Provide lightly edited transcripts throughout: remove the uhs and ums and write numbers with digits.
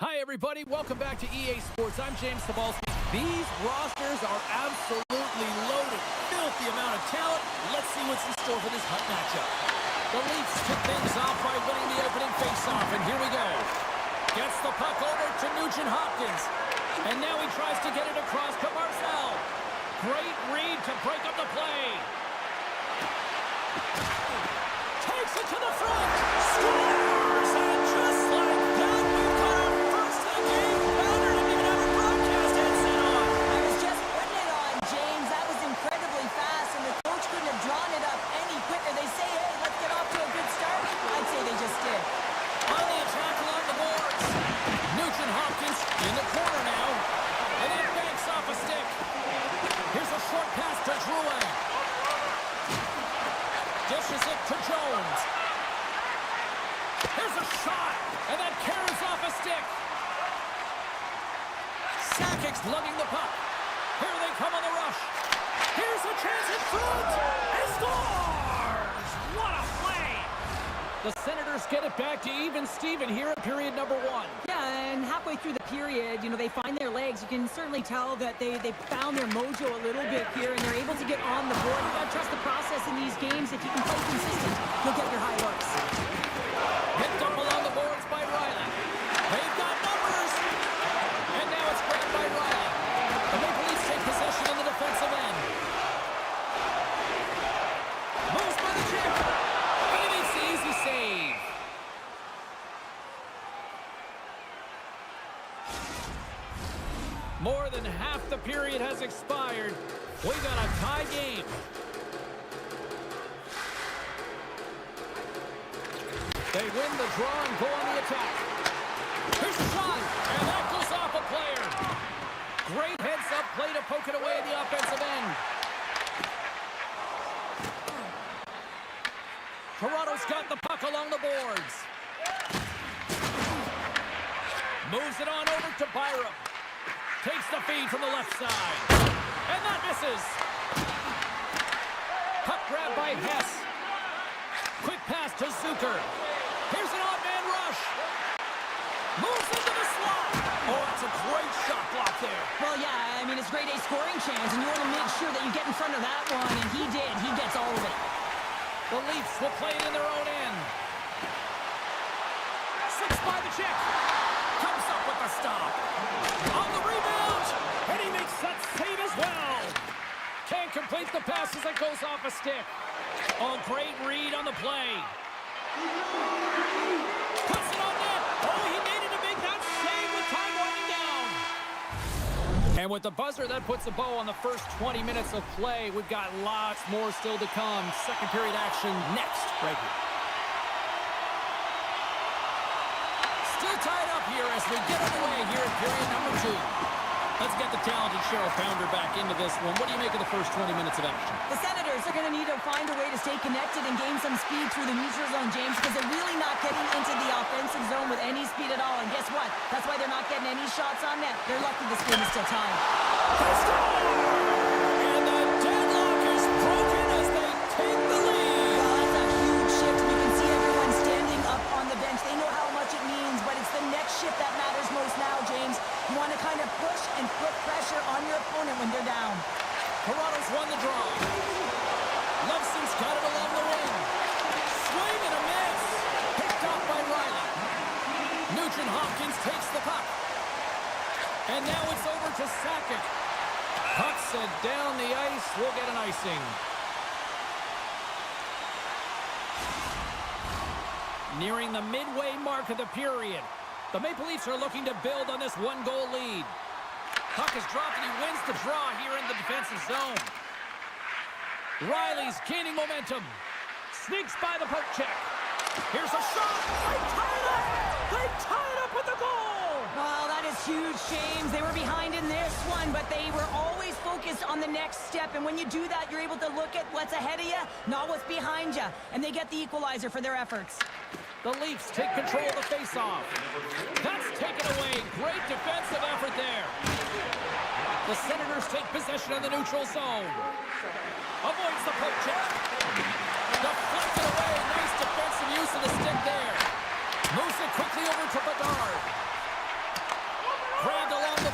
Hi, everybody. Welcome back to EA Sports. I'm James Sabalski. These rosters are absolutely loaded. Filthy amount of talent. Let's see what's in store for this hot matchup. The Leafs kick things off by winning the opening faceoff, and here we go. Gets the puck over to Nugent Hopkins. And now he tries to get it across to Marcel. Great read to break up the play. Takes it to the front. Scores! And just like that, we've got our first of the game. Bounder didn't even have a broadcast headset on. I was just putting it on, James. That was incredibly fast, and the coach couldn't have drawn it up any quicker. They say, hey, let's get off to a good start. I'd say they just did. On the attack along the boards. Nugent Hopkins in the corner now. And then banks off a stick. Here's a short pass to Drouin. Dishes it to Jones. Here's a shot. And that carries off a stick. Sakic's lugging the puck. Here they come on the rush. Here's a chance in front. And scores! What a play! The Senators get it back to even Steven here at period number 1. Yeah, and halfway through the period, they find their legs. You can certainly tell that they found their mojo a little bit here, and they're able to get on the board. You gotta trust the process in these games. If you can play consistent, you'll get your high looks. Picked up along the boards by Riley. They've got numbers. And now it's grabbed by Riley. The Maple Leafs take possession in the defensive end. Moves by the chip. And he makes the easy save. More than half the period has expired. We got a tie game. They win the draw and go on the attack. Here's a shot, and that goes off a player. Great heads-up play to poke it away at the offensive end. Toronto's got the puck along the boards. Moves it on over to Byram. Takes the feed from the left side. And that misses. Puck grab by Hess. Quick pass to Zucker. Here's an odd man rush. Moves into the slot. Oh, that's a great shot block there. Well, yeah, it's a grade A scoring chance, and you want to make sure that you get in front of that one, and he did. He gets all of it. The Leafs will play it in their own end. Six by the check. Comes up with the stop. On the rebound. And he makes that save as well. Can't complete the pass as it goes off a stick. Oh, great read on the play. Puts it on net. Oh, he needed to make that save with time running down. And with the buzzer, that puts a bow on the first 20 minutes of play. We've got lots more still to come. Second period action next, right here. Still tied up here as we get underway here at period number 2. Let's get the talented Cheryl Pounder back into this one. What do you make of the first 20 minutes of action? The Senators are going to need to find a way to stay connected and gain some speed through the neutral zone, James, because they're really not getting into the offensive zone with any speed at all. And guess what? That's why they're not getting any shots on net. They're lucky this game is still tied. And the deadlock is broken as they take the lead. Well, that's a huge shift. You can see everyone standing up on the bench. They know how much it means, but it's the next shift that matters most now, James. You want to kind of push and put pressure on your opponent when they're down. Toronto's won the draw. Loveson's got it along the wing. Swing and a miss. Picked off by Riley. Nugent Hopkins takes the puck. And now it's over to Sakic. Puck sent down the ice. We'll get an icing. Nearing the midway mark of the period. The Maple Leafs are looking to build on this one-goal lead. Puck is dropped and he wins the draw here in the defensive zone. Riley's gaining momentum. Sneaks by the poke check. Here's a shot. They tie it up. They tie it up with the goal. Well, that is huge, James. They were behind in this one, but they were always focused on the next step. And when you do that, you're able to look at what's ahead of you, not what's behind you. And they get the equalizer for their efforts. The Leafs take control of the faceoff. That's taken away. Great defensive effort there. The Senators take possession of the neutral zone. Avoids the poke check. Deflected away. Nice defensive use of the stick there. Moves it quickly over to Bedard.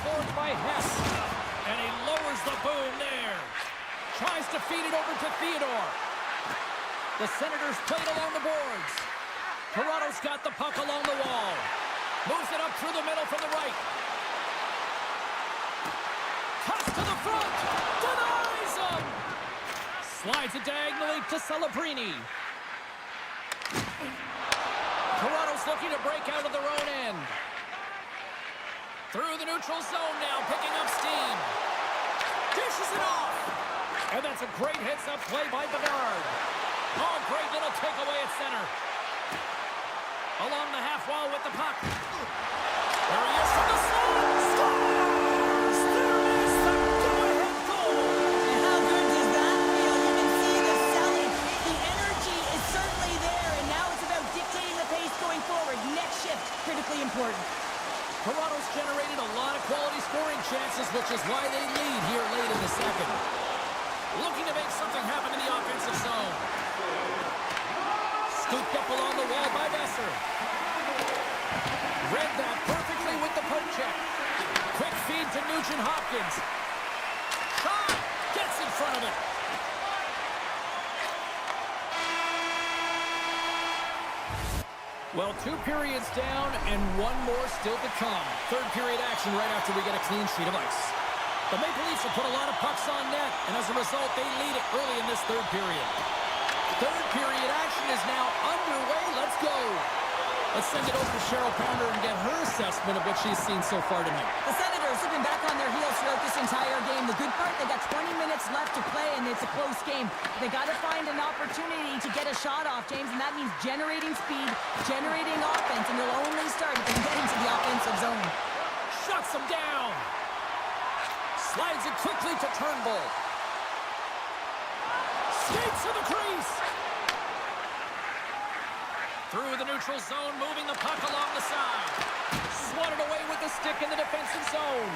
boards by Hess. And he lowers the boom there. Tries to feed it over to Theodore. The Senators played along the boards. Toronto's got the puck along the wall. Moves it up through the middle from the right. Toss to the front. Denies him. Slides it diagonally to Celebrini. Toronto's looking to break out of their own end. Through the neutral zone now, picking up steam. Dishes it off. And that's a great heads-up play by Bedard. Oh, great little takeaway at center. Along the half wall with the puck. There he is from the slot. Scores! There is the go-ahead goal. And how good does that feel? You can see the selling. The energy is certainly there, and now it's about dictating the pace going forward. Next shift, critically important. Toronto's generated a lot of quality scoring chances, which is why they lead here late in the second. Looking to make something happen in the offensive zone. Scooped up along the wall by Besser. Read that perfectly with the poke check. Quick feed to Nugent-Hopkins. Shot! Gets in front of it. Well, 2 periods down and 1 more still to come. Third period action right after we get a clean sheet of ice. The Maple Leafs have put a lot of pucks on net, and as a result, they lead it early in this third period. Third period action is now underway. Let's go. Let's send it over to Cheryl Pounder and get her assessment of what she's seen so far tonight. The Senators have been back on their heels throughout this entire game. The good part, they got 20 minutes left to play, and it's a close game. They got to find an opportunity to get a shot off, James, and that means generating speed, generating offense, and they'll only start if they can get into the offensive zone. Shuts them down. Slides it quickly to Turnbull. Skates to the crease. Through the neutral zone, moving the puck along the side. Swatted away with the stick in the defensive zone.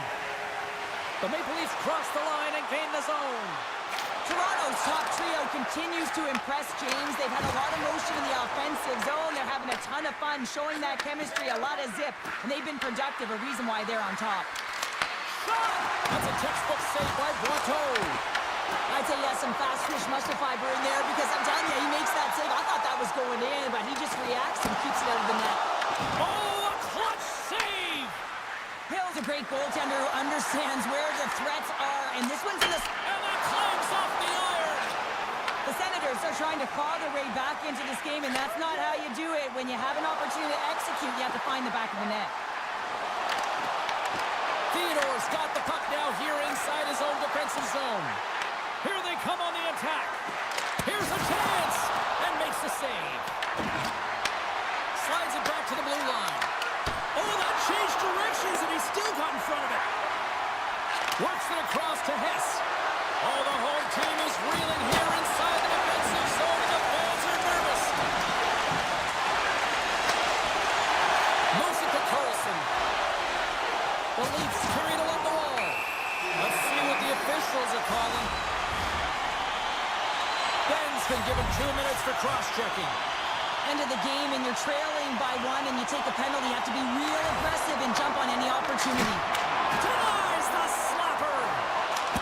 The Maple Leafs cross the line and gain the zone. Toronto's top trio continues to impress, James. They've had a lot of motion in the offensive zone. They're having a ton of fun, showing that chemistry, a lot of zip, and they've been productive, a reason why they're on top. Shot! That's a textbook save by Boiteau. I'd say, yeah, some fast fish muscle fiber in there, because I'm telling you, he makes that save. I thought that was going in, but he just reacts and keeps it out of the net. Oh, a clutch save! Hill's a great goaltender who understands where the threats are, and this one's in the... And that climbs off the iron! The Senators are trying to claw their way back into this game, and that's not how you do it. When you have an opportunity to execute, you have to find the back of the net. Theodore's got the puck now here inside his own defensive zone. Here they come on the attack. Here's a chance, and makes the save. Slides it back to the blue line. Oh, that changed directions, and he still got in front of it. Works it across to Hess. Oh, the home team is reeling here inside the defensive zone, and the fans are nervous. Moves it to Carlson. The Leafs carried along the wall. Let's see what the officials are calling. Ben's been given 2 minutes for cross-checking. End of the game, and you're trailing by 1, and you take a penalty. You have to be real aggressive and jump on any opportunity. Denies the slapper.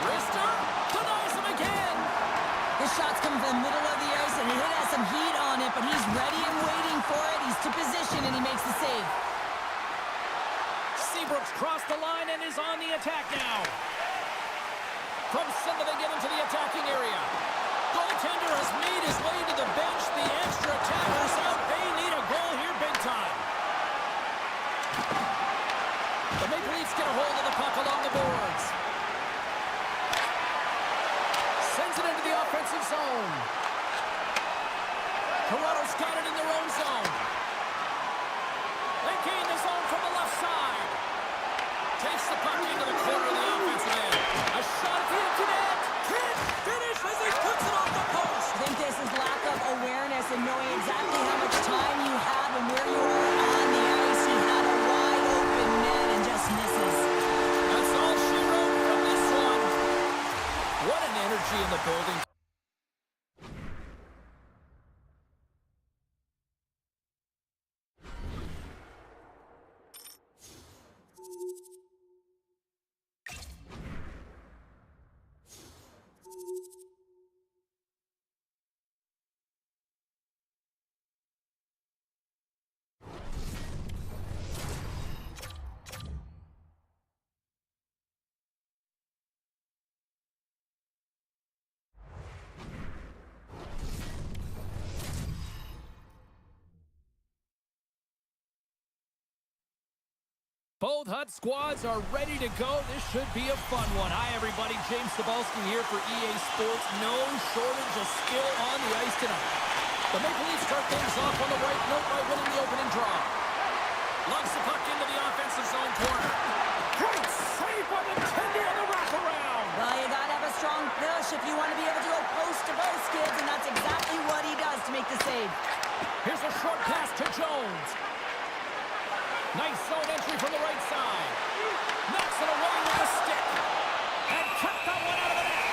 Rister denies him again. This shot's coming from the middle of the ice, and it has some heat on it, but he's ready and waiting for it. He's to position, and he makes the save. Seabrook's crossed the line and is on the attack now. From center, they get into the attacking area. Goaltender has made his way to the bench. The extra attackers out. They need a goal here big time. The Maple Leafs get a hold of the puck along the boards. Sends it into the offensive zone. Toronto's got it in their own zone. They gain the zone from the left side. Takes the puck into the corner of the offensive end. A shot at the empty net. Can't finish as he puts it off the post. I think this is lack of awareness and knowing exactly how much time you have and where you are on the ice. He had a wide open net and just misses. That's all she wrote from this one. What an energy in the building. Both Hut squads are ready to go. This should be a fun one. Hi, everybody. James Cebulski here for EA Sports. No shortage of skill on the ice tonight. The Maple Leafs start things off on the right note by winning the opening draw. Lugs the puck into the offensive zone corner. Great save by the Tendy on the wraparound. Well, you got to have a strong push if you want to be able to go post to post, kids, and that's exactly what he does to make the save. Here's a short pass to Jones. Nice zone entry from the right side. Knocks it away with a stick. And kept that one out of the net.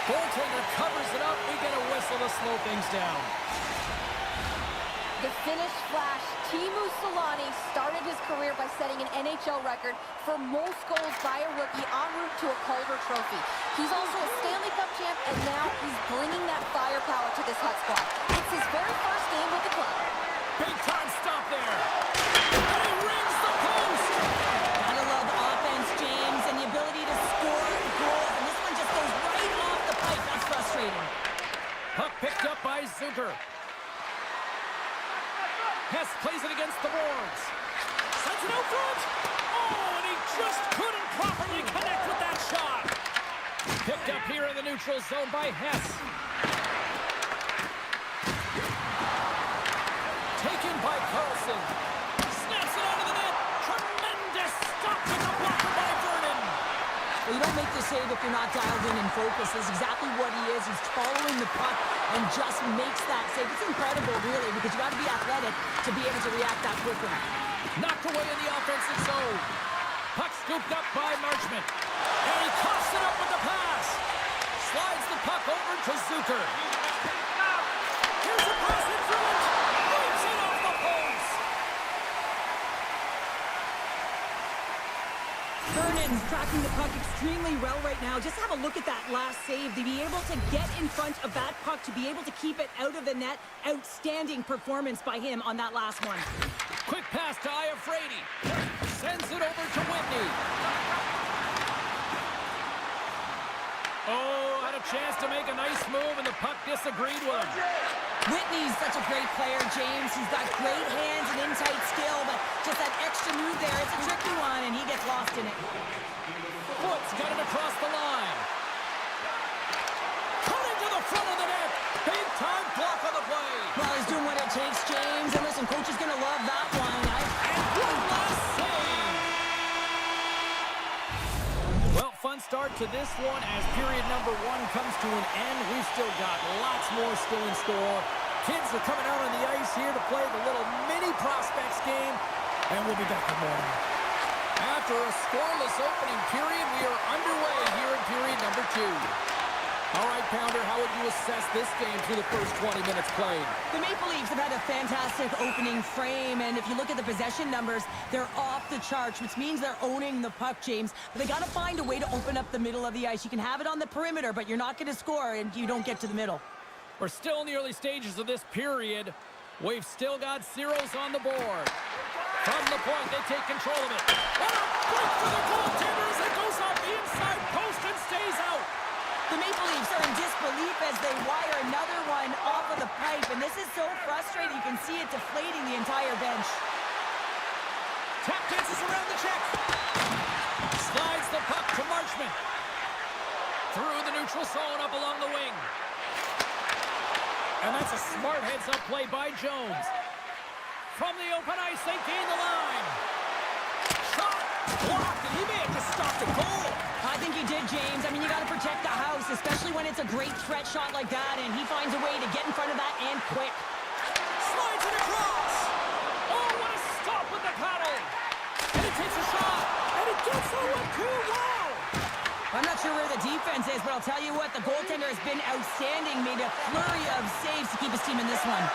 Goaltender covers it up. We get a whistle to slow things down. The Finnish flash, Teemu Selanne, started his career by setting an NHL record for most goals by a rookie en route to a Calder Trophy. He's also a Stanley Cup champ, and now he's bringing that firepower to this Hut squad. It's his very first game with the club. Big time stop there. And he rings the post. Gotta love offense, James, and the ability to score goals. And this one just goes right off the pipe. That's frustrating. Puck picked up by Zucker. Hess plays it against the boards. Sends it out front. Oh, and he just couldn't properly connect with that shot. Picked up here in the neutral zone by Hess. Taken by Carlson. Snaps it out of the net. Tremendous stop with the blocker by Vernon. Well, you don't make the save if you're not dialed in and focused. That's exactly what he is. He's following the puck and just makes that save. It's incredible, really, because you got to be athletic to be able to react that quickly. Knocked away in the offensive zone. Puck scooped up by Marchment. And he coughs it up with the pass. Slides the puck over to Zucker. Here's a pass in front. Moves it off the post. Vernon's tracking the puck extremely well right now. Just have a look at that last save. To be able to get in front of that puck, to be able to keep it out of the net. Outstanding performance by him on that last one. Quick pass to Iafrate. Sends it over to Whitney. Oh, had a chance to make a nice move, and the puck disagreed with him. Whitney's such a great player, James. He's got great hands and in-tight skill, but just that extra move there, it's a tricky one, and he gets lost in it. Foot's got it across the line. Cutting to the front of the net. Big time block on the play. Well, he's doing what it takes, James. And listen, coach is going to love that one. And one last save. Well, fun start to this one as period number 1 comes to an end. We've still got lots more still in store. Kids are coming out on the ice here to play the little mini prospects game, and we'll be back in the morning. After a scoreless opening period, we are underway here in period number 2. All right, Pounder, how would you assess this game through the first 20 minutes played? The Maple Leafs have had a fantastic opening frame, and if you look at the possession numbers, they're off the charts, which means they're owning the puck, James. But they got to find a way to open up the middle of the ice. You can have it on the perimeter, but you're not going to score, and you don't get to the middle. We're still in the early stages of this period. We've still got zeros on the board. From the point, they take control of it. What a break for the goaltender as it goes off the inside post and stays out. The Maple Leafs are in disbelief as they wire another one off of the pipe, and this is so frustrating. You can see it deflating the entire bench. Tap dances around the check. Slides the puck to Marchment. Through the neutral zone up along the wing. And that's a smart heads-up play by Jones. From the open ice, they gain the line. Shot blocked, and he may have just stopped a goal. I think he did, James. I mean, you got to protect the house, especially when it's a great threat shot like that, and he finds a way to get in front of that and quick. Slides it across. Oh, what a stop with the paddle. And he takes a shot, and he gets that one too. Wow. I'm not sure where the defense is, but I'll tell you what, the goaltender has been outstanding, made a flurry of saves to keep his team in this one.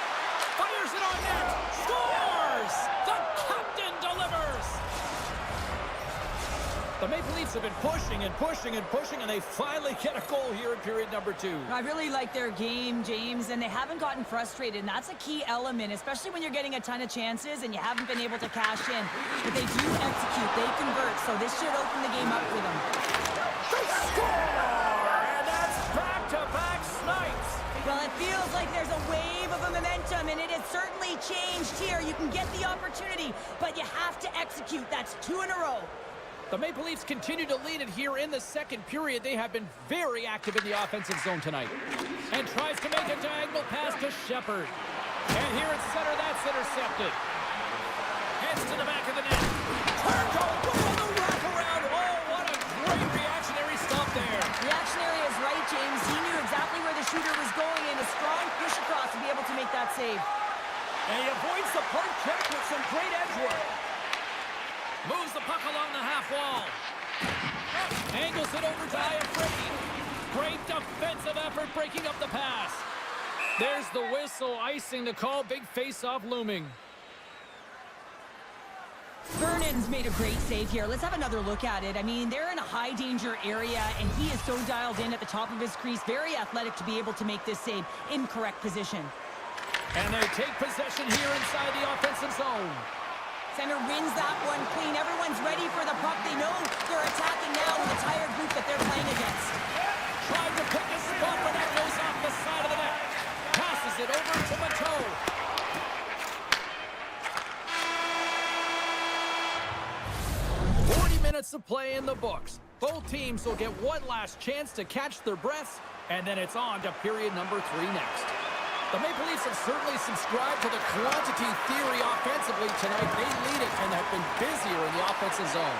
Fires it on net. Scores! The captain delivers. The Maple Leafs have been pushing and pushing and pushing, and they finally get a goal here in period number 2. I really like their game, James, and they haven't gotten frustrated, and that's a key element, especially when you're getting a ton of chances and you haven't been able to cash in. But they do execute, they convert, so this should open the game up for them. They score! And that's back-to-back snipes. Well, at Feels like there's a wave of a momentum, and it has certainly changed here. You can get the opportunity, but you have to execute. That's 2 in a row. The Maple Leafs continue to lead it here in the second period. They have been very active in the offensive zone tonight. And tries to make a diagonal pass to Shepherd. And here at center, that's intercepted. Heads to the back of the net. Turned away on the wraparound. Oh, what a great reactionary stop there. Reactionary is right, James. He knew exactly where the shooter was going, and a strong push across to be able to make that save. And he avoids the puck check with some great edge work. Moves the puck along the half wall. Angles it over to Iafredi. Great defensive effort breaking up the pass. There's the whistle, icing the call. Big face-off looming. Vernon's made a great save here. Let's have another look at it. I mean, they're in a high-danger area, and he is so dialed in at the top of his crease. Very athletic to be able to make this save in correct position. And they take possession here inside the offensive zone. Center wins that one clean. Everyone's ready for the puck. They know they're attacking now with a tired group that they're playing against. Tried to pick a spot, but that goes off the side of the net. Passes it over to Mateau. Minutes of play in the books. Both teams will get one last chance to catch their breaths, and then it's on to period number 3 next. The Maple Leafs have certainly subscribed to the quantity theory offensively tonight. They lead it and have been busier in the offensive zone.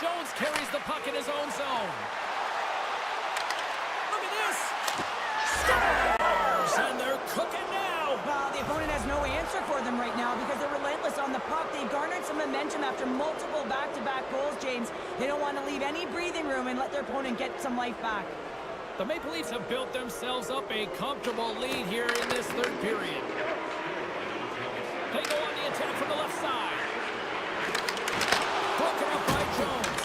Jones carries the puck in his own zone. Look at this! Scores! And they're cooking now! Well, the opponent has no answer for them right now because they're relentless on the puck. They've garnered some momentum after multiple back-to-back goals, James. They don't want to leave any breathing room and let their opponent get some life back. The Maple Leafs have built themselves up a comfortable lead here in this third period. They go on the attack from the left side. Broken up by Jones.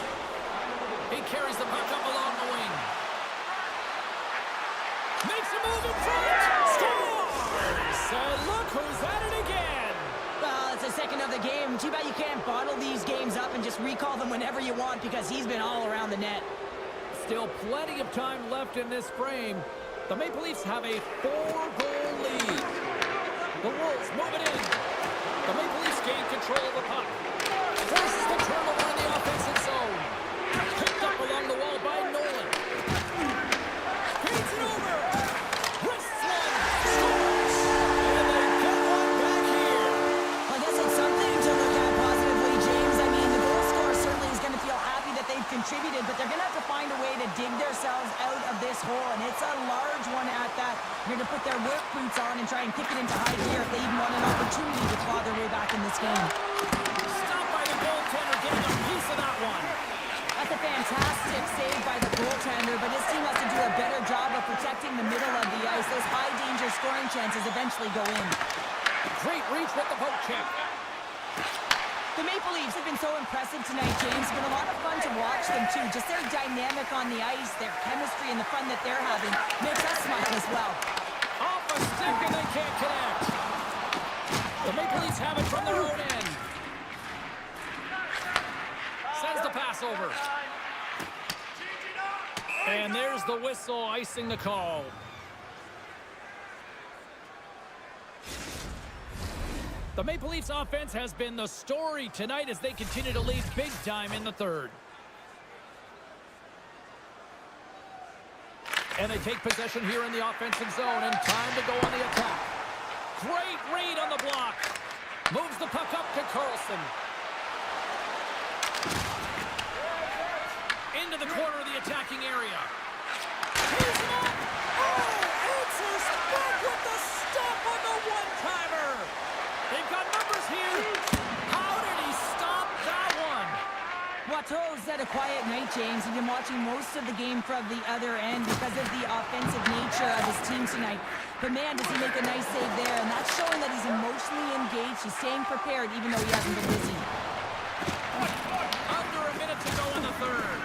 He carries the puck up along the wing. Makes a move in front. Scores! And look who's at it again. Well, it's the second of the game. Too bad you can't bottle these games up and just recall them whenever you want because he's been all around the net. Still plenty of time left in this frame. The Maple Leafs have a 4-goal lead. The Wolves move it in. The Maple Leafs gain control of the puck. Forces the turnover in the offensive zone. Picked up along the wall by Nolan. Feeds it over. Wrists one. Scores. And they get one back here. I guess it's something to look at positively, James. I mean, the goal scorer certainly is going to feel happy that they've contributed, but they're going to have to find a way to dig themselves out of this hole, and it's a large one at that. They're going to put their work boots on and try and kick it into high gear if they even want an opportunity to claw their way back in this game. Stopped by the goaltender, getting a piece of that one. That's a fantastic save by the goaltender, but his team has to do a better job of protecting the middle of the ice. Those high-danger scoring chances eventually go in. Great reach with the poke check. The Maple Leafs have been so impressive tonight, James. It's been a lot of fun to watch them, too. Just their dynamic on the ice, their chemistry, and the fun that they're having makes us smile as well. Off a stick, and they can't connect. The Maple Leafs have it from their own end. Sends the pass over. And there's the whistle, icing the call. The Maple Leafs offense has been the story tonight as they continue to lead big time in the third. And they take possession here in the offensive zone, and time to go on the attack. Great read on the block. Moves the puck up to Carlson. Into the corner of the attacking area. He's up! Oh, answers back with the stop on the one-timer. They've got numbers here. How did he stop that one? Watteau's had a quiet night, James. He's been watching most of the game from the other end because of the offensive nature of his team tonight. But man, does he make a nice save there, and that's showing that he's emotionally engaged. He's staying prepared even though he hasn't been busy. Under a minute to go in the third.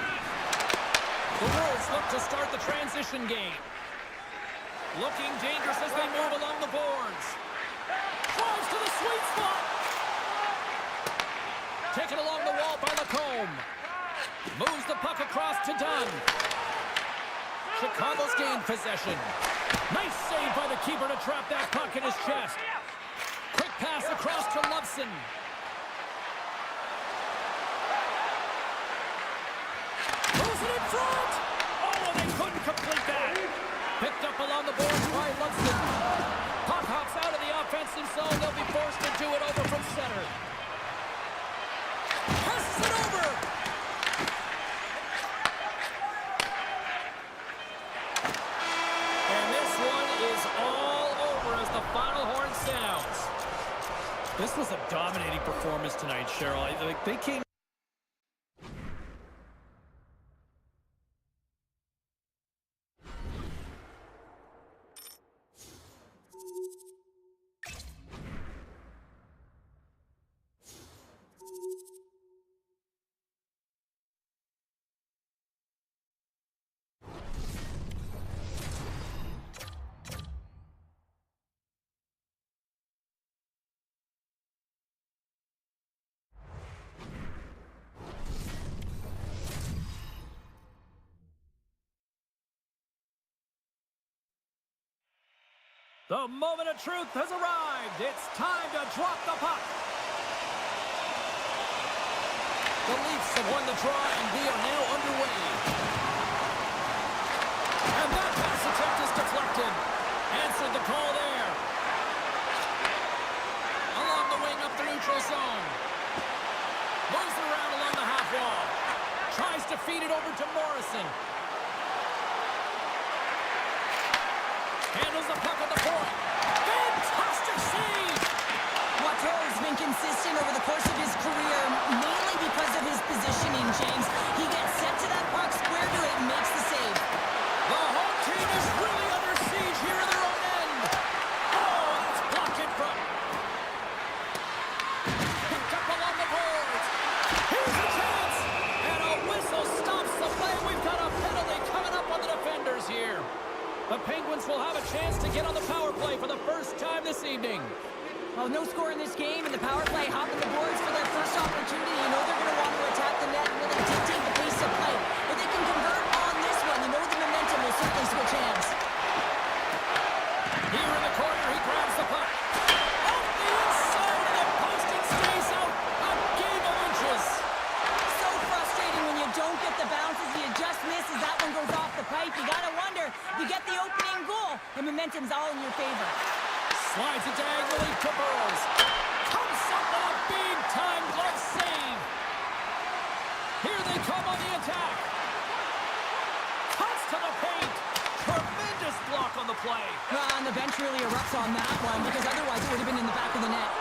The Wolves look to start the transition game. Looking dangerous as they move along the boards. Drives to the sweet spot. Taken along the wall by Lacombe. Moves the puck across to Dunn. Chicago's gained possession. Nice save by the keeper to trap that puck in his chest. Quick pass across to Loveson. Moves it in front. Oh, they couldn't complete that. Picked up along the boards by Loveson. Puck hops out of the offensive zone. They'll be forced to do it over from center. Passes it over. And this one is all over as the final horn sounds. This was a dominating performance tonight, Cheryl. They came. The moment of truth has arrived. It's time to drop the puck. The Leafs have won the draw, and we are now underway. And that pass attempt is deflected. Answered the call there. Along the wing up the neutral zone. Moves it around along the half wall. Tries to feed it over to Morrison. Handles the puck at the point. Fantastic save! Watteau's been consistent over the course of his career, mainly because of his positioning, James. He gets set to that puck, square to it, and makes the save. The home team is really under siege here in their own end. Oh, that's blocked in front. Picked up along the boards. Here's a chance. And a whistle stops the play. We've got a penalty coming up on the defenders here. The Penguins will have a chance to get on the power play for the first time this evening. Well, no score in this game, and the power play hopping the boards for their first opportunity. You know they're going to want to attack the net and really dictate the pace of play. If they can convert on this one, you know the momentum will certainly switch hands. Here in the corner, he grabs the puck. Off the inside of the post and stays out a game of inches. So frustrating when you don't get the bounces. You just miss as that one goes off the pipe. You got to wonder, if you get the opening goal, the momentum's all in your favor. Slides it diagonally to Burrows. Comes up with a big-time glove save. Here they come on the attack. Cuts to the paint. Tremendous block on the play. And the bench really erupts on that one, because otherwise it would have been in the back of the net.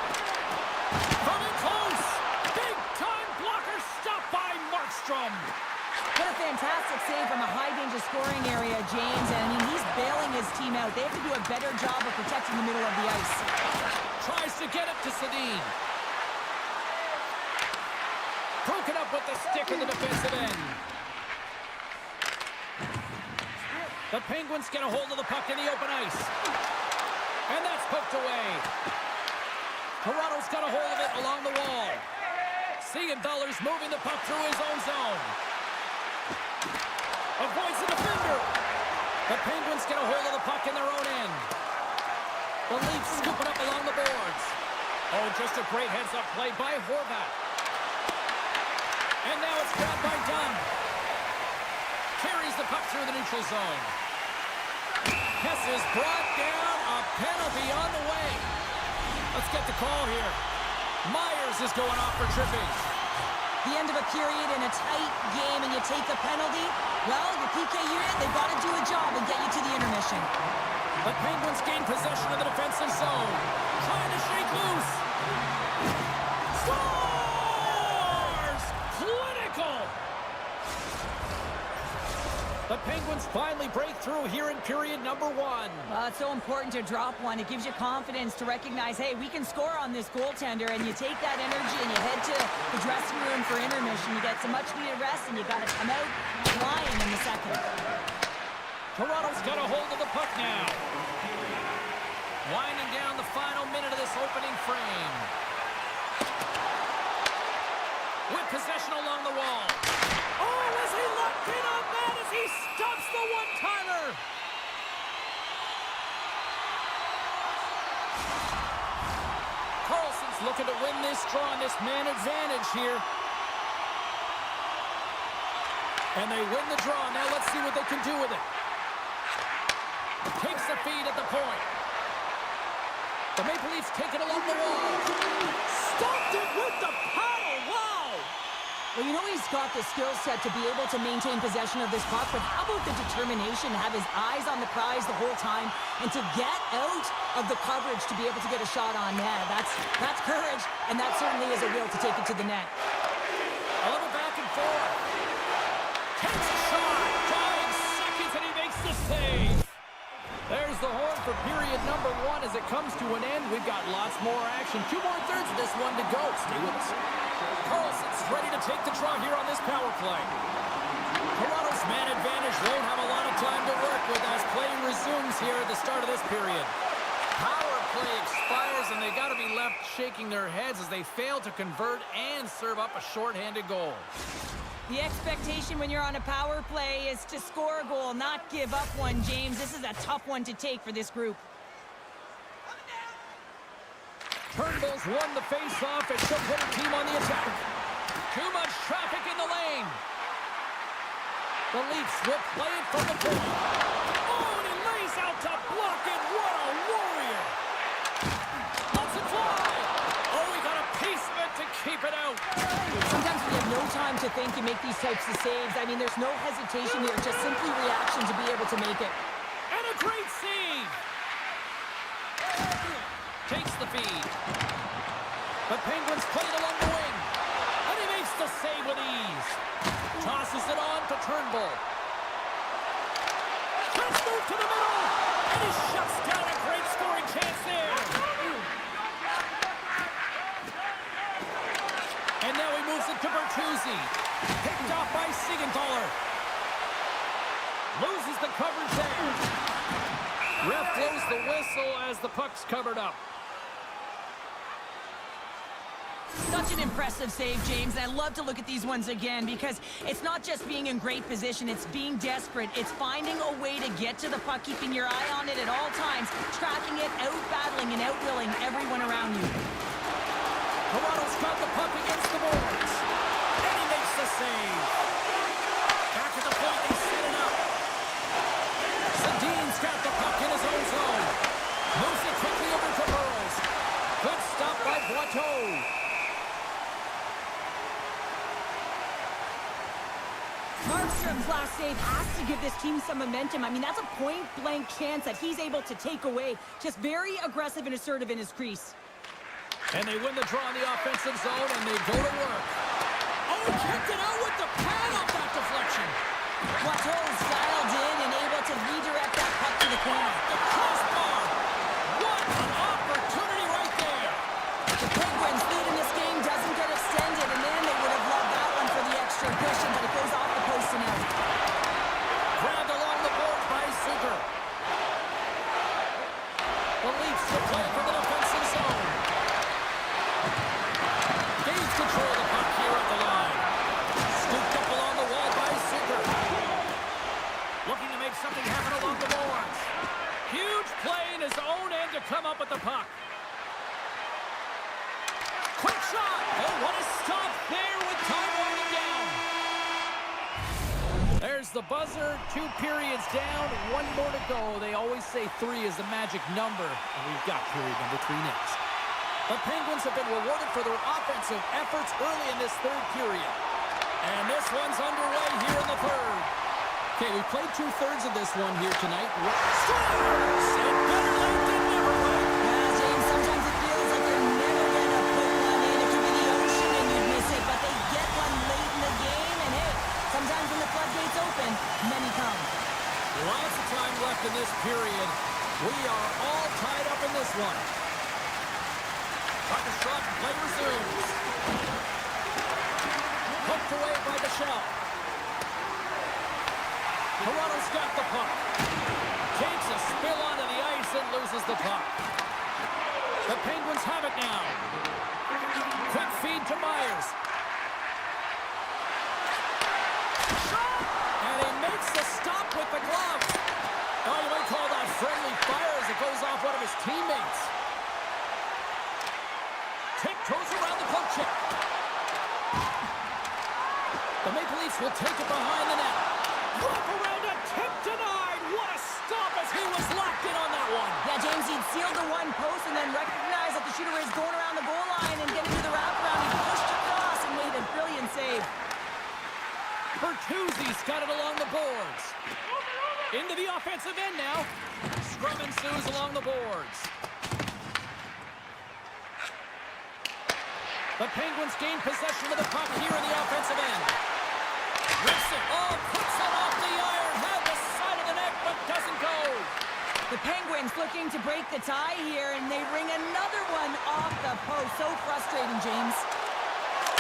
Coming close. Big-time blocker stopped by Markstrom. What a fantastic save from a high-danger scoring area, James. And, I mean, he's bailing his team out. They have to do a better job of protecting the middle of the ice. Tries to get it to Sedin. Broken up with the stick in the defensive end. The Penguins get a hold of the puck in the open ice. And that's poked away. Toronto's got a hold of it along the wall. Siegenthaler's moving the puck through his own zone. Avoids the defender. The Penguins get a hold of the puck in their own end. The Leafs scoop it up along the boards. Oh, just a great heads-up play by Horvat. And now it's grabbed by Dunn. Carries the puck through the neutral zone. Hess is brought down. A penalty on the way. Let's get the call here. Myers is going off for tripping. The end of a period in a tight game and you take the penalty, well, your PK unit, they've got to do a job and get you to the intermission. The Penguins gain possession of the defensive zone. Trying to shake loose. Scores! Clinical! The Penguins finally break through here in period number one. Well, it's so important to drop one. It gives you confidence to recognize, hey, we can score on this goaltender, and you take that energy and you head to the dressing room for intermission. You get some much-needed rest, and you got to come out flying in the second. Toronto's got a hold of the puck now. Winding down the final minute of this opening frame. With possession along the wall. Oh, is he locked in on that as he stops the one-timer? looking to win this draw on this man advantage here. And they win the draw. Now let's see what they can do with it. Takes the feed at the point. The Maple Leafs take it along the wall. Stopped it with the paddle. Wow! Well, you know he's got the skill set to be able to maintain possession of this puck, but how about the determination to have his eyes on the prize the whole time and to get out of the coverage to be able to get a shot on net? That's courage, and that certainly is a will to take it to the net. A little back and forth. Takes a shot. 5 seconds, and he makes the save. There's the horn for period number 1 as it comes to an end. We've got lots more action. 2 more thirds of this one to go. Stay with us. Carlson's ready to take the draw here on this power play. Toronto's man advantage won't have a lot of time to work with as play resumes here at the start of this period. Power play expires, and they got to be left shaking their heads as they fail to convert and serve up a shorthanded goal. The expectation when you're on a power play is to score a goal, not give up one, James. This is a tough one to take for this group. Turnbull's won the face-off and she'll put her team on the attack. Too much traffic in the lane. The Leafs will play it from the point. Oh, and he lays out to block it. What a warrior. Lets it fly. Oh, he got a piece of it to keep it out. Sometimes we have no time to think and make these types of saves. I mean, there's no hesitation here, just simply reaction to be able to make it. And a great save. Takes the feed. The Penguins play it along the wing. And he makes the save with ease. Tosses it on to Turnbull. Let's move to the middle. And he shuts down a great scoring chance there. And now he moves it to Bertuzzi. Picked off by Siegenthaler. Loses the coverage there. Ref blows the whistle as the puck's covered up. Such an impressive save, James. And I love to look at these ones again because it's not just being in great position, it's being desperate. It's finding a way to get to the puck, keeping your eye on it at all times, tracking it, out-battling and out-willing everyone around you. Toronto's got the puck against the boards. And he makes the save. Back at the point, they set it up. Sedin's got the puck in his own zone. Moves it quickly over to Burrows. Good stop by Boiteau. Markstrom's last save has to give this team some momentum. I mean, that's a point-blank chance that he's able to take away. Just very aggressive and assertive in his crease. And they win the draw in the offensive zone, and they go to work. Oh, he kicked it out with the pad off that deflection. Boiteau's dialed in and able to redirect that puck to the corner. The crossbar. What an opportunity right there. The Penguins' lead in this game doesn't get extended, and then they would have loved that one for the extra cushion, but it goes off the post and out. Grabbed along the boards by Suter. The Leafs will play for the defensive zone. Gains control of the puck here at the line. Scooped up along the wall by Suter. Looking to make something happen along the boards. Huge play in his own end to come up with the puck. Quick shot! Oh, what a stop there with time winding down. There's the buzzer. 2 periods down, 1 more to go. They always say 3 is the magic number, and we've got period number 3 next. The Penguins have been rewarded for their offensive efforts early in this 3rd period. And this one's underway here in the 3rd. Okay, we played 2/3 of this one here tonight. Scores! And better late than never, right? Yeah, James, sometimes it feels like they're never going to put one in. It could be the ocean and you'd miss it, but they get one late in the game, and hey, sometimes when the floodgates open, many come. Lots of time left in this period. We are all tied up in this one. Puck is dropped, play resumes. Hooked away by the shell. Toronto's got the puck. Takes a spill onto the ice and loses the puck. The Penguins have it now. Quick feed to Myers. Shot! And he makes the stop with the glove. Oh, you might call that friendly fire as it goes off one of his teammates. Tipped will take it behind the net. Wrap around a tip denied. What a stop as he was locked in on that one. Yeah, James, he'd sealed the one post and then recognized that the shooter is going around the goal line and getting to the wraparound. He pushed across and made a brilliant save. Bertuzzi's got it along the boards. Into the offensive end now. Scrum ensues along the boards. The Penguins gain possession of the puck here in the offensive end. Rips it. Oh, puts it off the iron. Had the side of the net, but doesn't go. The Penguins looking to break the tie here, and they ring another one off the post. So frustrating, James.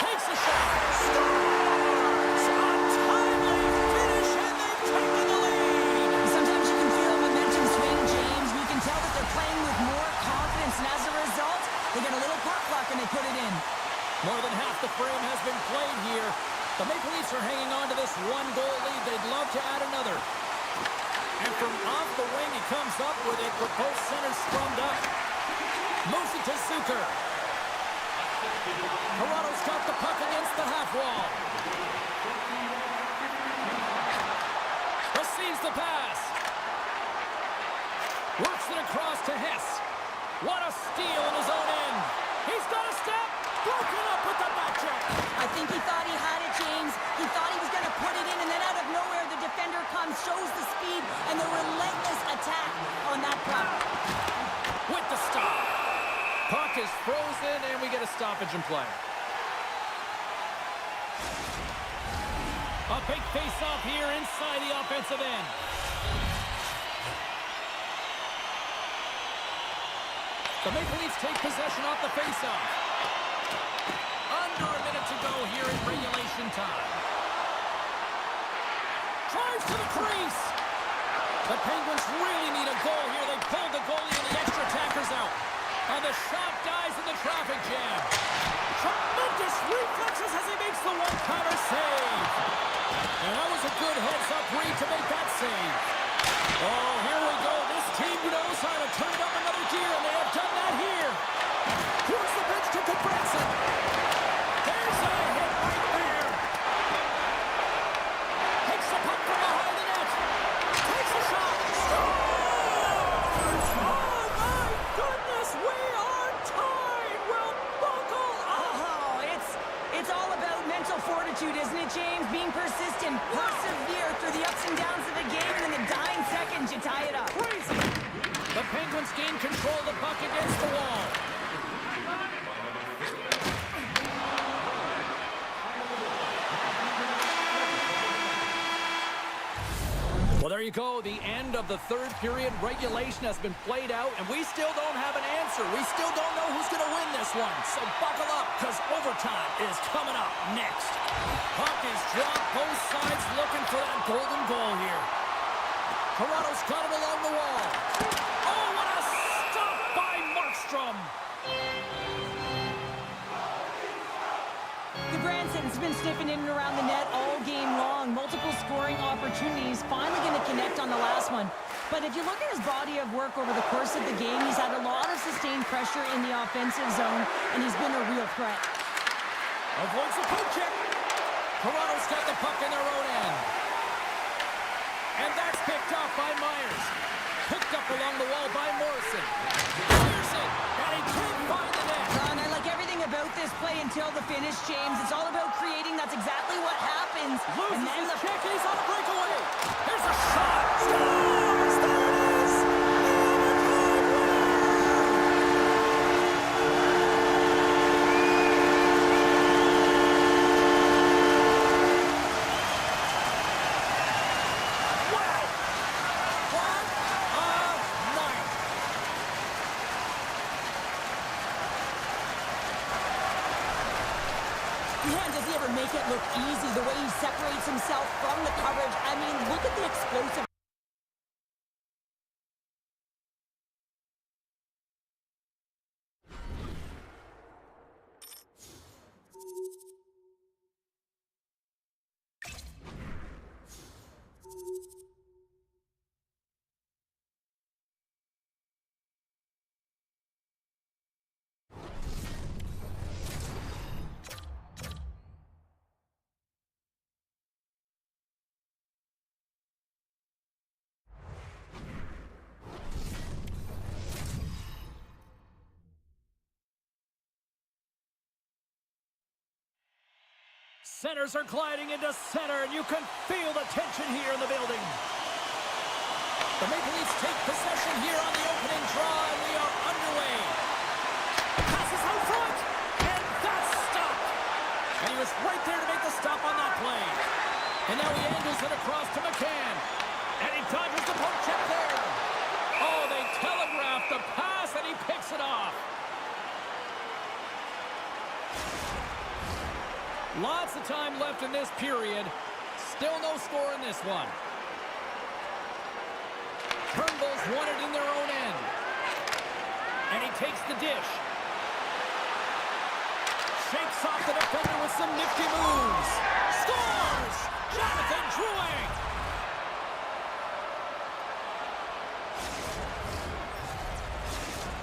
Takes a shot. Scores! A timely finish, and they've taken the lead. Sometimes you can feel momentum swing, James. You can tell that they're playing with more confidence, and as a result, they get a little puck luck and they put it in. More than half the frame has been played here. The Maple Leafs are hanging on to this one-goal lead. They'd love to add another. And from off the wing, he comes up with it with both centers sprummed up. Moves it to Zucker. Toronto's got the puck against the half wall. Receives the pass. Works it across to Hess. What a steal in his own end. He's got a step. Broken up with the back check. I think he thought he had it, James. He thought he was going to put it in, and then out of nowhere, the defender comes, shows the speed, and the relentless attack on that puck. With the stop. Puck is frozen, and we get a stoppage in play. A big face-off here inside the offensive end. The Maple Leafs take possession off the face-off. Under a minute to go here in regulation time. Drives to the crease. The Penguins really need a goal here. They pulled the goalie and the extra attackers out. And the shot dies in the traffic jam. Tremendous reflexes as he makes the one-timer save. And that was a good heads-up read to make that save. Oh, here we go. This team knows how to turn it up another gear, and they have done that here. Here's the pitch to Goodbranson. There's a hit right there. Takes the puck from behind the net. Takes a shot. Scores! Oh, my goodness, we are tied. Well, buckle up. Oh, it's all about mental fortitude, isn't it, James? Being persistent, persevere through the ups and downs of the game, and in the dying seconds, you tie it up. Crazy. The Penguins gain control of the puck against the wall. Well, there you go. The end of the third period. Regulation has been played out, and we still don't have an answer. We still don't know who's going to win this one. So buckle up, because overtime is coming up next. Puck is dropped. Both sides looking for that golden goal here. Toronto's got it along the wall. Oh, what a stop by Markstrom. Goodbranson's been sniffing in and around the net all game long. Multiple scoring opportunities. Finally going to connect on the last one. But if you look at his body of work over the course of the game, he's had a lot of sustained pressure in the offensive zone, and he's been a real threat. Avoids the poke check. Toronto's got the puck in their own end. And that's picked off by Myers. Picked up along the wall by Morrison. Here's it, and he can't find the net. And I like everything about this play until the finish, James. It's all about creating. That's exactly what happens. Loses And then his the check, and he's on a breakaway. Here's a shot. Scores! There it is! Wow! What a night! Man, does he ever make it look easy? The way he separates himself from the coverage. I mean, look at the explosive Centers are gliding into center, and you can feel the tension here in the building. The Maple Leafs take possession here on the opening draw, and we are underway. Passes out front, and that's stopped. And he was right there to make the stop on that play. And now he angles it across to McCann. And he dodges the poke check there. Oh, they telegraphed the pass, and he picks it off. Lots of time left in this period. Still no score in this one. Turnbull's won it in their own end. And he takes the dish. Shakes off the defender with some nifty moves. Scores! Jonathan Drouin!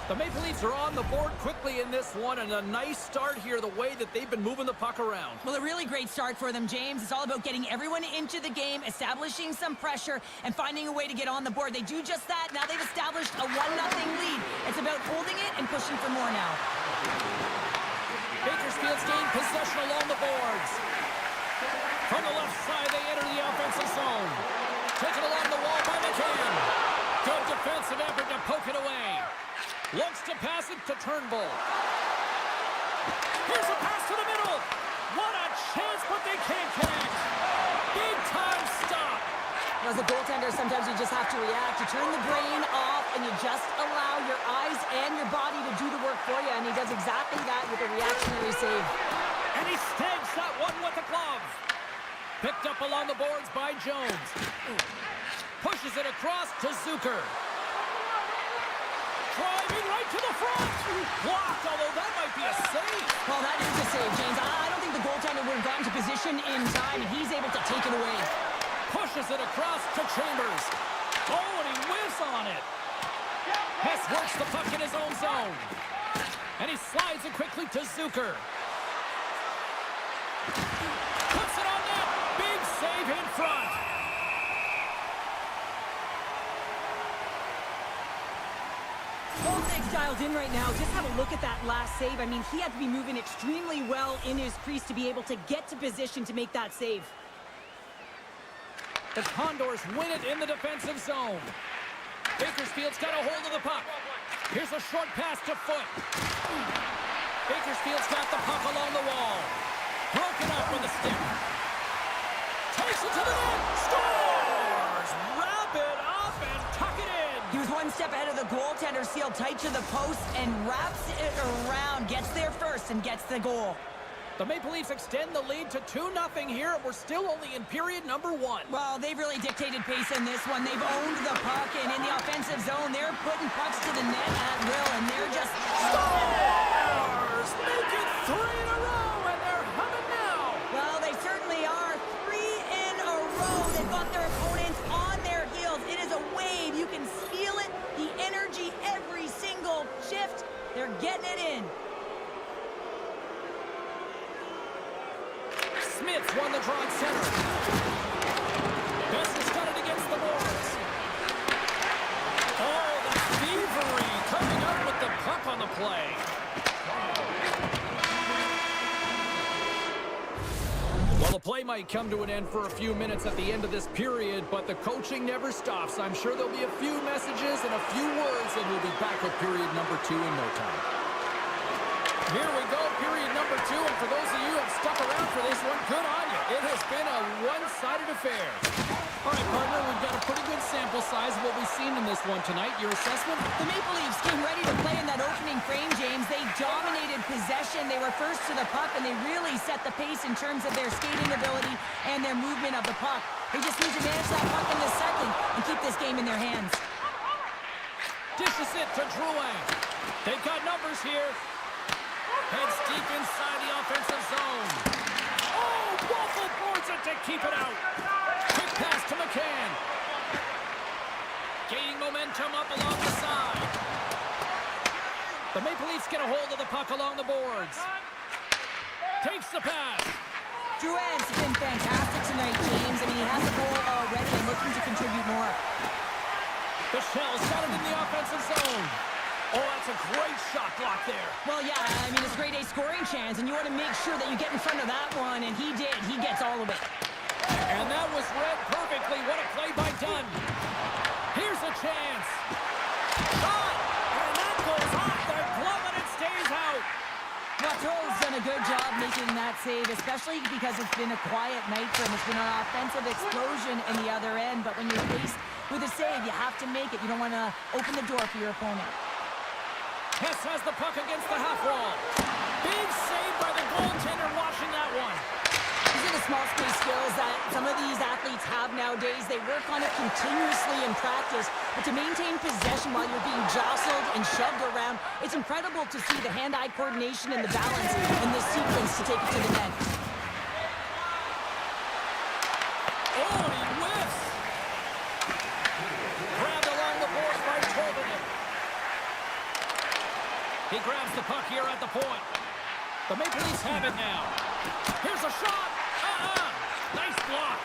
The Maple Leafs are on the board quickly in this one, and a nice start here the way that they've been moving the puck around. Well, a really great start for them, James. It's all about getting everyone into the game, establishing some pressure, and finding a way to get on the board. They do just that. Now they've established a 1-0 lead. It's about holding it and pushing for more now. Bakersfield's gained possession along the boards. From the left side, they enter the offensive zone. Taken along the wall by McCann. Good defensive effort to poke it away. Looks to pass it to Turnbull. Here's a pass to the middle. What a chance, but they can't connect. Big time stop. As a goaltender, sometimes you just have to react. You turn the brain off, and you just allow your eyes and your body to do the work for you, and he does exactly that with a reactionary save. And he snags that one with the glove. Picked up along the boards by Jones. Pushes it across to Zucker. Driving right to the front. Blocked, although that might be a save. Well, that is a save, James. I don't think the goaltender would have gotten to position in time, and he's able to take it away. Pushes it across to Chambers. Oh, and he whiffs on it. Hess works the puck in his own zone. And he slides it quickly to Zucker. Puts it on net. Big save in front. Bolt's dialed in right now. Just have a look at that last save. I mean, he had to be moving extremely well in his crease to be able to get to position to make that save. The Condors win it in the defensive zone. Bakersfield's got a hold of the puck. Here's a short pass to Foot. Bakersfield's got the puck along the wall. Broken up with a stick. Takes it to the net. Scores! Wrap it up and tuck it in. He was one step ahead of the goaltender, sealed tight to the post, and wraps it around. Gets there first and gets the goal. The Maple Leafs extend the lead to 2-0 here, and we're still only in period number 1. Well, they've really dictated pace in this one. They've owned the puck, and in the offensive zone, they're putting pucks to the net at will, and they're just... Scores! Make it 3 in a row, and they're humming now. Well, they certainly are. 3 in a row. They've got their opponents on their heels. It is a wave. You can feel it, the energy every single shift. They're getting it in. Smith's won the draw at center. Best has got it against the boards. Oh, the thievery coming up with the puck on the play. Well, the play might come to an end for a few minutes at the end of this period, but the coaching never stops. I'm sure there'll be a few messages and a few words, and we'll be back with period number 2 in no time. Here we go, period number 2, and for those of you who have stuck around for this one, good on you. It has been a one-sided affair. All right, partner, we've got a pretty good sample size of what we've seen in this one tonight. Your assessment? The Maple Leafs came ready to play in that opening frame, James. They dominated possession. They were first to the puck, and they really set the pace in terms of their skating ability and their movement of the puck. They just need to manage that puck in the second and keep this game in their hands. Dishes it to Drouin. They've got numbers here. Heads deep inside the offensive zone. Oh, Waffle boards it to keep it out. Quick pass to McCann. Gaining momentum up along the side. The Maple Leafs get a hold of the puck along the boards. Takes the pass. Drouin's been fantastic tonight, James. I mean, he has a goal already and looking to contribute more. The Shell's got it in the offensive zone. Oh, that's That's a great shot block there. Well, yeah, I mean, it's a grade A scoring chance, and you want to make sure that you get in front of that one, and he did. He gets all of it. And that was read perfectly. What a play by Dunn. Here's a chance. Shot! And that goes off the glove, and it stays out. Watteau's done a good job making that save, especially because it's been a quiet night for him. It's been an offensive explosion in the other end, but when you're faced with a save, you have to make it. You don't want to open the door for your opponent. Hess has the puck against the half wall. Big save by the goaltender watching that one. These are the small space skills that some of these athletes have nowadays. They work on it continuously in practice, but to maintain possession while you're being jostled and shoved around, it's incredible to see the hand-eye coordination and the balance in this sequence to take it to the net. Oh, he whiffs! Grabbed along the boards by Tolberman. He grabs the puck here at the point. The Maple Leafs have it now. Here's a shot! Nice block!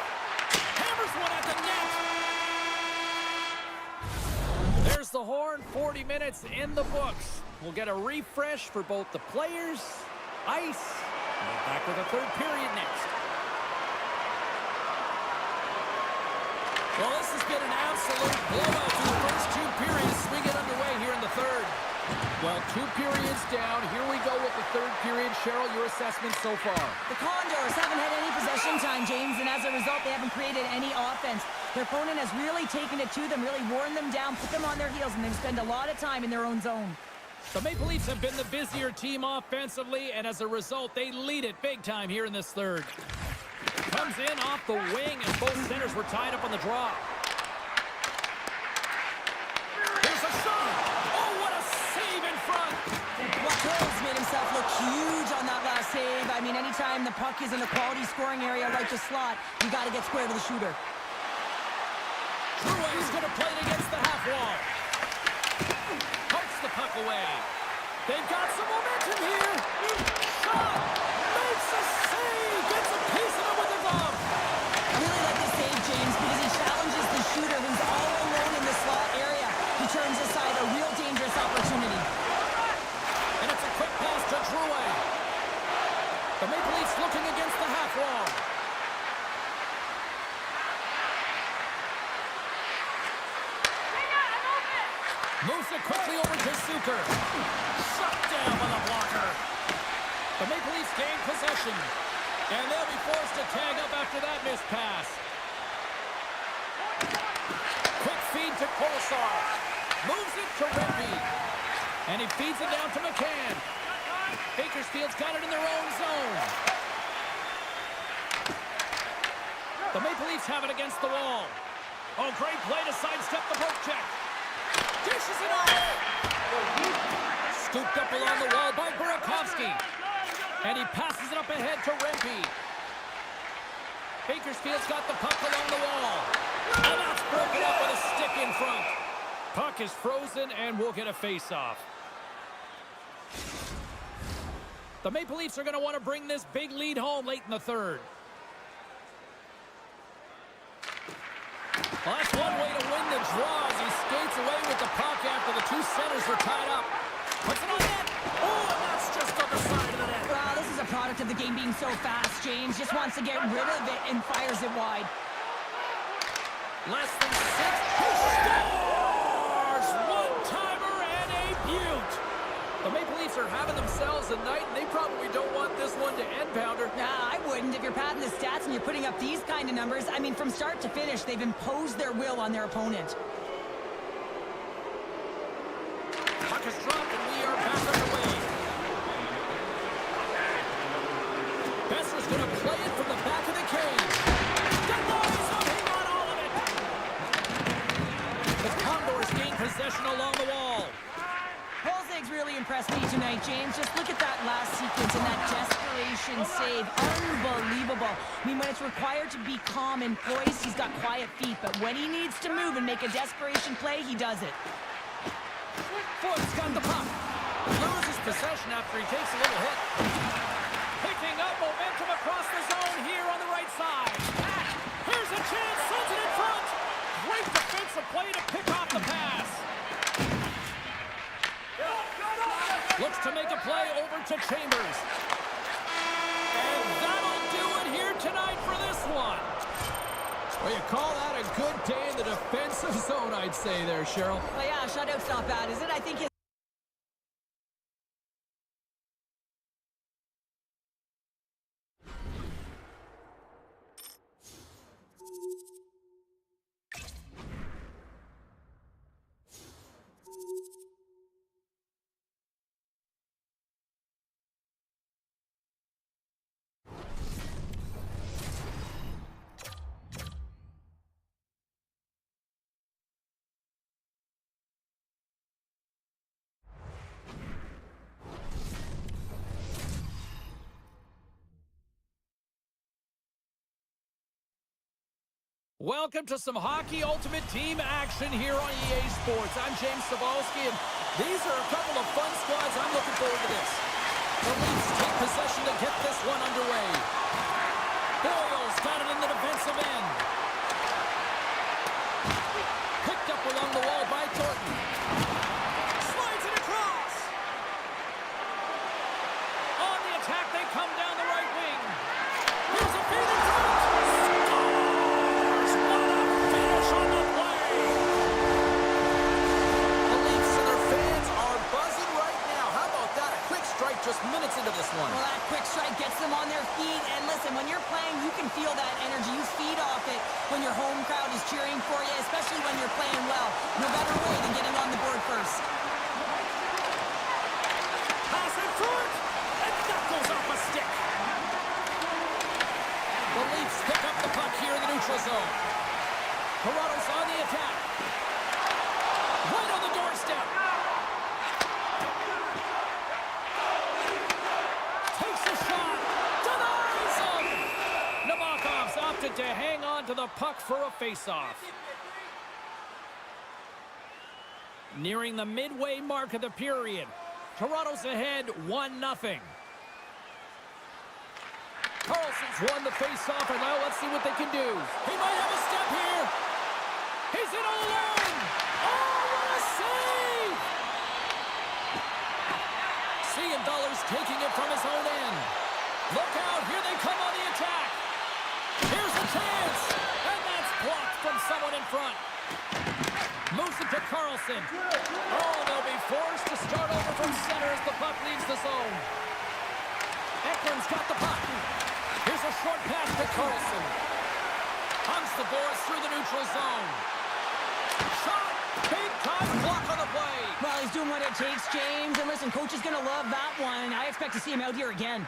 Hammers one at the net! There's the horn. 40 minutes in the books. We'll get a refresh for both the players, ice, and we're back with the third period next. Well, this has been an absolute blowout through the first two periods. We get underway here in the third. Well, 2 periods down. Here we go with the third period. Cheryl, your assessment so far? The Condors haven't had any possession time, James, and as a result, they haven't created any offense. Their opponent has really taken it to them, really worn them down, put them on their heels, and they've spent a lot of time in their own zone. The Maple Leafs have been the busier team offensively, and as a result, they lead it big time here in this third. Comes in off the wing, and both centers were tied up on the draw. Here's a shot! Oh, what a save in front! Watteau's made himself look huge on that last save. I mean, anytime the puck is in a quality scoring area like the slot, you got to get square to the shooter. Drouin's going to play it against the half wall. Pokes the puck away. They've got some momentum here. Shot! Makes a save! Gets a piece of it with the glove. I really like this save, James, because he challenges the shooter who's all alone in the slot area. He turns aside a real dangerous opportunity. And it's a quick pass to Drouin. The Maple Leafs looking against the half wall. Moves it quickly over to Zucker. Shut down by the blocker. The Maple Leafs gain possession. And they'll be forced to tag up after that missed pass. Quick feed to Kolosar. Moves it to Rempe. And he feeds it down to McCann. Bakersfield's got it in their own zone. The Maple Leafs have it against the wall. Oh, great play to sidestep the poke check. Dishes it off. Scooped up along the wall by Burakovsky. And he passes it up ahead to Rempe. Bakersfield's got the puck along the wall. And that's broken up with a stick in front. Puck is frozen and we'll get a face-off. The Maple Leafs are going to want to bring this big lead home late in the third. Well, that's one way to win the draw as he skates away with the puck after the two centers were tied up. Puts it on net. Oh, and that's just on the side of the net. Well, this is a product of the game being so fast. James just wants to get rid of it and fires it wide. Less than 6. He scores! One-timer and a beaut. The Maple Leafs are having themselves a night, and they probably don't want this one to end, Pounder. Nah, I wouldn't. If you're padding the stats and you're putting up these kind of numbers, I mean, from start to finish, they've imposed their will on their opponent. Puck is dropped, and we are back underway. Besser's going to play it from the back of the cage. Good boys, he got all of it. The Condors gain possession along the wall. Holzig's really impressed me tonight, James. Just look at that last sequence and that desperation save. Unbelievable. I mean, when it's required to be calm and poised, he's got quiet feet. But when he needs to move and make a desperation play, he does it. Foot's got the puck. Loses possession after he takes a little hit. Picking up momentum across the zone here on the right side. Here's a chance. Sends it in front. Great defensive play to pick off the pass. Looks to make a play over to Chambers. And that'll do it here tonight for this one. Well, you call that a good day in the defensive zone, I'd say there, Cheryl. Well, yeah, shutout's not bad, is it? I think his Welcome to some Hockey Ultimate Team action here on EA Sports. I'm James Cebulski, and these are a couple of fun squads. I'm looking forward to this. The Leafs take possession to get this one underway. Boyle's got it in the defensive end. Picked up along the wall by Thornton. Slides it across. On the attack, they come down the right wing. Here's a feed in front. On the play. The Leafs and their fans are buzzing right now. How about that? A quick strike just minutes into this one. Well, that quick strike gets them on their feet. And listen, when you're playing, you can feel that energy. You feed off it when your home crowd is cheering for you, especially when you're playing well. No better way than getting on the board first. Pass in front, and that goes off a stick. The Leafs pick up the puck here in the neutral zone. Toronto's on the attack. Right on the doorstep. Takes a shot. Denies him. Nabokov's opted to hang on to the puck for a faceoff. Nearing the midway mark of the period. Toronto's ahead 1-0. Carlson's won the faceoff, and now let's see what they can do. He might have a step here. He's in all alone. Oh, what a save! Dollar's taking it from his own end. Look out, here they come on the attack. Here's a chance, and that's blocked from someone in front. Moves it to Carlson. Oh, they'll be forced to start over from center as the puck leaves the zone. Eklund's got the puck. Here's a short pass to Carlson. Hunts the boards through the neutral zone. Shot! Big time block on the play. Well, he's doing what it takes, James. And listen, coach is going to love that one. I expect to see him out here again.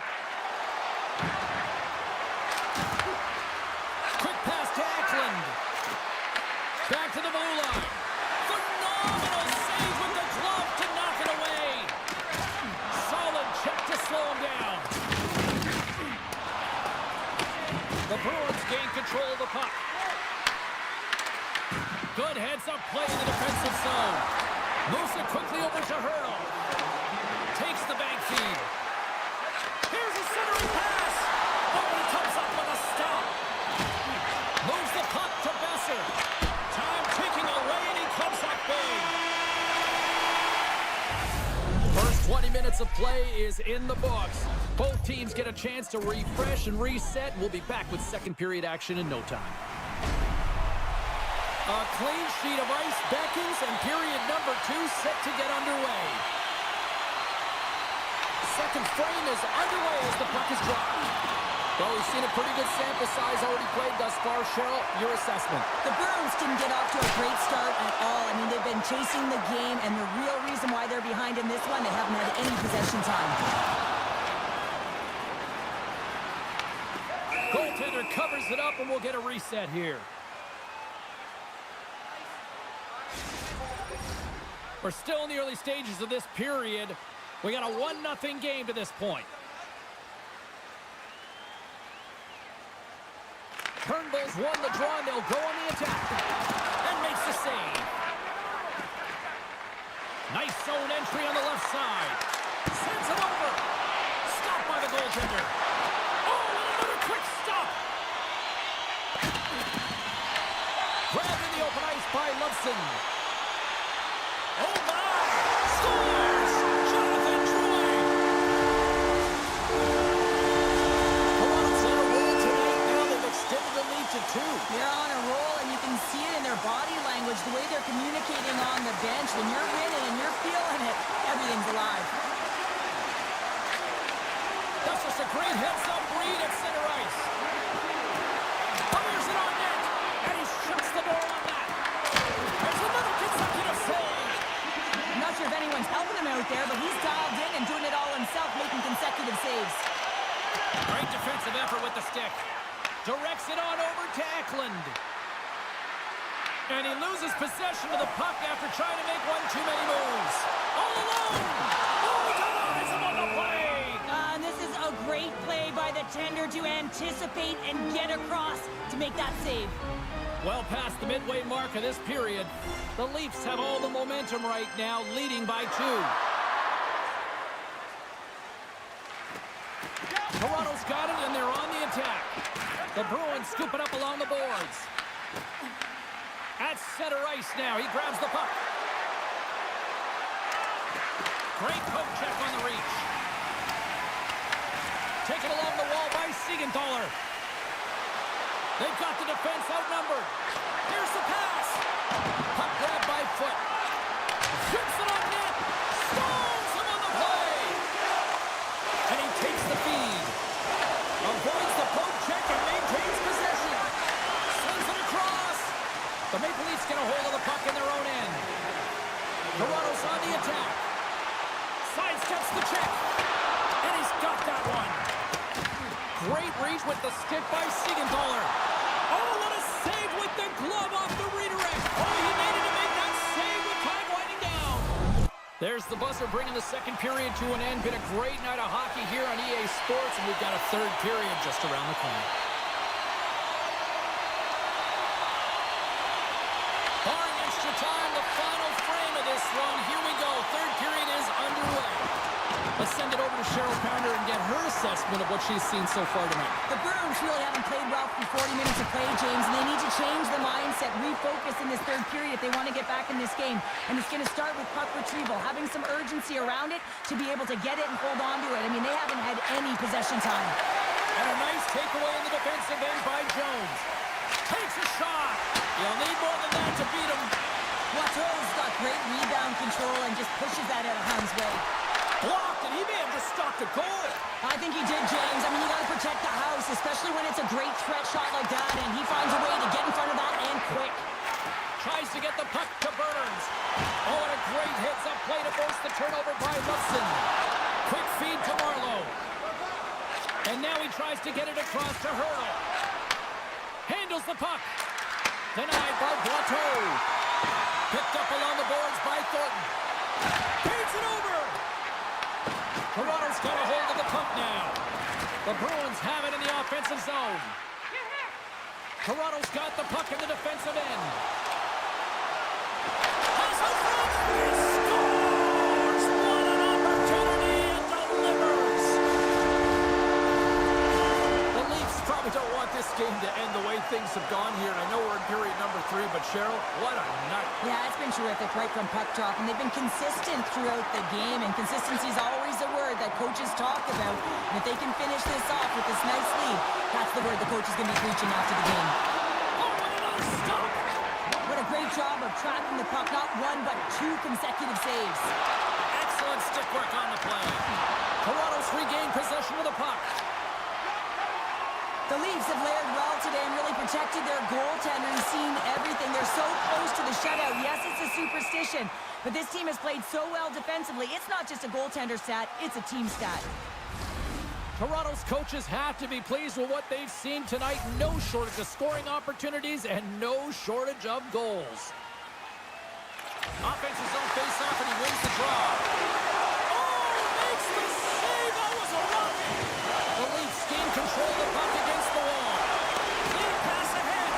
Quick pass to Eklund. Back to the blue line. Phenomenal save with the glove to knock it away. Solid check to slow him down. The Bruins gain control of the puck. Good heads-up play in the defensive zone. Moves it quickly over to Hurdle. Takes the bank feed. Here's a centering pass. Oh, he comes up with a stop. Moves the puck to Besser. Time ticking away, and he comes up big. First 20 minutes of play is in the books. Both teams get a chance to refresh and reset. We'll be back with second period action in no time. A clean sheet of ice beckons, and period number 2 set to get underway. Second frame is underway as the puck is dropped. Well, we've seen a pretty good sample size already played thus far. Cheryl, your assessment. The Bruins didn't get off to a great start at all. I mean, they've been chasing the game, and the real reason why they're behind in this one, they haven't had any possession time. Goaltender covers it up, and we'll get a reset here. We're still in the early stages of this period. We got a 1-0 game to this point. Turnbull's won the draw, and they'll go on the attack. And makes the save. Nice zone entry on the left side. Sends it over. Stopped by the goaltender. Oh, and another quick stop. Grabbed in the open ice by Ludson. Oh, my! Scores! Jonathan Drouin! two. They're on a roll, and you can see it in their body language, the way they're communicating on the bench. When you're winning and you're feeling it, everything's alive. That's just a great heads-up read at center ice. Fires it on net, and he shuts the door on that. There's another consecutive save. I'm not sure if anyone's helping him out there, but he's dialed in and doing it all himself, making consecutive saves. Great defensive effort with the stick. Directs it on over to Eklund. And he loses possession of the puck after trying to make one too many moves. All alone! Oh, denies him on the play! And this is a great play by the tender to anticipate and get across to make that save. Well past the midway mark of this period, the Leafs have all the momentum right now, leading by 2. Toronto's got it, and they're on the attack. The Bruins scoop it up along the boards. At center ice now, he grabs the puck. Great poke check on the reach. Taken along the wall by Siegenthaler. They've got the defense outnumbered. Here's the pass. Puck grabbed by Foot. Shoots it on net. Stones him on the play. And he takes the feed. Avoids the poke check and maintains possession. Slings it across. The Maple Leafs get a hold of the puck in their own end. Toronto's on the attack. Sidesteps the check. And he's got that one. Great reach with the stick by Siegenthaler. Oh, what a save with the glove off the redirect. Oh, he needed to make that save with time winding down. There's the buzzer bringing the second period to an end. Been a great night of hockey here on EA Sports, and we've got a third period just around the corner. Barring extra time, the final frame of this one. Here we go. Third period is underway. Let's send it over to Cheryl Pounder and get her assessment of what she's seen so far tonight. The Bruins really haven't played well for 40 minutes of play, James, and they need to change the mindset, refocus in this third period if they want to get back in this game. And it's going to start with puck retrieval, having some urgency around it to be able to get it and hold on to it. I mean, they haven't had any possession time. And a nice takeaway in the defensive end by Jones. Takes a shot. You'll need more than that to beat him. Watteau's got great rebound control and just pushes that out of harm's way. Blocked, and he may have just stopped a goal. I think he did, James. I mean, you got to protect the house, especially when it's a great threat shot like that, and he finds a way to get in front of that and quick. Tries to get the puck to Burns. Oh, and a great heads-up play to force the turnover by Lutsen. Quick feed to Marlowe. And now he tries to get it across to Hurdle. Handles the puck. Denied by Watteau. Picked up along the boards by Thornton. Feeds it over. Toronto's got a hold of the puck now. The Bruins have it in the offensive zone. Toronto's got the puck in the defensive end. Has a front. He scores! What an opportunity and delivers. The Leafs probably don't want this game to end the way things have gone here. And I know we're in period number 3, but Cheryl, what a night. Yeah, it's been terrific right from puck drop, and they've been consistent throughout the game, and consistency is always a word that coaches talk about. And if they can finish this off with this nice lead, that's the word the coach is going to be preaching after the game. Oh, and another stop. What a great job of tracking the puck, not one but 2 consecutive saves. Excellent stick work on the play. Toronto's regained possession of the puck. The Leafs have layered well today and really protected their goaltender. He's seen everything. They're so close to the shutout. Yes, it's a superstition, but this team has played so well defensively. It's not just a goaltender stat, it's a team stat. Toronto's coaches have to be pleased with what they've seen tonight. No shortage of scoring opportunities and no shortage of goals. Offensive zone face-off, and he wins the draw. Oh, makes the save! That was a rocket! The Leafs gain control of the puck against the wall. Lead pass ahead.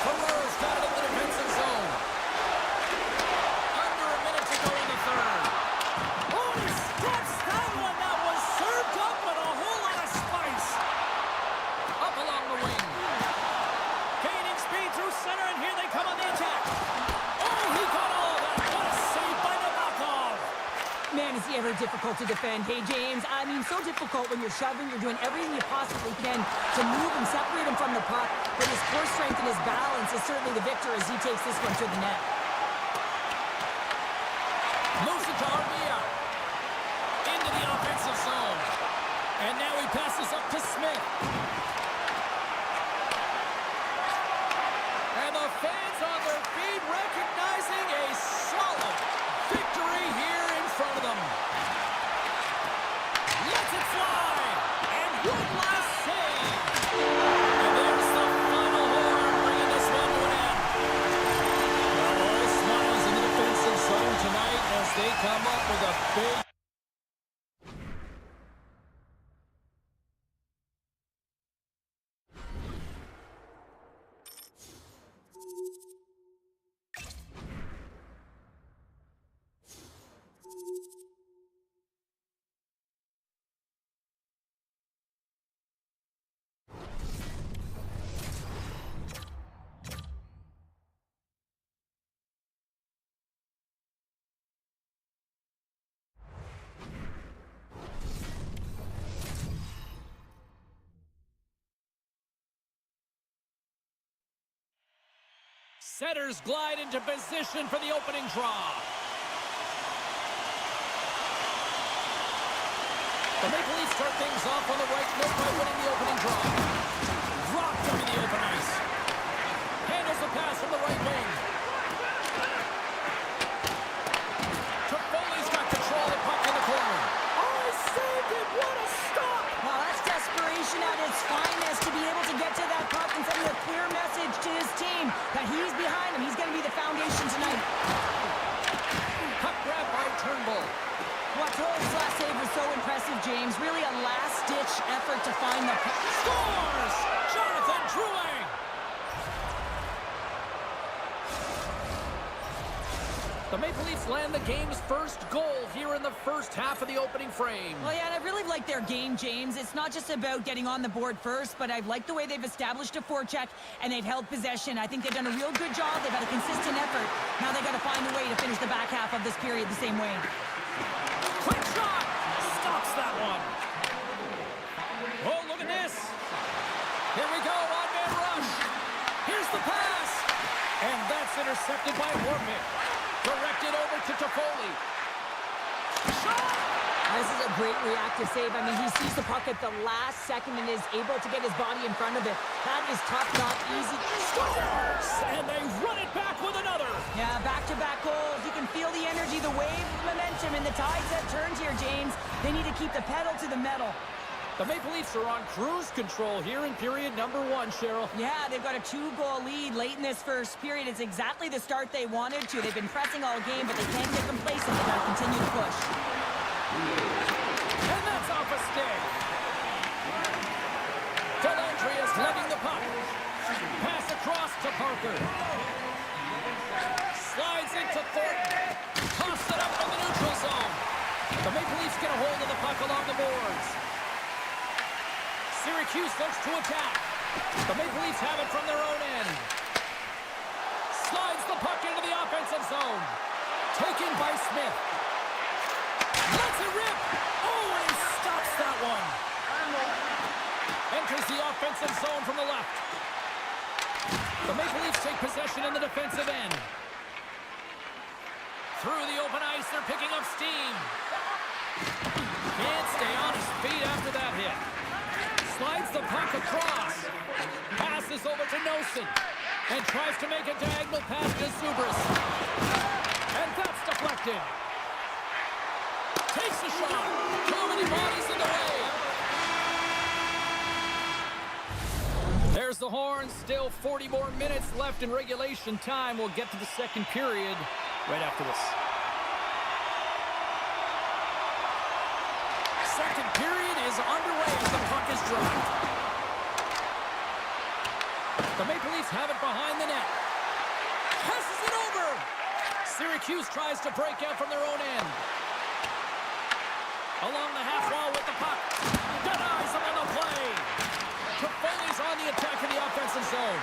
Ferrero's got it in the defensive zone. Under a minute to go in the third. Oh, he steps that one. That was served up with a whole lot of spice. Up along the wing. Gaining speed through center, and here they come on the attack. Oh, he got all of that. What a save by Nabokov. Man, is he ever difficult to defend. Hey, James, I mean, so difficult when you're shoving, you're doing everything you possibly can to move and separate him from the puck, but his core strength and his balance is certainly the victor as he takes this one to the net. Moves it to Armia. Into the offensive zone. And now he passes up to Smith. And the fans on their feet recognizing a solid victory here in front of them. Lets it fly. And one last save. And there's the final horn, bringing this one to an end. Now all smiles in the defensive zone tonight as they come up with a big Setters glide into position for the opening draw. The Maple Leafs start things off on the right foot by winning the opening draw. Dropped him in the open ice. Handles the pass from the right wing. Toffoli's got control of the puck in the corner. Oh, he saved it! What a stop! Well, that's desperation at its finest to be able to get to that puck and send a clear message to his team that he's behind him. He's going to be the foundation tonight. Puck grab by Turnbull. Wato's last save was so impressive, James. Really a last-ditch effort to find the puck. Scores! Jonathan Drouin! The Maple Leafs land the game's first goal here in the first half of the opening frame. Well, yeah, and I really like their game, James. It's not just about getting on the board first, but I like the way they've established a forecheck and they've held possession. I think they've done a real good job. They've had a consistent effort. Now they've got to find a way to finish the back half of this period the same way. Quick shot! Stops that one. Oh, look at this. Here we go, one-man rush. Here's the pass. And that's intercepted by Warpick. Directed over to Toffoli. Shot! This is a great reactive save. I mean, he sees the puck at the last second and is able to get his body in front of it. That is tough, not easy. Scores! And they run it back with another. Yeah, back-to-back goals. You can feel the energy, the wave of momentum, and the tides that turned here, James. They need to keep the pedal to the metal. The Maple Leafs are on cruise control here in period number 1, Cheryl. Yeah, they've got a 2-goal lead late in this first period. It's exactly the start they wanted to. They've been pressing all game, but they can't get complacent. They've got to continue to push. And that's off a stick. Dellandrea is lugging the puck. Pass across to Parker. Slides into Thornton. Tossed it up from the neutral zone. The Maple Leafs get a hold of the puck along the boards. Syracuse looks to attack. The Maple Leafs have it from their own end. Slides the puck into the offensive zone. Taken by Smith. Lets it rip. Oh, and he stops that one. Enters the offensive zone from the left. The Maple Leafs take possession in the defensive end. Through the open ice, they're picking up steam. Can't stay on his feet after that hit. Slides the puck across. Passes over to Nosen. And tries to make a diagonal pass to Zubris. And that's deflected. Takes a shot. Too many bodies in the way. There's the horn. Still 40 more minutes left in regulation time. We'll get to the second period right after this. Second period is underway as the puck is dropped. The Maple Leafs have it behind the net. Passes it over. Syracuse tries to break out from their own end. Along the half wall with the puck. Denies him on the play. Toffoli's on the attack in the offensive zone.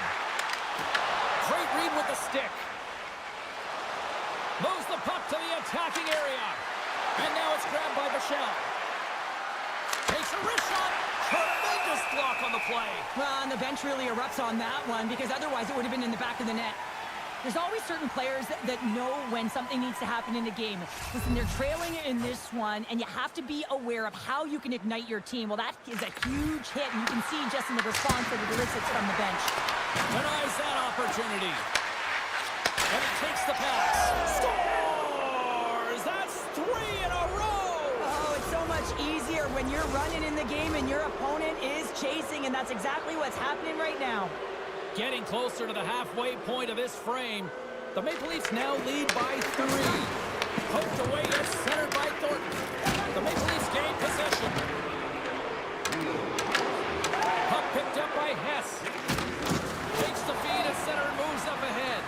Great read with the stick. Moves the puck to the attacking area. And now it's grabbed by Michelle. Takes a wrist shot. Tremendous block on the play. Well, and the bench really erupts on that one because otherwise it would have been in the back of the net. There's always certain players that know when something needs to happen in a game. Listen, they're trailing in this one, and you have to be aware of how you can ignite your team. Well, that is a huge hit, and you can see just in the response that it elicits from the bench. Denies that opportunity. And he takes the pass. Scores! That's 3 in a row! Oh, it's so much easier when you're running in the game and your opponent is chasing, and that's exactly what's happening right now. Getting closer to the halfway point of this frame. The Maple Leafs now lead by 3. Poked away, it's centered by Thornton. The Maple Leafs gain possession. Puck picked up by Hess. Takes the feed and center and moves up ahead.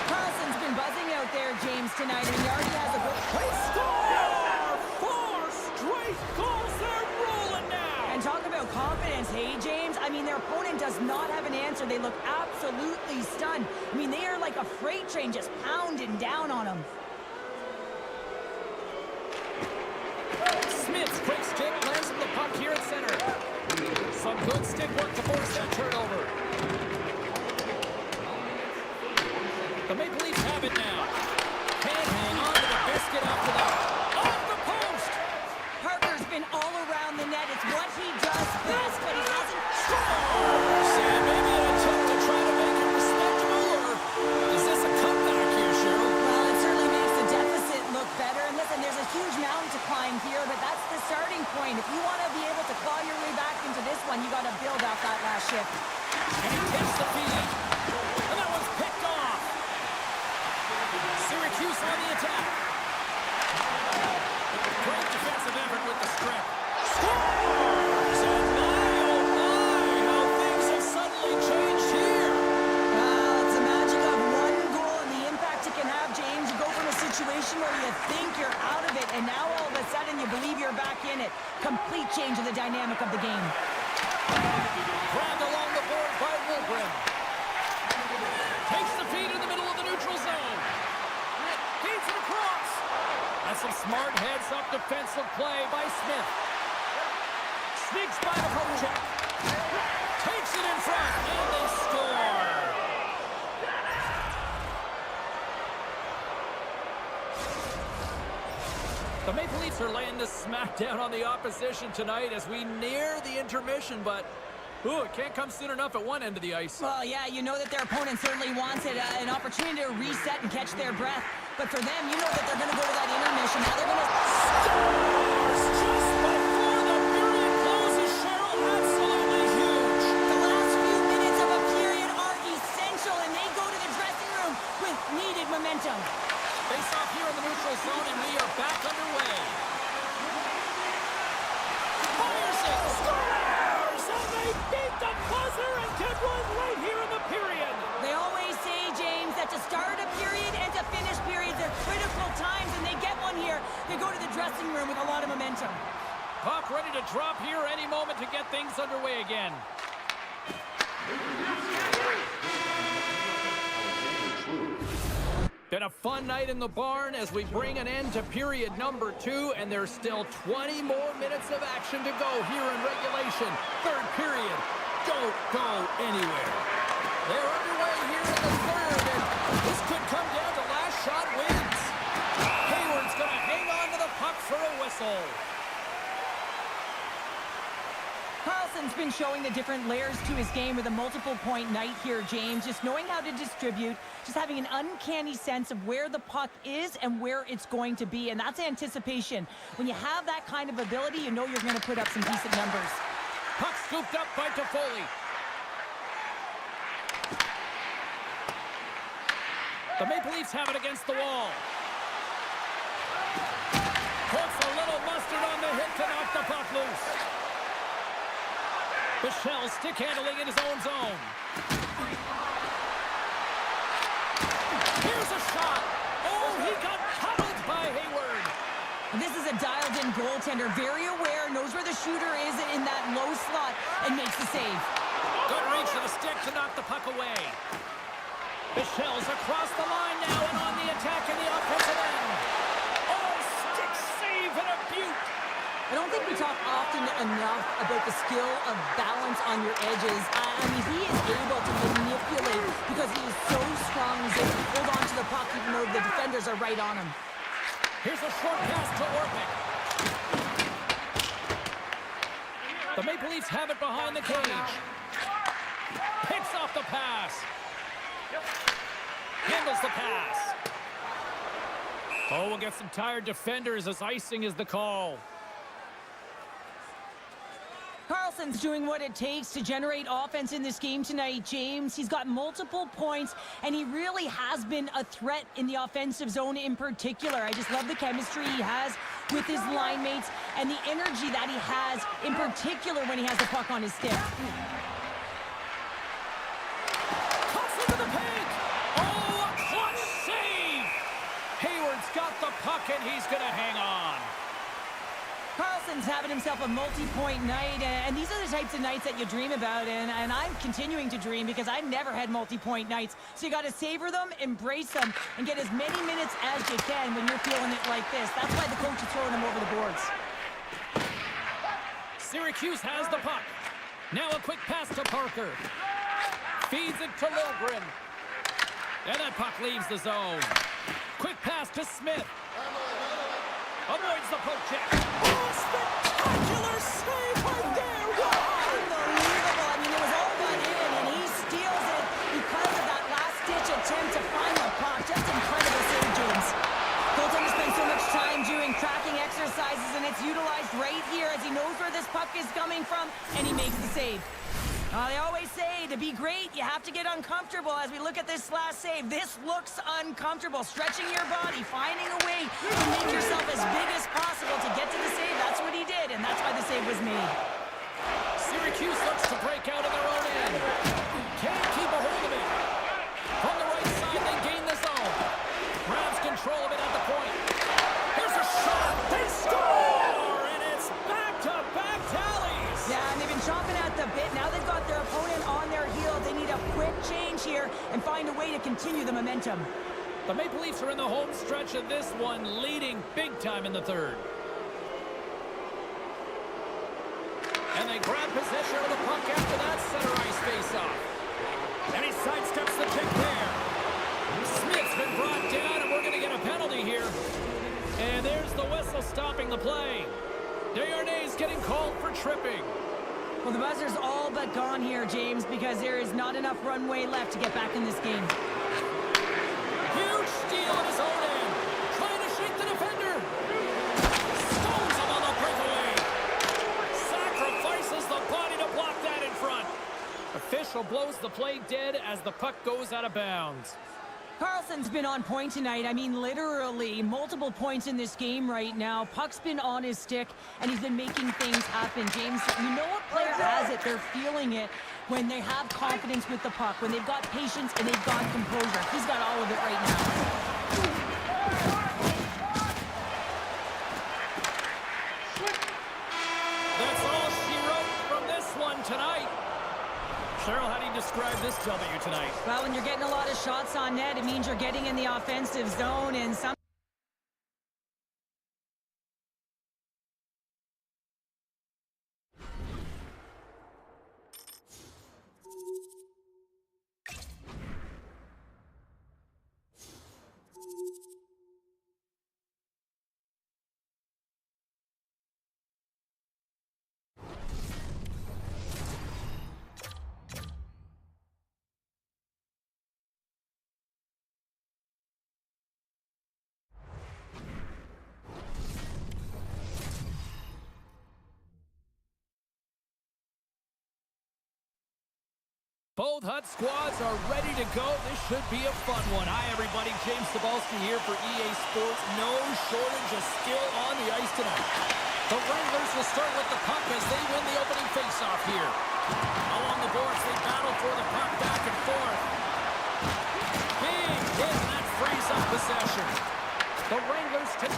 Carlson's been buzzing out there, James, tonight, and he already has a good... They score! 4 straight goals. They're rolling now. And talk about confidence, hey, James? I mean, their opponent does not have an answer. They look absolutely stunned. I mean, they are like a freight train just pounding down on them. Smith's quick stick lands from the puck here at center. Some good stick work to force that turnover. The Maple Leafs have it now. Can't hang on to the biscuit after that. Off the post! Harper's been all around the net. It's what he does best, but he hasn't... And maybe an attempt to try to make it respectable, or is this a comeback here, Cheryl? Well, it certainly makes the deficit look better. And listen, there's a huge mountain to climb here, but that's the starting point. If you want to be able to claw your way back into this one, you got to build off that last shift. And he gets the feed. And that one's picked off. Syracuse on the attack. Great defensive effort with the strip. Scores! And my, oh my, how things have suddenly changed here. Well, it's the magic of one goal and the impact it can have, James. You go from a situation where you think you're out of it, and now all of a sudden you believe you're back in it. Complete change of the dynamic of the game. Grabbed along the board by Wilgren. Takes the feed in the middle of the neutral zone. Feeds it across. That's some smart heads-up defensive play by Smith. Sneaks by the poke check. Takes it in front, and they score. The Maple Leafs are laying the smackdown on the opposition tonight as we near the intermission, but it can't come soon enough at one end of the ice. Well, yeah, you know that their opponent certainly wants it, an opportunity to reset and catch their breath. But for them, you know that they're going to go to that intermission. Now they're going to... Scores just before the period closes, Cheryl. Absolutely huge. The last few minutes of a period are essential, and they go to the dressing room with needed momentum. Face off here in the neutral zone, and we are back underway. Fires it, scores, and they beat the buzzer and get one right here in the period. They always say, James, that to start a period and to finish periods are critical times, and they get one here. They go to the dressing room with a lot of momentum. Puck ready to drop here any moment to get things underway again. Been a fun night in the barn as we bring an end to period number 2, and there's still 20 more minutes of action to go here in regulation. Third period. Don't go anywhere. They're underway here in the third, and this could come down to last shot wins. Hayward's going to hang on to the puck for a whistle. Carlson's been showing the different layers to his game with a multiple-point night here, James. Just knowing how to distribute, just having an uncanny sense of where the puck is and where it's going to be, and that's anticipation. When you have that kind of ability, you know you're going to put up some decent numbers. Puck scooped up by Toffoli. The Maple Leafs have it against the wall. Puts a little mustard on the hit to knock the puck loose. Michelle stick handling in his own zone. Here's a shot. Oh, he got pummeled by Hayward. This is a dialed-in goaltender, very aware, knows where the shooter is in that low slot, and makes the save. Good reach of the stick to knock the puck away. Michelle's across the line now and on the attack in the offensive end. Oh, stick save I don't think we talk often enough about the skill of balance on your edges. I mean, he is able to manipulate because he is so strong. He's able to hold on to the puck even though the defenders are right on him. Here's a short pass to Orpik. The Maple Leafs have it behind the cage. Picks off the pass. Handles the pass. Oh, we'll get some tired defenders as icing is the call. Carlson's doing what it takes to generate offense in this game tonight, James. He's got multiple points, and he really has been a threat in the offensive zone in particular. I just love the chemistry he has with his line mates and the energy that he has, in particular when he has the puck on his stick. Cuts into the paint! Oh, a clutch save! Hayward's got the puck, and he's going to hang on. Carlson's having himself a multi-point night, and these are the types of nights that you dream about, and I'm continuing to dream because I've never had multi-point nights. So you got to savor them, embrace them, and get as many minutes as you can when you're feeling it like this. That's why the coach is throwing them over the boards. Syracuse has the puck. Now a quick pass to Parker. Feeds it to Liljegren. And that puck leaves the zone. Quick pass to Smith. Avoids the poke check. Oh, spectacular save right there. Wow. Unbelievable. I mean, it was all got in, and he steals it because of that last-ditch attempt to find the puck. Just incredible save, James. Goaltender spends so much time doing tracking exercises, and it's utilized right here as he knows where this puck is coming from, and he makes the save. They always say to be great, you have to get uncomfortable. As we look at this last save, this looks uncomfortable. Stretching your body, finding a way to make yourself as big as possible to get to the save. That's what he did, and that's why the save was made. Syracuse looks to break out of their own end. Can't keep a hold of it. From the right side, they gain the zone. Grabs control of it at the point. Here's a shot. They score! And it's back-to-back tallies. Yeah, and they've been chomping at the bit. Now they've got their opponent on their heels. They need a quick change here and find a way to continue the momentum. The Maple Leafs are in the home stretch of this one, leading big time in the third. And they grab possession of the puck after that center ice face-off. And he sidesteps the pick there. Smith's been brought down, and we're going to get a penalty here. And there's the whistle stopping the play. Desharnais getting called for tripping. Well, the buzzer's all but gone here, James, because there is not enough runway left to get back in this game. Huge steal at his own end. Trying to shake the defender. Stones him on the breakaway. Sacrifices the body to block that in front. Official blows the play dead as the puck goes out of bounds. Carlson's been on point tonight. I mean, literally, multiple points in this game right now. Puck's been on his stick, and he's been making things happen. James, you know a player has it. They're feeling it when they have confidence with the puck, when they've got patience and they've got composure. He's got all of it right now. That's all she wrote from this one tonight. Cheryl, how do you describe this W tonight? Well, when you're getting a lot of shots on net, it means you're getting in the offensive zone, and some Both Hut squads are ready to go. This should be a fun one. Hi, everybody. James Cebulski here for EA Sports. No shortage of skill on the ice tonight. The Wranglers will start with the puck as they win the opening faceoff here. Along the boards, they battle for the puck back and forth. Big hit, and that frees up possession. The Wranglers take...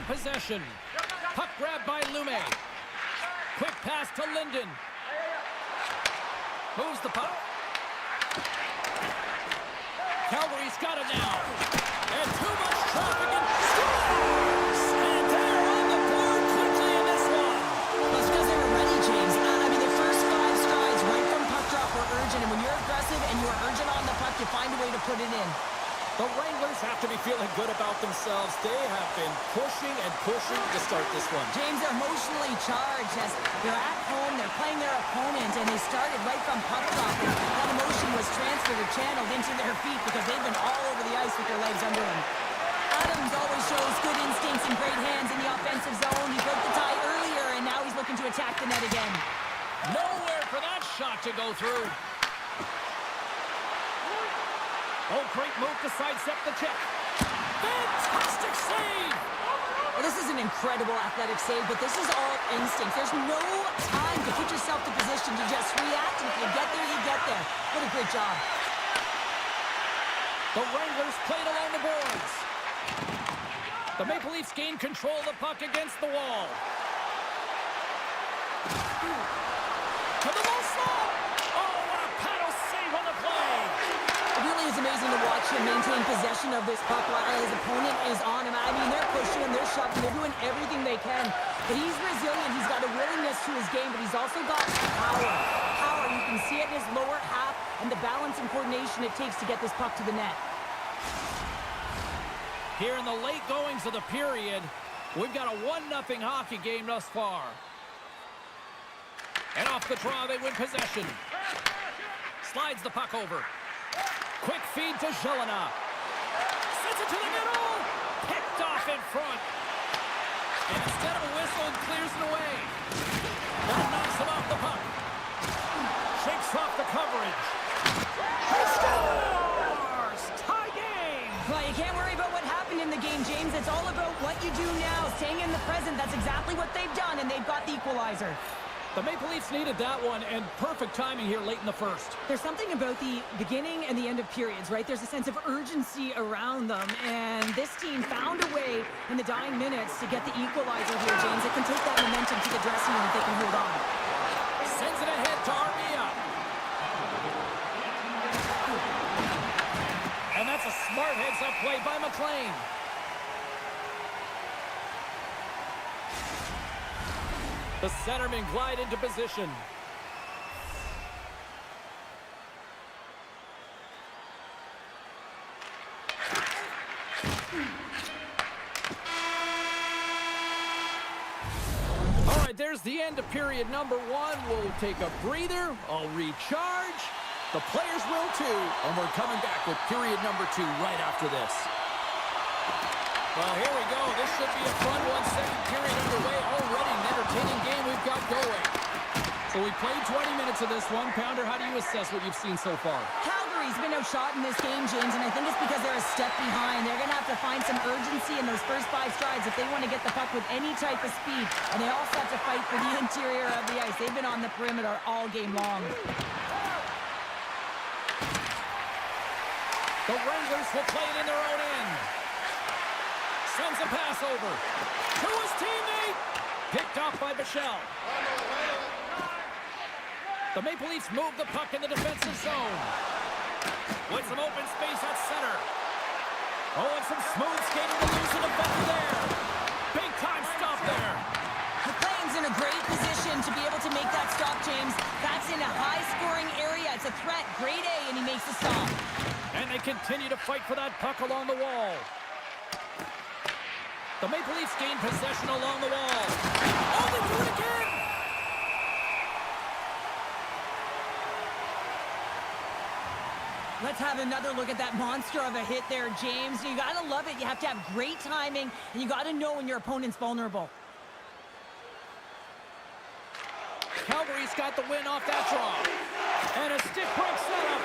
win possession. Puck grab by Lume. Quick pass to Linden. Moves the puck. Calgary's got it now. And too much traffic and scores! And they're on the board quickly in this one. That's because they were ready, James. I mean, the first 5 strides right from puck drop were urgent. And when you're aggressive and you're urgent on the puck, you find a way to put it in. The Wranglers have to be feeling good about themselves. They have been pushing and pushing to start this one. James, they're emotionally charged as they're at home, they're playing their opponent, and they started right from puck drop. And that emotion was transferred or channeled into their feet because they've been all over the ice with their legs under them. Adams always shows good instincts and great hands in the offensive zone. He broke the tie earlier, and now he's looking to attack the net again. Nowhere for that shot to go through. Oh, great move to sidestep the check. Fantastic save! Well, this is an incredible athletic save, but this is all instinct. There's no time to put yourself to position to just react, and if you get there, you get there. What a great job. The Wranglers played along the boards. The Maple Leafs gain control of the puck against the wall. To the low slot! Oh, what a paddle save on the play! It really is amazing to watch him maintain possession of this puck while his opponent is on him. I mean, they're pushing him, they're shoving, they're doing everything they can. But he's resilient, he's got a willingness to his game, but he's also got power. Power, you can see it in his lower half and the balance and coordination it takes to get this puck to the net. Here in the late goings of the period, we've got a 1-0 hockey game thus far. And off the draw, they win possession. Slides the puck over. Quick feed to Jelena. Sends it to the middle. Picked off in front. And instead of a whistle, clears it away. That knocks him off the puck. Shakes off the coverage. He scores! Tie game! Well, you can't worry about what happened in the game, James. It's all about what you do now. Staying in the present, that's exactly what they've done, and they've got the equalizer. The Maple Leafs needed that one, and perfect timing here late in the first. There's something about the beginning and the end of periods, right? There's a sense of urgency around them, and this team found a way in the dying minutes to get the equalizer here, James. It can take that momentum to the dressing room if they can hold on. Sends it ahead to Armia. And that's a smart heads-up play by McLean. The centermen glide into position. All right, there's the end of period number 1. We'll take a breather. I'll recharge. The players will too. And we're coming back with period number 2 right after this. Well, here we go. This should be a fun one. Second period underway. Already an entertaining game we've got going. So we played 20 minutes of this one. Pounder, how do you assess what you've seen so far? Calgary's been outshot in this game, James, and I think it's because they're a step behind. They're going to have to find some urgency in those first 5 strides if they want to get the puck with any type of speed. And they also have to fight for the interior of the ice. They've been on the perimeter all game long. The Wranglers will play it in their own end. Sends a pass over to his teammate. Picked off by Bichelle. The Maple Leafs move the puck in the defensive zone. With some open space at center. Oh, and some smooth skating to lose the defender there. Big time stop there. McLean's in a great position to be able to make that stop, James. That's in a high-scoring area. It's a threat. Grade A, and he makes the stop. And they continue to fight for that puck along the wall. The Maple Leafs gain possession along the wall. Oh, they do it again! Let's have another look at that monster of a hit there, James. You got to love it. You have to have great timing, and you got to know when your opponent's vulnerable. Calgary's got the win off that draw. And a stick break setup.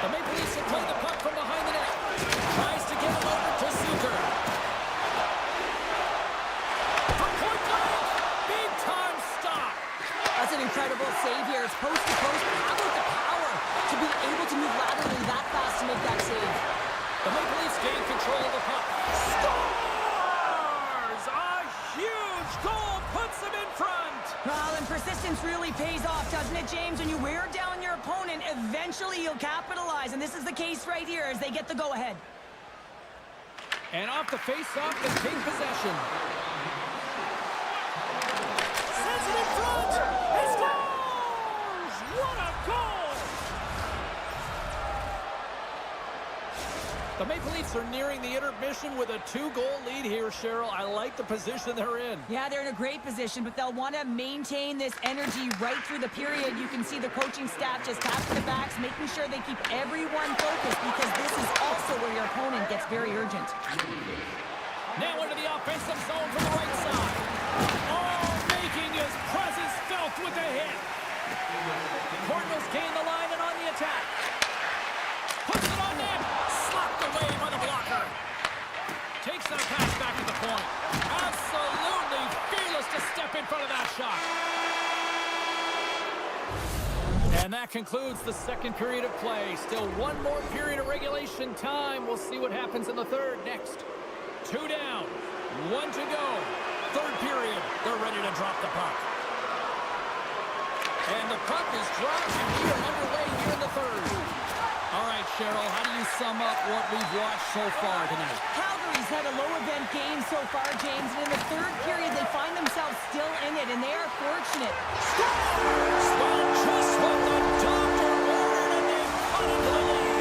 The Maple Leafs will play the puck from behind the net. Tries to get it over to Suter. From point blank. Big time stop. That's an incredible save here. It's post to post, but how about the power to be able to move laterally that fast to make that save? The gain control of the puck. Scores! A huge goal puts them in front. Well, and persistence really pays off, doesn't it, James? When you wear down your opponent, eventually you'll capitalize. And this is the case right here as they get the go-ahead. And off the face-off, they take possession. Sends it in front. He scores! What a goal! The Maple Leafs are nearing the intermission with a 2-goal lead here, Cheryl. I like the position they're in. Yeah, they're in a great position, but they'll want to maintain this energy right through the period. You can see the coaching staff just tapping the backs, making sure they keep everyone focused, because this is also where your opponent gets very urgent. Now into the offensive zone from the right side. Oh, making his presence felt with a hit. Cardinals gain the line and on the attack. Puts it on net. Slapped away by the blocker. Takes that pass back to the point. Absolutely fearless to step in front of that shot. And that concludes the second period of play. Still one more period of regulation time. We'll see what happens in the third next. 2 down, 1 to go. Third period, they're ready to drop the puck. And the puck is dropped, and we are underway here in the third. All right, Cheryl, how do you sum up what we've watched so far tonight? Calgary's had a low-event game so far, James, and in the third period, they find themselves still in it, and they are fortunate. Scores! Well, just what the doctor ordered, and they cut into the lead.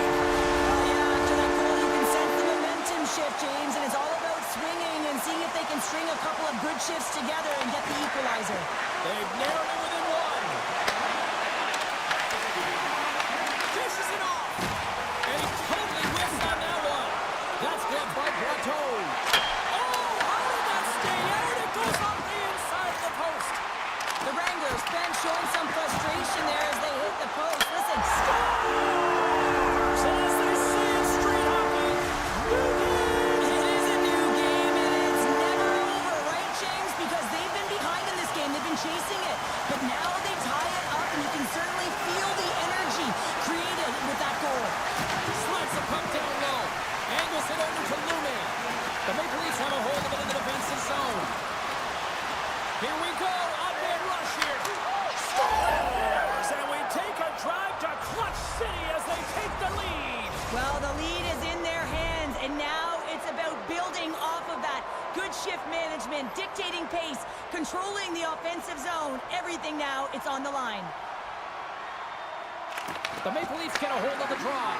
Yeah, after that goal, you can sense the momentum shift, James, and it's all about swinging and seeing if they can string a couple of good shifts together and get the equalizer. They've narrowed it within one. Dishes it off. And he totally whiffs on that one. That's blocked by Brateau. Oh, how did that stay out? It goes off the inside of the post. The Wranglers bench showing some frustration there as they hit the post. Listen, So as they say in street hockey, it is a new game, and it's never over, right, James? Because they've been behind in this game. They've been chasing it. But now they tie it up, and you can certainly feel the energy created with that goal. slides the puck down low. Angles it over to Lume. The Maple Leafs have a hold of it in the defensive zone. Here we go. On-man rush here. Scores! And we take a drive to Clutch City as they take the lead. Well, the lead is in their hands, and now it's about building off of that. Good shift management, dictating pace, controlling the offensive zone. Everything now, it's on the line. The Maple Leafs get a hold of the draw.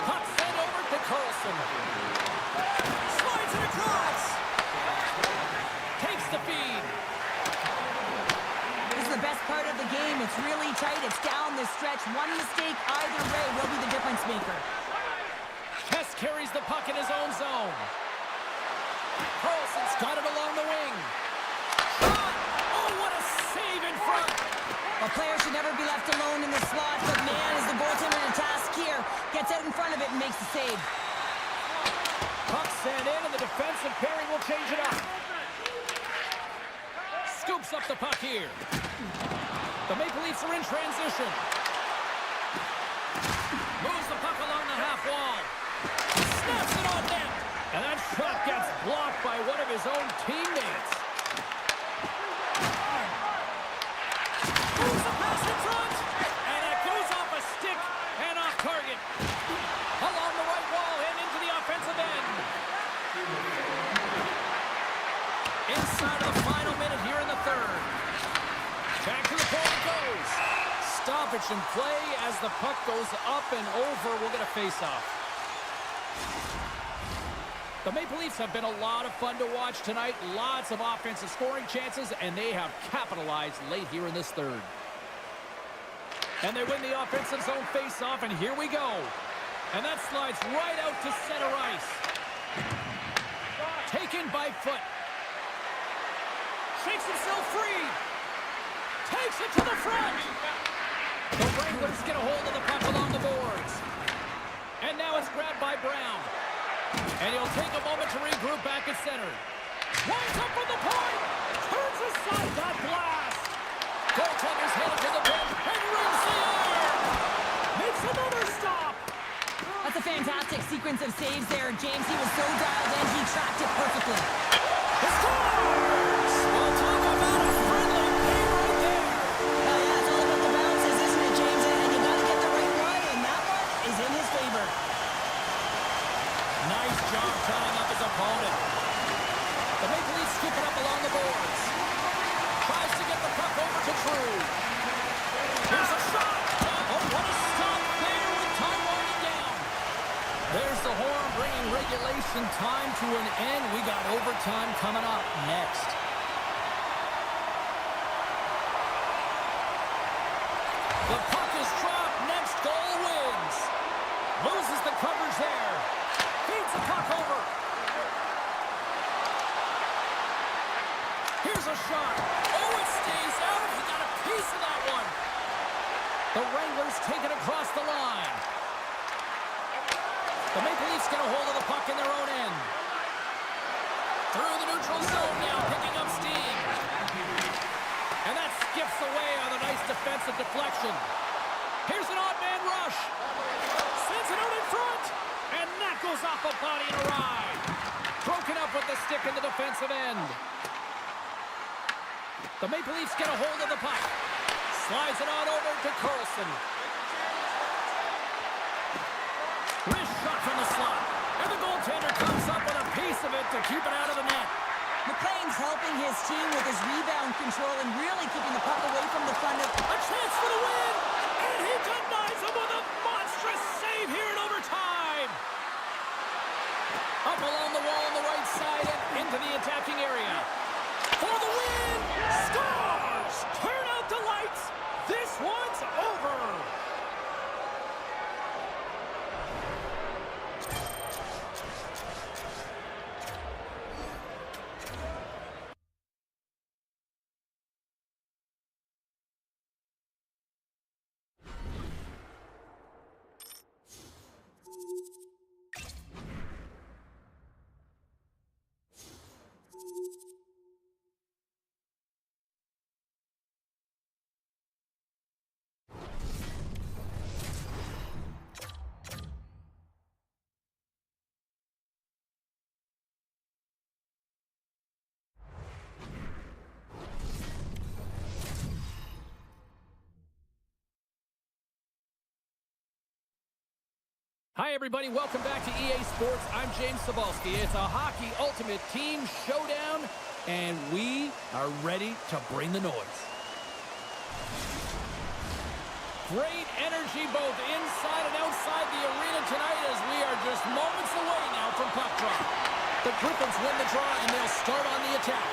Puck sent over to Carlson. Slides it across. Takes the feed. This is the best part of the game. It's really tight. It's down the stretch. One mistake either way will be the difference maker. Hess carries the puck in his own zone. Carlson's got it along the wing. Shot! Oh, what a save in front! A player should never be left alone in the slot, but man, is the goaltender in a task here. Gets out in front of it and makes the save. Puck sent in, and the defensive pairing will change it up. Scoops up the puck here. The Maple Leafs are in transition. Moves the puck along the half wall. Snaps it on net. And that shot gets blocked by one of his own teammates. Moves the pass in front. And it goes off a stick and off target. Along the right wall and into the offensive end. Inside of the final minute here in the third. Back to the point it goes. Stoppage in play as the puck goes up and over. We'll get a face-off. The Maple Leafs have been a lot of fun to watch tonight. Lots of offensive scoring chances, and they have capitalized late here in this third. And they win the offensive zone face-off, and here we go. And that slides right out to center ice. Taken by foot. Shakes himself free. Takes it to the front. The Wranglers get a hold of the puck along the boards. And now it's grabbed by Brown. And he'll take a moment to regroup back at center. Winds up from the point. Turns aside that blast. Goaltender's headed to the bench and rings the iron. Makes another stop. That's a fantastic sequence of saves there, James. He was so dialed in, he tracked it perfectly. He scores! Well, talk about a friendly play right there. Well, yeah, it's all about the bounces, isn't it, James? And you got to get the right one, and that one is in his favor. Nice job tying up his opponent. The Maple Leafs skip it up along the boards. Tries to get the puck over to True. Here's a shot. Oh, what a stop there with time winding down. There's the horn bringing regulation time to an end. We got overtime coming up next. The puck is dropped. Next goal wins. Loses the coverage there. Feeds the puck over. Here's a shot. Oh, it stays out. He got a piece of that one. The Wranglers take it across the line. The Maple Leafs get a hold of the puck in their own end. Through the neutral zone now, picking up steam. And that skips away on a nice defensive deflection. Here's an odd man rush. Sends it out in front. And that goes off a body and a ride. Broken up with the stick in the defensive end. The Maple Leafs get a hold of the puck. Slides it on over to Carlson. Wrist shot from the slot. And the goaltender comes up with a piece of it to keep it out of the net. McLean's helping his team with his rebound control and really keeping the puck away from the front of... A chance for the win! And he denies him with a monstrous save here in overtime! Up along the wall on the right side and into the attacking area. For the win! Scores! Turn out the lights! This one's over! Hi, everybody. Welcome back to EA Sports. I'm James Cebulski. It's a Hockey Ultimate Team Showdown, and we are ready to bring the noise. Great energy both inside and outside the arena tonight as we are just moments away now from puck drop. The Griffins win the draw, and they'll start on the attack.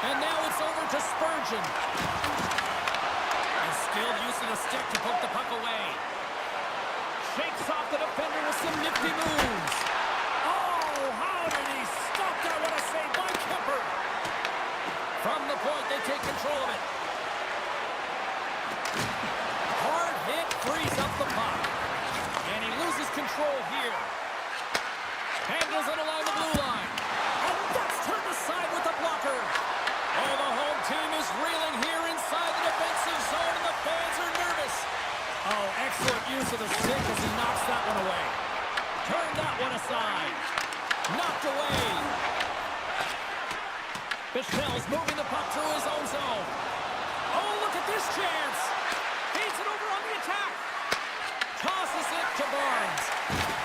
And now it's over to Spurgeon. A skilled use of the stick to poke the puck away. Shakes off the defender with some nifty moves. Oh, how did he stop that? What a save by Kemper. From the point, they take control of it. Hard hit, frees up the puck. And he loses control here. Handles it along the blue line. And that's turned aside with the blocker. Oh, the home team is reeling here inside the defensive zone, and the fans are nervous. Oh, excellent use of the stick as he knocks that one away. Turned that one aside. Knocked away. Bichel's moving the puck through his own zone. Oh, look at this chance. Feeds it over on the attack. Tosses it to Barnes.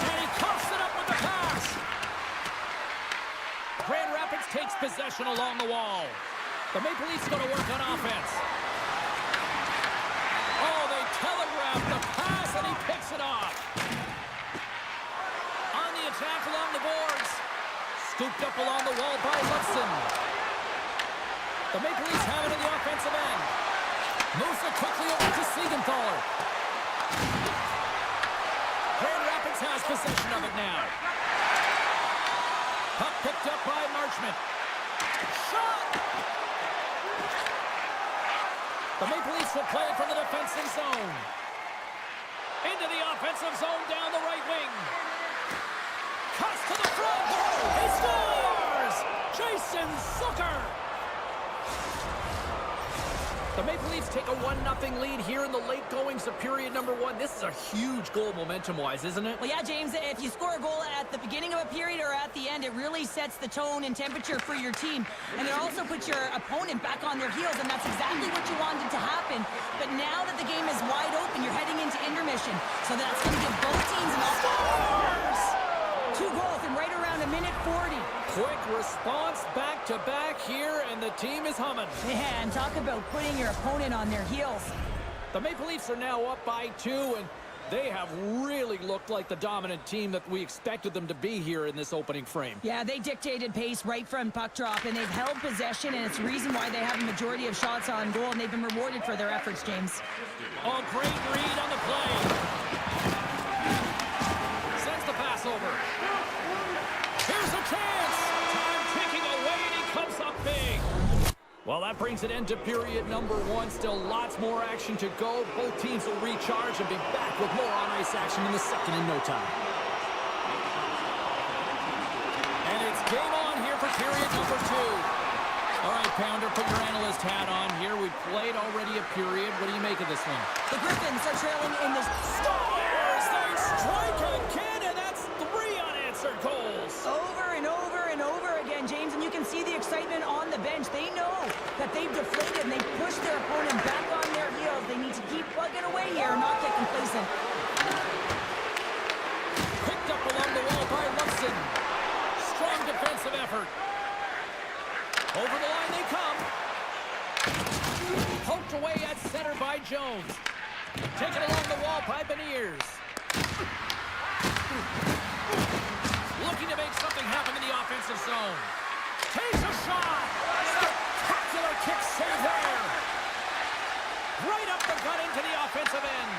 And he coughs it up with the pass. Grand Rapids takes possession along the wall. The Maple Leafs going to work on offense. Oh, they telegraph the pass, and he picks it off. On the attack along the boards. Scooped up along the wall by Hudson. The Maple Leafs have it in the offensive end. Moves it quickly over to Siegenthaler. Grand Rapids has possession of it now. Puck picked up by Marchment. Shot! The Maple Leafs will play it from the defensive zone. Into the offensive zone down the right wing. Cuts to the front. He scores! Jason Zucker! The Maple Leafs take a 1-0 lead here in the late goings of period number 1. This is a huge goal momentum-wise, isn't it? Well, yeah, James, if you score a goal at the beginning of a period or at the end, it really sets the tone and temperature for your team. And it also puts your opponent back on their heels, and that's exactly what you wanted to happen. But now that the game is wide open, you're heading into intermission. So that's going to give both teams an scores! 2 goals in right around a minute 40. Quick response back-to-back here, and the team is humming. Man, talk about putting your opponent on their heels. The Maple Leafs are now up by 2, and they have really looked like the dominant team that we expected them to be here in this opening frame. Yeah, they dictated pace right from puck drop, and they've held possession, and it's the reason why they have a majority of shots on goal, and they've been rewarded for their efforts, James. Oh, great read on the play. Sends the pass over. Here's a chance. Time ticking away, and he comes up big. Well, that brings an end to period number 1. Still lots more action to go. Both teams will recharge and be back with more on-ice action in the second in no time. And it's game on here for period number 2. All right, Pounder, put your analyst hat on here. We've played already a period. What do you make of this one? The Griffins are trailing in this. Scores! They strike again, and that's 3 unanswered goals. Over and over and over again, James, and you can see the excitement on the bench. They know that they've deflated and they pushed their opponent back on their heels. They need to keep plugging away here and not get complacent. Picked up along the wall by Luxon. Strong defensive effort. Over the line they come. Poked away at center by Jones. Taken along the wall by Beniers. Looking to make something happen in the offensive zone. Takes a shot. Spectacular kick save there. Right up the gut into the offensive end.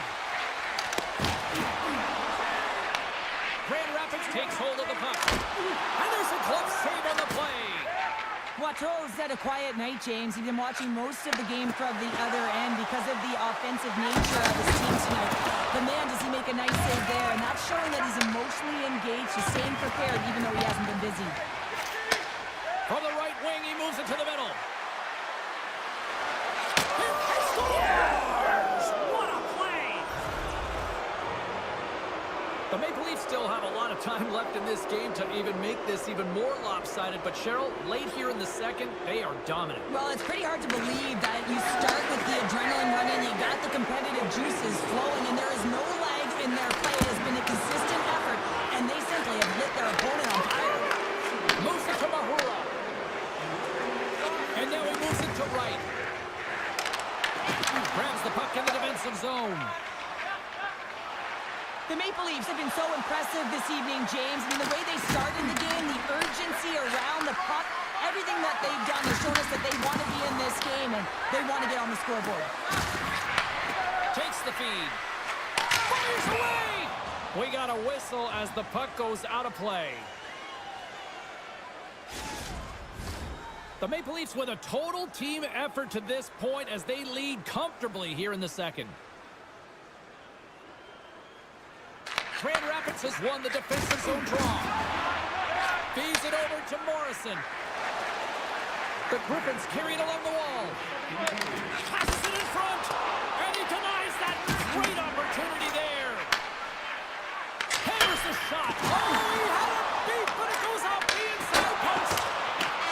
Grand Rapids takes hold of the puck. And there's a glove save on the play. Poitreau's had a quiet night, James. He's been watching most of the game from the other end because of the offensive nature of his team tonight. But man, does he make a nice save there, and that's showing that he's emotionally engaged. He's staying prepared, even though he hasn't been busy. From the right wing, he moves it to the middle. He scores! What a play! The Maple Leafs still have a lot of time left in this game to even make this even more lopsided. But Cheryl, late here in the second, they are dominant. Well, it's pretty hard to believe that you start with the adrenaline running, you got the competitive juices flowing, and there is no lag in their play. It has been a consistent effort, and they simply have lit their opponent on fire. Moves it to Mahura. And now he moves it to right. Grabs the puck in the defensive zone. The Maple Leafs have been so impressive this evening, James. I mean, the way they started the game, the urgency around the puck, everything that they've done has shown us that they want to be in this game and they want to get on the scoreboard. Takes the feed. Fires away! We got a whistle as the puck goes out of play. The Maple Leafs with a total team effort to this point as they lead comfortably here in the second. Grand Rapids has won the defensive zone draw. Feeds it over to Morrison. The Griffins carry it along the wall. Passes it in front. And he denies that great opportunity there. Here's the shot. Oh, he had it beat, but it goes off the inside post.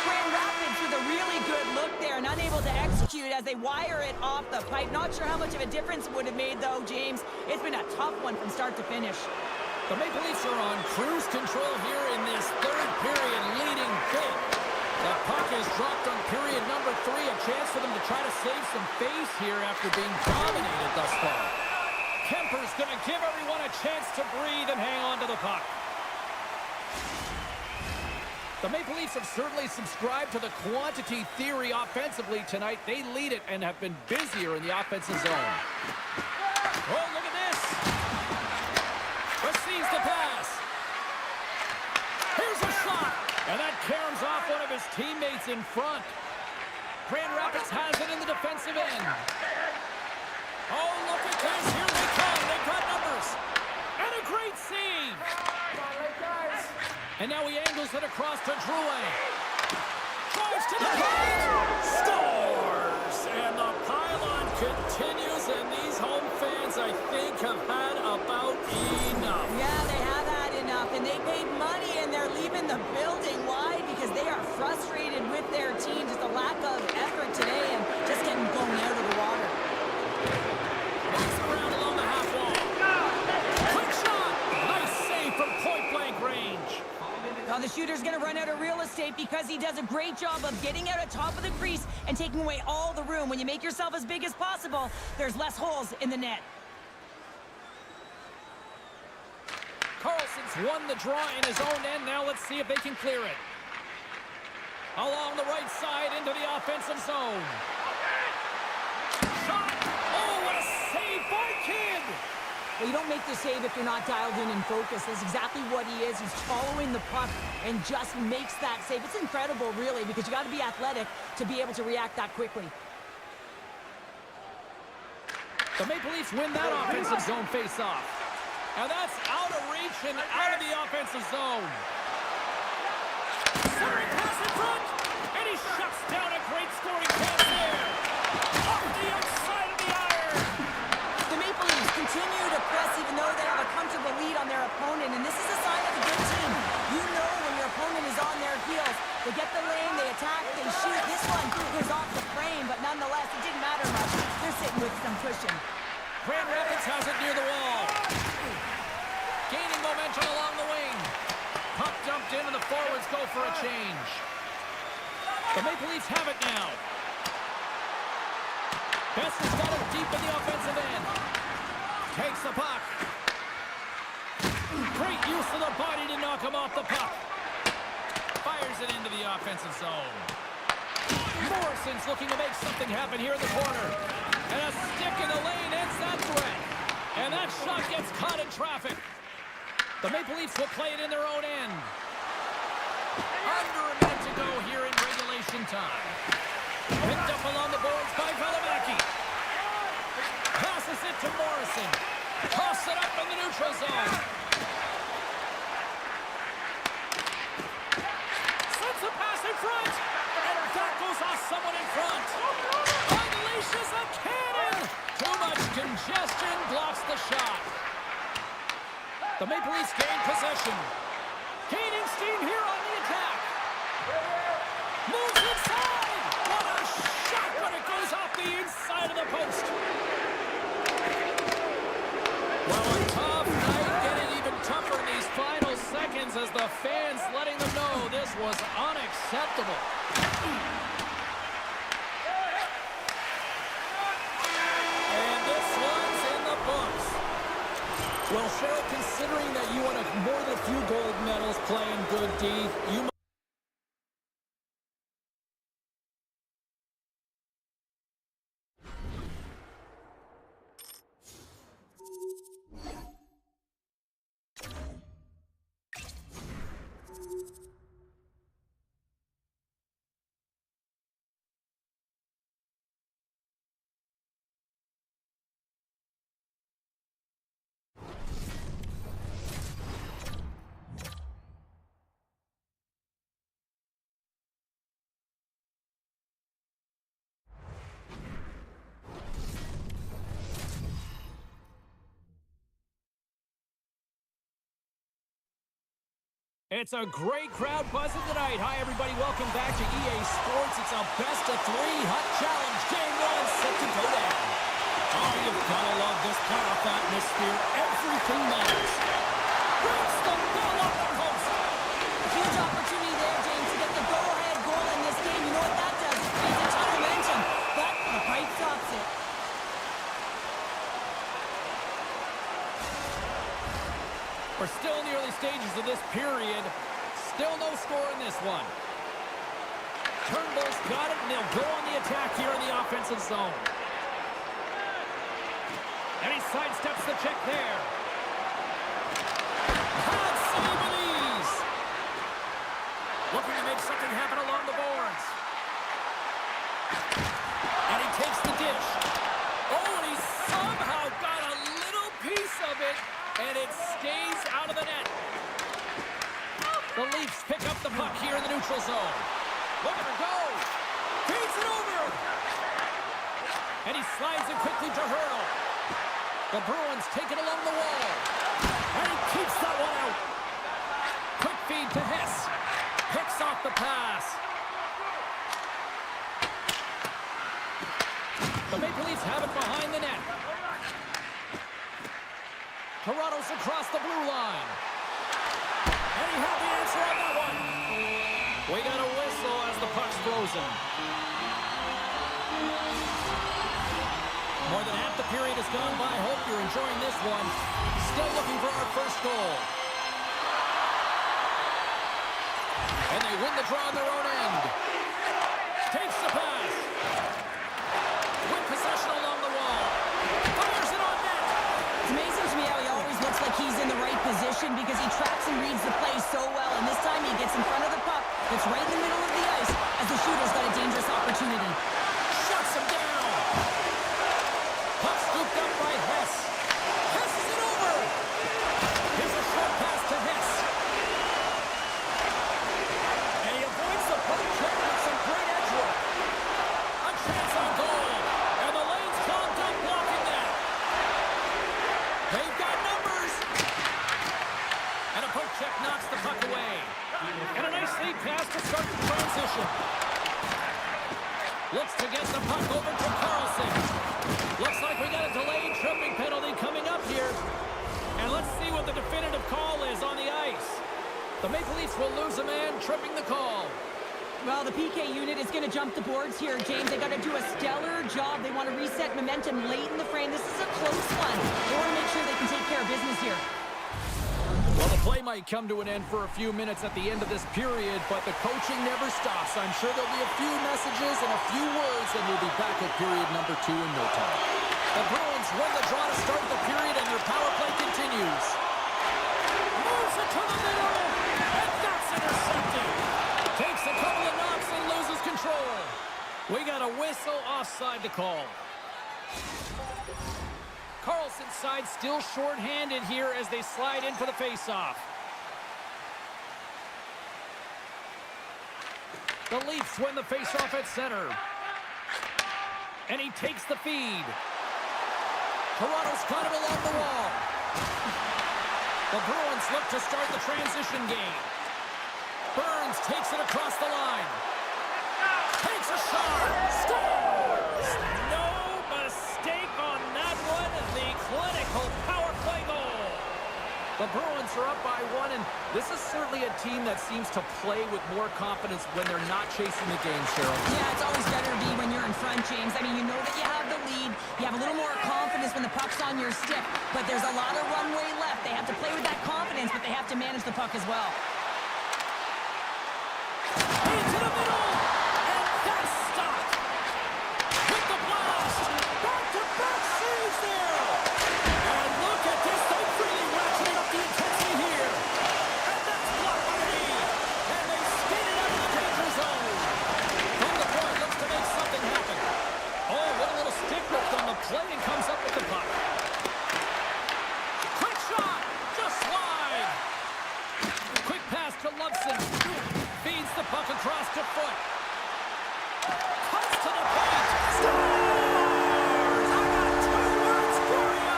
Grand Rapids with a really good look there and unable to execute as they wire it off the pipe. Not sure how much of a difference it would have made, though, James. It's been a tough one from start to finish. The Maple Leafs are on cruise control here in this third period, leading big. The puck is dropped on period number 3. A chance for them to try to save some face here after being dominated thus far. Kemper's going to give everyone a chance to breathe and hang on to the puck. The Maple Leafs have certainly subscribed to the quantity theory offensively tonight. They lead it and have been busier in the offensive zone. Oh, look at this. Receives the pass. Here's a shot. And that caroms off one of his teammates in front. Grand Rapids has it in the defensive end. Oh, look at this. Here they come. They've got numbers. And a great save. And now he angles it across to Drouin. Drives to the plate. Scores. And the pile continues, and these home fans, I think, have had about enough. Yeah, they have had enough, and they paid money, and they're leaving the building. Why? Because they are frustrated with their team. Just a lack of effort today and just getting blown out of the water. Walks around along the half wall. Quick shot! Nice save from point-blank range. Now the shooter's going to run out of real estate because he does a great job of getting out at top of the crease and taking away all the room. When you make yourself as big as possible, there's less holes in the net. Carlson's won the draw in his own end. Now let's see if they can clear it. Along the right side into the offensive zone. Shot! Oh, what a save by Kidd! Well, you don't make the save if you're not dialed in and focused. That's exactly what he is. He's following the puck and just makes that save. It's incredible, really, because you got to be athletic to be able to react that quickly. The Maple Leafs win that offensive zone face-off. And that's out of reach and out of the offensive zone. Centering pass in front, and he shuts down a great scoring chance there. Off the outside of the iron. The Maple Leafs continue to press even though they have a comfortable lead on their opponent, and this is a sign of a good team. You know when your opponent is on their heels. They get the lane, they attack, they shoot. This one goes off the frame, but nonetheless, it didn't matter much. They're sitting with some cushion. Grand Rapids has it near the wall. Gaining momentum along the wing. Puck dumped in and the forwards go for a change. The Maple Leafs have it now. Best has got it deep in the offensive end. Takes the puck. Great use of the body to knock him off the puck. Fires it into the offensive zone. Morrison's looking to make something happen here in the corner. And a stick in the lane ends that threat. And that shot gets caught in traffic. The Maple Leafs will play it in their own end. Under a minute to go here in regulation time. Picked up along the boards by Valimaki. Passes it to Morrison. Toss it up in the neutral zone. Sends a pass in front. And that goes off someone in front. Unleashes a cannon. Too much congestion blocks the shot. The Maple Leafs gain possession. Gaining steam here on the attack. Moves inside. What a shot when it goes off the inside of the post. Well, a tough night getting even tougher in these final seconds as the fans letting them know this was unacceptable. And this one's in the books. Well, Cheryl, considering that you won more than a few gold medals playing good D, you It's a great crowd buzzing tonight. Hi, everybody. Welcome back to EA Sports. It's a best-of-3 hot challenge. Game 1 set to go down. Oh, you've got to love this playoff atmosphere. Everything matters. Breaks the ball off the post. Huge opportunity there, James, to get the go-ahead goal in this game. You know what that does? It creates a ton of momentum, but the pipe stops it. We're still in the early stages of this period. Still no score in this one. Turnbull's got it, and they'll go on the attack here in the offensive zone. And he sidesteps the check there. Hot save with ease. Looking to make something happen along the boards. And he takes the dish. Oh, and he somehow got a little piece of it. And it stays out of the net. The Leafs pick up the puck here in the neutral zone. Look at her go. Feeds it over. And he slides it quickly to Hurdle. The Bruins take it along the wall. And he keeps that one out. Quick feed to Hess. Picks off the pass. The Maple Leafs have it behind the net. Toronto's across the blue line. And he had the answer on that one. We got a whistle as the puck's frozen. More than half the period has gone by. Hope you're enjoying this one. Still looking for our first goal. And they win the draw on their own end. Takes the pass. With possession along the wall. Fires it on net. It's amazing to me how he always looks like he's in the right position because he tracks and reads the play so well. And this time he gets in front of the puck. It's right in the middle of the ice as the shooter's got a dangerous opportunity. Shuts him down. Puck scooped up by Hess. Hess is it over. Here's a short pass to Hess. And he avoids the puck check with some great edge work. A chance on goal. And the lane's clogged up blocking that. They've got numbers. And a poke check knocks the puck away. And a nice lead pass to start the transition. Looks to get the puck over to Carlson. Looks like we got a delayed tripping penalty coming up here. And let's see what the definitive call is on the ice. The Maple Leafs will lose a man tripping the call. Well, the PK unit is going to jump the boards here, James. They got to do a stellar job. They want to reset momentum late in the frame. This is a close one. They want to make sure they can take care of business here. Well, the play might come to an end for a few minutes at the end of this period, but the coaching never stops. I'm sure there'll be a few messages and a few words, and we'll be back at period number 2 in no time. The Bruins win the draw to start the period, and their power play continues. Moves it to the middle, and that's intercepted. Takes a couple of knocks and loses control. We got a whistle offside to call. Carlson's side still short-handed here as they slide in for the face-off. The Leafs win the face-off at center. And he takes the feed. Toronto's got it along the wall. The Bruins look to start the transition game. Burns takes it across the line. Takes a shot. Scores! No mistake on that one. The clinical power play goal. The Bruins are up by 1, and this is certainly a team that seems to play with more confidence when they're not chasing the game, Cheryl. Yeah, it's always better to be when you're in front, James. I mean, you know that you have the lead. You have a little more confidence when the puck's on your stick, but there's a lot of runway left. They have to play with that confidence, but they have to manage the puck as well. Into the middle, and that's stopped. With the blast, back-to-back saves there. And look at this, they really ratcheting up the intensity here. And that's blocked by the knee. And they skate it out of the danger zone. From the point, looks to make something happen. Oh, what a little stick lift on the play, and comes up with the puck. Quick shot, just slide. Quick pass to Loveson. Feeds the puck across to Foot. Cuts to the paint. Scores! I got 2 words for you.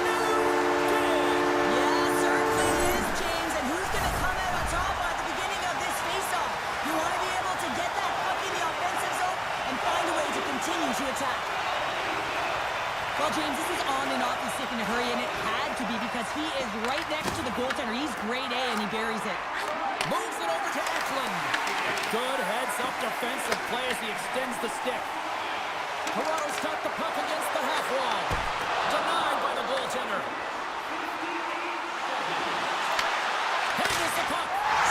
New game. Yeah, certainly is, James. And who's going to come out on top at the beginning of this faceoff? You want to be able to get that puck in the offensive zone and find a way to continue to attack. Well, James, this is on and off the stick in a hurry, and it had to be because he is right next to the goaltender. He's grade A, and he buries it. Moves it over to Eklund. Good heads-up defensive play as he extends the stick. Toronto's got the puck against the half wall. Denied by the goaltender. Handles the puck.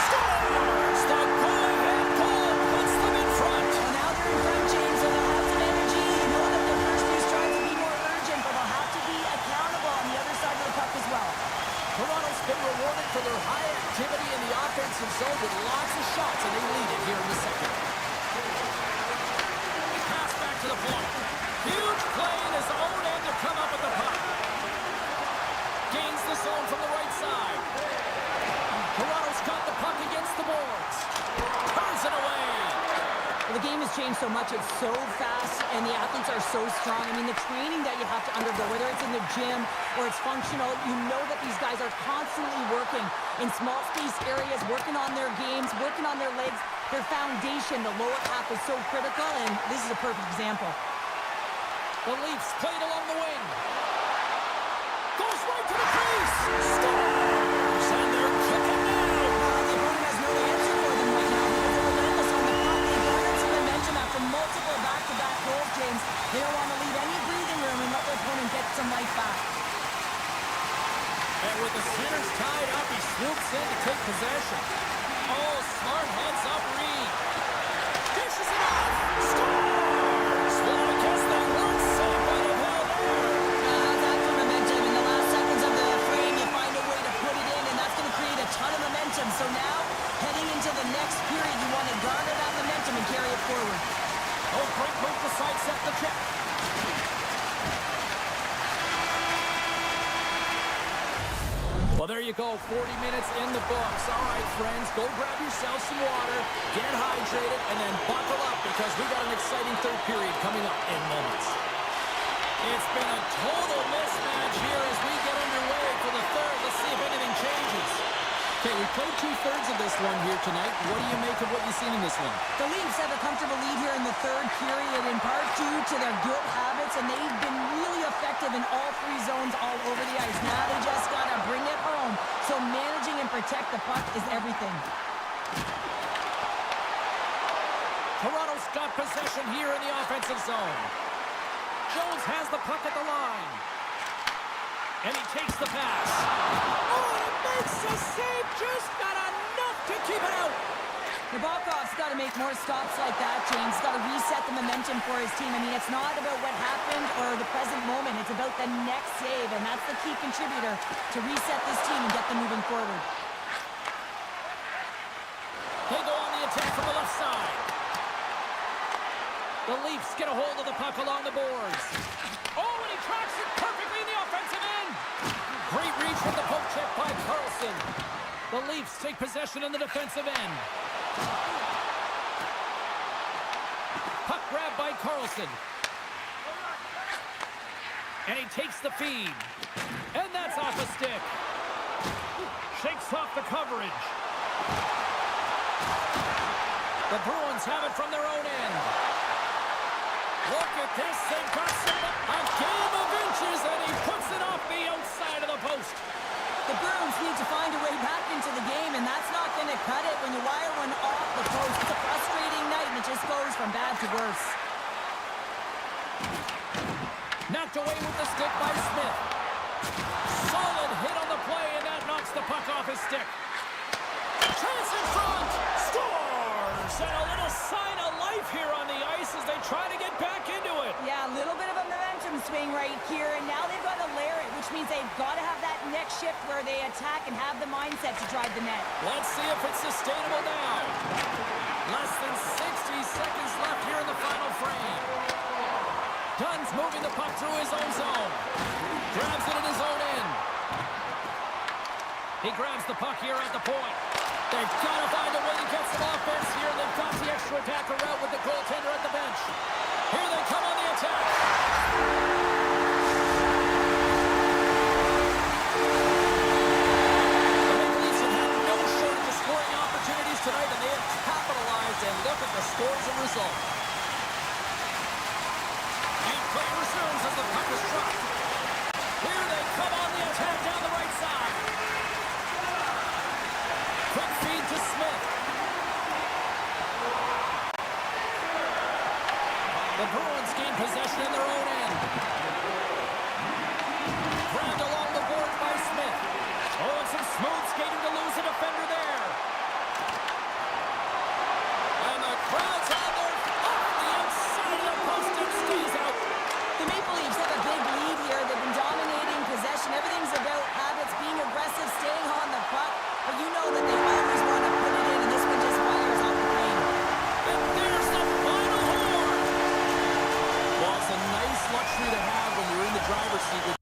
Scores! The go-ahead goal puts them in front. Well, now they're in front, James, so they'll have some energy. You know that their first few strides will be more urgent, but they'll have to be accountable on the other side of the puck as well. Toronto's been rewarded for their high activity in the offensive zone with lots of shots, and they lead it here in the second. Pass back to the point. Huge play in his own end to come up with the puck. Gains the zone from the right side. Toronto's got the puck against the boards. Turns it away. Well, the game is has changed so much. It's so fast, and the athletes are so strong. I mean, the training that you have to undergo, whether it's in the gym or it's functional, you know that these guys are constantly working in small space areas, working on their games, working on their legs. Their foundation, the lower half, is so critical, and this is a perfect example. The Leafs played along the wing. Goes right to the crease. Scores! And they're kicking now. The opponent has no answer for them right now because they're relentless on the puck. They garnered some momentum after multiple back-to-back goals, James. They don't want to leave any breathing room and let their opponent get some life back. And with the centers tied up, he swoops in to take possession. Oh, smart heads-up read. Dishes it off. Scores! Well, I guess they weren't so good of hell there. That's the momentum. In the last seconds of the frame, you find a way to put it in, and that's going to create a ton of momentum. So now, heading into the next period, you want to garner that momentum and carry it forward. Oh, great move to sidestep the check. Well, there you go, 40 minutes in the books. All right, friends, go grab yourself some water, get hydrated, and then buckle up because we got an exciting third period coming up in moments. It's been a total mismatch here as we get underway for the third. Let's see if anything changes. Okay, we played two-thirds of this one here tonight. What do you make of what you've seen in this one? The Leafs have a comfortable lead here in the third period, in part due to their good habits, and they've been really effective in all three zones all over the ice. Now they just got to bring it home, so managing and protect the puck is everything. Toronto's got possession here in the offensive zone. Jones has the puck at the line. And he takes the pass. Oh, it makes a save. Just not enough to keep it out. Nabokov's got to make more stops like that, James. Got to reset the momentum for his team. I mean, it's not about what happened or the present moment. It's about the next save, and that's the key contributor to reset this team and get them moving forward. They go on the attack from the left side. The Leafs get a hold of the puck along the boards. Oh, and he tracks it perfectly in the offensive end. Great reach from the poke check by Carlson. The Leafs take possession in the defensive end. Puck grab by Carlson. And he takes the feed. And that's off a stick. Shakes off the coverage. The Bruins have it from their own end. Look at this, they've got a game of inches, and he puts it off the outside of the post. The Bruins need to find a way back into the game, and that's not going to cut it when you wire one off the post. It's a frustrating night, and it just goes from bad to worse. Knocked away with the stick by Smith. Solid hit on the play, and that knocks the puck off his stick. Chance in front! Scores! And a little sign of life here on the ice as they try to get back into it. Yeah, a little bit of a momentum swing right here, and now they've got to layer it, which means they've got to have that next shift where they attack and have the mindset to drive the net. Let's see if it's sustainable now. Less than 60 seconds left here in the final frame. Dunn's moving the puck through his own zone. Grabs it in his own end. He grabs the puck here at the point. They've got to find a way to get some offense here. They've got the extra attacker out with the goaltender at the bench. Here they come on the attack. The Maple Leafs have had no shortage of scoring opportunities tonight, and they have capitalized, and look at the score as a result. And play resumes as the puck is dropped. Here they come on the attack down the right side. Quick feed to Smith. The Bruins gain possession in their own end. Grabbed along the boards by Smith. Oh, and some smooth skating to lose a defender there. And the crowd's on their off the outside of the post and stays out. The Maple Leafs have a big lead here. They've been dominating possession. Everything's about habits, being aggressive, staying on the puck. But you know that they always want to put it in, and this one just fires off the plane. And there's the final horn. Well, it's a nice luxury to have when you're in the driver's seat with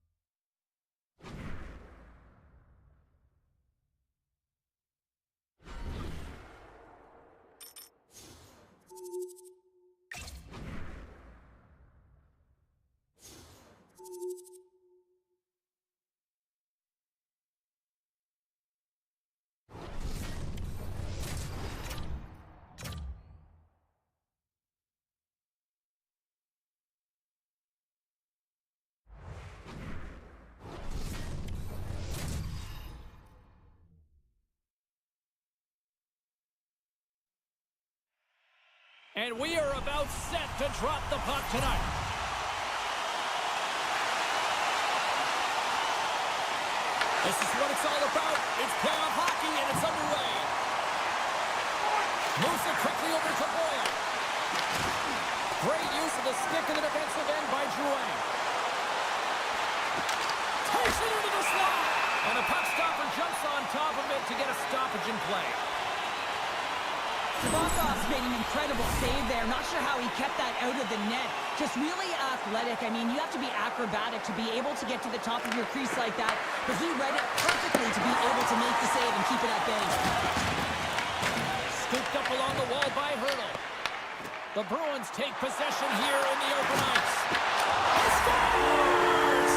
And we are about set to drop the puck tonight. This is what it's all about. It's playoff hockey, and it's underway. Moves it quickly over to Boyle. Great use of the stick in the defensive end by Drouin. Takes it into the slot. And the puck stopper jumps on top of it to get a stoppage in play. Sabakov's made an incredible save there. Not sure how he kept that out of the net. Just really athletic. I mean, you have to be acrobatic to be able to get to the top of your crease like that. But he read it perfectly to be able to make the save and keep it at bay. Scooped up along the wall by Hurdle. The Bruins take possession here in the open ice. He scores!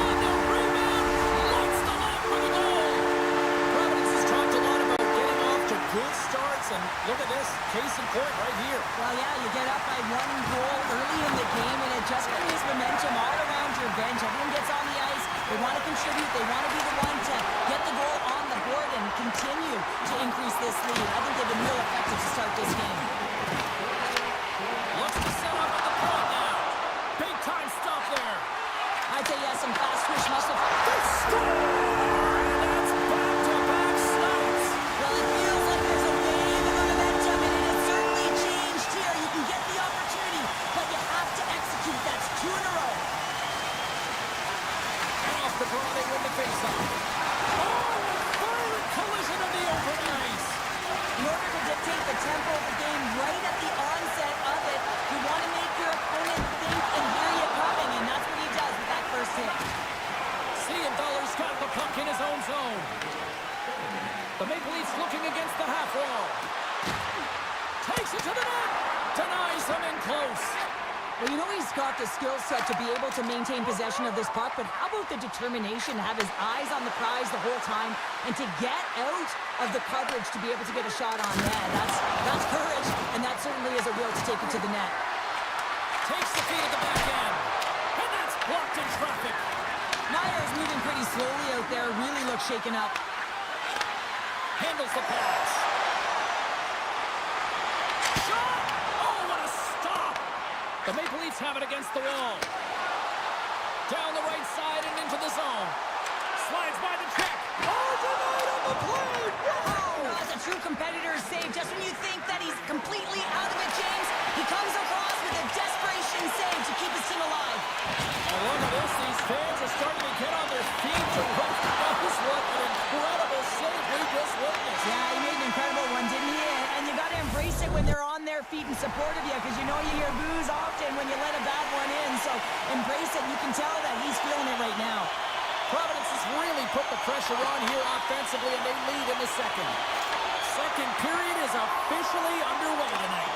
On the rebound, lights the net for the goal. Providence has talked a lot about getting off to good starts, and look at this, case in point right here. Well, yeah, you get up by 1 goal early in the game, and it just brings momentum all around your bench. Everyone gets on the ice. They want to contribute. They want to be the one to get the goal on the board and continue to increase this lead. I think they've been real effective to start this game. Looks to set up at the point now. Big time stop there. I'd say, yeah, some fast switch muscle. They score! That's back-to-back stops. Well, it feels like there's a wave of momentum, and it has certainly changed here. You can get the opportunity, but you have to execute. That's 2 in a row. And off the draw, they win the faceoff. Oh, violent collision of the open ice. In order to dictate the tempo of the game right at the onset of it, you want to make your opponent think and hear you coming, and that's what he does with that first hit. Siegenthaler's got the puck in his own zone. The Maple Leafs looking against the half wall. Takes it to the net. Denies him in close. Well, you know he's got the skill set to be able to maintain possession of this puck, but how about the determination to have his eyes on the prize the whole time and to get out of the coverage to be able to get a shot on net? That's courage, and that certainly is a will to take it to the net. Takes the feed at the back end. And that's blocked in traffic. Meyer is moving pretty slowly out there, really looks shaken up. Handles the pass. Shot! Oh, what a stop! The Maple Leafs have it against the wall. Down the right side and into the zone. Slides by the check. Oh, denied on the play! Wow! That's a true competitor's save. Just when you think that he's completely out of it, James, he comes across with a desperation save to keep his team alive. And look at this. These fans are starting to get on their feet to recognize what an incredible save we just witnessed. Yeah, he made an incredible one, didn't he? And you got to embrace it when they're on their feet in support of you, because you know you hear boos often when you let a bad one in. So embrace it. You can tell that he's feeling it right now. Providence has really put the pressure on here offensively, and they lead in the second. Second period is officially underway tonight.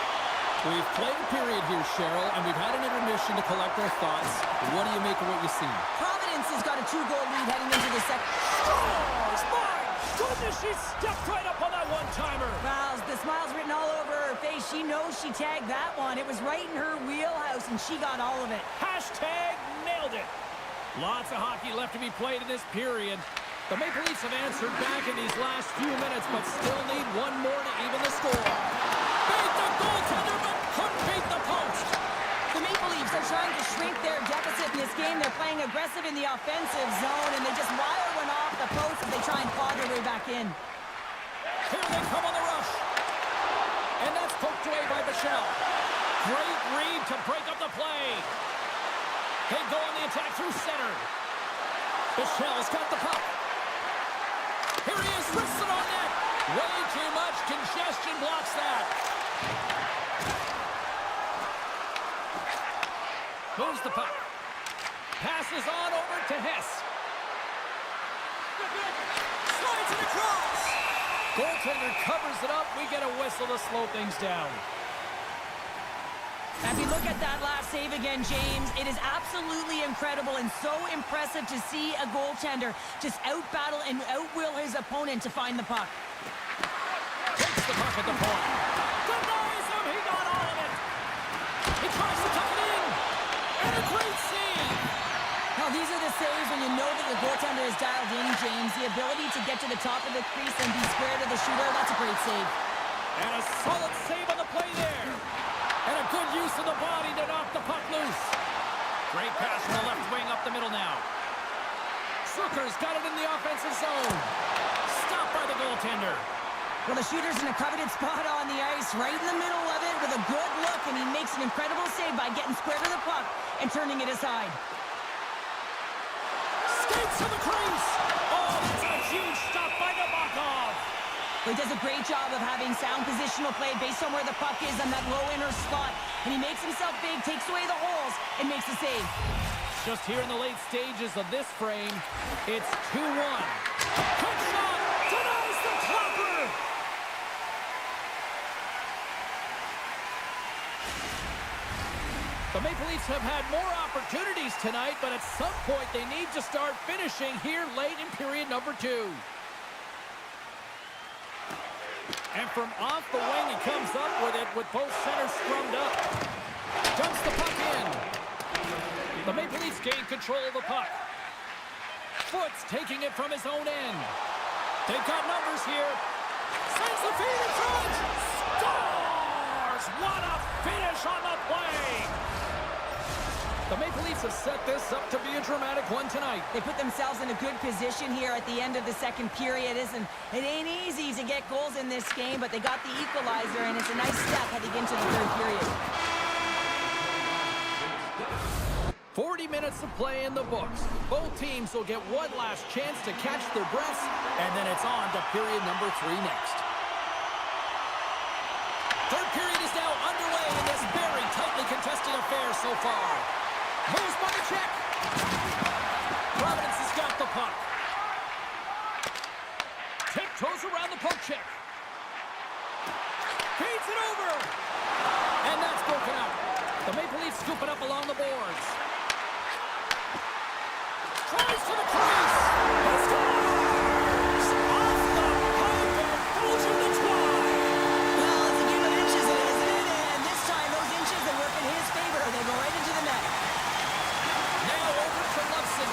We've played a period here, Cheryl, and we've had an intermission to collect our thoughts. What do you make of what you've seen? Providence has got a 2-goal lead heading into the second. Scores! My goodness, she stepped right up on that one-timer. Wow, the smile's written all over her face. She knows she tagged that one. It was right in her wheelhouse, and she got all of it. Hashtag nailed it. Lots of hockey left to be played in this period. The Maple Leafs have answered back in these last few minutes, but still need one more to even the score. Beat the goaltender, but couldn't beat the post. The Maple Leafs are trying to shrink their deficit in this game. They're playing aggressive in the offensive zone, and they just wire one off the post as they try and claw their way back in. Here they come on the rush. And that's poked away by Michelle. Great read to break up the play. They go on the attack through center. Michelle's got the puck. Here he is, wrists it on net. Way too much congestion blocks that. Moves the puck. Passes on over to Hess. Slides it across. Goaltender covers it up. We get a whistle to slow things down. As we look at that last save again, James, it is absolutely incredible and so impressive to see a goaltender just out-battle and out-will his opponent to find the puck. Takes the puck at the point. Denies him. He got all of it. He tries to tuck it in. And a great save. Now, these are the saves when you know that the goaltender is dialed in, James. The ability to get to the top of the crease and be square to the shooter, that's a great save. And a solid save on the play there. And a good use of the body to knock the puck loose. Great pass from the left wing up the middle now. Zucker's got it in the offensive zone. Stopped by the goaltender. Well, the shooter's in a coveted spot on the ice, right in the middle of it with a good look, and he makes an incredible save by getting square to the puck and turning it aside. Skates to the crease. Oh, that's a huge stop by Nabokov. He does a great job of having sound positional play based on where the puck is on that low inner slot, and he makes himself big, takes away the holes, and makes a save. Just here in the late stages of this frame, it's 2-1. Quick shot, denies the clopper. The Maple Leafs have had more opportunities tonight, but at some point they need to start finishing here late in period number 2. And from off the wing, he comes up with it with both centers scrummed up. Dumps the puck in. The Maple Leafs gain control of the puck. Foots taking it from his own end. They've got numbers here. Sends the feed in front. Scores! What a finish on the play! The Maple Leafs have set this up to be a dramatic one tonight. They put themselves in a good position here at the end of the second period. It ain't easy to get goals in this game, but they got the equalizer, and it's a nice step heading into the third period. 40 minutes of play in the books. Both teams will get one last chance to catch their breaths, and then it's on to period number 3 next. Third period is now underway in this very tightly contested affair so far. Moves by the check. Providence has got the puck. Tiptoes around the poke check. Feeds it over. And that's broken up. The Maple Leafs scoop it up along the boards. Tries to the crease. He scores! Off the pipe and goes in the twine. Well, it's a game of inches, isn't it? And this time, those inches, they work in his favor. They go right into the net. Now over to Lufsen.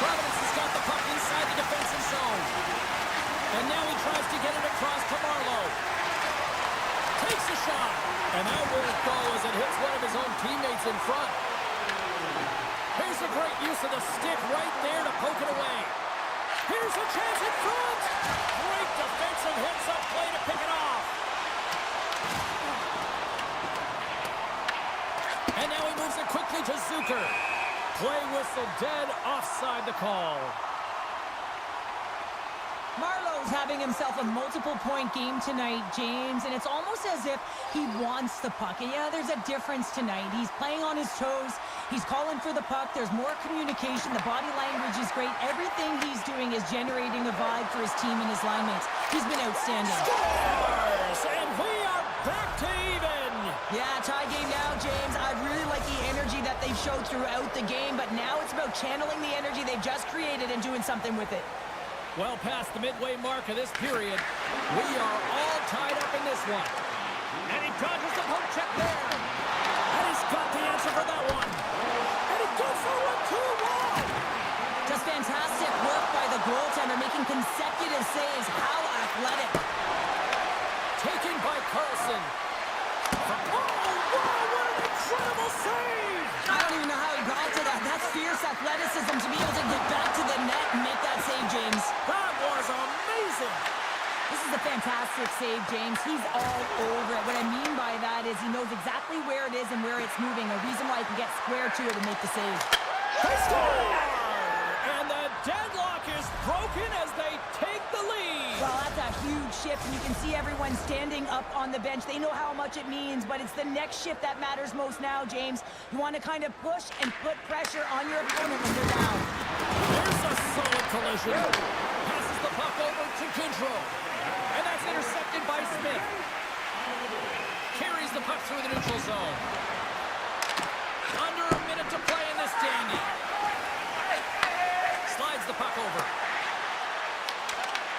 Providence has got the puck inside the defensive zone. And now he tries to get it across to Marlowe. Takes a shot. And that won't go as it hits one of his own teammates in front. Here's a great use of the stick right there to poke it away. Here's a chance in front. Great defensive hits up play to pick it off. And now he moves it quickly to Zucker. Play whistle dead, offside the call. Marlowe's having himself a multiple-point game tonight, James, and it's almost as if he wants the puck. And yeah, there's a difference tonight. He's playing on his toes. He's calling for the puck. There's more communication. The body language is great. Everything he's doing is generating a vibe for his team and his line mates. He's been outstanding. Scores! And we are back to even. Yeah, tie game now, James. I really like the energy that they've showed throughout the game, but now it's about channeling the energy they've just created and doing something with it. Well past the midway mark of this period, we are all tied up in this one. And he dodges the poke check there. And he's got the answer for that one. And he goes for a 2-1. Just fantastic work by the goaltender, making consecutive saves. How athletic. Taken by Carlson. Oh, wow, what an incredible save. I don't even know how he got to that. That's fierce athleticism to be able to get back to the net and make that save, James. That was amazing. This is a fantastic save, James. He's all over it. What I mean by that is he knows exactly where it is and where it's moving. A reason why he can get square to it and make the save. They score! And the deadlock is broken as they take the lead. Well, that's a huge shift, and you can see everyone standing up on the bench. They know how much it means, but it's the next shift that matters most now, James. You want to kind of push and put pressure on your opponent when they're down. There's a solid collision. Passes the puck over to Goodrow. And that's intercepted by Smith. Carries the puck through the neutral zone. Under a minute to play in this dandy. Slides the puck over.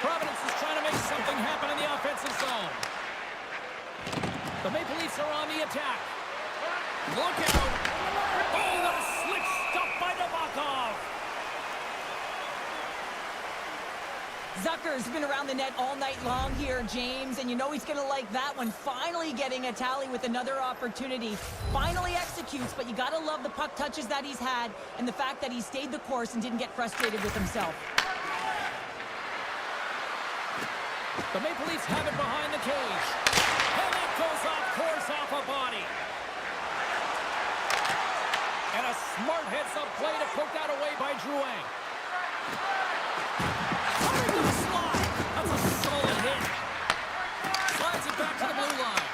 Providence is trying to make something happen in the offensive zone. The Maple Leafs are on the attack. Look out. Oh, what a slick stop by Nabokov. Zucker's been around the net all night long here, James, and you know he's going to like that one. Finally getting a tally with another opportunity. Finally executes, but you got to love the puck touches that he's had and the fact that he stayed the course and didn't get frustrated with himself. The Maple Leafs have it behind the cage. And it goes off course off a body. And a smart heads-up play to poke that away by Drouin. Cutting to the slide. That's a solid hit. Slides it back to the blue line.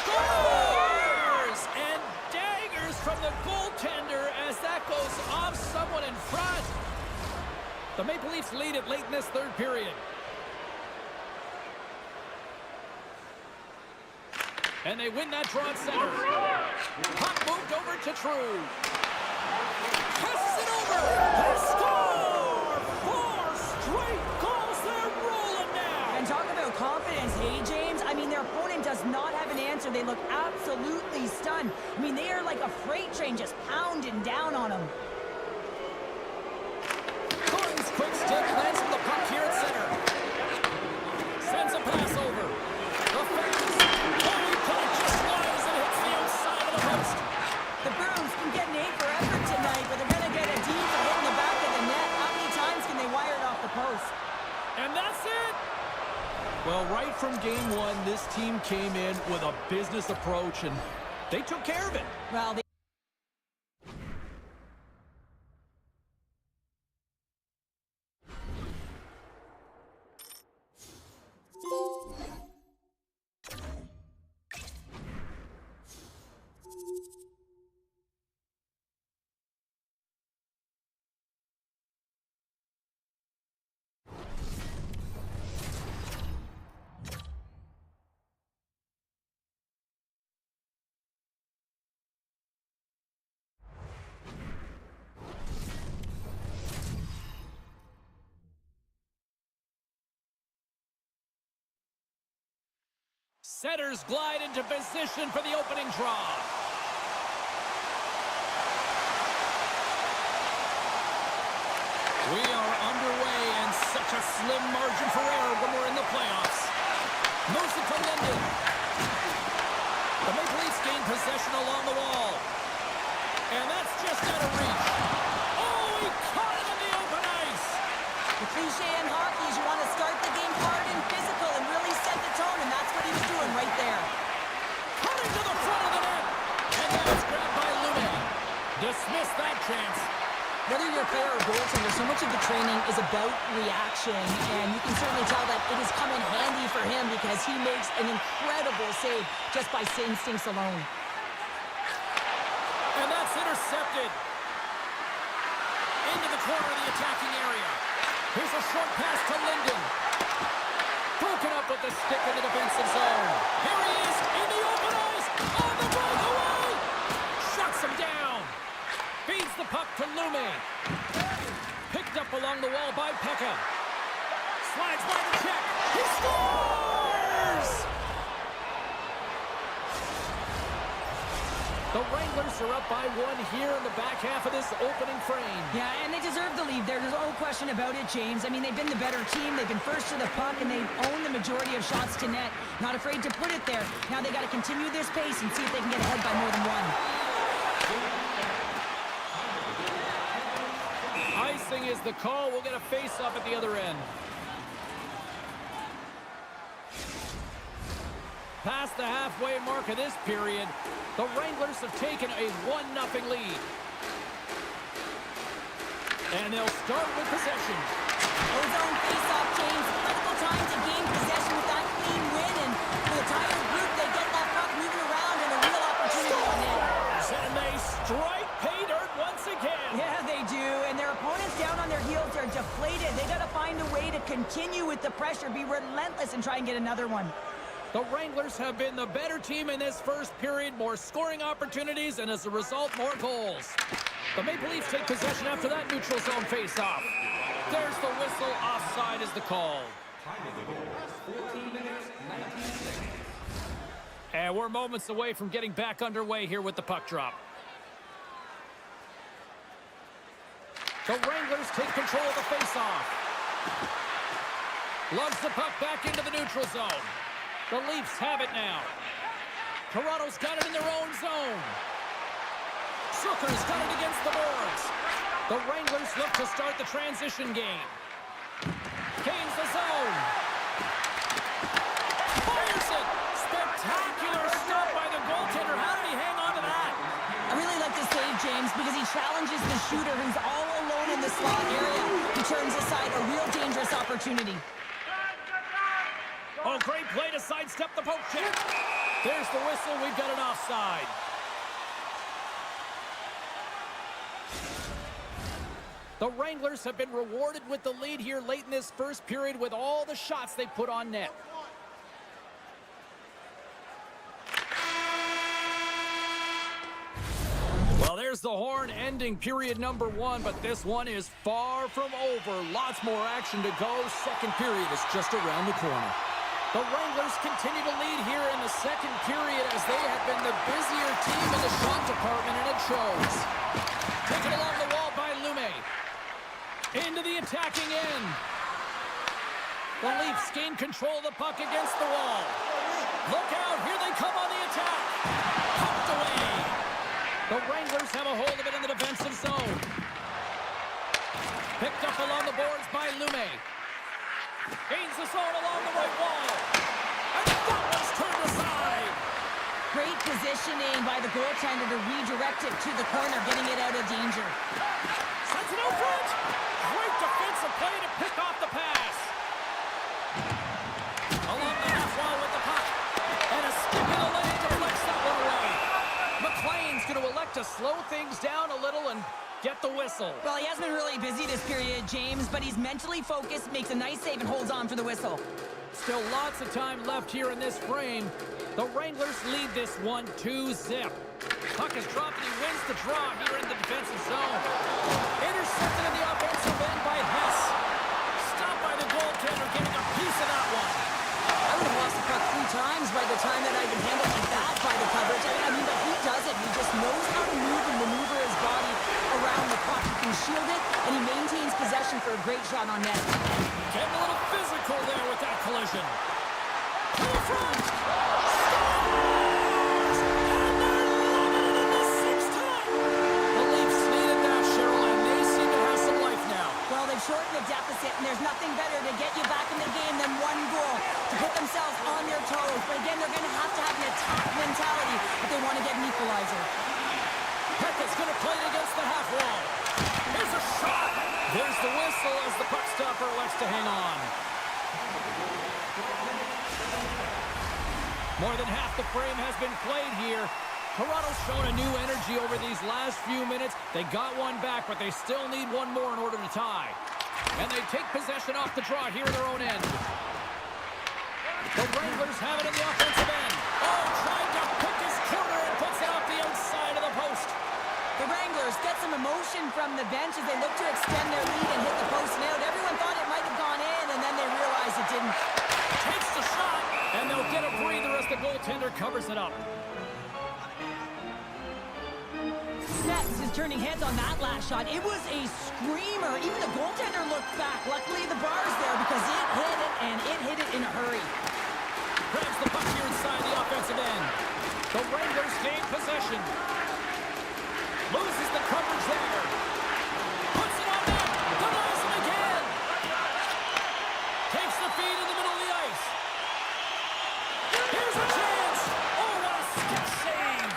Scores! And daggers from the goaltender as that goes off someone in front. The Maple Leafs lead it late in this third period. And they win that draw at center. Puck moved over to True. Passes it over. They score! 4 straight goals. They're rolling now. And talk about confidence, hey, James? I mean, their opponent does not have an answer. They look absolutely stunned. I mean, they are like a freight train just pounding down on them. Gordon's quick stick lands the puck here at center. Sends a pass over. The fans. The Bruins can get an A for effort tonight, but they're going to get a D for hitting the back of the net. How many times can they wire it off the post? And that's it. Well, right from game one, this team came in with a business approach, and they took care of it. Well, Setters glide into position for the opening draw. We are underway, and such a slim margin for error when we're in the playoffs. Moves it to Linden. The Maple Leafs gain possession along the wall. And that's just out of reach. Oh, he caught it in the open ice. the cliche in hockey is you want to start the game hard and physical and really set the tone, and that's what he was doing right there. Cutting to the front of the net. And now it's grabbed by Lume. Dismiss that chance. Whether you're a player or goaltender, so much of the training is about reaction, and you can certainly tell that it has come in handy for him because he makes an incredible save just by instincts alone. And that's intercepted. Into the corner of the attacking area. Here's a short pass to Linden. Broken up with the stick in the defensive zone. Here he is in the open ice. On the breakaway. Shuts him down. Feeds the puck to Lume. Picked up along the wall by Pekka. Slides by the check. He scores! The Wranglers are up by 1 here in the back half of this opening frame. Yeah, and they deserve the lead. There's no question about it, James. I mean, they've been the better team. They've been first to the puck, and they've owned the majority of shots to net. Not afraid to put it there. Now they got to continue this pace and see if they can get ahead by more than one. Icing is the call. We'll get a face-off at the other end. Past the halfway mark of this period, the Wranglers have taken a 1-0 lead. And they'll start with possession. Ozone face-off, James. Critical time to gain possession with that clean win, and for the tired group, they get that puck moving around and a real opportunity on it. And they strike pay dirt once again. Yeah, they do, and their opponents down on their heels are deflated. They got to find a way to continue with the pressure, be relentless, and try and get another one. The Wranglers have been the better team in this first period, more scoring opportunities, and as a result, more goals. The Maple Leafs take possession after that neutral zone face-off. There's the whistle. Offside is the call. And we're moments away from getting back underway here with the puck drop. The Wranglers take control of the face-off. Loves the puck back into the neutral zone. The Leafs have it now. Toronto's got it in their own zone. Zucker's got it against the boards. The Wranglers look to start the transition game. Kane's the zone. Fires it. Spectacular stop by the goaltender. How did he hang on to that? I really like the save, James, because he challenges the shooter who's all alone in the slot area. He turns aside a real dangerous opportunity. Oh, great play to sidestep the poke check. There's the whistle. We've got an offside. The Wranglers have been rewarded with the lead here late in this first period with all the shots they put on net. Well, there's the horn ending period number 1, but this one is far from over. Lots more action to go. Second period is just around the corner. The Wranglers continue to lead here in the second period as they have been the busier team in the shot department, and it shows. Taken along the wall by Lume. Into the attacking end. The Leafs gain control of the puck against the wall. Look out, here they come on the attack. Pumped away. The Wranglers have a hold of it in the defensive zone. Picked up along the boards by Lume. Gains the zone along the right wall. And that one's turned aside. Great positioning by the goaltender to redirect it to the corner, getting it out of danger. Sends it out front. Great defensive play to pick off the pass. Along the half wall with the puck. And a skip in the lane deflects that one away. McLean's going to elect to slow things down a little and get the whistle. Well, he has been really busy this period, James, but he's mentally focused, makes a nice save, and holds on for the whistle. Still lots of time left here in this frame. The Wranglers lead this one 2-0. Puck is dropped and he wins the draw here in the defensive zone. Intercepted in the offensive end by Hess. Stopped by the goaltender, getting a piece of that one. I would have lost the puck 3 times by the time that I've been handled like that by the coverage. I mean, but he does it. He just knows how to move and maneuver his body around the puck. He can shield it, and he maintains possession for a great shot on net. Getting a little physical there with that collision. To the front. Shorten the deficit, and there's nothing better to get you back in the game than one goal to put themselves on their toes. But again, they're going to have an attack mentality if they want to get an equalizer. Pekka's going to play it against the half wall. Here's a shot. There's the whistle as the puck stopper elects to hang on. More than half the frame has been played here. Toronto's shown a new energy over these last few minutes. They got one back, but they still need one more in order to tie. And they take possession off the draw here in their own end. The Wranglers have it in the offensive end. Oh, trying to pick his corner and puts it off the outside of the post. The Wranglers get some emotion from the bench as they look to extend their lead and hit the post nailed. Everyone thought it might have gone in, and then they realized it didn't. Takes the shot, and they'll get a breather as the goaltender covers it up. Nets is turning heads on that last shot. It was a screamer. Even the goaltender looked back. Luckily, the bar's there because it hit it, and it hit it in a hurry. Grabs the puck here inside the offensive end. The Wranglers gain possession. Loses the coverage there. Puts it on net. Denies him again. Takes the feed in the middle of the ice. Here's a chance. Oh, what a stick save.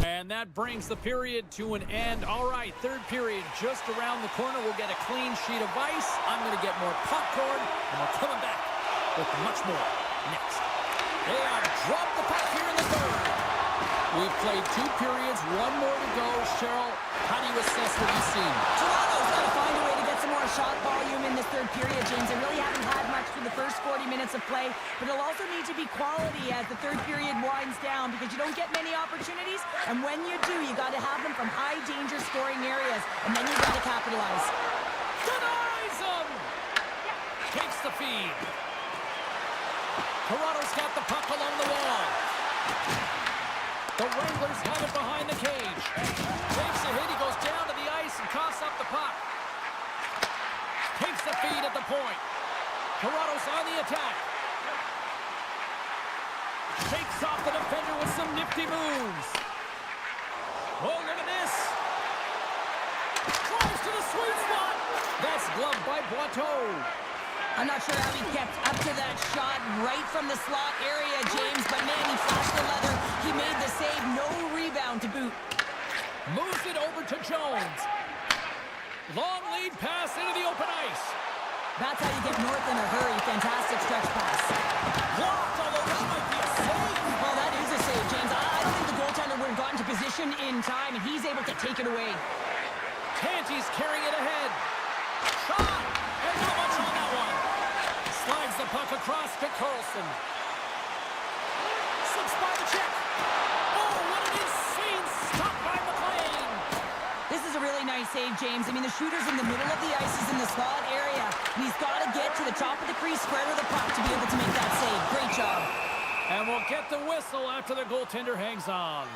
And that brings the period to an end. All right, third period just around the corner. We'll get a clean sheet of ice. I'm going to get more popcorn, and we're coming back with much more next. They have dropped the puck here in the third. We've played 2 periods, 1 more to go. Cheryl, how do you assess what you've seen? Toronto's got to find a way to get some more shot volume in this third period, James. They really haven't had much for the first 40 minutes of play, but it'll also need to be quality as the third period winds down because you don't get many opportunities, and when you do, you got to have them from high-danger scoring areas, and then you got to capitalize. Denies him! Takes the feed. Toronto's got the puck along the wall. The Wranglers have it behind the cage. Takes a hit. He goes down to the puck. Takes the feed at the point. Toronto's on the attack. Shakes off the defender with some nifty moves. Oh, look at this. Drives to the sweet spot. That's gloved by Boiteau. I'm not sure how he kept up to that shot right from the slot area, James, but man, he flashed the leather. He made the save, no rebound to boot. Moves it over to Jones. Long lead pass into the open ice. That's how you get north in a hurry. Fantastic stretch pass. Blocked, although that might be a save. Well, that is a save, James. I don't think the goaltender would have gotten to position in time, and he's able to take it away. Tanty's carrying it ahead. Shot! And not much on that one. Slides the puck across to Carlson. Slips by the check. Oh, what an insane stop by McLean. This is a really nice save, James. I mean, the shooter's in the middle of the ice, is in the slot area, and he's got to get to the top of the crease, square to the puck to be able to make that save. Great job. And we'll get the whistle after the goaltender hangs on.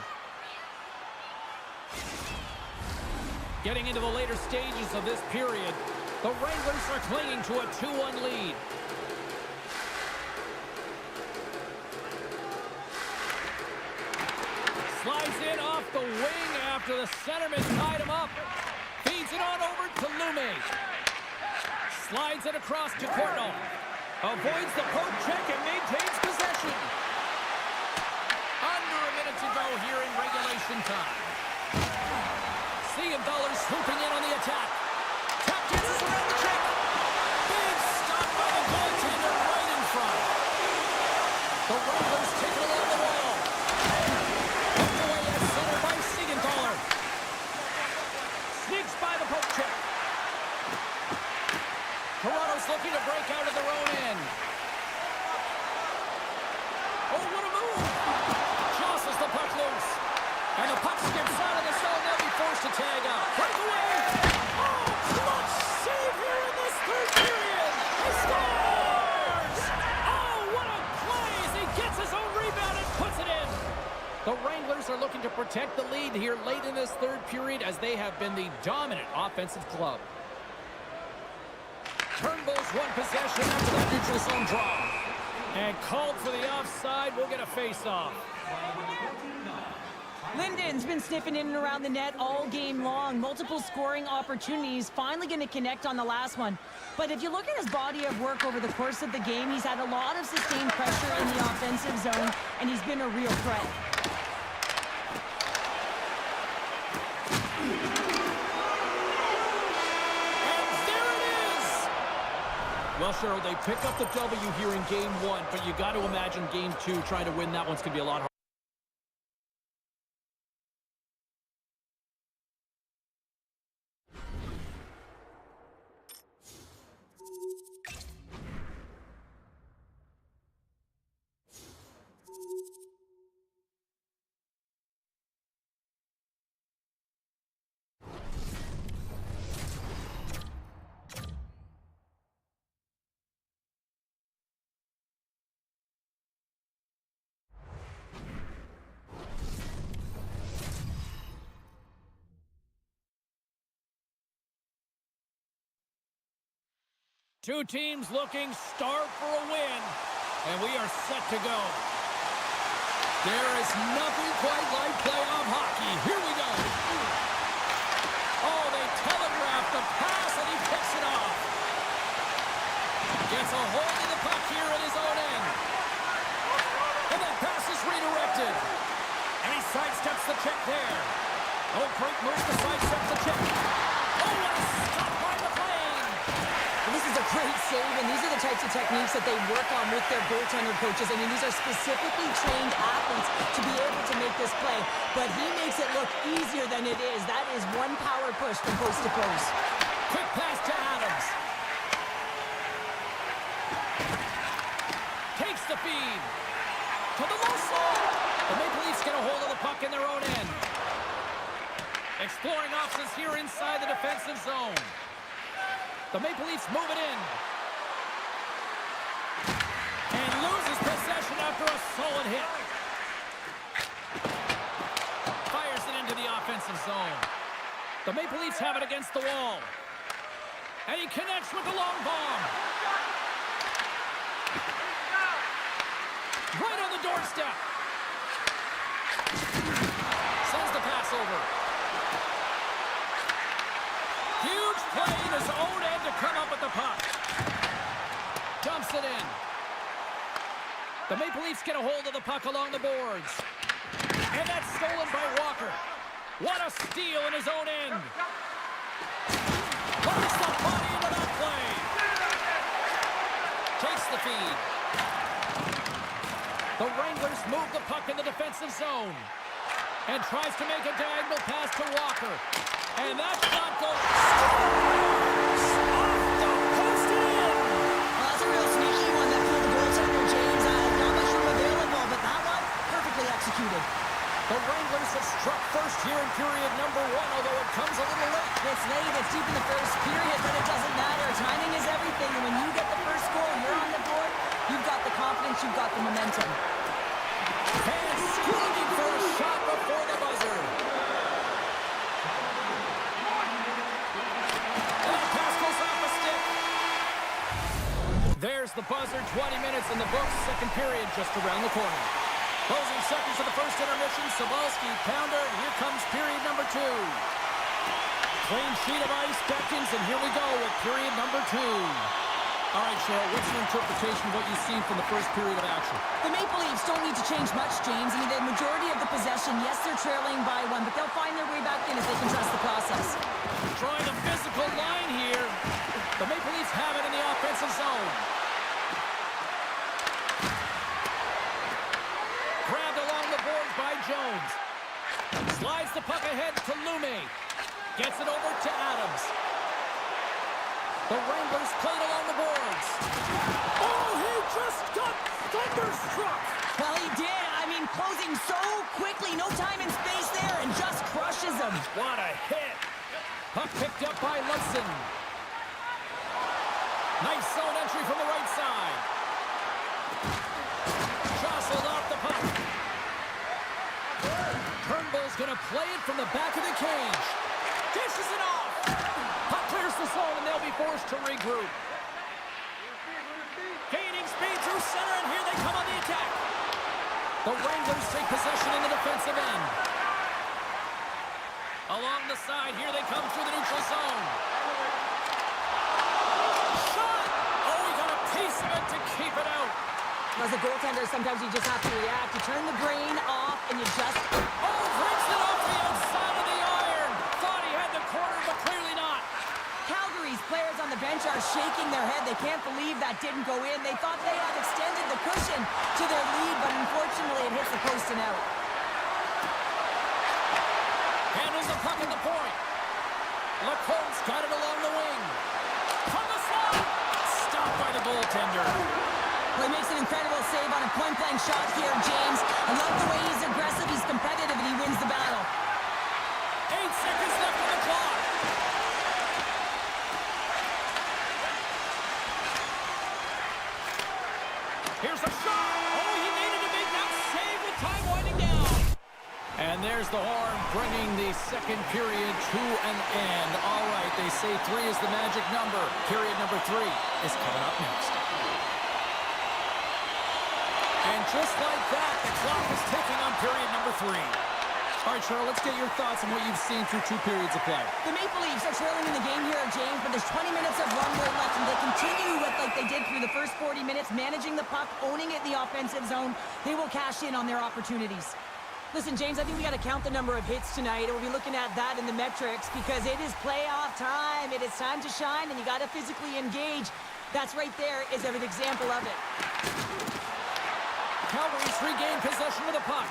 Getting into the later stages of this period, the Wranglers are clinging to a 2-1 lead. Slides in off the wing after the centerman tied him up. Feeds it on over to Lume. Slides it across to Courtnall. Avoids the poke check and maintains possession. Under a minute to go here in regulation time. Siegenthaler swooping in on the attack. Tap dances around the check. Big stop by the goaltender right in front. The Wranglers take it along the wall. Knocked away at center by Siegenthaler. Sneaks by the poke check. Toronto's looking to break out of their own end. Oh, what a move! Jostles the puck loose. And the puck skips out of the zone. They'll be forced to tag up. Breakaway! Oh, clutch save here in this third period! He scores! Oh, what a play as he gets his own rebound and puts it in! The Wranglers are looking to protect the lead here late in this third period as they have been the dominant offensive club. Turnbull's one possession after that neutral zone draw. And called for the offside. We'll get a face-off. Linden's been sniffing in and around the net all game long. Multiple scoring opportunities. Finally going to connect on the last one. But if you look at his body of work over the course of the game, he's had a lot of sustained pressure in the offensive zone, and he's been a real threat. Well, Cheryl, they pick up the W here in Game 1, but you got to imagine Game 2 trying to win that one's going to be a lot harder. Two teams looking starved for a win, and we are set to go. There is nothing quite like playoff hockey. Here we go. Oh, they telegraphed the pass, and he picks it off. Gets a hold of the puck here at his own end. And that pass is redirected. And he sidesteps the check there. Oh, Frank moves to sidestep the check. Oh, what a stop by McLean. This is a great save, and these are the types of techniques that they work on with their goaltender coaches. I mean, these are specifically trained athletes to be able to make this play, but he makes it look easier than it is. That is one power push from post to post. Quick pass to Adams. Takes the feed. To the low slot. The Maple Leafs get a hold of the puck in their own end. Exploring options here inside the defensive zone. The Maple Leafs move it in. And loses possession after a solid hit. Fires it into the offensive zone. The Maple Leafs have it against the wall. And he connects with the long bomb. Right on the doorstep. Sends the pass over. Huge play in his own end to come up with the puck. Dumps it in. The Maple Leafs get a hold of the puck along the boards. And that's stolen by Walker. What a steal in his own end. Puts the body into that play. Takes the feed. The Wranglers move the puck in the defensive zone. And tries to make a diagonal pass to Walker. And that shot goes off the post in. Well, that's a real sneaky one that pulled the goaltender, James. Not much room available, but that one, perfectly executed. The Wranglers have struck first here in period number 1, although it comes a little late. It's late, it's deep in the first period, but it doesn't matter. Timing is everything, and when you get the first goal, you're on the board, you've got the confidence, you've got the momentum. Fans screaming for a shot before the buzzer. And the pass goes off the stick. There's the buzzer, 20 minutes in the books, second period just around the corner. Closing seconds of the first intermission, Sobalski, pounder, and here comes period number 2. Clean sheet of ice beckons, and here we go with period number 2. All right, Cheryl, what's your interpretation of what you've seen from the first period of action? The Maple Leafs don't need to change much, James. I mean, the majority of the possession, yes, they're trailing by 1, but they'll find their way back in if they can trust the process. Trying a physical line here. The Maple Leafs have it in the offensive zone. Grabbed along the boards by Jones. Slides the puck ahead to Lume. Gets it over to Adams. The Wranglers played along the boards. Oh, he just got thunderstruck. Well, he did. I mean, closing so quickly, no time and space there, and just crushes him. What a hit. Puck picked up by Ludson. Nice zone entry from the right side. Jostled off the puck. Turnbull's going to play it from the back of the cage. Dishes it off. Puck clears the zone, and they'll be forced to regroup. Gaining speed through center, and here they come on the attack. The Wranglers take possession in the defensive end. Along the side, here they come through the neutral zone. Shot! Oh, he got a piece of it to keep it out. As a goaltender, sometimes you just have to react. You turn the brain off, and you just... Oh, breaks it off the outside of the iron. Thought he had the corner, but clearly not. Calgary's players on the bench are shaking their head. They can't believe that didn't go in. They thought they had extended the cushion to their lead, but unfortunately it hits the post and out. Handles the puck at the point. LaCourte's got it along the wing. From the slot. Stopped by the goaltender. Well, he makes an incredible save on a point-blank shot here, James. I love the way he's aggressive, he's competitive, and he wins the battle. 8 seconds left on the clock. Here's a shot. Oh, he needed to make that save with time winding down. And there's the horn, bringing the second period to an end. All right, they say 3 is the magic number. Period number 3 is coming up next. And just like that, the clock is ticking on period number 3. All right, Cheryl, let's get your thoughts on what you've seen through 2 periods of play. The Maple Leafs are trailing in the game here, James, but there's 20 minutes of runway left, and they continue with like they did through the first 40 minutes, managing the puck, owning it in the offensive zone. They will cash in on their opportunities. Listen, James, I think we got to count the number of hits tonight, and we'll be looking at that in the metrics because it is playoff time. It is time to shine, and you got to physically engage. That's right there is an example of it. Calgary's regained possession of the puck.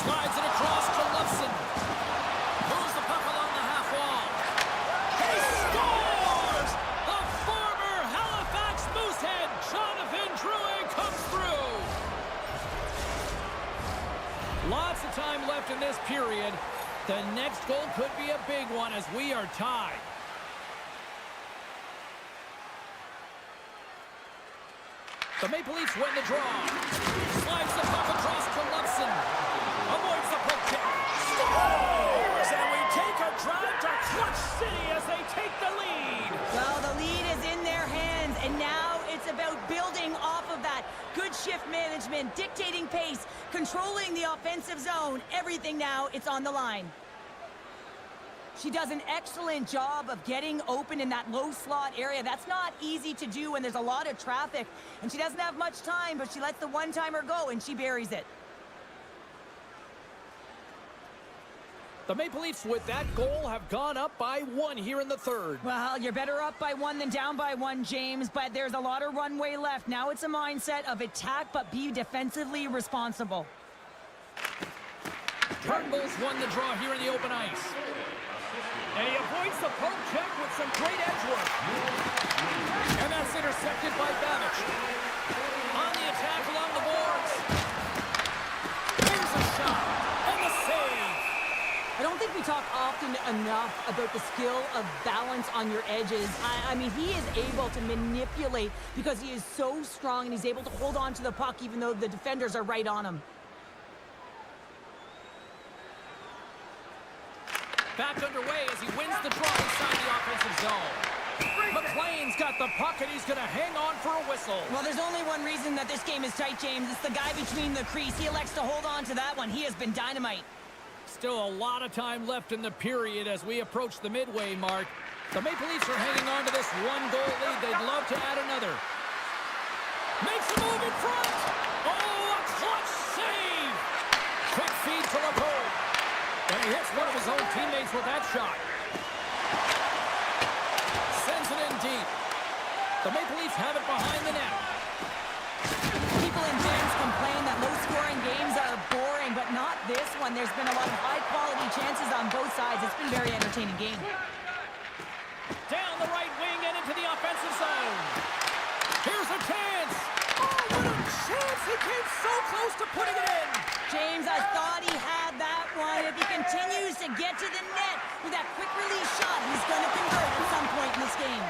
Slides it across to Ludson. Moves the puck along the half wall. He scores! The former Halifax Moosehead, Jonathan Drouin, comes through. Lots of time left in this period. The next goal could be a big one as we are tied. The Maple Leafs win the draw. Slides the puck across to Ludson. Avoids the poke check. Scores! And we take shift management, dictating pace, controlling the offensive zone. Everything now, it's on the line. She does an excellent job of getting open in that low slot area. That's not easy to do when there's a lot of traffic. And she doesn't have much time, but she lets the one-timer go, and she buries it. The Maple Leafs, with that goal, have gone up by 1 here in the third. Well, you're better up by 1 than down by 1, James, but there's a lot of runway left. Now it's a mindset of attack, but be defensively responsible. Turnbull's won the draw here in the open ice. And he avoids the poke check with some great edge work. And that's intercepted by Babbage. On the attack along the boards. Here's a shot. And the save. I don't think we talk often enough about the skill of balance on your edges. I mean, he is able to manipulate because he is so strong and he's able to hold on to the puck even though the defenders are right on him. Back underway as he wins the draw inside the offensive zone. McLean's got the puck and he's going to hang on for a whistle. Well, there's only one reason that this game is tight, James. It's the guy between the crease. He elects to hold on to that one. He has been dynamite. Still a lot of time left in the period as we approach the midway mark. The Maple Leafs are hanging on to this one-goal lead. They'd love to add another. Makes a move in front. Oh, a clutch save. Quick feed to Lebeau. And he hits one of his own teammates with that shot. Sends it in deep. The Maple Leafs have it behind the net. People in gyms complain that low-scoring games are boring, but not this one. There's been a lot of high-quality chances on both sides. It's been a very entertaining game. Down the right wing and into the offensive zone. Here's a chance. Oh, what a chance. He came so close to putting it in. James, I thought he had that one. If he continues to get to the net with that quick release shot, he's going to convert at some point in this game.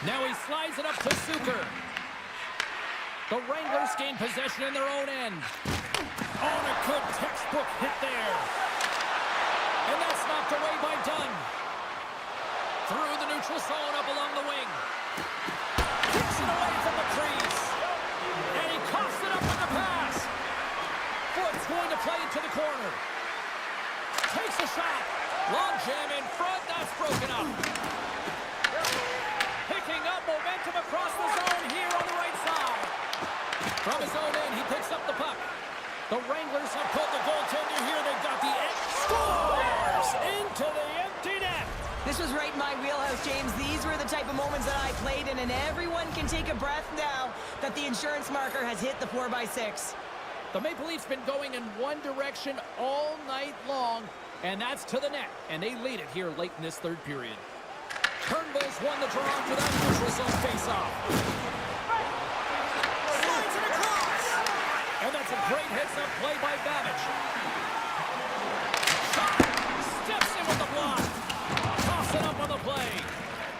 Now he slides it up to Zucker. The Wranglers gain possession in their own end. Oh, and a good textbook hit there. And that's knocked away by Dunn. Through the neutral zone up along the wing. Kicks it away from the crease. And he coughs it up with the pass. Foot's going to play it to the corner. Takes a shot. Long jam in front. That's broken up. Picking up momentum across the zone here on the right side. From his own end, he picks up the puck. The Wranglers have pulled the goaltender here. They've got the edge. Scores into the empty net. This was right in my wheelhouse, James. These were the type of moments that I played in, and everyone can take a breath now that the insurance marker has hit the 4x6. The Maple Leafs been going in one direction all night long, and that's to the net. And they lead it here late in this third period. Turnbull's won the draw to that neutral zone faceoff. Slides it across. And that's a great heads-up play by Babbage. Shot. Steps in with the block. Toss it up on the play.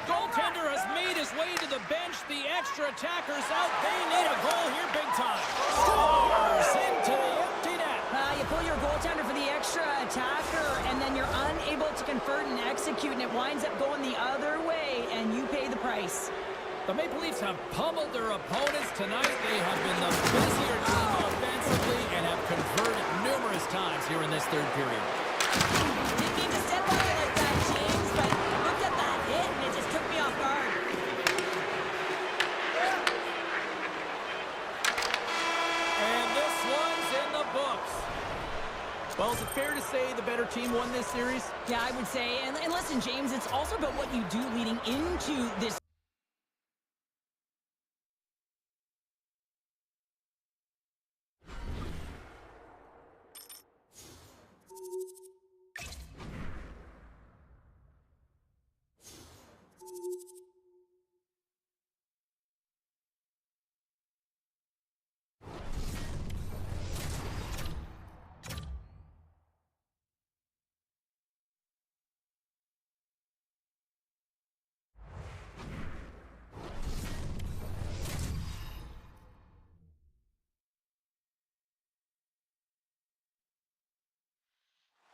Goaltender has made his way to the bench. The extra attackers out. They need a goal here big time. Scores into the empty net. You pull your goaltender for the extra attacker, and then you're unable to convert and execute, and it winds up going the other way, and you pay the price. The Maple Leafs have pummeled their opponents tonight. They have been the busier team offensively and have converted numerous times here in this third period. Didn't mean to step on it like that, James, but looked at that hit, and it just took me off guard. And this one's in the books. Well, is it fair to say the better team won this series? Yeah, I would say. And listen, James, it's also about what you do leading into this.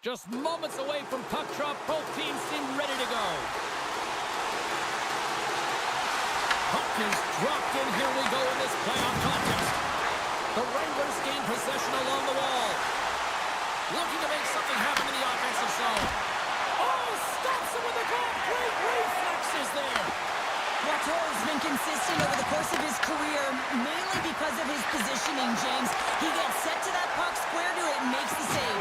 Just moments away from puck drop, both teams seem ready to go. Puck is dropped in. Here we go in this playoff contest. The Wranglers gain possession along the wall. Looking to make something happen in the offensive zone. Oh, stops him with a goal. Great reflexes there. Latour's been consistent over the course of his career, mainly because of his positioning, James. He gets set to that puck, square to it, and makes the save.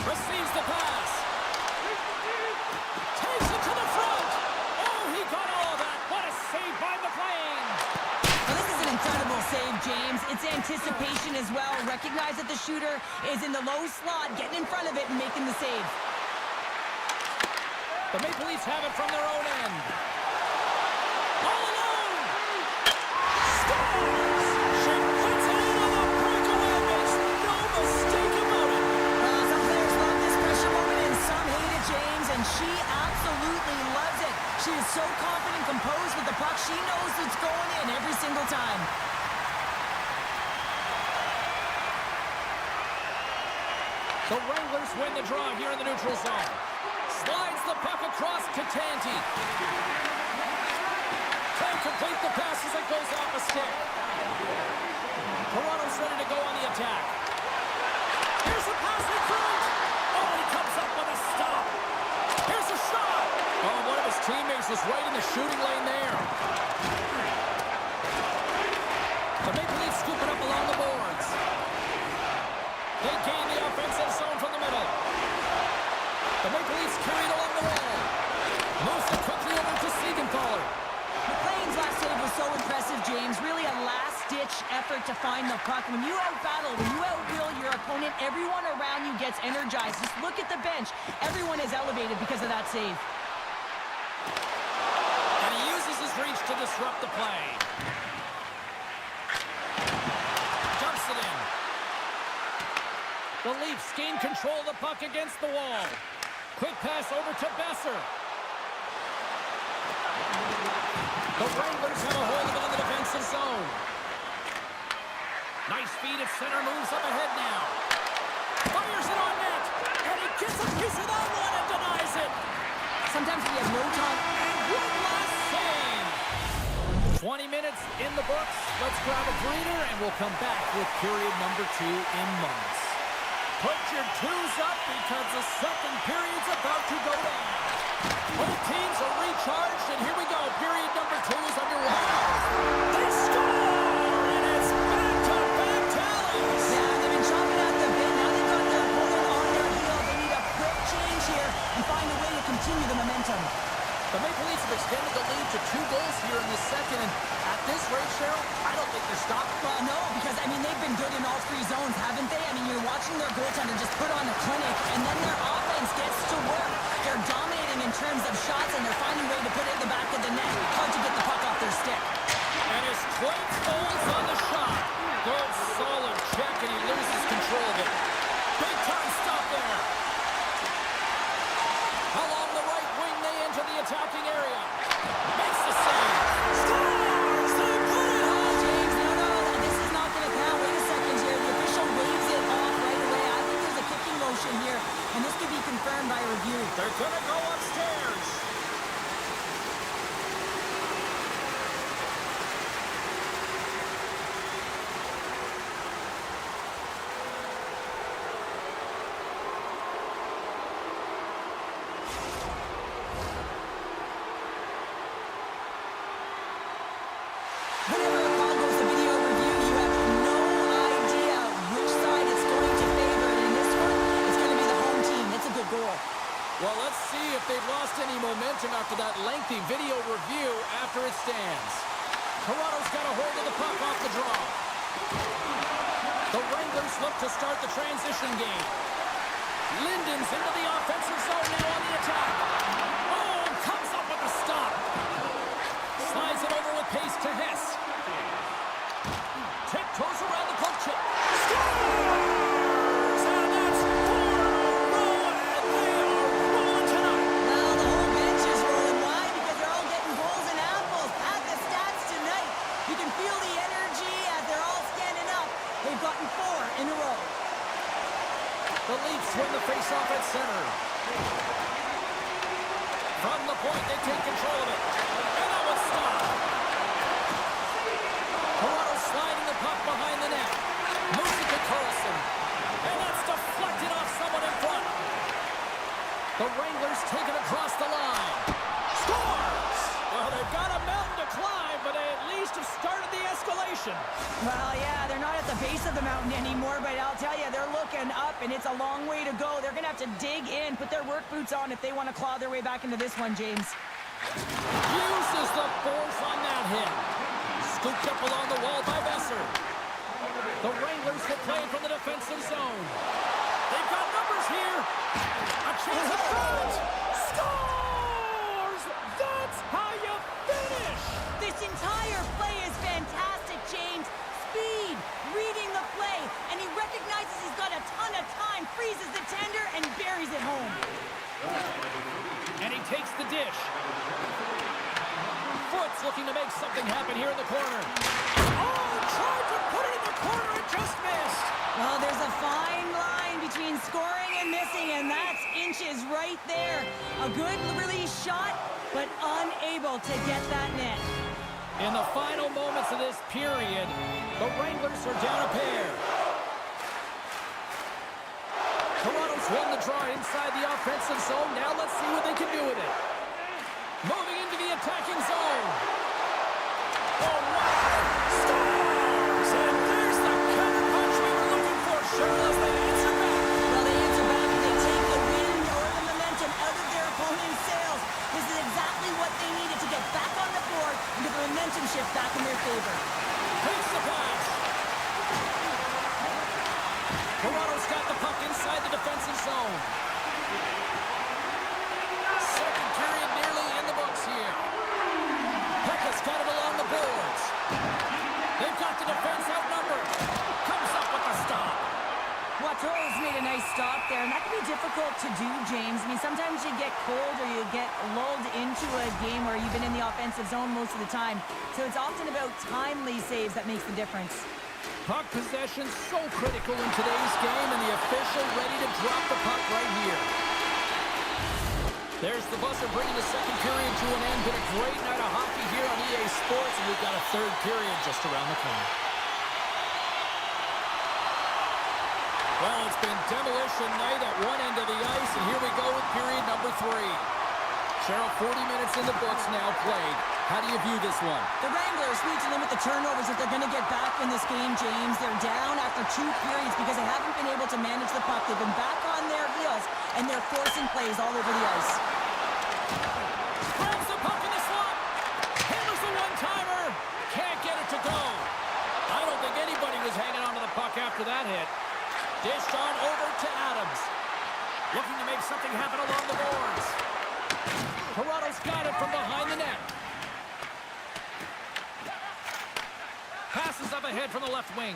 Receives the pass. Takes it to the front. Oh, he got all of that. What a save by McLean. Now, this is an incredible save, James. It's anticipation as well. Recognize that the shooter is in the low slot, getting in front of it and making the save. The Maple Leafs have it from their own end. All alone. Scores! She puts it in on the breakaway. Makes no mistake about it. Some players love this pressure moment and some hate it, James, and she absolutely loves it. She is so confident, composed with the puck. She knows it's going in every single time. The Wranglers win the draw here in the neutral zone. Slides the puck across to Tanti. Can't complete the pass as it goes off a stick. Toronto's ready to go on the attack. Here's a pass in front. Oh, he comes up with a stop. Here's a shot. Oh, one of his teammates was right in the shooting lane there. The Maple Leafs scoop it up along the boards. They gain the offensive zone from the middle. The Maple Leafs carried along the wall. Moves it quickly over to Siegenthaler. McLean's last save was so impressive, James. Really a last-ditch effort to find the puck. When you out-battle, when you out-will your opponent, everyone around you gets energized. Just look at the bench. Everyone is elevated because of that save. And he uses his reach to disrupt the play. Dumps it in. The Leafs gain control of the puck against the wall. Quick pass over to Besser. The Wranglers have a hold of it in the defensive zone. Nice feed at center, moves up ahead now. Fires it on net, and he gets a piece of that one and denies it. Sometimes we have no time. One last save. 20 minutes in the books. Let's grab a breather, and we'll come back with period number 2 in months. Put your twos up because the second period's about to go down. Both teams are recharged, and here we go. Period number 2 is underway. They score, and it's back-to-back tallies. Yeah, they've been chomping at the bit. Now they've got their opponent on their heel. They need a quick change here and find a way to continue the momentum. The Maple Leafs have extended the lead to 2 goals here in the second, and at this rate, Cheryl, I don't think they're stopping. Well, no, because, I mean, they've been good in all 3 zones, haven't they? I mean, you're watching their goaltender just put on a clinic, and then their offense gets to work. They're dominating in terms of shots, and they're finding a way to put it in the back of the net. Hard to get the puck off their stick. And his Clayton falls on the shot. Good, solid check, and he loses control of it. Big time stop there. Along the right wing, they enter the attacking area. Makes the save. Scores! They put it on! James, no, this is not going to count. Wait a second here. The official waves it off right away. I think there's a kicking motion here, and this could be confirmed by a review. They're going to go upstairs. Whenever a call goes to video review, you have no idea which side it's going to favor. And in this one, it's going to be the home team. It's a good goal. Well, let's see if they've lost any momentum after that lengthy video review after it stands. Toronto's got a hold of the puck off the draw. The Wranglers look to start the transition game. Linden's into the offensive zone now on the attack. Oh, comes up with a stop. Slides it over with pace to Hess. Tiptoes around the poke chip. Scores! And that's 4 in a row, and they are rolling tonight. Now the whole bench is rolling. Why? Because they're all getting goals and apples. At the stats tonight, you can feel the energy as they're all standing up. They've gotten 4 in a row. The Leafs win the faceoff at center. The Wranglers take it across the line. Scores! Well, they've got a mountain to climb, but they at least have started the escalation. Well, yeah, they're not at the base of the mountain anymore, but I'll tell you, they're looking up, and it's a long way to go. They're going to have to dig in, put their work boots on if they want to claw their way back into this one, James. Uses the force on that hit. Scooped up along the wall by Besser. The Wranglers will play from the defensive zone. They've got numbers here. A chance at front. Scores! That's how you finish. This entire play is fantastic, James. Speed, reading the play, and he recognizes he's got a ton of time, freezes the tender, and buries it home. And he takes the dish. Foot's looking to make something happen here in the corner. Oh, tried to put it in the corner and just missed. Well, there's a fine line between scoring and missing, and that's inches right there. A good release shot, but unable to get that net. In the final moments of this period, the Wranglers are down a pair. Toronto's won the draw inside the offensive zone. Now let's see what they can do with it. Moving into the attacking zone. Oh, wow! Scores! And there's the counter punch we were looking for. Charlotte, they answer back. Well, they answer back and they take the wind or the momentum out of their opponent's sails. This is exactly what they needed to get back on the board and get the momentum shift back in their favor. Takes the pass. Toronto's got the puck inside the defensive zone. Second period nearly in the books here. Pekka's got it along the boards. They've got the defense outnumbered. Comes up with the stop. Watro's made a nice stop there, and that can be difficult to do, James. I mean, sometimes you get cold or you get lulled into a game where you've been in the offensive zone most of the time. So it's often about timely saves that makes the difference. Puck possession so critical in today's game, and the official ready to drop the puck right here. There's the buzzer bringing the second period to an end. Been a great night of hockey here on EA Sports, and we've got a third period just around the corner. Well, it's been demolition night at one end of the ice, and here we go with period number 3. Cheryl, 40 minutes in the books now played. How do you view this one? The Wranglers need to limit the turnovers if they're going to get back in this game, James. They're down after 2 periods because they haven't been able to manage the puck. They've been back on their heels, and they're forcing plays all over the ice. Grabs the puck in the slot. Hammers the one-timer. Can't get it to go. I don't think anybody was hanging onto the puck after that hit. Dished on over to Adams. Looking to make something happen along the boards. Toronto's got it from behind the net. Passes up ahead from the left wing.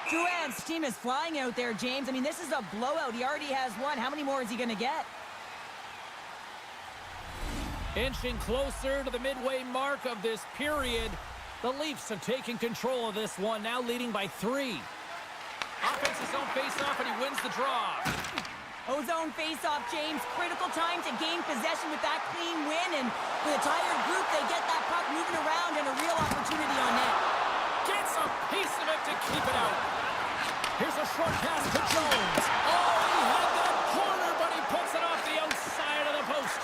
Drouin's team is flying out there, James. I mean, this is a blowout. He already has one. How many more is he going to get? Inching closer to the midway mark of this period. The Leafs have taken control of this one, now leading by 3. Offensive zone face-off, and he wins the draw. Ozone face-off, James. Critical time to gain possession with that clean win, and for the tired group, they get that puck moving around and a real opportunity on net. Gets a piece of it to keep it out. Here's a short pass to Jones. Oh, he had that corner, but he puts it off the outside of the post.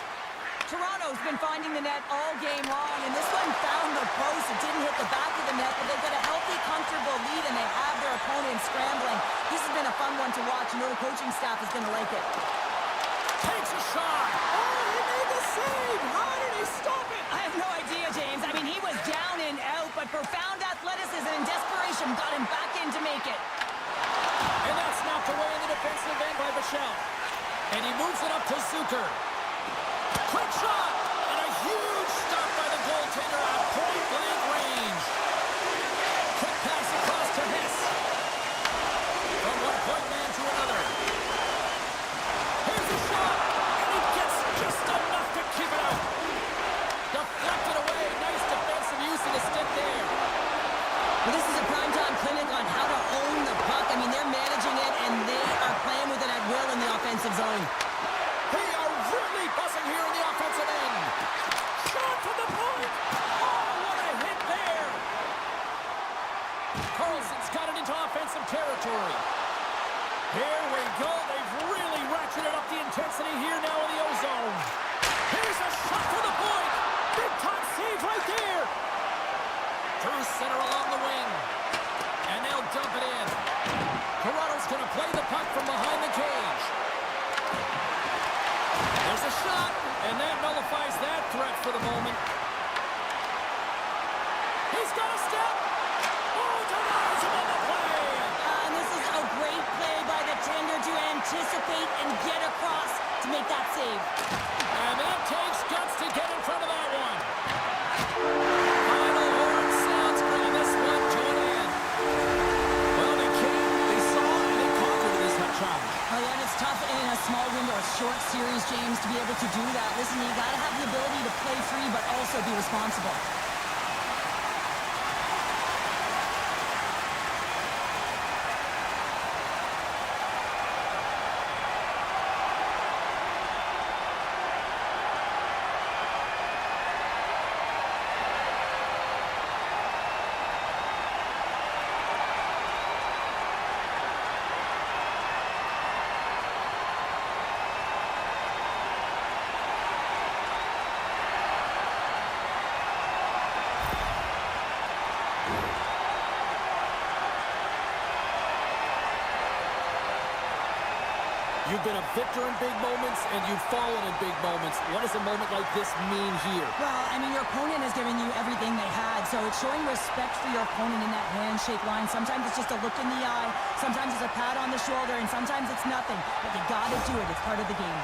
Toronto's been finding the net all game long, and this one found the post. It didn't hit the back of the net, but they've got a healthy, comfortable lead, and they have their opponent scrambling. This has been a fun one to watch. You know the coaching staff is going to like it. Takes a shot. Oh, he made the save. How did he stop it? I have no idea, James. I mean, he was down and out, but profound athleticism and desperation got him back in to make it. And that's knocked away in the defensive end by Bichelle. And he moves it up to Zucker. Quick shot! And a huge stop by the goaltender at point-blank range. Quick pass across to Hess. From one point man to another. Here's a shot! And he gets just enough to keep it out. Deflected away. Nice defensive use of the stick there. Well, this is a primetime clinic on how to own the puck. I mean, they're managing it, and they are playing with it at will in the offensive zone. They are really buzzing here in the offensive end. Shot from the point. Oh, what a hit there. Carlson's got it into offensive territory. Here we go. They've really ratcheted up the intensity here now shot, and that nullifies that threat for the moment. He's got a step. Oh, denies him on the play. And this is a great play by the tender to anticipate and get across to make that save. And that takes guts to get in front of that one. Final horn sounds bring this one to an end. Well, they came, they saw, and they conquered in this challenge. Oh, yeah, and it's tough in a small window, a short series, James, to be able to do that. Listen, you got to have the ability to play free, but also be responsible. You've been a victor in big moments, and you've fallen in big moments. What does a moment like this mean here? Well, I mean, your opponent has given you everything they had, so it's showing respect for your opponent in that handshake line. Sometimes it's just a look in the eye, sometimes it's a pat on the shoulder, and sometimes it's nothing. But you gotta do it. It's part of the game.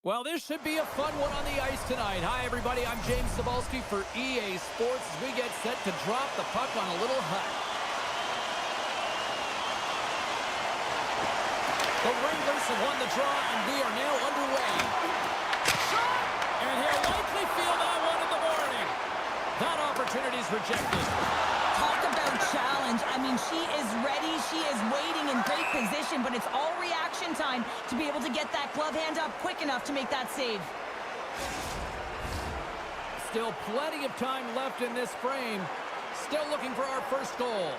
Well, this should be a fun one on the ice tonight. Hi, everybody. I'm James Cebulski for EA Sports as we get set to drop the puck on a little hut. The Wranglers have won the draw, and we are now underway. Shot! And he'll likely feel that one in the morning. That opportunity is rejected. Talk about challenge. I mean, she is ready. She is waiting in great position, but it's all reaction time to be able to get that glove hand up quick enough to make that save. Still plenty of time left in this frame. Still looking for our first goal.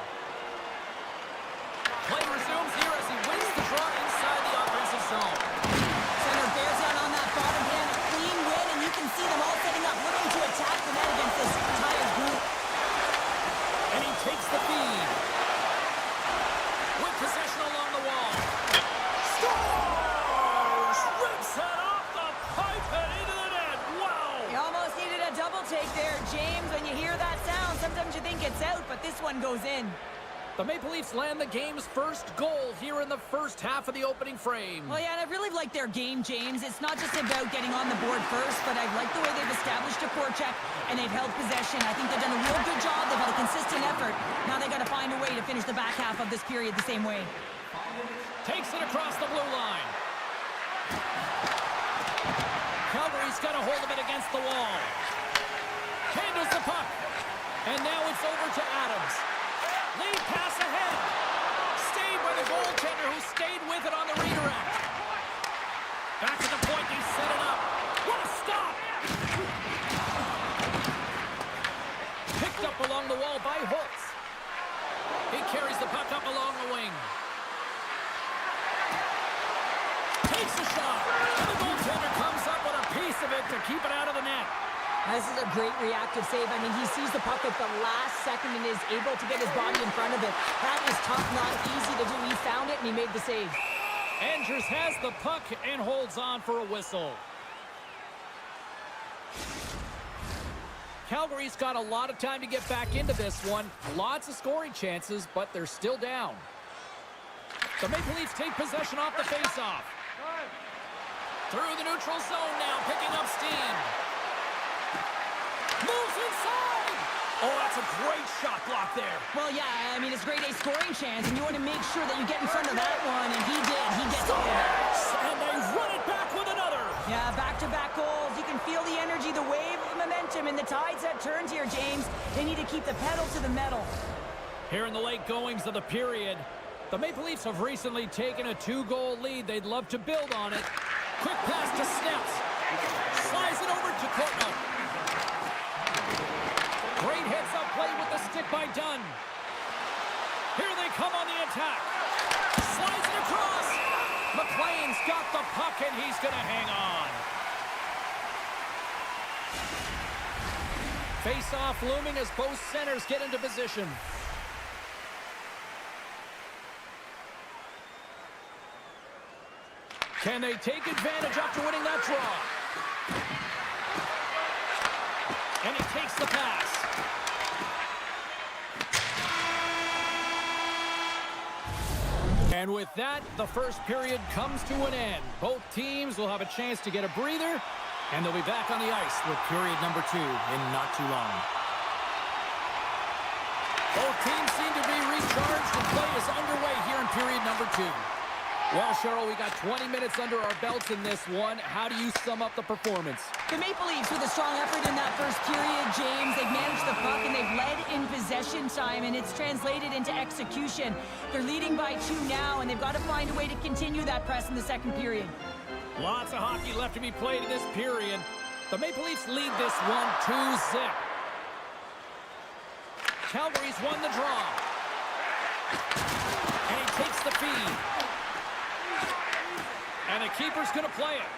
Play resumes here as he wins the draw inside the offensive zone. Center bears down on that bottom hand. A clean win, and you can see them all setting up, looking to attack the net against this tired group. And he takes the feed. With possession along the wall. Scores! Rips it off the pipe and into the net. Wow! You almost needed a double take there, James. When you hear that sound, sometimes you think it's out, but this one goes in. The Maple Leafs land the game's first goal here in the first half of the opening frame. Well, yeah, and I really like their game, James. It's not just about getting on the board first, but I like the way they've established a forecheck and they've held possession. I think they've done a real good job. They've had a consistent effort. Now they've got to find a way to finish the back half of this period the same way. Takes it across the blue line. Calgary's got a hold of it against the wall. Handles the puck. And now it's over to Adams. Lead pass ahead. Stayed by the goaltender who stayed with it on the redirect. Back at the point, he set it up. What a stop! Picked up along the wall by Holtz. He carries the puck up along the wing. Takes a shot. And the goaltender comes up with a piece of it to keep it out of the net. This is a great reactive save. I mean, he sees the puck at the last second and is able to get his body in front of it. That is tough, not easy to do. He found it and he made the save. Andrews has the puck and holds on for a whistle. Calgary's got a lot of time to get back into this one. Lots of scoring chances, but they're still down. The Maple Leafs take possession off the faceoff. Through the neutral zone now, picking up steam. Moves inside! Oh, that's a great shot block there. Well, yeah, I mean, it's a great A scoring chance, and you want to make sure that you get in front of that one, and he did. He gets all of it. And they run it back with another. Yeah, back-to-back goals. You can feel the energy, the wave of momentum, and the tides have turned here, James. They need to keep the pedal to the metal. Here in the late goings of the period, the Maple Leafs have recently taken a 2-goal lead. They'd love to build on it. Quick pass to Snaps. Slides it over to Courtney. Great heads-up play with the stick by Dunn. Here they come on the attack. Slides it across. McLean's got the puck, and he's going to hang on. Face-off looming as both centers get into position. Can they take advantage after winning that draw? And he takes the pass. And with that, the first period comes to an end. Both teams will have a chance to get a breather, and they'll be back on the ice with period number 2 in not too long. Both teams seem to be recharged, and play is underway here in period number 2. Well, Cheryl, we got 20 minutes under our belts in this one. How do you sum up the performance? The Maple Leafs with a strong effort in that first period, James. They've managed the puck and they've led in possession time, and it's translated into execution. They're leading by 2 now, and they've got to find a way to continue that press in the second period. Lots of hockey left to be played in this period. The Maple Leafs lead this one 2-0. Calgary's won the draw. And he takes the feed. And the keeper's going to play it.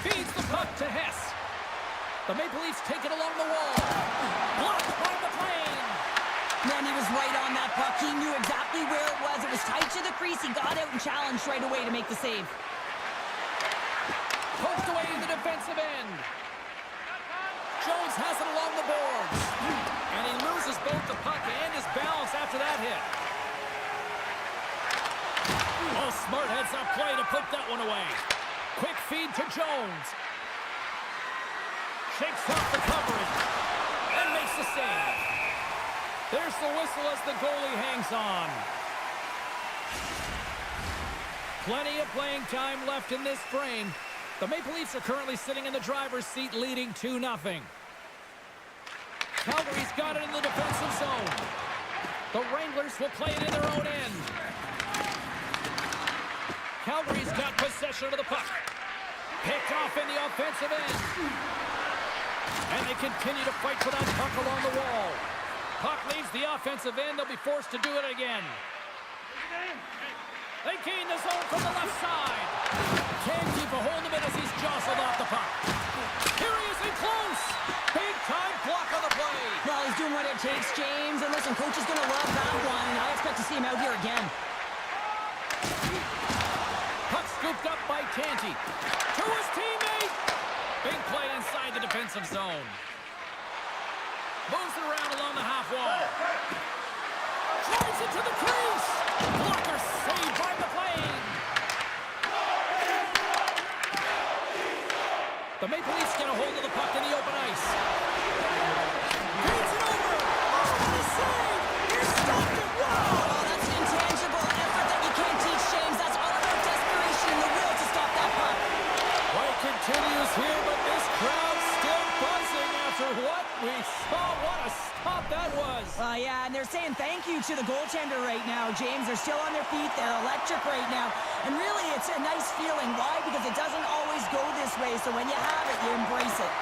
Feeds the puck to Hess. The Maple Leafs take it along the wall. Blocked by McLean. Man, he was right on that puck. He knew exactly where it was. It was tight to the crease. He got out and challenged right away to make the save. Poked away in the defensive end. Jones has it along the boards. And he loses both the puck and his balance after that hit. Oh, smart heads-up play to put that one away. Quick feed to Jones. Shakes off the coverage and makes the save. There's the whistle as the goalie hangs on. Plenty of playing time left in this frame. The Maple Leafs are currently sitting in the driver's seat, leading 2-0. Calgary's got it in the defensive zone. The Wranglers will play it in their own end. Calgary's got possession of the puck. Picked off in the offensive end. And they continue to fight for that puck along the wall. Puck leaves the offensive end. They'll be forced to do it again. They gain the zone from the left side. Can't keep a hold of it as he's jostled off the puck. Here he is in close. Big time block on the play. Well, he's doing what it takes, James. And listen, coach is going to love that one. And I expect to see him out here again. Puck scooped up by Tanti. To his teammate. Big play inside the defensive zone. Moves it around along the half wall. Drives it to the crease. Blocker saved by McLean. The Maple Leafs get a hold of the puck in the open ice. Feeds it over. Oh, what a save! He stopped it. Wow! Oh, that's an intangible effort that you can't teach, James. That's all about desperation and the will to stop that puck. Play continues here, but this crowd's still buzzing after what we saw. What a stop that was. Yeah, and they're saying thank you to the goaltender right now, James. They're still on their feet. They're electric right now. And really, it's a nice feeling. Why? Because it doesn't always go this way. So when you have it, you embrace it.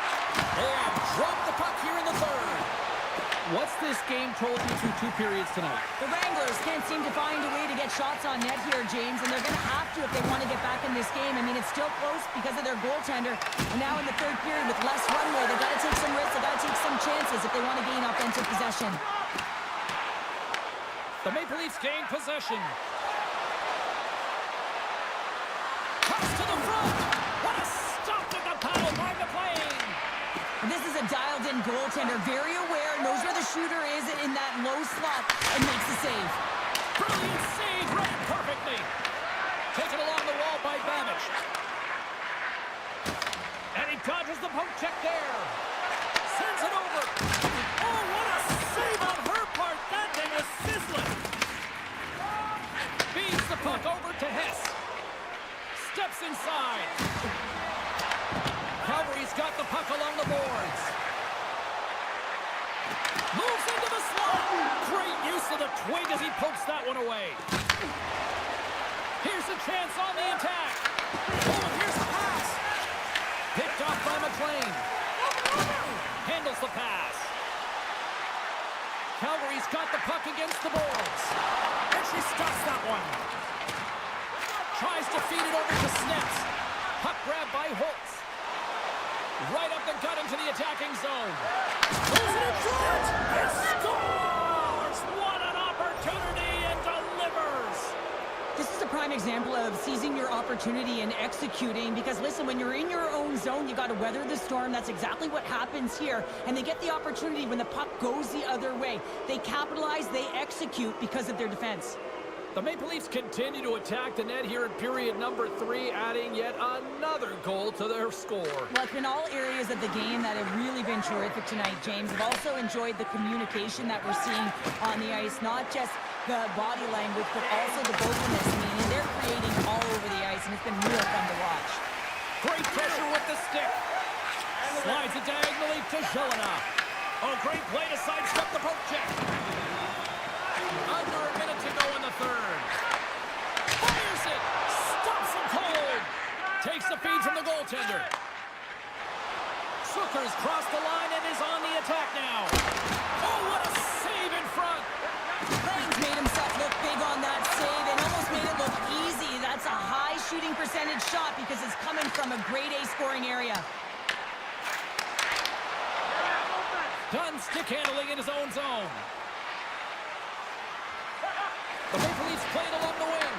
They have dropped the puck here in the third. What's this game told you through 2 periods tonight? The Wranglers can't seem to find a way to get shots on net here, James, and they're going to have to if they want to get back in this game. I mean, it's still close because of their goaltender. And now in the third period with less runway, they've got to take some risks. They've got to take some chances if they want to gain offensive possession. The Maple Leafs gain possession. Pass to the front. What a stop at the paddle by McLean. And this is a dialed-in goaltender, very aware, knows where the shooter is in that low slot, and makes the save. Brilliant save, read it perfectly. Taken along the wall by Babbage. And he dodges the poke check there. Sends it over. Oh, what a save on her part. That thing was sizzling. Feeds the puck over to Hess. Steps inside. Calgary's got the puck along the boards. Moves into the slot. Great use of the twig as he pokes that one away. Here's a chance on the attack. Oh, here's the pass. Picked off by McLean. Handles the pass. Calgary's got the puck against the boards. And she stops that one. Tries to feed it over to Snips. Puck grab by Holtz. Right up the gut into the attacking zone. Moves it in front and scores! What an opportunity and delivers! This is a prime example of seizing your opportunity and executing because, listen, when you're in your own zone, you got to weather the storm. That's exactly what happens here. And they get the opportunity when the puck goes the other way. They capitalize, they execute because of their defense. The Maple Leafs continue to attack the net here in period number 3, adding yet another goal to their score. Well, it's been all areas of the game that have really been terrific tonight, James. I've also enjoyed the communication that we're seeing on the ice, not just the body language, but also the vocalness. I mean, they're creating all over the ice, and it's been real fun to watch. Great pressure with the stick. Slides it diagonally to Zelina. Oh, great play to sidestep the poke check. Under a minute to go in the third. Fires it. Stops him cold. Takes the feed from the goaltender. Zucker's crossed the line and is on the attack now. Oh, what a save in front. Lane's made himself look big on that save and almost made it look easy. That's a high shooting percentage shot because it's coming from a grade A scoring area. Done stick handling in his own zone. The Maple Leafs played along the wing.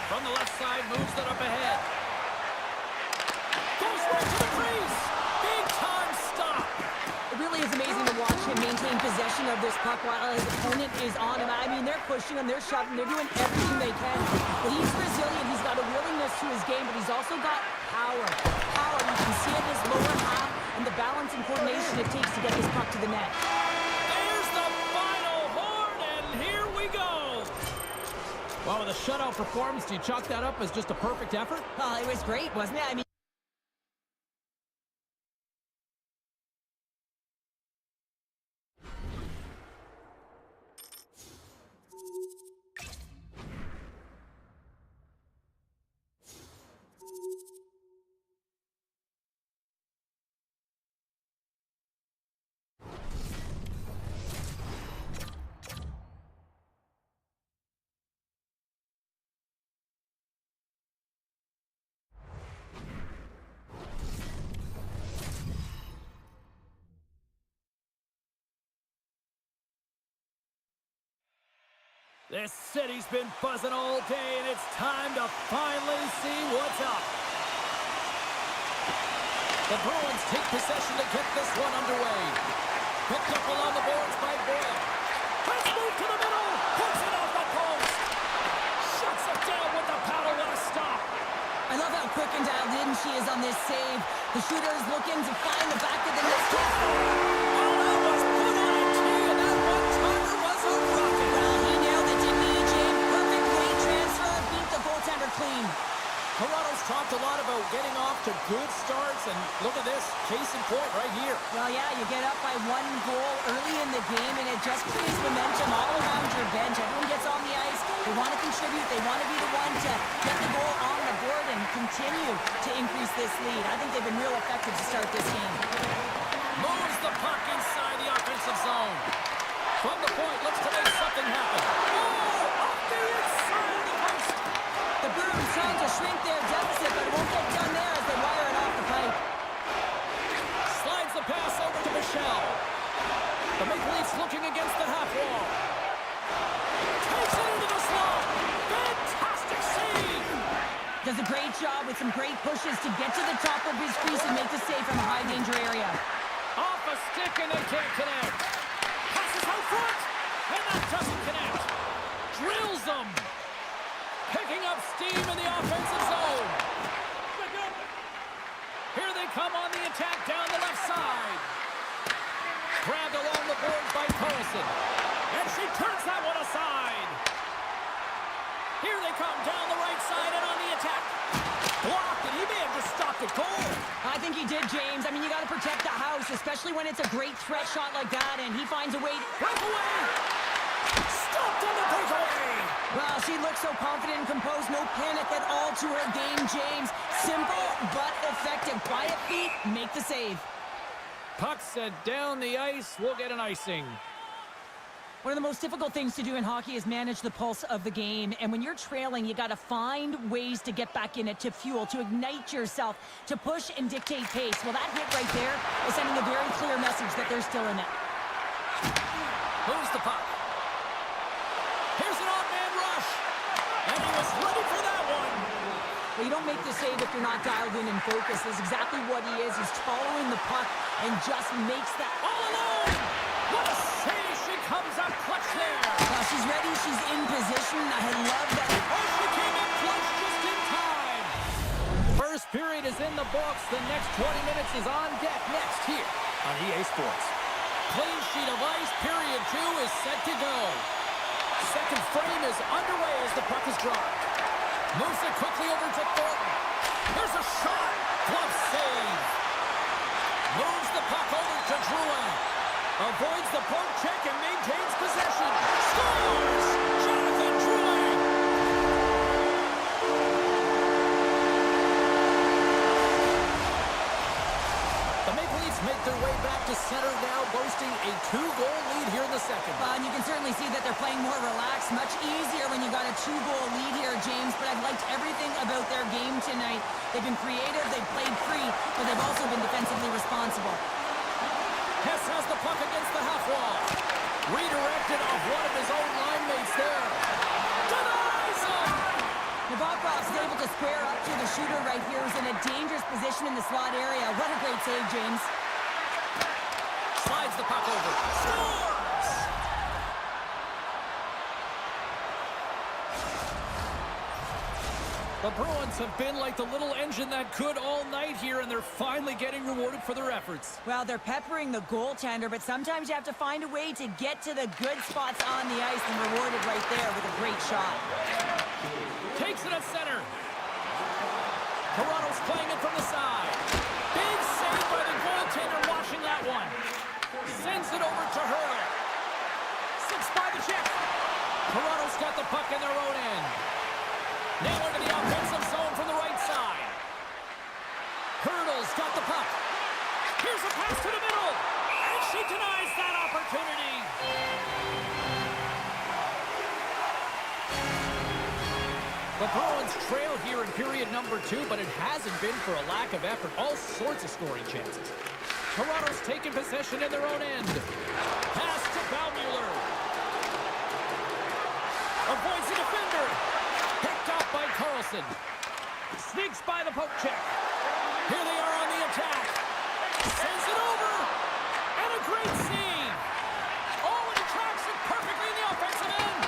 From the left side, moves it up ahead. Goes right to the crease. Big time stop. It really is amazing to watch him maintain possession possession of this puck while his opponent is on him. I mean, they're pushing him, they're shoving, they're doing everything they can. But he's resilient, he's got a willingness to his game, but he's also got power. Power, you can see it in his lower half and the balance and coordination it takes to get this puck to the net. There's the final horn, and here we go. Well, with a shutout performance, do you chalk that up as just a perfect effort? Oh, it was great, wasn't it? I mean, This city's been buzzing all day, and it's time to finally see what's up. The Bruins take possession to get this one underway. Picked up along the boards by Boyle. Let's move to the middle. Puts it off the post. Shuts it down with the paddle. What a stop. I love how quick and dialed in she is on this save. The shooter is looking to find the back of the net. Oh, that was put on a tee, and that one-timer was a rocket. Well, he nailed it, didn't he, Jim? Perfect weight transfer, beat the goaltender clean. Toronto's talked a lot about getting off to good starts, and look at this, case in point right here. Well, yeah, you get up by 1 goal early in the game, and it just creates momentum all around your bench. Everyone gets on the ice. They want to contribute. They want to be the one to get the goal on the board and continue to increase this lead. I think they've been real effective to start this game. Moves the puck inside the offensive zone. From the point, looks to make something happen. Oh, up the inside of the post. The Bruins trying to shrink their deficit, but it won't get done there as they wire it off the pipe. Slides the pass over to Michelle. The Maple Leafs looking against the half wall. Takes it into the slot. Fantastic save. Does a great job with some great pushes to get to the top of his crease and make the save from a high danger area. Off a stick and they can't connect. Passes out front. And that doesn't connect. Drills them. Picking up steam in the offensive zone. Here they come on the attack down the left side. Grabbed along the boards by Carlson. And she turns that one aside. Here they come down the right side and on the attack. Blocked, and he may have just stopped a goal. I think he did, James. I mean, you got to protect the house, especially when it's a great threat shot like that, and he finds a way to... Breakaway! Stopped on the breakaway! Well, she looks so confident and composed. No panic at all to her game, James. Simple but effective. Quiet feet, make the save. Puck set down the ice. We'll get an icing. One of the most difficult things to do in hockey is manage the pulse of the game. And when you're trailing, you got to find ways to get back in it, to fuel, to ignite yourself, to push and dictate pace. Well, that hit right there is sending a very clear message that they're still in it. Moves the puck. Here's an odd-man rush. And he was ready for that one. Well, you don't make the save if you're not dialed in and focused. That's exactly what he is. He's following the puck and just makes that... All alone! What a save! She comes up clutch there. Well, she's ready. She's in position. I love that. Oh, she came in clutch just in time. First period is in the books. The next 20 minutes is on deck next here on EA Sports. Clean sheet of ice. Period 2 is set to go. Second frame is underway as the puck is dropped. Moves it quickly over to Thornton. There's a shot. Glove save. Moves the puck over to Drouin. Avoids the poke check and maintains possession. Scores! Jonathan Drouin! The Maple Leafs make their way back to center now, boasting a 2-goal lead here in the second. And you can certainly see that they're playing more relaxed. Much easier when you got a 2-goal lead here, James. But I've liked everything about their game tonight. They've been creative, they've played free, but they've also been defensively responsible. Hess has the puck against the half wall. Redirected off one of his own line mates there. Denies him! Nabokov's able to square up to the shooter right here, who's in a dangerous position in the slot area. What a great save, James. Slides the puck over. Scores! The Bruins have been like the little engine that could all night here, and they're finally getting rewarded for their efforts. Well, they're peppering the goaltender, but sometimes you have to find a way to get to the good spots on the ice and rewarded right there with a great shot. Takes it at center. Toronto's playing it from the side. Big save by the goaltender watching that one. Sends it over to Hurdle. 6 by the check. Toronto's got the puck in their own end. Now into the offensive zone from the right side. Hurdle's got the puck. Here's a pass to the middle. And she denies that opportunity. The Bruins trail here in period number 2, but it hasn't been for a lack of effort. All sorts of scoring chances. Toronto's taking possession in their own end. Pass to Baumüller. Avoids the defender. Picked off by Carlson. Sneaks by the poke check. Here they are on the attack. Sends it over. And a great save. Oh, and he tracks it perfectly in the offensive end.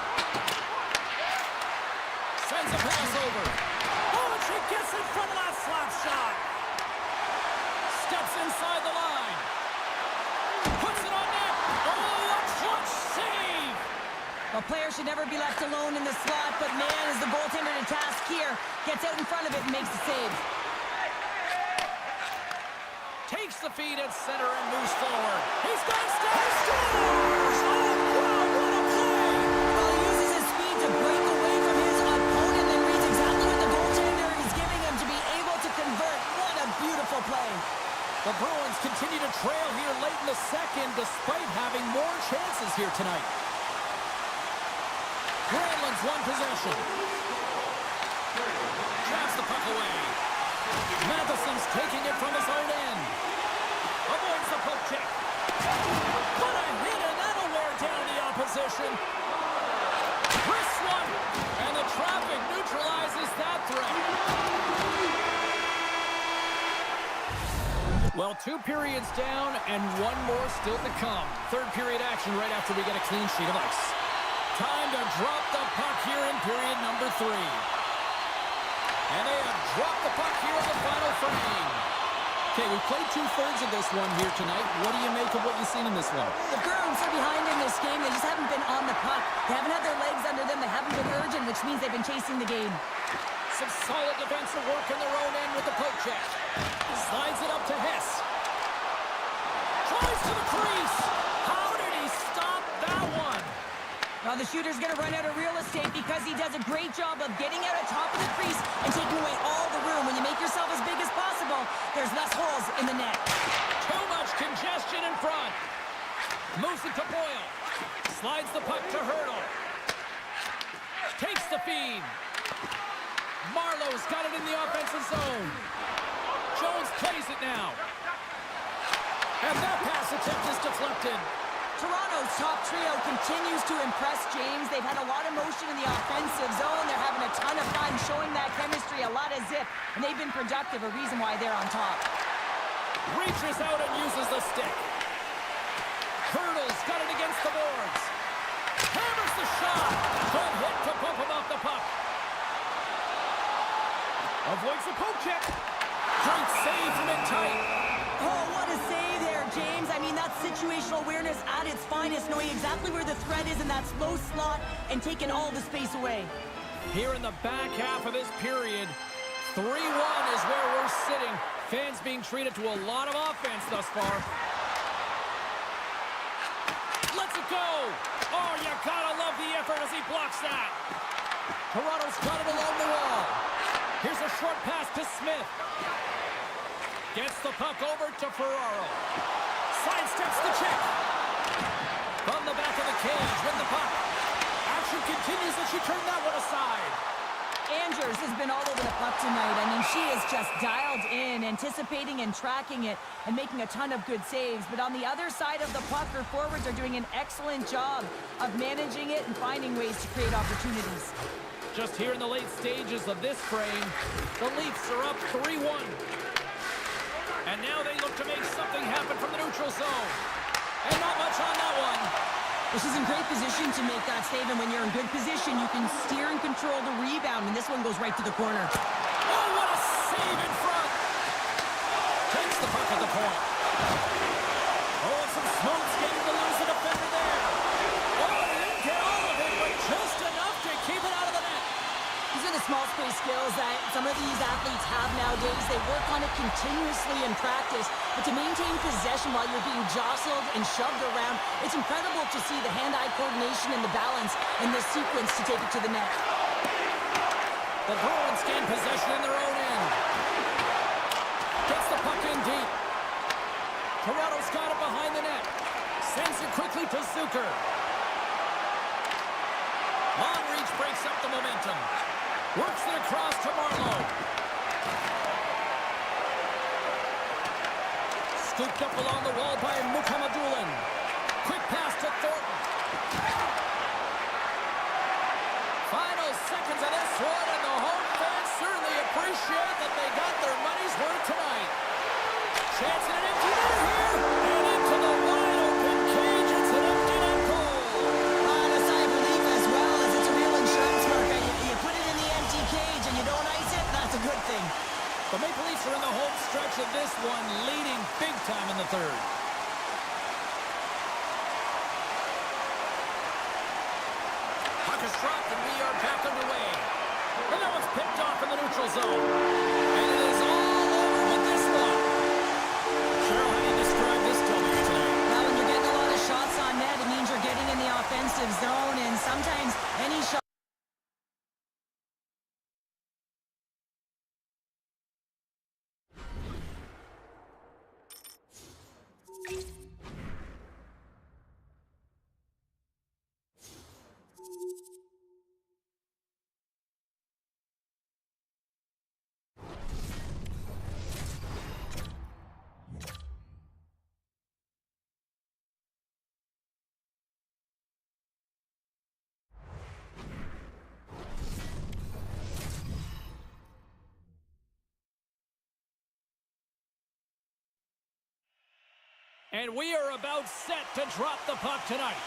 Sends a pass over. Oh, and she gets in front of that slap shot. Steps inside the line. Puts it on net. Oh, a clutch save. A player should never be left alone in the slot, but man, is the goaltender to task here. Gets out in front of it and makes the save. Takes the feed at center and moves forward. He's got stairs. Scores! Oh, wow, what a play! Well, he uses his speed to break away from his opponent and reads exactly what the goaltender is giving him to be able to convert. What a beautiful play. The Bruins continue to trail here late in the second despite having more chances here tonight. Granlund's won possession. Drops the puck away. Matheson's taking it from his own end. Avoids the poke check. What a hit, and that'll wear down the opposition. Wrist one, and the traffic neutralizes that threat. Well, 2 periods down and 1 more still to come. Third period action right after we get a clean sheet of ice. Time to drop the puck here in period number 3. And they have dropped the puck here in the final frame. Okay, we played 2/3 of this one here tonight. What do you make of what you've seen in this one? The Bruins are behind in this game. They just haven't been on the puck. They haven't had their legs under them. They haven't been urgent, which means they've been chasing the game. Some solid defensive work in their own end with the poke check. Slides it up to Hess. Tries to the crease. How did he stop that one? Well, the shooter's going to run out of real estate because he does a great job of getting out on top of the crease and taking away all the room. When you make yourself as big as possible, there's less holes in the net. Too much congestion in front. Moves it to Boyle. Slides the puck to Hurdle. Takes the feed. Marlowe's got it in the offensive zone. Jones plays it now. And that pass attempt is deflected. Toronto's top trio continues to impress, James. They've had a lot of motion in the offensive zone. They're having a ton of fun, showing that chemistry, a lot of zip, and they've been productive, a reason why they're on top. Reaches out and uses the stick. Hurdle's got it against the boards. Hammers the shot. Good hit to bump him off the puck. Avoids the poke check. Great save from in tight. Oh, what a save there, James. I mean, that's situational awareness at its finest, knowing exactly where the threat is in that slow slot and taking all the space away. Here in the back half of this period, 3-1 is where we're sitting. Fans being treated to a lot of offense thus far. Let's it go. Oh, you gotta love the effort as he blocks that. Toronto's got it along the wall. Here's a short pass to Smith. Gets the puck over to Ferraro. Sidesteps the check. From the back of the cage with the puck. Action continues as she turned that one aside. Andrews has been all over the puck tonight. I mean, she is just dialed in, anticipating and tracking it, and making a ton of good saves. But on the other side of the puck, her forwards are doing an excellent job of managing it and finding ways to create opportunities. Just here in the late stages of this frame, the Leafs are up 3-1. And now they look to make something happen from the neutral zone. And not much on that one. Well, she's in great position to make that save, and when you're in good position, you can steer and control the rebound, and this one goes right to the corner. Oh, what a save in front! Takes the puck at the point. Oh, and some smooth skating to lose the defender there. Oh, he didn't get all of it, but just enough to keep it out of the net. These are the small space skills that some of these athletes have nowadays. They work on it continuously in practice, but to maintain possession while you're being jostled and shoved around, it's incredible to see the hand-eye coordination and the balance in this sequence to take it to the net. The Bruins gain possession in their own end. Gets the puck in deep. Toronto's got it behind the net. Sends it quickly to Zucker. Long reach breaks up the momentum. Works it across to Marlowe. Scooped up along the wall by Mukhamadullin. Quick pass to Thornton. Final seconds of this one, and the home fans certainly appreciate that they got their money's worth tonight. Chance in an empty net here, and into the wide open cage. It's an empty net goal. A sigh of relief as well, as it's a real insurance marker. You put it in the empty cage and you don't ice it, that's a good thing. The Maple Leafs are in the home stretch of this one, leading big time in the third. Puck is dropped, and we are back underway. And now it's picked off in the neutral zone. And it is all over with this one. Cheryl, how do you describe this W tonight? Well, when you're getting a lot of shots on net, it means you're getting in the offensive zone, and sometimes any shot And we are about set to drop the puck tonight.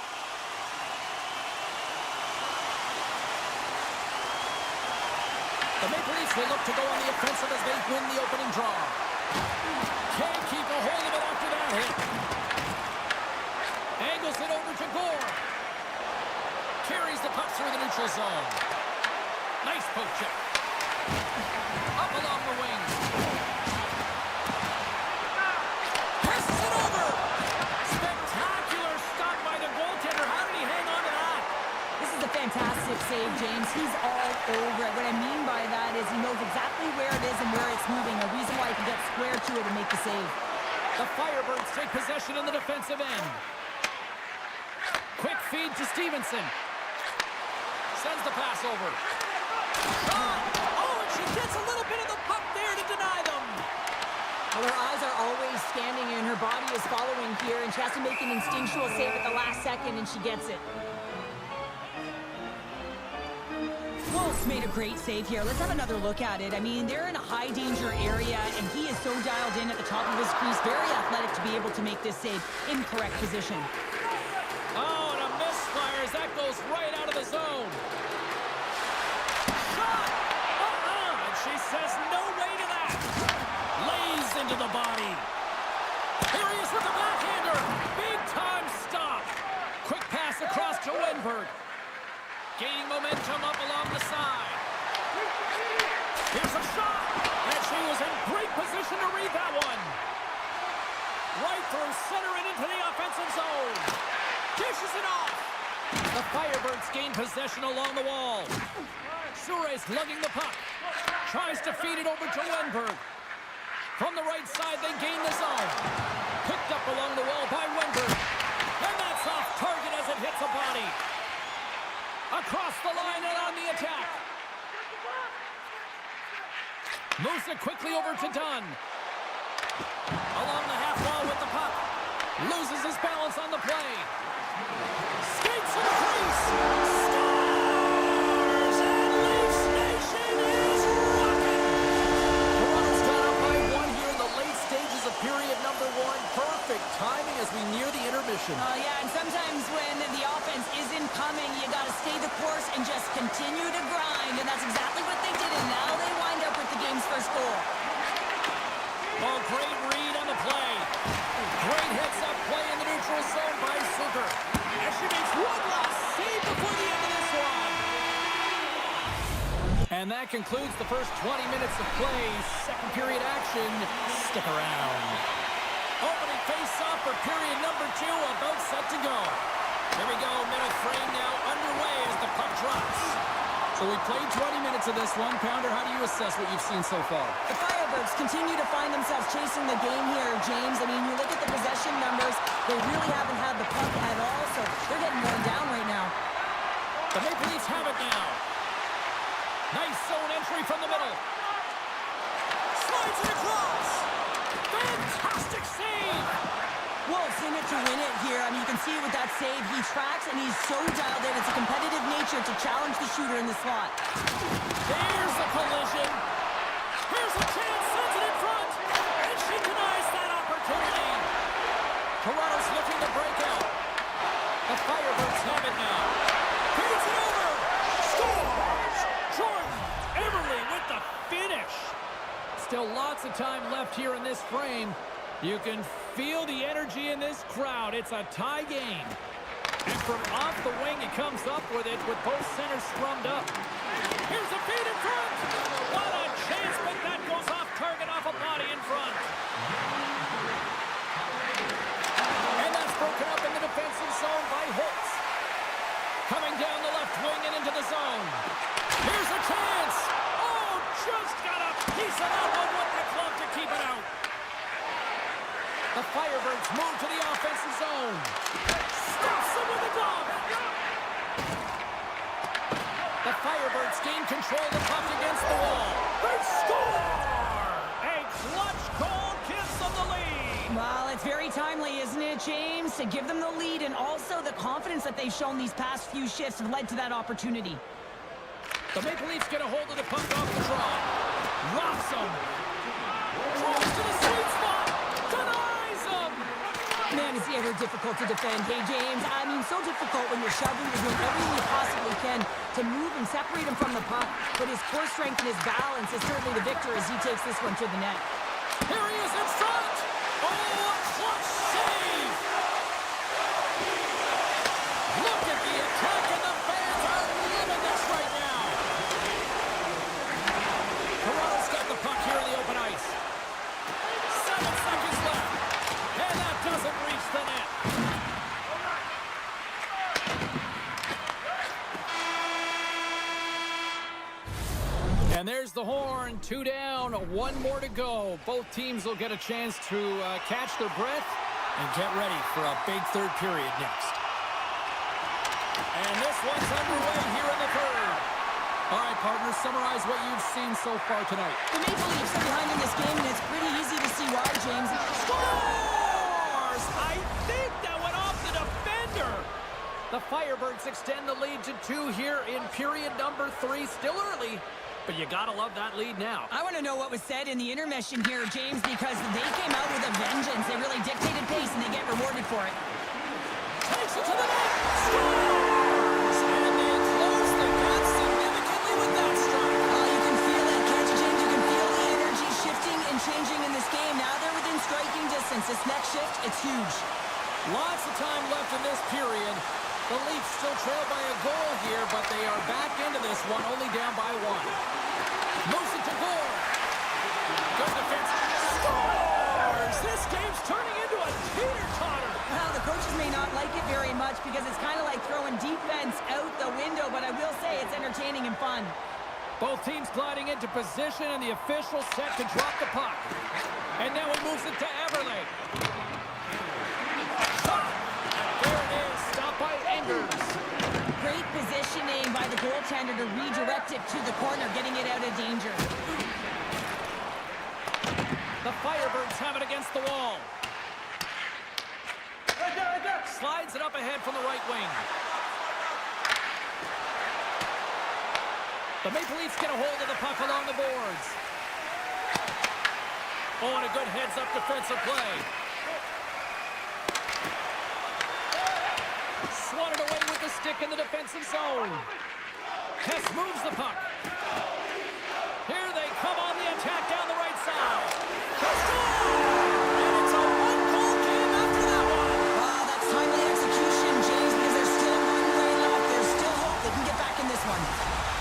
The Maple Leafs will look to go on the offensive as they win the opening draw. Can't keep a hold of it after that hit. Angles it over to Gore. Carries the puck through the neutral zone. Nice poke check. Up along the wing. Passes it over. Spectacular stop by the goaltender. How did he hang on to that? This is a fantastic save, James. He's all over it. What I mean by that is he knows exactly where it is and where it's moving. A reason why he can get square to it and make the save. The Firebirds take possession in the defensive end. Quick feed to Stevenson. Sends the pass over. Shot! Oh, and she gets a little bit of the puck there to deny them. Well, her eyes are always scanning and her body is following here, and she has to make an instinctual save at the last second, and she gets it. Wolf's made a great save here. Let's have another look at it. I mean, they're in a high-danger area, and he is so dialed in at the top of his crease. Very athletic to be able to make this save in correct position. Oh, and a misfire as that goes right out of the zone. Shot! And she says no way to that. Lays into the body. Here he is with the backhander. Big-time stop. Quick pass across to Wenberg. Gaining momentum up along the side. Here's a shot. And she was in great position to read that one. Right through center and into the offensive zone. Dishes it off. The Firebirds gain possession along the wall. Suarez lugging the puck. Tries to feed it over to Wenberg. From the right side, they gain the zone. Picked up along the wall by Wenberg. And that's off target as it hits a body. Across the line and on the attack. Moves it quickly over to Dunn. Along the half wall with the puck. Loses his balance on the play. Skates to the crease. Scores! And Leafs Nation is rocking. Toronto's got up by one here in the late stages of period number one. Perfect timing as we near the intermission. Yeah, and sometimes when the offense isn't coming, you got to stay the course and just continue to grind, and that's exactly what they did, and now they wind up with the game's first goal. Oh, great read on the play. Great heads-up play in the neutral zone by Zucker. And she makes one last save before the end of this one. And that concludes the first 20 minutes of play. Second period action. Stick around. Opening face-off for period number 2, about set to go. Here we go, minute frame now underway as the puck drops. So we played 20 minutes of this one. Pounder, how do you assess what you've seen so far? The Firebirds continue to find themselves chasing the game here, James. I mean, you look at the possession numbers, they really haven't had the puck at all, so they're getting worn down right now. The Maple Leafs have it now. Nice zone entry from the middle. Slides it across. Fantastic save. Wolves in it to win it here. I mean, you can see with that save, he tracks and he's so dialed in. It's a competitive nature to challenge the shooter in the slot. There's the collision. Here's a chance, sends it in front. And she denies that opportunity. Toronto's looking to break out. The Firebirds have it now. Feeds it over. Scores. Jordan Eberle with the finish. Still lots of time left here in this frame. You can feel the energy in this crowd. It's a tie game. And from off the wing, he comes up with it with both centers scrummed up. Here's a feed in front. What a chance, but that goes off target off a body in front. And that's broken up in the defensive zone by Holtz. Coming down the left wing and into the zone. Here's a chance. Oh, just got a piece of that one with the glove to keep it out. The Firebirds move to the offensive zone. Stops them with the glove. The Firebirds gain control of the puck against the wall. They score! A clutch goal gives them the lead. Well, it's very timely, isn't it, James? To give them the lead, and also the confidence that they've shown these past few shifts have led to that opportunity. The Maple Leafs get a hold of the puck off the draw. Rocks them. Draws to the sweet spot. Denies them. Man, is he ever difficult to defend. Hey, James, I mean, so difficult when you're shoving, you're doing everything you possibly can to move and separate him from the puck. But his core strength and his balance is certainly the victor as he takes this one to the net. Here he is in front. Oh, a clutch save. Look at the attack, and the fans are loving this right now. Toronto's got the puck here in the open ice. 7 seconds left. And that doesn't reach the net. And there's the horn. 2 down, 1 more to go. Both teams will get a chance to catch their breath and get ready for a big third period next. And this one's underway here in the third. All right, partners, summarize what you've seen so far tonight. The Maple Leafs are behind in this game, and it's pretty easy to see why, James. Scores! I think that went off the defender. The Firebirds extend the lead to 2 here in period number 3. Still early, but you gotta love that lead now. I want to know what was said in the intermission here, James, because they came out with a vengeance. They really dictated pace, and they get rewarded for it. Takes it to the net. Scores! And they close the gap significantly with that strike. You can feel it, can't you, James? You can feel the energy shifting and changing in this game. Now they're within striking distance. This next shift, it's huge. Lots of time left in this period. The Leafs still trail by a goal here, but they are back into this one, only down by 1. Moves it to Gore. Good defense. Scores! This game's turning into a teeter-totter. Well, the coaches may not like it very much because it's kind of like throwing defense out the window, but I will say it's entertaining and fun. Both teams gliding into position, and the official set to drop the puck. And now he moves it to Eberle. Shot! There it is, stopped by Engers. Great positioning by the goaltender to redirect it to the corner, getting it out of danger. The Firebirds have it against the wall. Slides it up ahead from the right wing. The Maple Leafs get a hold of the puck along the boards. Oh, and a good heads-up defensive play. stick in the defensive zone. Hess moves the puck. Here they come on the attack down the right side. And it's a one-goal game after that one. Wow, that's timely execution, James, because there's still one way left. There's still hope they can get back in this one.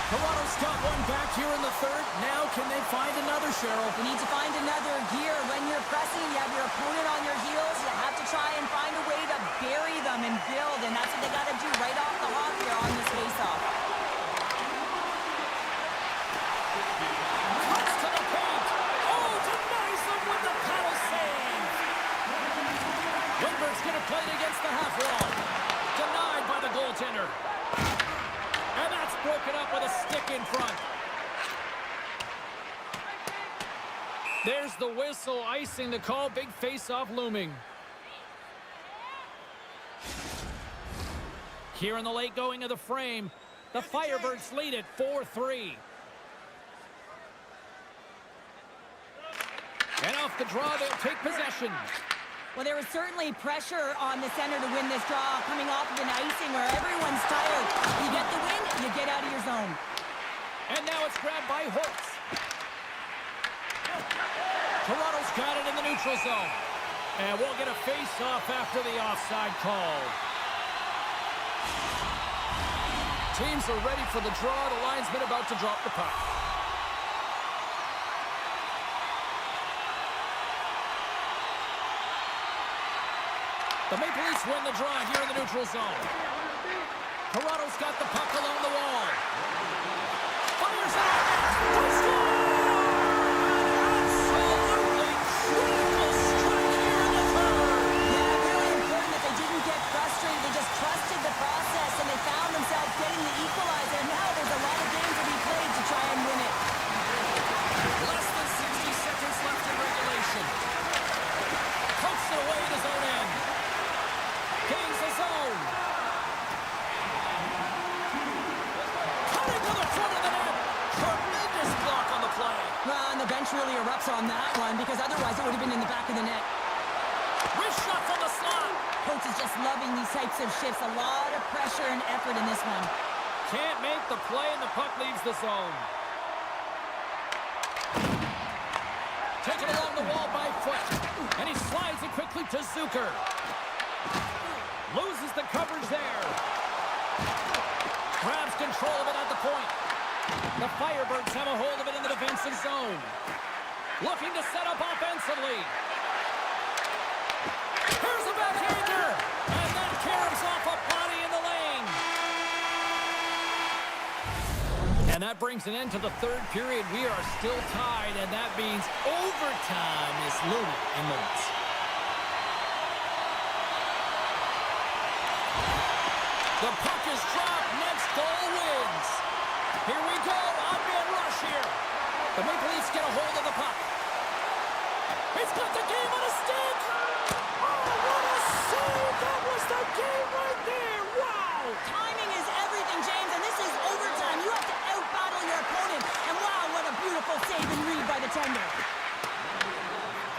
Toronto's got one back here in the third. Now can they find another, Cheryl? You need to find another gear. When you're pressing, you have your opponent on your heels. You have to try and find a way to bury them and build, and that's what they got to do right off the hop here on this faceoff. Cuts to the paint. Oh, denies them with the paddle save. Winberg's going to play it against the half wall. Denied by the goaltender. And that's broken up with a stick in front. There's the whistle, icing the call. Big face-off looming. Here in the late going of the frame, the Firebirds lead it 4-3. And off the draw, they'll take possession. Well, there was certainly pressure on the center to win this draw, coming off of an icing where everyone's tired. You get the win, you get out of your zone. And now it's grabbed by Hortz. Toronto's got it in the neutral zone. And we'll get a face-off after the offside call. Teams are ready for the draw. The linesman about to drop the puck. The Maple Leafs win the draw here in the neutral zone. Toronto's got the puck along the wall. Fires it out. To score! Absolutely critical strike here in the third. Yeah, really important that they didn't get frustrated. They just trusted the process, and they found themselves getting the equalizer. Now there's a lot of games to be played to try and win it. Less than 60 seconds left in regulation. Pokes it away at his own end. Gains the zone. Cutting to the front of the net. Tremendous block on the play. Well, and the bench really erupts on that one, because otherwise it would have been in the back of the net. Wrist shot from the slot. Coach is just loving these types of shifts. A lot of pressure and effort in this one. Can't make the play, and the puck leaves the zone. Taken along the wall by Foot. And he slides it quickly to Zucker. Loses the coverage there. Grabs control of it at the point. The Firebirds have a hold of it in the defensive zone. Looking to set up offensively. Here's a backhander. And that carries off a body in the lane. And that brings an end to the third period. We are still tied, and that means overtime is looming in moments. The puck is dropped. Next goal wins. Here we go. Odd-man rush here. The Maple Leafs get a hold of the puck. He's got the game on a stick. Oh, what a save. That was the game right there. Wow. Timing is everything, James, and this is overtime. You have to out-battle your opponent. And wow, what a beautiful save and read by the tender.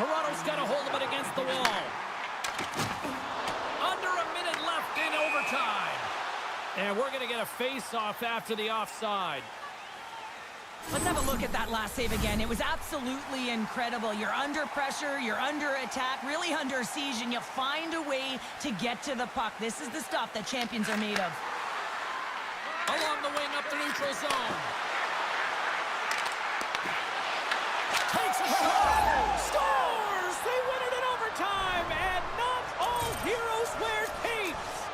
Toronto's got a hold of it against the wall. Under a minute left in overtime. And we're going to get a face-off after the offside. Let's have a look at that last save again. It was absolutely incredible. You're under pressure, you're under attack, really under siege, and you find a way to get to the puck. This is the stuff that champions are made of. Along the wing up the neutral zone. Takes a shot. Scores! They win it in overtime, and not all heroes wear capes.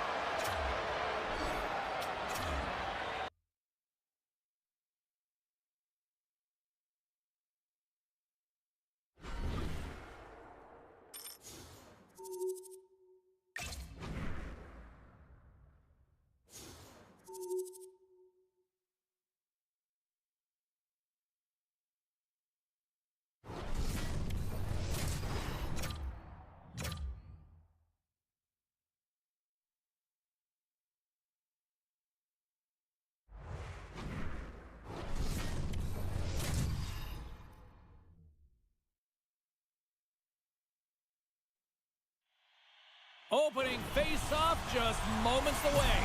Opening face-off just moments away.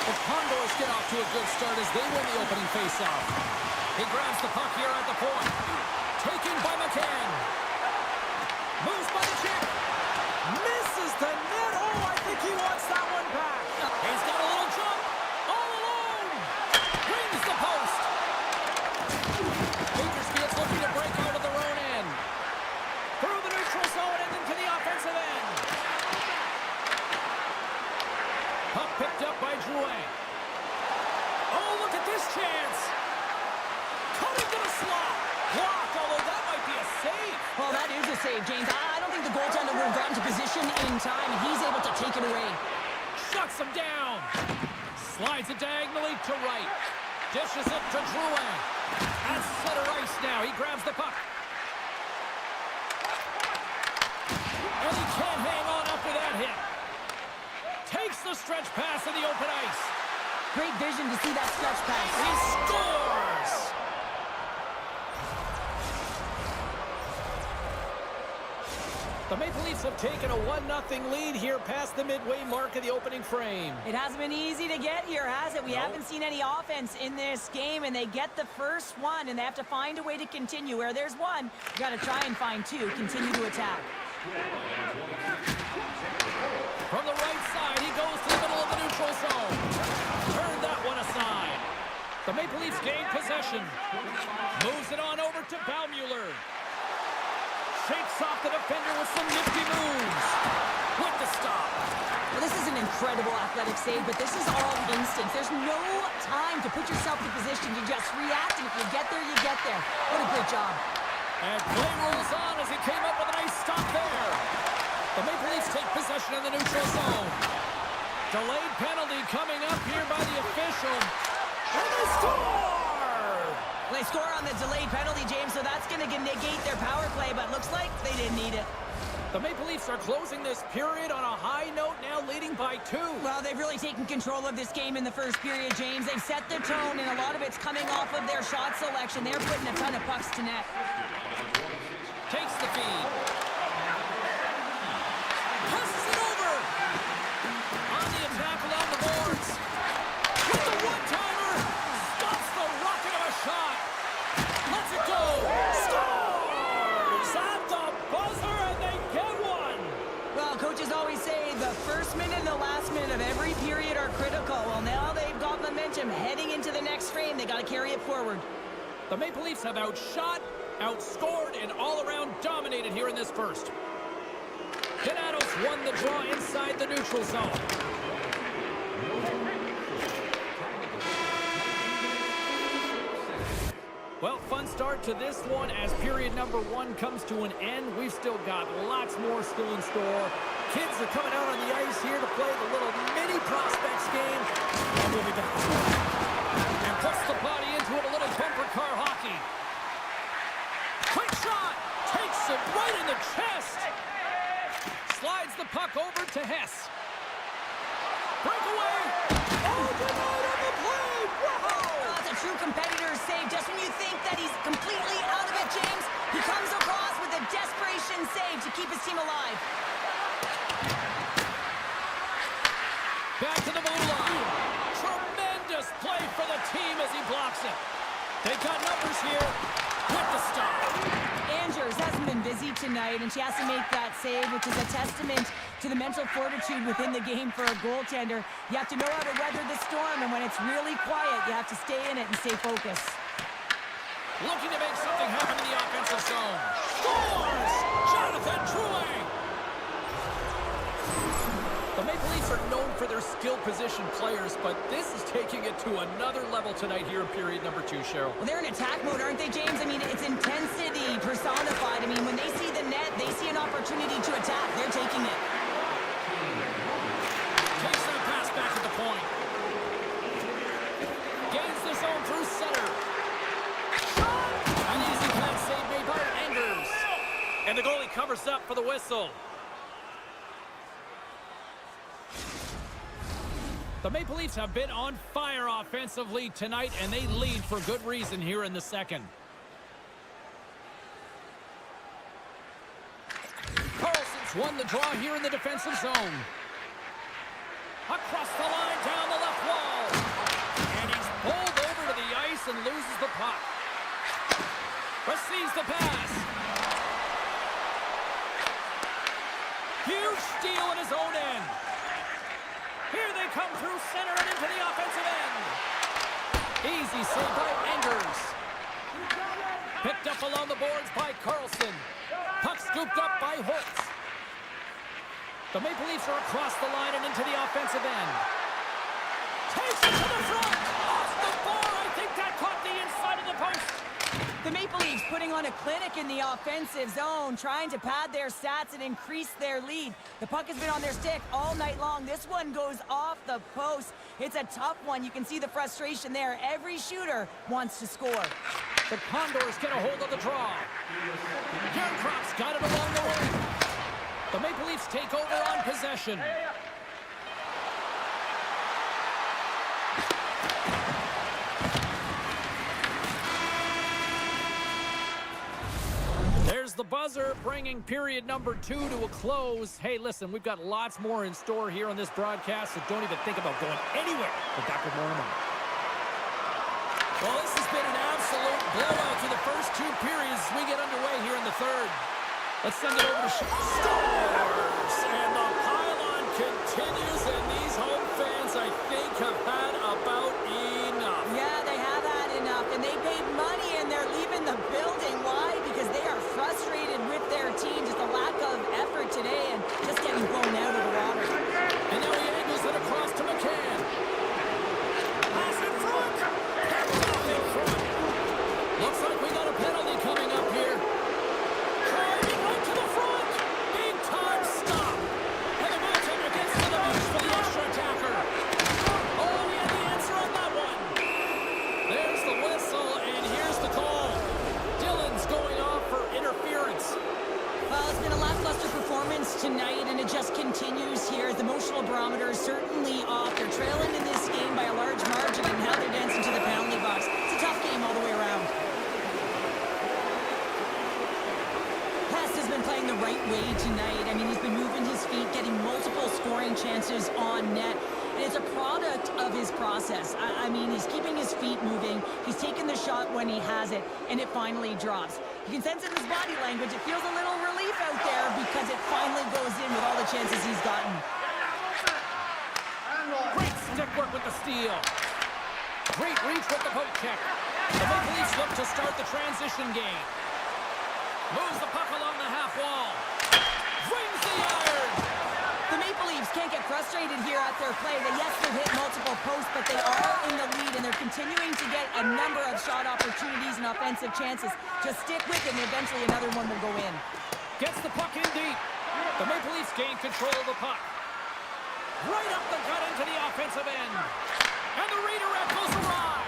The Condors get off to a good start as they win the opening faceoff. He grabs the puck here at the point. Taken by McCann. Moves by the chick. Misses the net. Oh, I think he wants that one back. He's got a little jump. All alone. Rings the post. Bakersfield's looking to break out of their own end. Through the neutral zone and into the offensive end. Puck picked up by Drouin. Oh, look at this chance. Cutting to the slot. Blocked, although that might be a save. Well, that is a save, James. I don't think the goaltender would have gotten to position in time. He's able to take it away. Shuts him down. Slides it diagonally to right. Dishes it to Drouin. At center ice now. He grabs the puck. And he can't hang on after that hit. Takes the stretch pass in the open ice. Great vision to see that stretch pass. He scores! The Maple Leafs have taken a 1-0 lead here past the midway mark of the opening frame. It hasn't been easy to get here, has it? We No. haven't seen any offense in this game, and they get the first one, and they have to find a way to continue. Where there's one, you got to try and find two. Continue to attack. From the right side, he goes to the middle of the neutral zone. Turn that one aside. The Maple Leafs gain possession. Moves it on over to Baumüller. Shakes off the defender with some nifty moves. With the stop. Well, this is an incredible athletic save, but this is all instinct. There's no time to put yourself in position. You just react, and if you get there, you get there. What a great job. And play rolls on as he came up with a nice stop there. The Maple Leafs take possession in the neutral zone. Delayed penalty coming up here by the official. And they score! They score on the delayed penalty, James, so that's going to negate their power play, but looks like they didn't need it. The Maple Leafs are closing this period on a high note, now leading by 2. Well, they've really taken control of this game in the first period, James. They've set the tone, and a lot of it's coming off of their shot selection. They're putting a ton of pucks to net. Takes the feed. Passes it over. On the attack along the boards. With the one-timer. Stops the rocket of a shot. Lets it go. Scores at the buzzer, and they get one. Well, coaches always say the first minute and the last minute of every period are critical. Well, now they've got momentum heading into the next frame. They got to carry it forward. The Maple Leafs have outshot, outscored, and all-around dominated here in this first. Donatos won the draw inside the neutral zone. Well, fun start to this one as period number 1 comes to an end. We've still got lots more still in store. Kids are coming out on the ice here to play the little mini prospects game. And we'll be back. And puts the body into it, a little bumper car hockey. Quick shot! Takes it right in the chest! Slides the puck over to Hess. Breakaway! Oh, denied on the play! Wow! Oh, it's a true competitor's save. Just when you think that he's completely out of it, James, he comes across with a desperation save to keep his team alive. Back to the blue line. Tremendous play for the team as he blocks it. They got numbers here with the stop. Andrews hasn't been busy tonight, and she has to make that save, which is a testament to the mental fortitude within the game for a goaltender. You have to know how to weather the storm, and when it's really quiet, you have to stay in it and stay focused. Looking to make something happen in the offensive zone. Scores! Jonathan Drouin! The Maple Leafs are known for their skilled position players, but this is taking it to another level tonight here in period number 2, Cheryl. Well, they're in attack mode, aren't they, James? I mean, it's intensity personified. I mean, when they see the net, they see an opportunity to attack. They're taking it. Takes that pass back at the point. Gains the zone through center. Shot! An easy pass save made by Anders. And the goalie covers up for the whistle. The Maple Leafs have been on fire offensively tonight, and they lead for good reason here in the second. Carlson's won the draw here in the defensive zone. Across the line, down the left wall. Carlson loses the puck. Receives the pass. Huge steal at his own end. Here they come through center and into the offensive end. Easy save by Engers. Picked up along the boards by Carlson. Puck scooped up by Holtz. The Maple Leafs are across the line and into the offensive end. Takes it to the front. Off the bar. I think that caught the inside of the post. The Maple Leafs putting on a clinic in the offensive zone, trying to pad their stats and increase their lead. The puck has been on their stick all night long. This one goes off the post. It's a tough one. You can see the frustration there. Every shooter wants to score. The Condors get a hold of the draw. Gernkrup's got it along the wing. The Maple Leafs take over on possession. There's the buzzer, bringing period number 2 to a close. Hey, listen, we've got lots more in store here on this broadcast, so don't even think about going anywhere. We're back with more in a moment. Well, this has been an absolute blowout through the first 2 periods as we get underway here in the third. Let's send it over to Stars. And the pylon continues, and these home fans, I think, have had about enough. Yeah, they have had enough, and they paid money, and they're leaving the building. Why? Because they are frustrated with their team. Just a lack of effort today, and just getting blown out of the water. And now he angles it across to McCann. Pass in front. In front. Looks like we got a penalty coming up here. Driving right to the front. Big time stop. And the goaltender gets to the bench for the extra attacker. Oh, we had the answer on that one. There's the whistle, and here's the call. Dillon's going off for interference. Well, it's been a lackluster performance tonight, and it just continues here. The emotional barometer is certainly off. They're trailing in this game by a large margin, and now they're dancing to the penalty box. It's a tough game all the way around. Hess has been playing the right way tonight. I mean, he's been moving his feet, getting multiple scoring chances on net. And it's a product of his process. I mean, he's keeping his feet moving. He's taking the shot when he has it, and it finally drops. You can sense in his body language, it feels a little relief out there because it finally goes in with all the chances he's gotten. Great stick work with the steal. Great reach with the poke check. The Maple Leafs look to start the transition game. Moves the puck along the half wall. Rings the iron. The Maple Leafs can't get frustrated here at their play. Yes, they've hit multiple posts, but they are in the lead, and they're continuing to get a number of shot opportunities and offensive chances. Just stick with it, and eventually another one will go in. Gets the puck in deep. The Maple Leafs gain control of the puck. Right up the gut into the offensive end. And the redirect goes awry.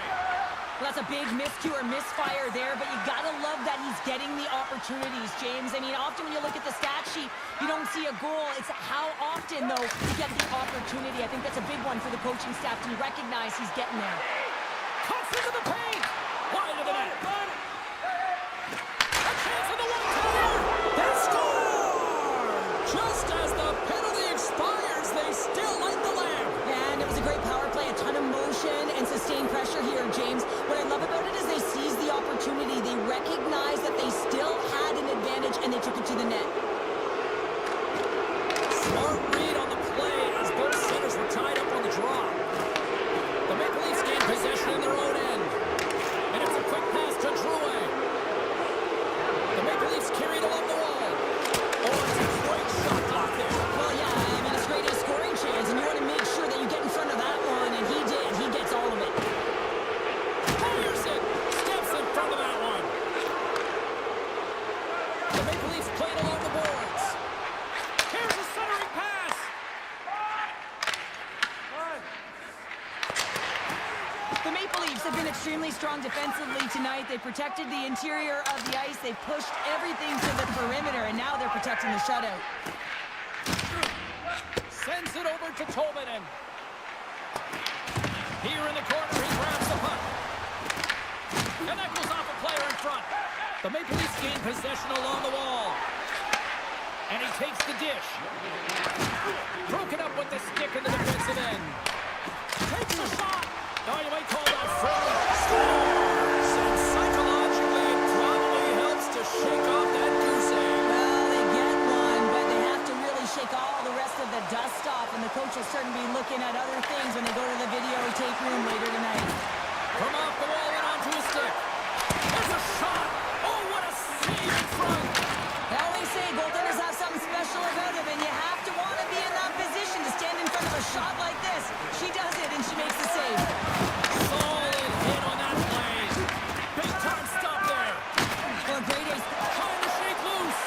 Well, that's a big miscue or misfire there, but you gotta love that he's getting the opportunities, James. I mean, often when you look at the stat sheet, you don't see a goal. It's how often, though, you get the opportunity. I think that's a big one for the coaching staff to recognize he's getting there. Cuts into the paint. Wide of the net. A chance in the one-timer. They score! Just as the penalty expires, they still light the lamp. And it was a great power play, a ton of motion and sustained pressure here, James. What I love about it is they seized the opportunity. They recognized that they still had an advantage, and they took it to the net. Smart read on the play as both centers were tied up on the draw. The Maple Leafs gain possession in their own end. And it's a quick pass to Drouin. The Maple Leafs carried along the wall. Oh, it's a great shot block there. Well, yeah, I mean, it's great at a scoring chance, and you want to make sure that you get in front of that one, and he did. He gets all of it. Pearson steps in front of that one. The Maple Leafs played along the boards. Here's a centering pass. The Maple Leafs have been extremely strong defensively tonight. They protected the interior of the ice. They pushed everything to the perimeter, and now they're protecting the shutout. Sends it over to Tolvanen. Here in the corner, he grabs the puck. And that goes off a player in front. The Maple Leafs gain possession along the wall. And he takes the dish. Broken up with the stick in the defensive end. Takes a shot. Oh, you might call that forward. Score! dust off, and the coach will certainly be looking at other things when they go to the videotape room later tonight. From off the wall and onto his stick. There's a shot! Oh, what a save in front! They always say goaltenders have something special about them, and you have to want to be in that position to stand in front of a shot like this. She does it, and she makes the save. Solid hit on that play. Big time stop there. Well, a great ace. Trying to shake loose.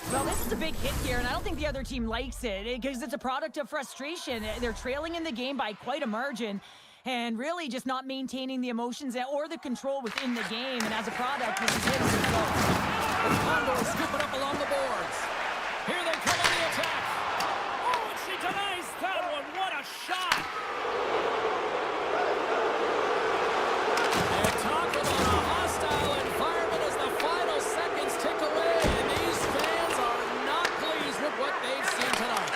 Well, this is a big hit here, and I don't think the other team likes it because it's a product of frustration. They're trailing in the game by quite a margin and really just not maintaining the emotions or the control within the game. And as a product, this is hit as a result. The Condors scoop it up along the boards. Here they come on the attack. Oh, and she denies that one. What a shot. And talk about a hostile environment as the final seconds tick away. And these fans are not pleased with what they've seen tonight.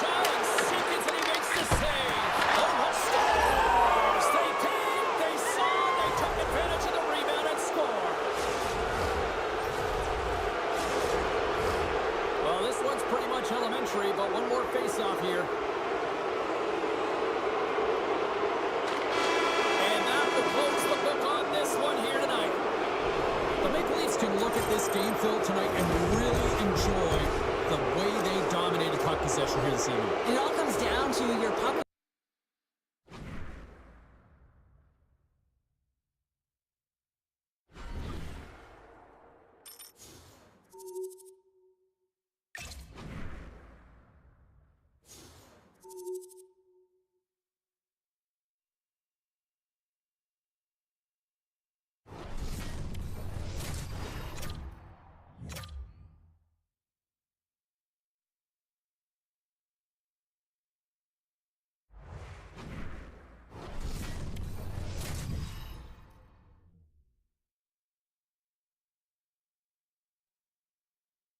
John Seekins, and he makes the save. Oh, what scores! They came, they saw, they took advantage of the rebound and score. Well, this one's pretty much elementary, but one more face-off here. And that will close the book on this one here tonight. The Maple Leafs can look at this game, Phil, tonight and really enjoy the way they dominated puck possession here this evening. It all comes down to your puck.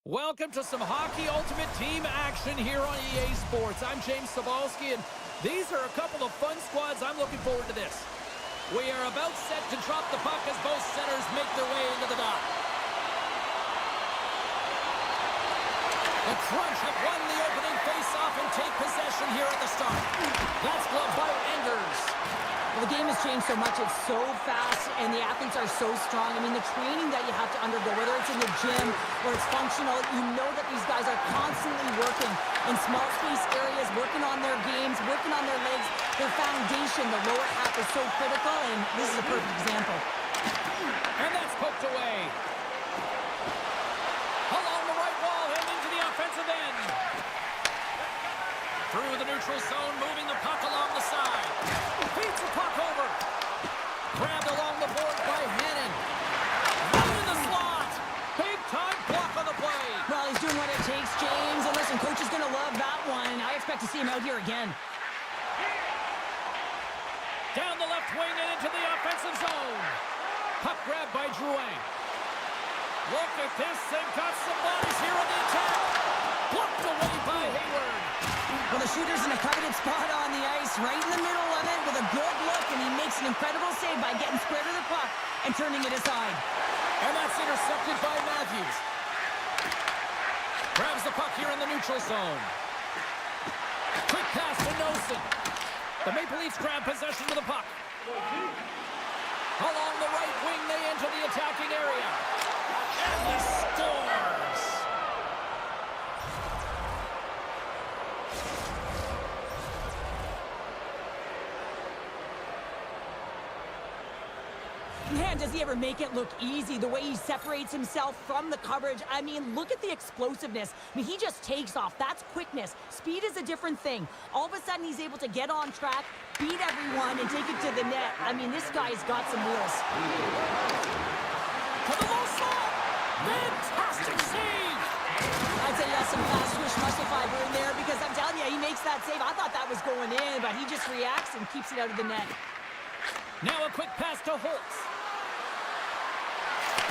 Welcome to some Hockey Ultimate Team action here on EA Sports. I'm James Cybulski, and these are a couple of fun squads. I'm looking forward to this. We are about set to drop the puck as both centers make their way into the dot. The Crunch have won the opening face-off and take possession here at the start. That's gloved by Enders. Well, the game has changed so much. It's so fast, and the athletes are so strong. I mean, the training that you have to undergo, whether it's in the gym or it's functional, you know that these guys are constantly working in small space areas, working on their games, working on their legs. Their foundation, the lower half, is so critical, and this is a perfect example. And that's poked away. Along the right wall and into the offensive end. Through the neutral zone, moving the puck along the side. Feeds the puck over. Grabbed along the board by Hannon. In the slot. Big time block on the play. Well, he's doing what it takes, James. And listen, coach is going to love that one. I expect to see him out here again. Down the left wing and into the offensive zone. Puck grabbed by Drouin. Look at this. They've got some bodies here on the attack. Blocked away by Hayward. Well, the shooter's in a coveted spot on the ice, right in the middle of it with a good look, and he makes an incredible save by getting square to the puck and turning it aside. And that's intercepted by Matthews. Grabs the puck here in the neutral zone. Quick pass to Nosen. The Maple Leafs grab possession of the puck. Along the right wing, they enter the attacking area. And he scores! Man, does he ever make it look easy, the way he separates himself from the coverage. I mean, look at the explosiveness. I mean, he just takes off. That's quickness. Speed is a different thing. All of a sudden, he's able to get on track, beat everyone, and take it to the net. I mean, this guy's got some wheels. To the low slot! Fantastic save! I'd say he has some fast twitch muscle fiber in there because I'm telling you, he makes that save. I thought that was going in, but he just reacts and keeps it out of the net. Now a quick pass to Holtz.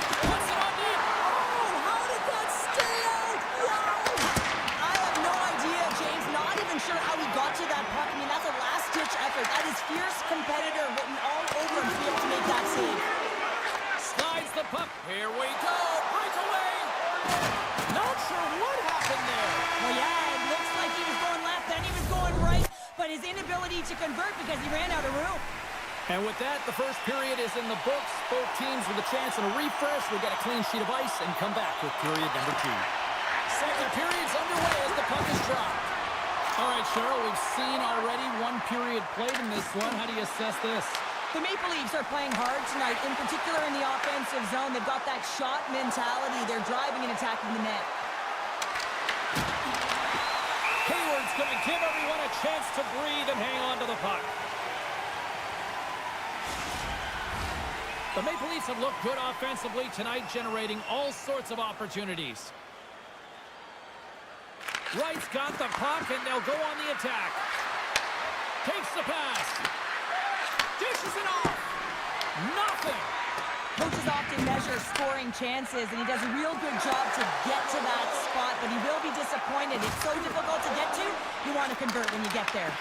Puts it on deep. Oh, how did that stay out? Wow! I have no idea, James. Not even sure how he got to that puck. I mean, that's a last-ditch effort. That is fierce competitor written all over him to be able to make that save. the puck. Here we go. Breakaway. Not sure what happened there. Well, yeah, it looks like he was going left, then he was going right, but his inability to convert because he ran out of room. And with that, the first period is in the books. Both teams with a chance and a refresh will get a clean sheet of ice and come back with period number 2. Second period's underway as the puck is dropped. All right, Cheryl, we've seen already one period played in this one. How do you assess this? The Maple Leafs are playing hard tonight, in particular in the offensive zone. They've got that shot mentality. They're driving and attacking the net. Hayward's going to give everyone a chance to breathe and hang on to the puck. The Maple Leafs have looked good offensively tonight, generating all sorts of opportunities. Wright's got the puck, and they'll go on the attack. Takes the pass. Dishes it off. Nothing. Coaches often measure scoring chances, and he does a real good job to get to that spot, but he will be disappointed. It's so difficult to get to, you want to convert when you get there.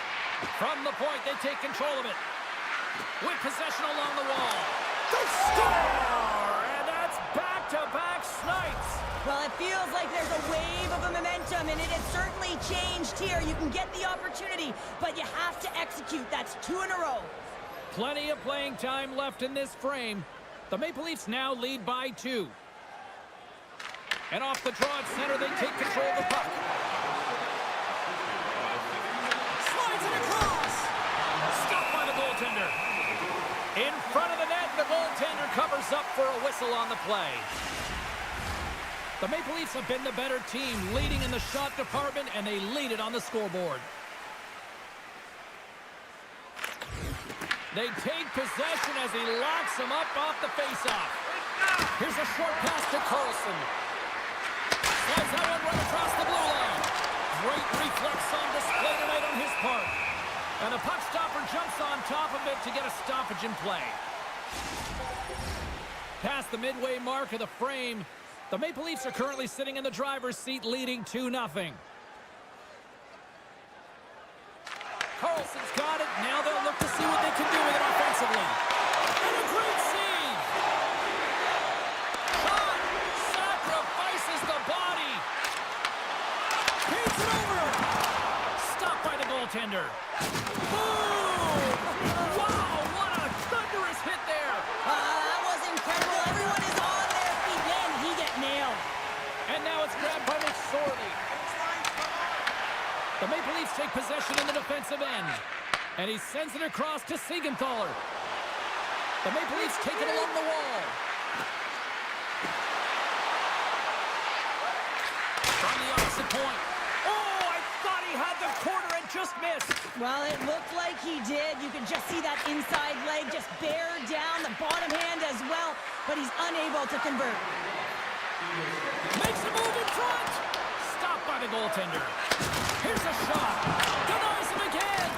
From the point, they take control of it. With possession along the wall. They score! And that's back-to-back snipes. Well, it feels like there's a wave of a momentum, and it has certainly changed here. You can get the opportunity, but you have to execute. That's 2 in a row. Plenty of playing time left in this frame. The Maple Leafs now lead by 2. And off the draw at center, they take control of the puck. Slides it across. Stopped by the goaltender. In front of the net, the goaltender covers up for a whistle on the play. The Maple Leafs have been the better team, leading in the shot department, and they lead it on the scoreboard. They take possession as he locks him up off the faceoff. Here's a short pass to Carlson. Slides that one right across the blue line. Great reflex on display tonight on his part. And the puck stopper jumps on top of it to get a stoppage in play. Past the midway mark of the frame, the Maple Leafs are currently sitting in the driver's seat, leading 2-0. Carlson's got it. Now they'll look to see what they can do with it offensively. And a great save! Shot! Sacrifices the body! Paints it over! Stopped by the goaltender. Boom! Wow, what a thunderous hit there! That was incredible. Everyone is on their feet. Then he get nailed. And now it's grabbed by McSorley. The Maple Leafs take possession in the defensive end. And he sends it across to Siegenthaler. The Maple Leafs take it along the wall. From the opposite point. Oh, I thought he had the corner and just missed. Well, it looked like he did. You can just see that inside leg just bear down, the bottom hand as well, but he's unable to convert. Makes a move in front. Stopped by the goaltender. Here's a shot. Denies him again.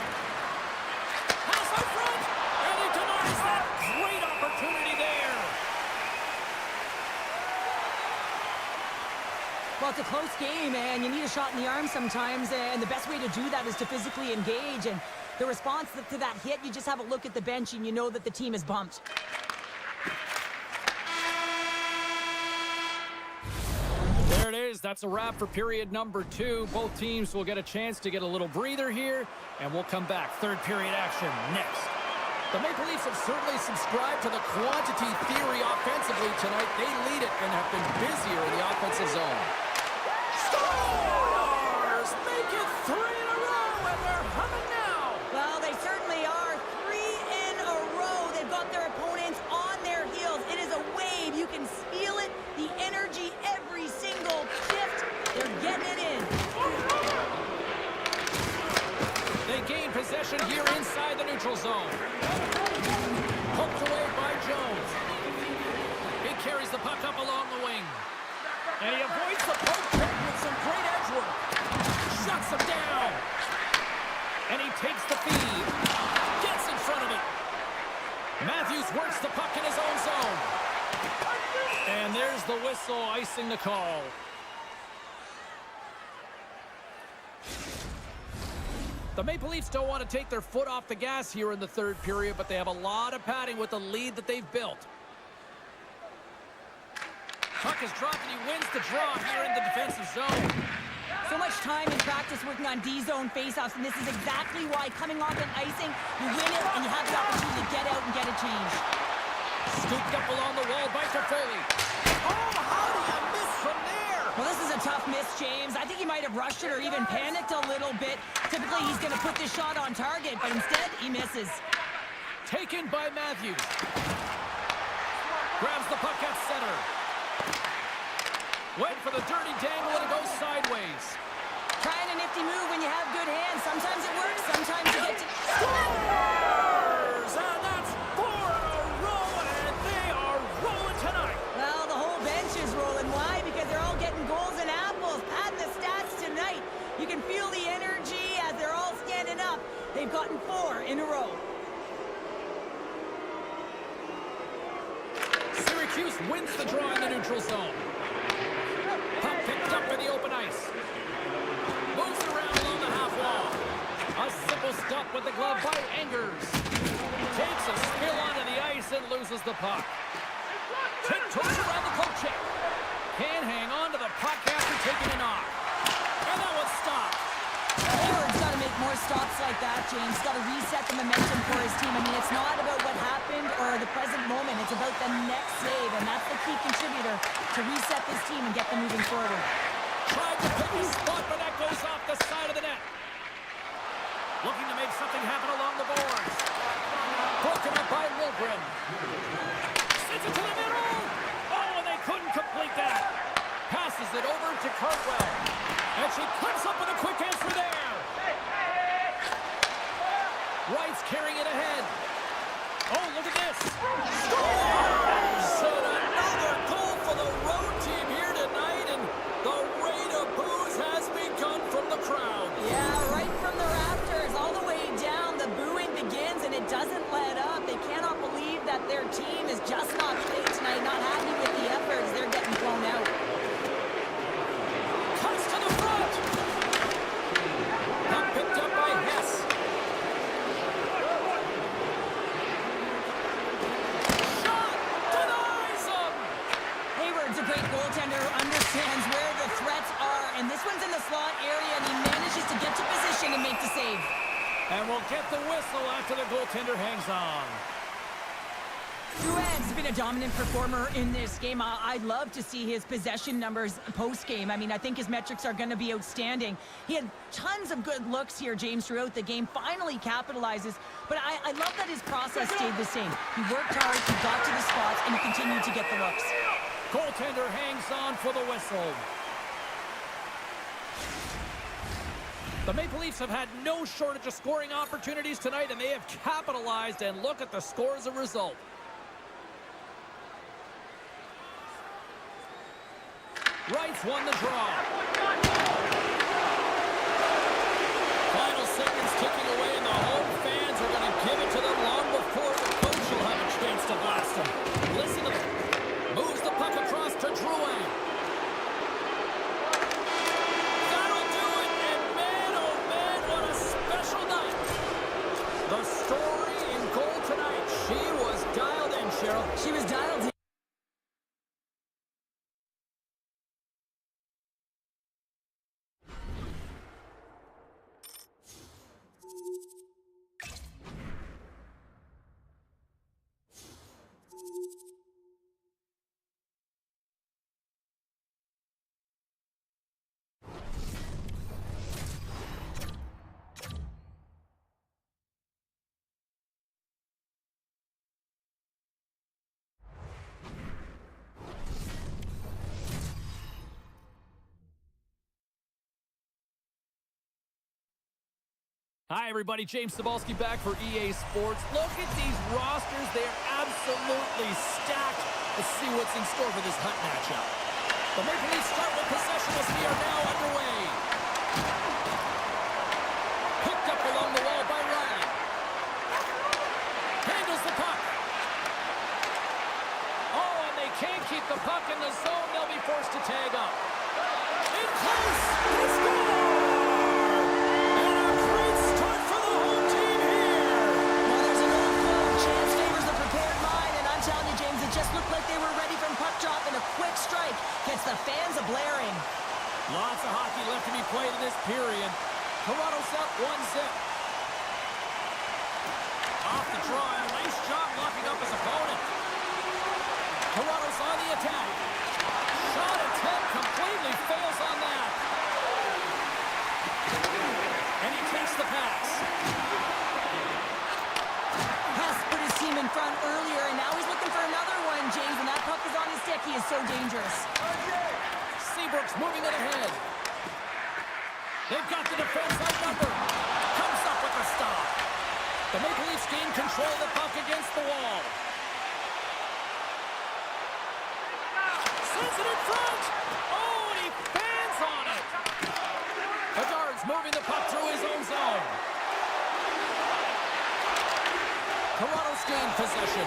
Pass out front. And he denies that. Great opportunity there. Well, it's a close game, and you need a shot in the arm sometimes, and the best way to do that is to physically engage. And the response to that hit, you just have a look at the bench, and you know that the team is bumped. There it is. That's a wrap for period number 2. Both teams will get a chance to get a little breather here, and we'll come back. Third period action next. The Maple Leafs have certainly subscribed to the quantity theory offensively tonight. They lead it and have been busier in the offensive zone. Stars! Make it 3 in a row, and they're humming now. Well, they certainly are. 3 in a row. They've got their opponents on their heels. It is a wave. You can feel it, the energy every single shift. They're getting it in. They gain possession here inside the neutral zone. Poked away by Jones. He carries the puck up along the wing. And he avoids the poke check with some great edge work. Shuts him down. And he takes the feed. Gets in front of it. Matthews works the puck in his own zone. And there's the whistle, icing the call. The Maple Leafs don't want to take their foot off the gas here in the third period, but they have a lot of padding with the lead that they've built. Puck is dropped and he wins the draw here in the defensive zone. So much time in practice working on D-zone faceoffs, and this is exactly why coming off an icing, you win it and you have the opportunity to get out and get a change. Scooped up along the wall by Toffoli. Oh, how do you miss from there? Well, this is a tough miss, James. I think he might have rushed it or even panicked a little bit. Typically, he's going to put this shot on target, but instead, he misses. Taken by Matthews. Grabs the puck at center. Went for the dirty dangle and it goes sideways. Trying a nifty move when you have good hands. Sometimes it works, sometimes you get to... Scores! And that's 4 in a row, and they are rolling tonight. Well, the whole bench is rolling. Why? Because they're all getting goals and apples. Add the stats tonight. You can feel the energy as they're all standing up. They've gotten 4 in a row. Syracuse wins the draw in the neutral zone. Puck picked up in the open ice. Moves around along the half wall. A simple stop with the glove by Angers. Takes a spill onto the ice and loses the puck. Tiptoes around the poke check. Can't hang on to the puck after taking a knock. And that one's stopped. Hayward's got to make more stops like that, James. Got to reset the momentum for his team. I mean, it's not about what happened or the present moment. It's about the next save, and that's the key contributor to reset this team and get them moving forward. Tried to pick his spot, but that goes off the side of the net. Looking to make something happen along the boards. Broken up by Wilgren. Sends it to the middle. Oh, and they couldn't complete that. Passes it over to Cartwell. And she comes up with a quick answer there. Wright's carrying it ahead. Oh, look at this. Scores! And another goal for the road team here tonight. And the rain of booze has begun from the crowd. Yeah, right from the rafters all the way down. The booing begins, and it doesn't let up. They cannot believe that their team is just not playing tonight, not happy with the efforts. They're getting blown out. Cuts to the front. Not picked up by Hess. Shot denies him. Hayward's a great goaltender who understands where the threats are, and this one's in the slot area, and he manages to get to position and make the save. And we'll get the whistle after the goaltender hangs on. Drouin's been a dominant performer in this game. I'd love to see his possession numbers post-game. I mean, I think his metrics are going to be outstanding. He had tons of good looks here, James, throughout the game. Finally capitalizes. But I love that his process stayed the same. He worked hard, he got to the spots, and he continued to get the looks. Goaltender hangs on for the whistle. The Maple Leafs have had no shortage of scoring opportunities tonight, and they have capitalized, and look at the score as a result. Wright's won the draw. Final seconds ticking away, and the home fans are going to give it to them long before the coach will have a chance to blast them. Listen to them. Moves the puck across to Drouin. That'll do it, and man, oh man, what a special night. The story in goal tonight. She was dialed in, Cheryl. She was dialed in. Hi, everybody. James Cybulski back for EA Sports. Look at these rosters. They are absolutely stacked. Let's see what's in store for this Hut matchup. The Maple Leafs start with possession as we are now underway. Picked up along the wall by Riley. Handles the puck. Oh, and they can't keep the puck in the zone. They'll be forced to tag up. In close. They score! Just looked like they were ready from puck drop, and a quick strike horns are blaring. Lots of hockey left to be played in this period. Toronto's up 1-0. Off the draw, and a nice job locking up his opponent. Toronto's on the attack. Shot attempt completely fails on that. And he takes the pass. Pass put his team in front earlier, and now he's looking for another one, James. When that puck is on his stick, he is so dangerous. Seabrook's moving it ahead. They've got the defense outnumbered. Comes up with a stop. The Maple Leafs gain control of the puck against the wall. Sends it in front. Oh, and he fans on it. Bedard's moving the puck through his own zone. Toronto's gained possession.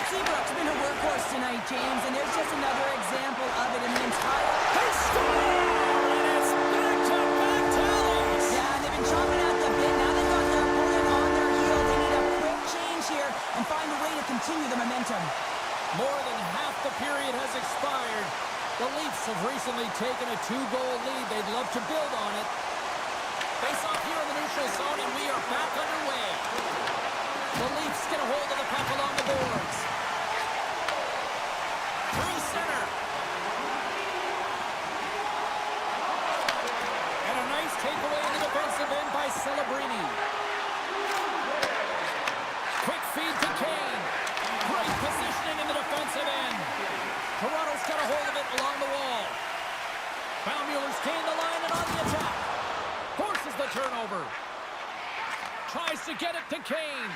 Seabrook's been a workhorse tonight, James, and there's just another example of it in the entire... They score! And it's back-to-back tallies! Yeah, they've been chomping at the bit. Now they've got their opponent on their heels. They need a quick change here and find a way to continue the momentum. More than half the period has expired. The Leafs have recently taken a 2-goal lead. They'd love to build on it. Face off here in the neutral zone, and we are back underway. The Leafs get a hold of the puck along the boards. Through center. And a nice takeaway in the defensive end by Celebrini. Quick feed to Kane. Great positioning in the defensive end. Toronto's got a hold of it along the wall. Baumuller's gained the line and on the attack. Forces the turnover. Tries to get it to Kane.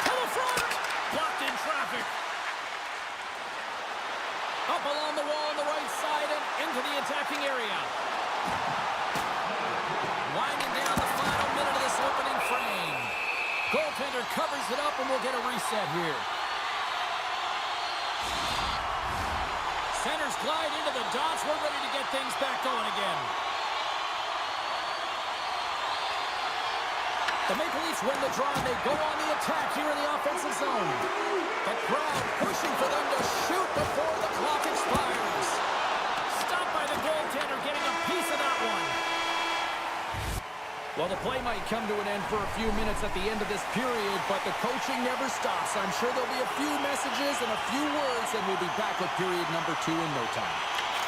To the front. Blocked in traffic. Up along the wall on the right side and into the attacking area. Winding down the final minute of this opening frame. Goaltender covers it up and we'll get a reset here. Centers glide into the dots. We're ready to get things back going again. The Maple Leafs win the draw and they go on the attack here in the offensive zone. The crowd pushing for them to shoot before the clock expires. Stopped by the goaltender getting a piece of that one. Well, the play might come to an end for a few minutes at the end of this period, but the coaching never stops. I'm sure there'll be a few messages and a few words, and we'll be back with period number 2 in no time.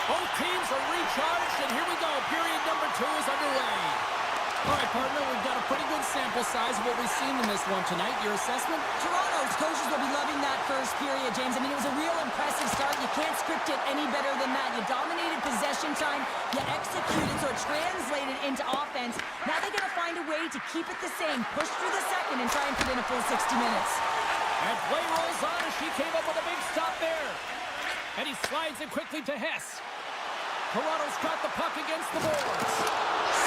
Both teams are recharged, and here we go. Period number 2 is underway. All right, partner, we've got a pretty good sample size of what we've seen in this one tonight. Your assessment? Toronto's coaches will be loving that first period, James. I mean, it was a real impressive start. You can't script it any better than that. You dominated possession time. You executed, so it translated into offense. Now they got to find a way to keep it the same. Push through the second and try and put in a full 60 minutes. And play rolls on as she came up with a big stop there. And he slides it quickly to Hess. Toronto's got the puck against the boards.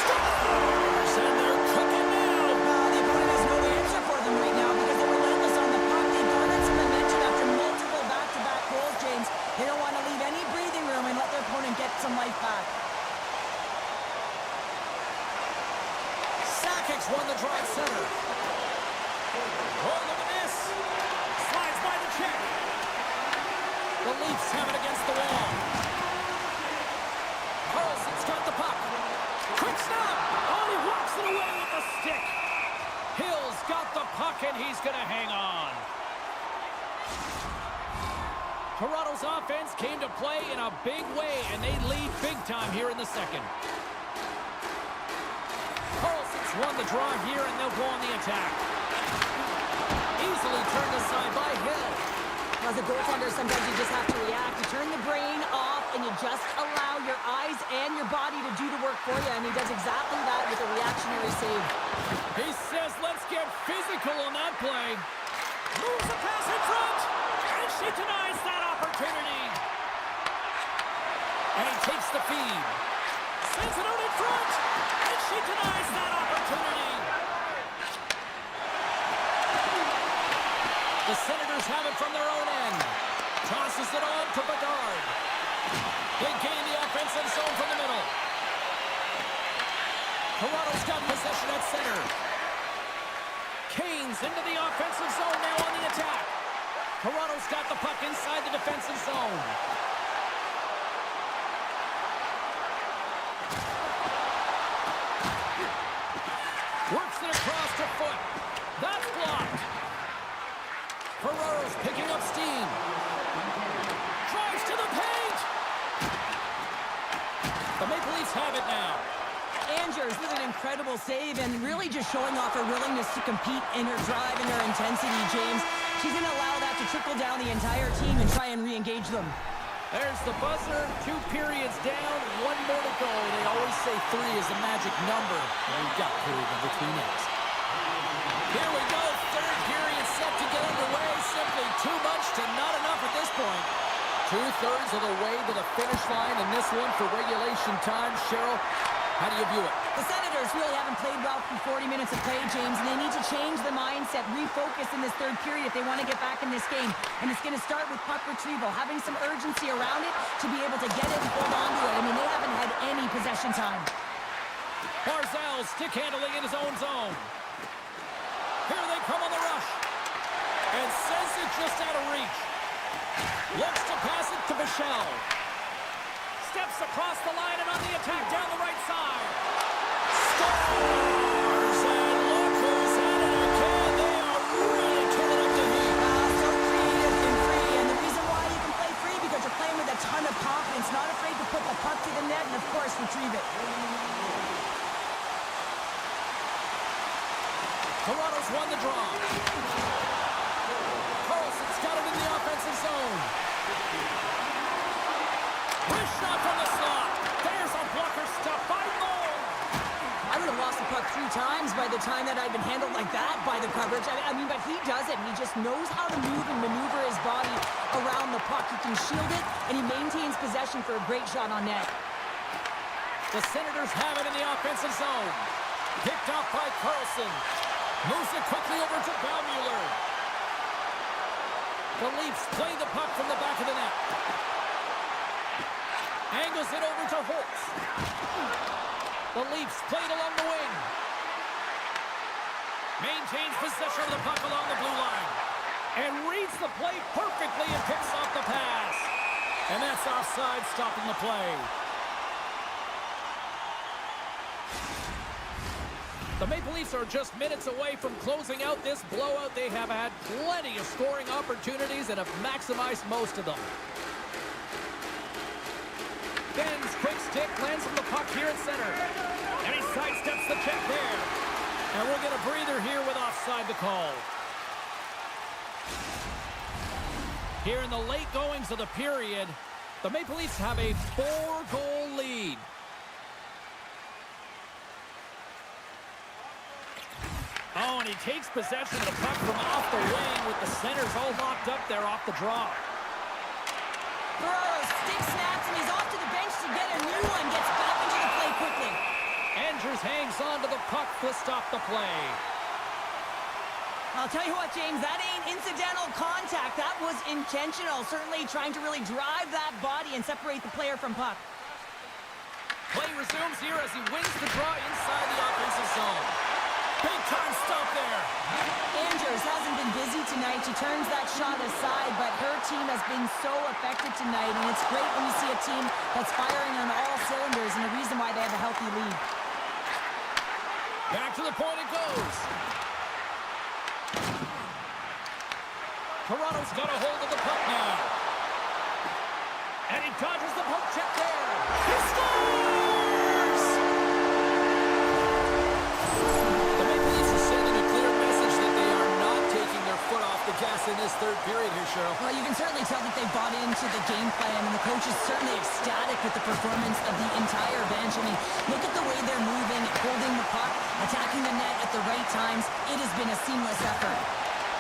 Scores! And they're cooking now. The opponent has no answer for them right now because they're relentless on the puck. They garnered some momentum after multiple back-to-back goals, James. They don't want to leave any breathing room and let their opponent get some life back. Sakic's won the draw at center. Oh, look at this. Slides by the check. The Leafs have it against the wall. Carlson's got the puck. Quick snap. Oh, he walks it away with the stick. Hill's got the puck, and he's going to hang on. Toronto's offense came to play in a big way, and they lead big time here in the second. Carlson's won the draw here, and they'll go on the attack. Easily turned aside by Hill. As a goaltender, sometimes you just have to react. You turn the brain off, and you just allow your eyes and your body to do the work for you, and he does exactly that with a reactionary save. He says, let's get physical on that play. Moves the pass in front, and she denies that opportunity. And he takes the feed. Sends it out in front, and she denies that opportunity. The Senators have it from their own end. Tosses it on to Bedard. They gain the offensive zone from the middle. Toronto's got possession at center. Kane's into the offensive zone now on the attack. Toronto's got the puck inside the defensive zone. foot. That's blocked. Ferraro's picking up steam. Drives to the paint. The Maple Leafs have it now. Andrews with an incredible save and really just showing off her willingness to compete in her drive and her intensity, James. She's going to allow that to trickle down the entire team and try and re-engage them. There's the buzzer. 2 periods down, 1 more to go. They always say 3 is the magic number. And we've got period number 3 next. Here we go. 3rd period set to get underway. Simply too much to not enough at this point. 2/3 of the way to the finish line in this one for regulation time. Cheryl, how do you view it? The Senators really haven't played well for 40 minutes of play, James, and they need to change the mindset, refocus in this 3rd period if they want to get back in this game. And it's going to start with puck retrieval, having some urgency around it to be able to get it and hold on to it. I mean, they haven't had any possession time. Barzal stick handling in his own zone. Here they come on the rush. And sends it just out of reach. Looks to pass it to Michelle. Steps across the line and on the attack down the right side. Scores! And look who's at it again. They are really turning up the heat. So creative and free, and the reason why you can play free because you're playing with a ton of confidence, not afraid to put the puck to the net and, of course, retrieve it. Toronto's won the draw. Carlson's got it in the offensive zone. Wrist shot from the slot. There's a blocker stop by Moore. I would have lost the puck 3 times by the time that I'd been handled like that by the coverage. I mean, but he does it. He just knows how to move and maneuver his body around the puck. He can shield it, and he maintains possession for a great shot on net. The Senators have it in the offensive zone. Picked off by Carlson. Moves it quickly over to Baumüller. The Leafs play the puck from the back of the net. Angles it over to Holtz. The Leafs played along the wing. Maintains possession of the puck along the blue line. And reads the play perfectly and picks off the pass. And that's offside, stopping the play. The Maple Leafs are just minutes away from closing out this blowout. They have had plenty of scoring opportunities and have maximized most of them. Ben's quick stick lands on the puck here in center. And he sidesteps the check there. And we'll get a breather here with offside the call. Here in the late goings of the period, the Maple Leafs have a 4-goal lead. Oh, and he takes possession of the puck from off the wing with the centers all locked up there off the draw. Ferraro stick snaps, and he's off to the bench to get a new one. Gets back into the play quickly. Andrews hangs on to the puck to stop the play. I'll tell you what, James, that ain't incidental contact. That was intentional. Certainly trying to really drive that body and separate the player from puck. Play resumes here as he wins the draw inside the offensive zone. Big time stop there. Andrews hasn't been busy tonight. She turns that shot aside, but her team has been so effective tonight, and it's great when you see a team that's firing on all cylinders, and the reason why they have a healthy lead. Back to the point it goes. Toronto's got a hold of the puck now. And he dodges the poke check there. He scores! The Maple Leafs are sending a clear message that they are not taking their foot off the gas in this 3rd period here, Cheryl. Well, you can certainly tell that they bought into the game plan, and the coach is certainly ecstatic with the performance of the entire bench. I mean, look at the way they're moving, holding the puck, attacking the net at the right times. It has been a seamless effort.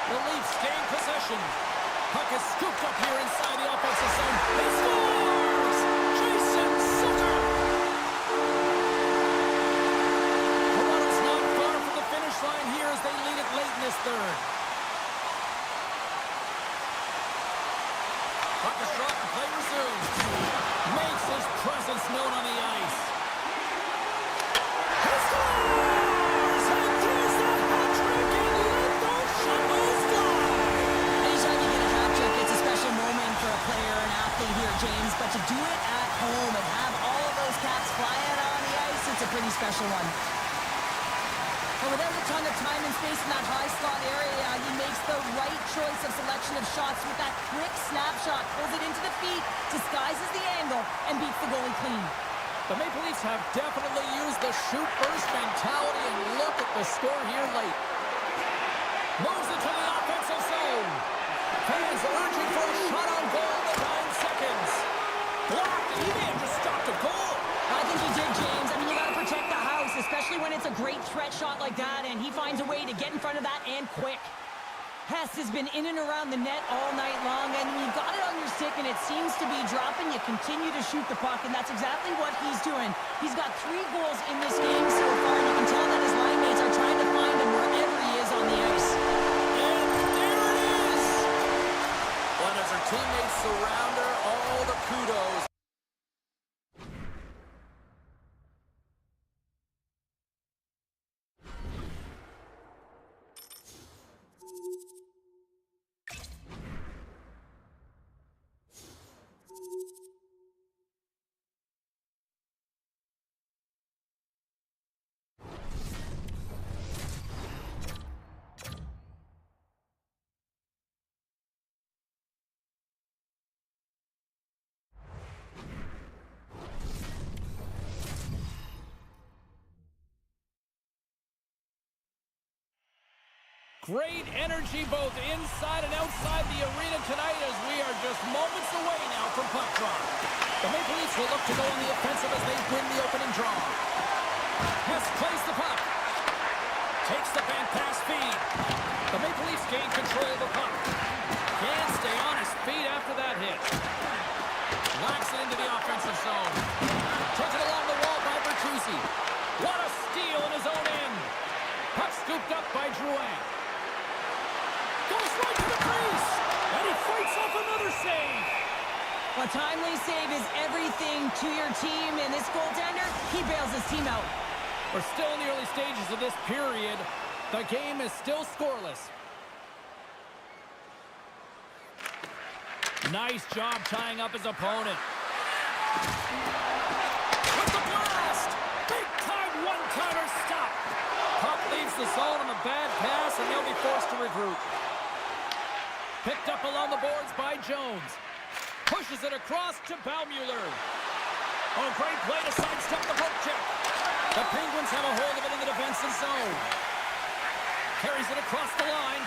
The Leafs gain possession. Puck is scooped up here inside the offensive zone. He scores! Jason Sutter! Toronto's not far from the finish line here as they lead it late in this 3rd. Puck is dropped and play resumes. Makes his presence known on the ice. He scores! And there's the hat-trick and let those shovels fly! Anytime you get a hat trick, it's a special moment for a player or an athlete here, James. But to do it at home and have all of those caps flying on the ice, it's a pretty special one. But without a ton of time and space in that high slot area, he makes the right choice of selection of shots with that quick snapshot. Pulls it into the feet, disguises the angle, and beats the goalie clean. The Maple Leafs have definitely used the shoot-first mentality, and look at the score here late. Moves it to the offensive zone. Fans urging for a shot on goal in the 9 seconds. Blocked, and he may have just stopped a goal. I think he did, James. I mean, you got to protect the house, especially when it's a great threat shot like that, and he finds a way to get in front of that and quick. Hess has been in and around the net all night long, and when you've got it on your stick and it seems to be dropping, you continue to shoot the puck, and that's exactly what he's doing. He's got 3 goals in this game so far, and you can tell that his line mates are trying to find him wherever he is on the ice. And there it is! When as her teammates surround her, all the kudos. Great energy both inside and outside the arena tonight as we are just moments away now from puck drop. The Maple Leafs will look to go on the offensive as they win the opening draw. Hess plays the puck. Takes the back pass feed. The Maple Leafs gain control of the puck. Can't stay on his feet after that hit. Whacks it into the offensive zone. Taken along the wall by Bertuzzi. What a steal in his own end. Puck scooped up by Drouin. Goes right to the crease, and he fights off another save. A timely save is everything to your team, and this goaltender, he bails his team out. We're still in the early stages of this period. The game is still scoreless. Nice job tying up his opponent. With the blast! Big-time one-timer stop! Puck leaves the zone on the bad pass, and they'll be forced to regroup. Picked up along the boards by Jones. Pushes it across to Baumüller. Oh, great play to sidestep the poke check. The Penguins have a hold of it in the defensive zone. Carries it across the line.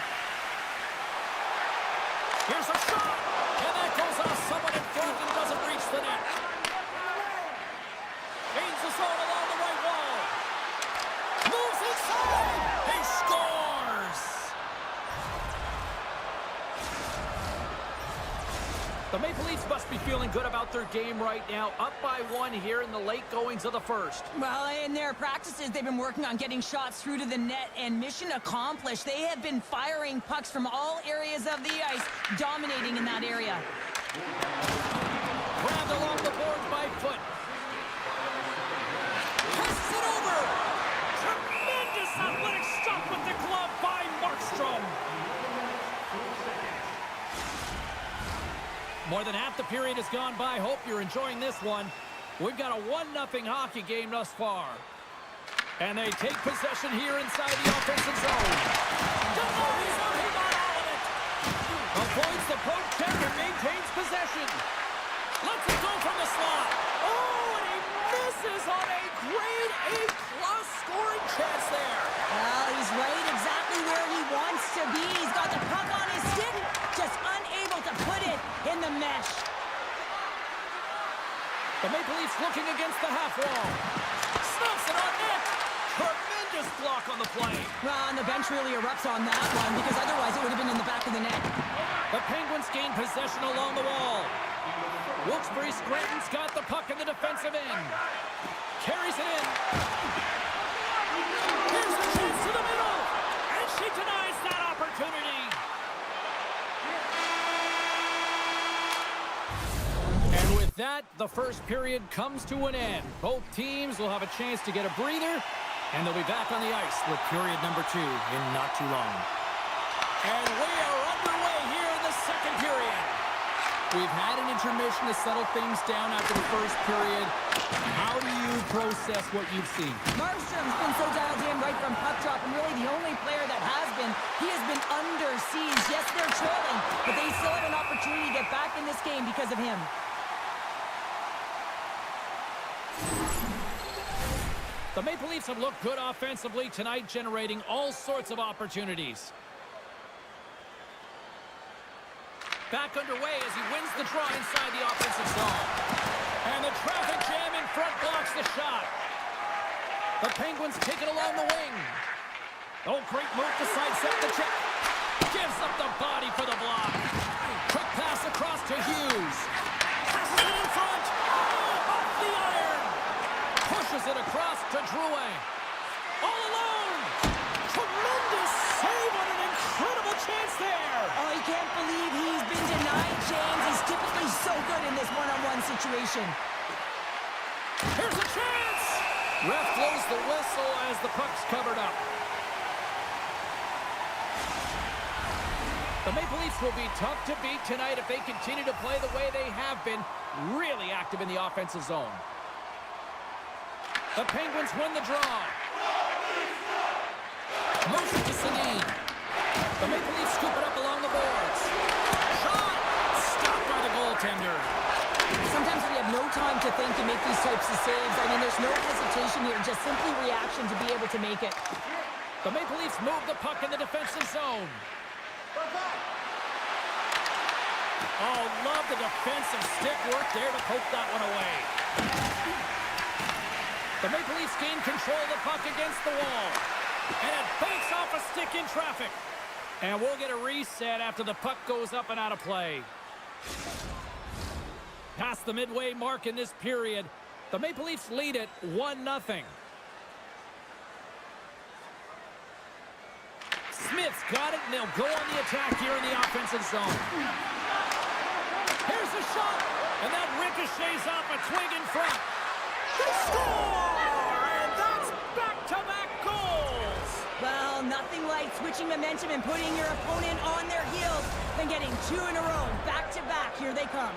Here's a shot. And that goes off someone in front and doesn't reach the net. Gains the zone along the right wall. Moves inside. He scores. The Maple Leafs must be feeling good about their game right now, up by 1 here in the late goings of the first. Well, in their practices, they've been working on getting shots through to the net, and mission accomplished. They have been firing pucks from all areas of the ice, dominating in that area. Grabbed along the boards by Foot. Passes it over. Tremendous athletic stop with the glove by Markstrom. More than half the period has gone by. Hope you're enjoying this one. We've got a 1-0 hockey game thus far. And they take possession here inside the offensive zone. Denies him, he got all of it. Avoids the poke check and maintains possession. Lets it go from the slot. Oh, and he misses on a grade A+ scoring chance there. Well, he's right exactly where he wants to be. He's got the puck on his stick, just unable to put it in the mesh. The Maple Leafs looking against the half wall. Snaps it on net. Tremendous block on the play. Well, and the bench really erupts on that one, because otherwise it would have been in the back of the net. The Penguins gain possession along the wall. Wilkes-Barre Scranton's got the puck in the defensive end. Carries it in. Here's the chance to the middle. And she denies that opportunity. And with that, the first period comes to an end. Both teams will have a chance to get a breather, and they'll be back on the ice with period number 2 in not too long. And we are underway here in the second period. We've had an intermission to settle things down after the first period. How do you process what you've seen? Markstrom's been so dialed in right from puck drop, and really the only player that has been. He has been under siege. Yes, they're trailing, but they still have an opportunity to get back in this game because of him. The Maple Leafs have looked good offensively tonight, generating all sorts of opportunities. Back underway as he wins the draw inside the offensive zone. And the traffic jam in front blocks the shot. The Penguins take it along the wing. Oh, great move to sidestep the check. Gives up the body for the block. Quick pass across to Hughes. Passes it in front. Oh, off the iron. Pushes it across to Drouin. All alone. Tremendous save on an incredible chance there. Oh, he can't believe he's been denied, James. He's typically so good in this one-on-one situation. Here's a chance. Ref blows the whistle as the puck's covered up. The Maple Leafs will be tough to beat tonight if they continue to play the way they have been, really active in the offensive zone. The Penguins win the draw. Motion to Sedin. The Maple Leafs scoop it up along the boards. Shot! Stopped by the goaltender. Sometimes we have no time to think to make these types of saves. I mean, there's no hesitation here, just simply reaction to be able to make it. The Maple Leafs move the puck in the defensive zone. Oh, love the defensive stick work there to poke that one away. The Maple Leafs gain control of the puck against the wall. And it banks off a stick in traffic. And we'll get a reset after the puck goes up and out of play. Past the midway mark in this period, the Maple Leafs lead it 1-0. Smith's got it, and they'll go on the attack here in the offensive zone. Here's a shot, and that ricochets off a twig in front. They score! And that's back-to-back goals! Well, nothing like switching momentum and putting your opponent on their heels than getting two in a row. Back-to-back, here they come.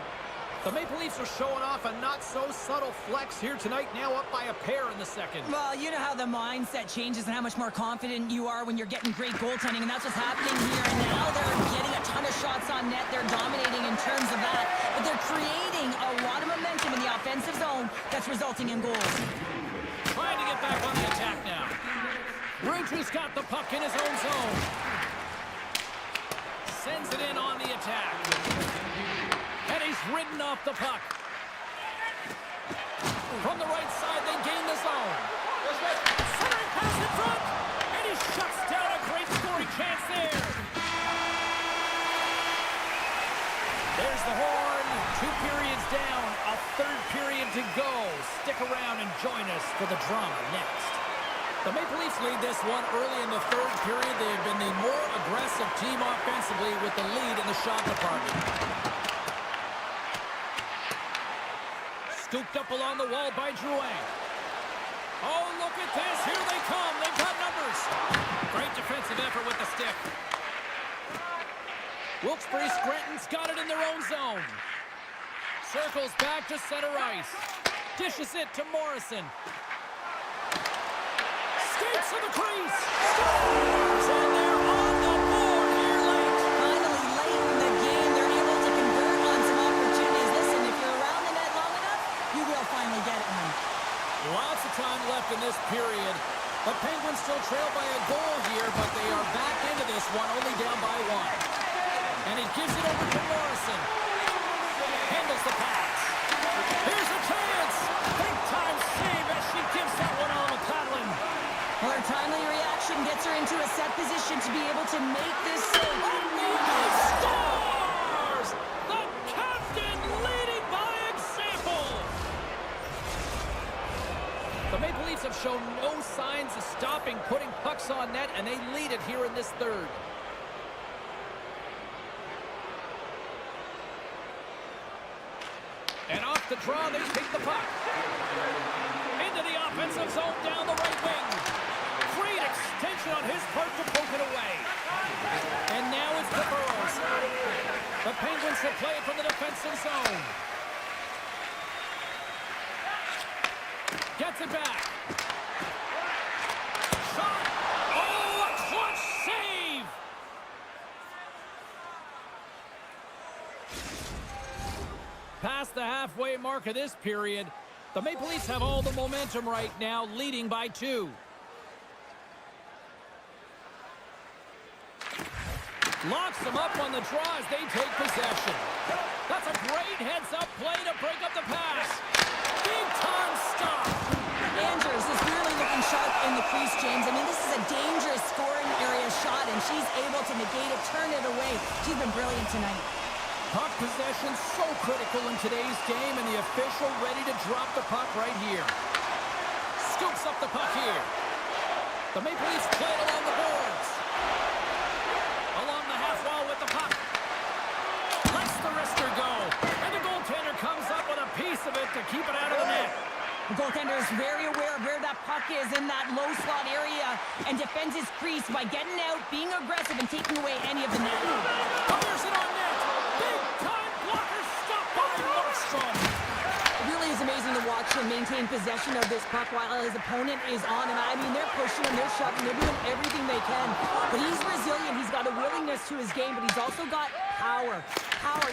The Maple Leafs are showing off a not-so-subtle flex here tonight, now up by a pair in the second. Well, you know how the mindset changes and how much more confident you are when you're getting great goaltending, and that's what's happening here. And now they're getting a ton of shots on net. They're dominating in terms of that, but they're creating a lot of momentum in the offensive zone that's resulting in goals. Trying to get back on the attack now. Bridges got the puck in his own zone. Sends it in on the attack. And he's ridden off the puck. From the right side, they gain the zone. Centering pass in front. And he shuts down a great scoring chance there. There's the horn. 2 periods down. A third period to go. Stick around and join us for the drama next. The Maple Leafs lead this one early in the third period. They have been the more aggressive team offensively with the lead in the shot department. Scooped up along the wall by Drouin. Oh, look at this. Here they come. They've got numbers. Great defensive effort with the stick. Wilkes-Barre Scranton's got it in their own zone. Circles back to center ice. Dishes it to Morrison. Skates to the crease. Scores! And they're on the board here late. Finally, late in the game, they're able to convert on some opportunities. Listen, if you're around the net long enough, you will finally get one. Lots of time left in this period. The Penguins still trail by a goal here, but they are back into this one, only down by 1. And he gives it over to Morrison. Handles the pass. Here's a chance. Big time save as she gives that one on McClellan. Well, her timely reaction gets her into a set position to be able to make this save. He scores! The captain leading by example. The Maple Leafs have shown no signs of stopping putting pucks on net, and they lead it here in this third. And off the draw, they take the puck. Into the offensive zone, down the right wing. Great extension on his part to poke it away. And now it's the Burrows. The Penguins have played from the defensive zone. Gets it back. Shot. Oh, a clutch save. Past the halfway mark of this period, the Maple Leafs have all the momentum right now, leading by 2. Locks them up on the draw as they take possession. That's a great heads-up play to break up the pass. Big-time stop. Andrews is really looking sharp in the crease, James. I mean, this is a dangerous scoring area shot, and she's able to negate it, turn it away. She's been brilliant tonight. Puck possession so critical in today's game, and the official ready to drop the puck right here. Scoops up the puck here. The Maple Leafs play it along the boards. Along the half wall with the puck. Lets the wrister go. And the goaltender comes up with a piece of it to keep it out of the net. The goaltender is very aware of where that puck is in that low slot area and defends his crease by getting out, being aggressive, and taking away any of the net. Fires it on net. Big time blocker stopped by Markstrom. It really is amazing to watch him maintain possession of this puck while his opponent is on him. I mean, they're pushing him, they're shoving, they're doing everything they can. But he's resilient. He's got a willingness to his game, but he's also got power.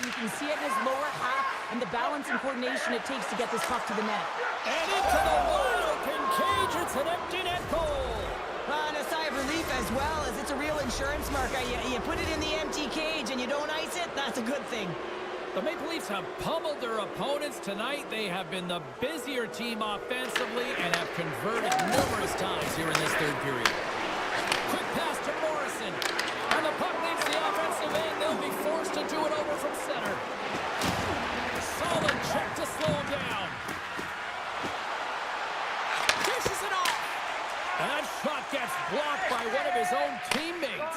You can see it in his lower half and the balance and coordination it takes to get this puck to the net. And into the wide open cage. It's an empty net goal. And a sigh of relief as well, as it's a real insurance marker. You put it in the empty cage and you don't ice it, that's a good thing. The Maple Leafs have pummeled their opponents tonight. They have been the busier team offensively and have converted numerous times here in this third period. Quick pass to Morrison. And the puck leaves the offensive end. They'll be forced to do it over from center. Solid check to slow him down. Dishes it off. And that shot gets blocked by one of his own teammates.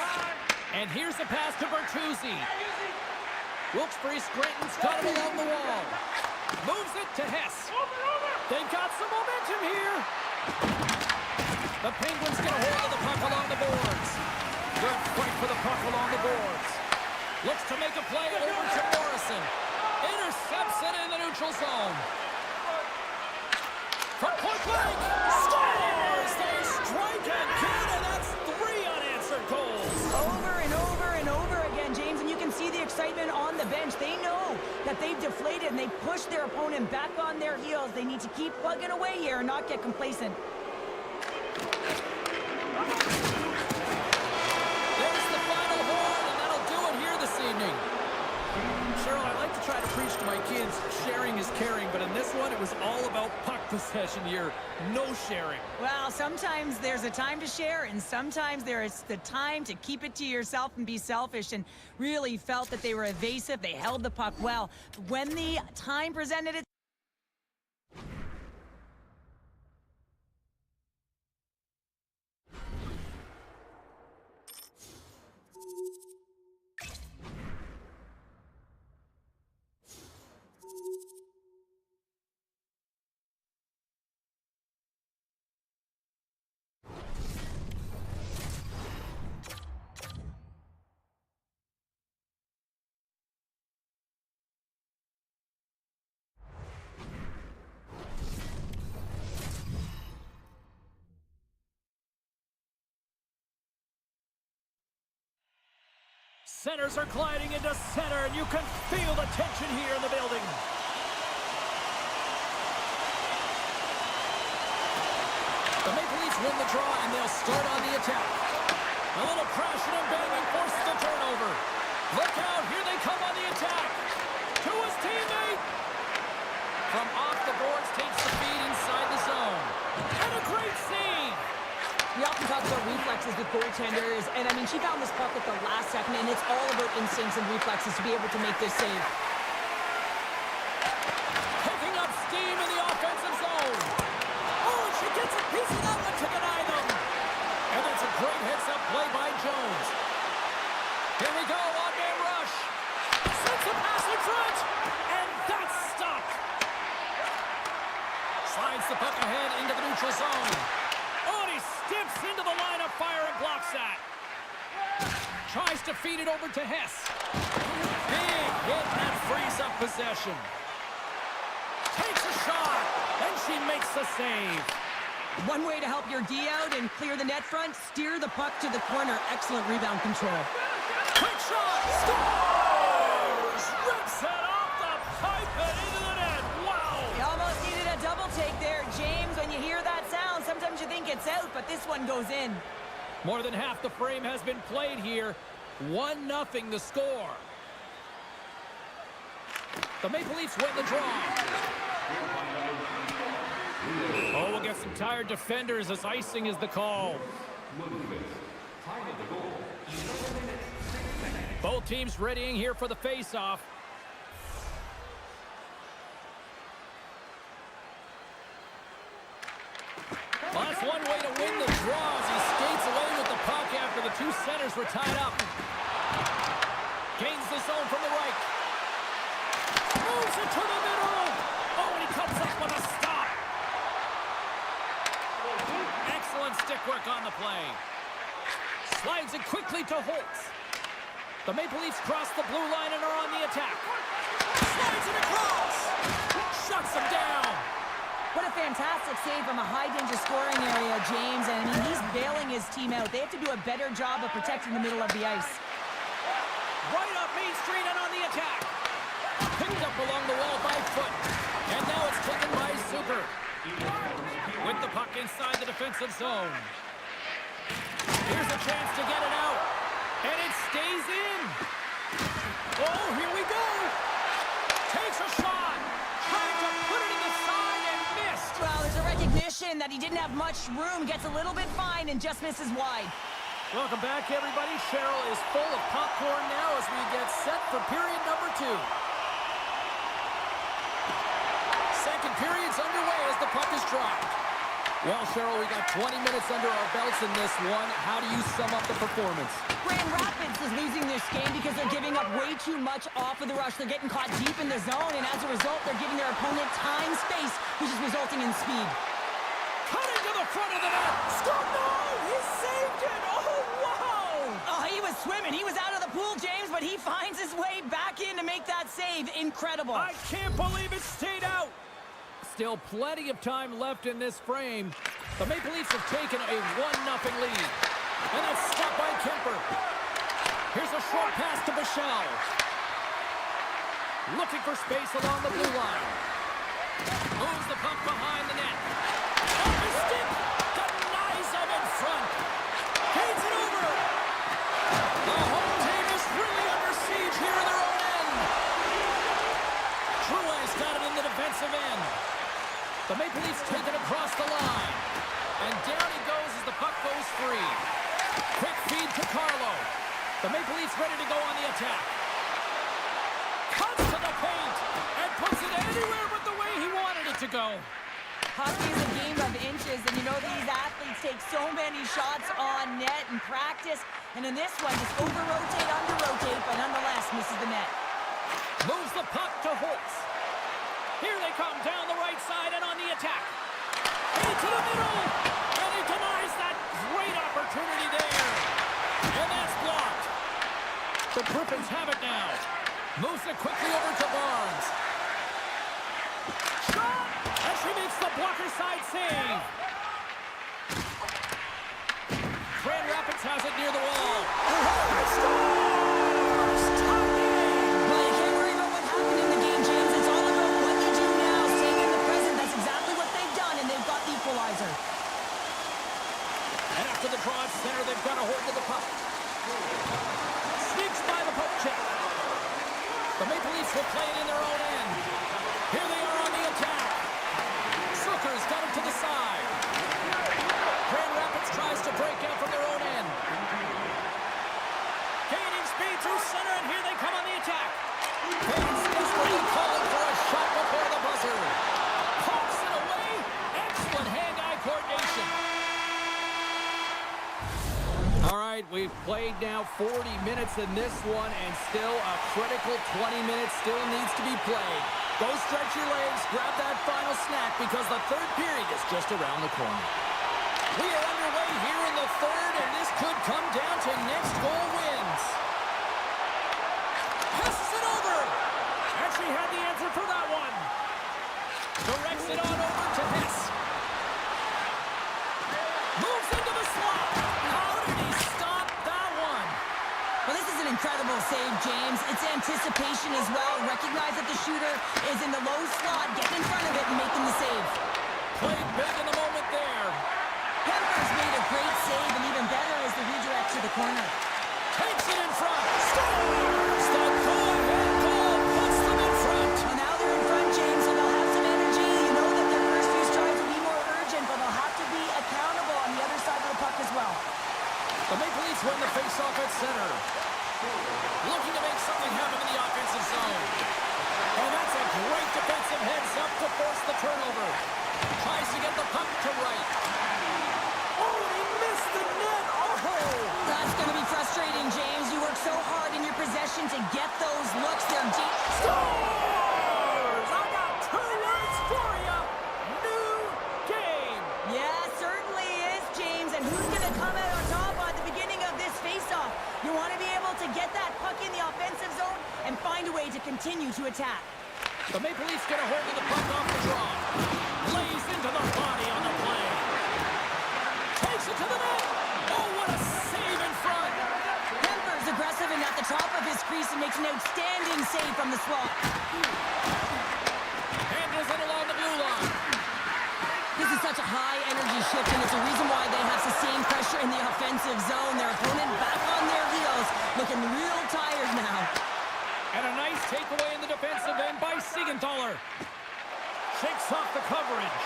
And here's the pass to Bertuzzi. Wilkes-Barre-Scranton's got it along the wall. Moves it to Hess. They've got some momentum here. The Penguins get a hold of the puck along the boards. Good fight for the puck along the boards. Looks to make a play over to Morrison. Intercepts it in the neutral zone. From point blank. Scores! They strike again, and that's 3 unanswered goals. Over and over and over again, James, and you can see the excitement on the bench. They know that they've deflated and they push their opponent back on their heels. They need to keep plugging away here and not get complacent. There's the final horn, and that'll do it here this evening. Cheryl, I like to try to preach to my kids, sharing is caring, but in this one, it was all about puck possession here. No sharing. Well, sometimes there's a time to share, and sometimes there's the time to keep it to yourself and be selfish, and really felt that they were evasive. They held the puck well. When the time presented itself, Centers are gliding into center, and you can feel the tension here in the building. The Maple Leafs win the draw, and they'll start on the attack. A little crashing and banging forces the turnover. Look out, here they come on the attack. To his teammate. From off the boards, takes the feed inside the zone. And a great save. we often talk about reflexes with goaltenders, and I mean, she found this puck at the last second, and it's all about instincts and reflexes to be able to make this save. Picking up steam in the offensive zone. Oh, and she gets a piece of that one to deny them. And that's a great heads-up play by Jones. Here we go, one-man rush. Sends a pass in front, and that's stopped. Slides the puck ahead into the neutral zone. Oh, and he steps into the line of fire and blocks that. Tries to feed it over to Hess. Big hit, and that frees up possession. Takes a shot, and she makes the save. One way to help your D out and clear the net front, steer the puck to the corner. Excellent rebound control. Quick shot! Scores! Rips it off the pipe and into the net. Wow! You almost needed a double take there, James. When you hear that sound, sometimes you think it's out, but this one goes in. More than half the frame has been played here. 1-0 the score. The Maple Leafs win the draw. Oh, we'll get some tired defenders as icing is the call. Both teams readying here for the face-off. Well, that's one way to win the draw as he skates away with the puck after the two centers were tied up. Gains the zone from the right. Moves it to the middle. Oh, and he comes up with a stop. Excellent stick work on the play. Slides it quickly to Holtz. The Maple Leafs cross the blue line and are on the attack. Slides it across. Shuts him down. What a fantastic save from a high-danger scoring area, James. And I mean, he's bailing his team out. They have to do a better job of protecting the middle of the ice. Right up Main Street and on the attack. Picked up along the wall by Foot. And now it's taken by Zucker. With the puck inside the defensive zone. Here's a chance to get it out. And it stays in. Oh, here we go. Takes a shot. Trying to put it in the side and missed. Well, there's a recognition that he didn't have much room. Gets a little bit fine and just misses wide. Welcome back, everybody. Cheryl is full of popcorn now as we get set for period number 2. Second period's underway as the puck is dropped. Well, Cheryl, we got 20 minutes under our belts in this one. How do you sum up the performance? Grand Rapids is losing this game because they're giving up way too much off of the rush. They're getting caught deep in the zone, and as a result, they're giving their opponent time, space, which is resulting in speed. Cutting to the front of the net. Score! No! He saved it! Oh, wow! Oh, he was swimming. He was out of the pool, James, but he finds his way back in to make that save. Incredible. I can't believe it stayed out. Still plenty of time left in this frame. The Maple Leafs have taken a 1-0 lead. And that's stopped by Kemper. Here's a short pass to Bichelle. Looking for space along the blue line. Moves the puck behind the net. Off his stick. Denies him in front. Feeds it over. The home team is really under siege here in their own end. True's got it in the defensive end. The Maple Leafs take it across the line. And down he goes as the puck goes free. Quick feed to Carlo. The Maple Leafs ready to go on the attack. Cuts to the paint and puts it anywhere but the way he wanted it to go. Hockey is a game of inches, and you know these athletes take so many shots on net in practice. And in this one, just over-rotate, under-rotate, but nonetheless misses the net. Moves the puck to Holtz. Here they come down the right side and on the attack. Feed to the middle. And he denies that great opportunity there. And that's blocked. The Griffins have it now. Moves it quickly over to Barnes. Shot! And she makes the blocker side save. Grand Rapids has it near the wall. Scores! Tie game! Well, you can't worry about what happened in the game, James. It's all about what you do now, staying in the present. That's exactly what they've done, and they've got the equalizer. And after the draw at center, they've got a hold of the puck. Sneaks by the poke check. The Maple Leafs will play it in their own end. Here they are on the attack. Zucker's got him to the side. Grand Rapids tries to break out from their own end. Gaining speed through center, and here they come on the attack. Haynes desperately calling for a shot before the buzzer. Pumps it away. Excellent hand-eye coordination. All right, we've played now 40 minutes in this one, and still a critical 20 minutes still needs to be played. Go stretch your legs, grab that final snack, because the third period is just around the corner. We are underway here in the third, and this could come down to next goal wins. Passes it over. had the answer for that one. Directs it on over to Hess. Moves into the slot. How did he stop that one? Well, this is an incredible save, James. It's anticipation as well. Recognize that the shooter is in the low slot, getting in front of it and making the save. Played big in the moment there. Kemper's made a great save, and even better is the redirect to the corner. Takes it in front. Scores! The go-ahead goal puts them in front. Well, now they're in front, James, so they'll have some energy. You know that their first few strides will be more urgent, but they'll have to be accountable on the other side of the puck as well. The Maple Leafs win the face-off at center. Looking to make something happen in the offensive zone. And that's a great defensive heads-up to force the turnover. Tries to get the puck to right. Oh, he missed the net. Oh! That's going to be frustrating, James. You work so hard in your possession to get those looks there. Scores! I got 2 words for you. New game. Yeah, certainly is, James. And who's going to come out on top at the beginning of this face-off? You want to be able to get that puck in the offensive zone and find a way to continue to attack. The Maple Leafs get a hold of the puck off the draw. Lays into the body on the play. Takes it to the net. Oh, what a save in front. Kemper's aggressive and at the top of his crease and makes an outstanding save from the slot. Handles it along the blue line. This is such a high-energy shift, and it's a reason why they have sustained pressure in the offensive zone. Their opponent back on their heels, looking real tired now. And a nice takeaway in the defensive end by Siegenthaler. Shakes off the coverage.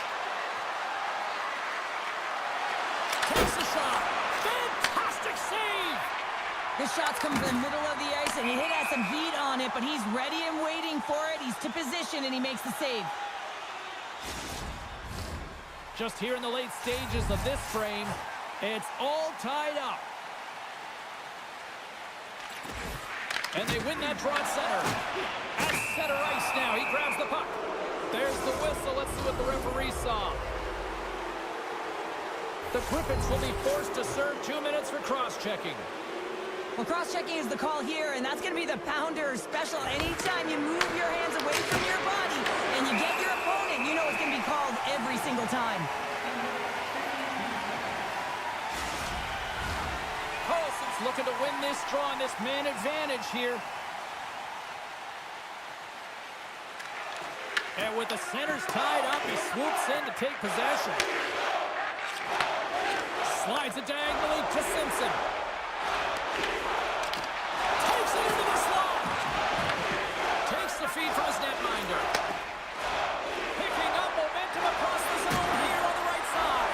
Takes a shot. Fantastic save. This shot's coming from the middle of the ice, and he has some heat on it, but he's ready and waiting for it. He's to position, and he makes the save. Just here in the late stages of this frame, it's all tied up. And they win that draw at center. At center ice now. He grabs the puck. There's the whistle. Let's see what the referee saw. The Griffins will be forced to serve 2 minutes for cross-checking. Well, cross-checking is the call here, and that's going to be the pounder special. Anytime you move your hands away from your body and you get your opponent, you know it's going to be called every single time. Carlson's looking to win this draw on this man advantage here. And with the centers tied up, he swoops in to take possession. Slides it diagonally to Simpson. Takes it into the slot. Takes the feed from his netminder. Picking up momentum across the zone here on the right side.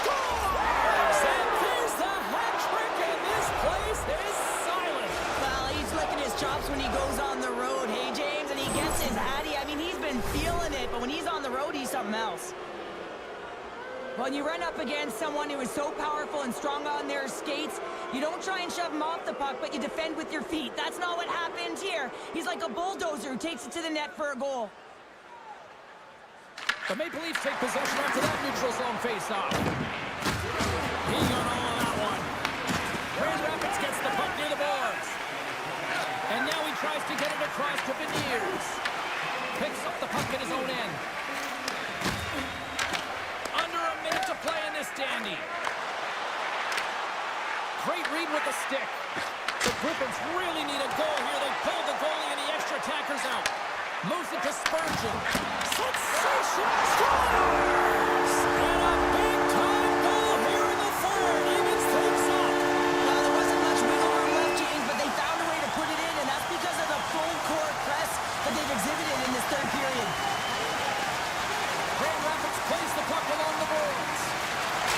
Scores! And there's the hat trick, and this place is silent. Well, he's licking his chops when he goes on the road, hey, James, and he gets his hattie. I mean, he's been feeling it, but when he's on the road, he's something else. When you run up against someone who is so powerful and strong on their skates, you don't try and shove him off the puck, but you defend with your feet. That's not what happened here. He's like a bulldozer who takes it to the net for a goal. The Maple Leafs take possession after that neutral zone faceoff. He got all of that one. Grand Rapids gets the puck near the boards. And now he tries to get it across to Beniers. Picks up the puck in his own end. Under a minute to play in this dandy. Great read with the stick. The Griffins really need a goal here. They pulled the goalie and the extra attackers out. Moves it to Spurgeon. Sensation! Scores! And a big-time goal here in the third. Evens things up. Now, there wasn't much wiggle room left, James, but they found a way to put it in, and that's because of the full-court press that they've exhibited in this third period. Grand Rapids plays the puck along the boards.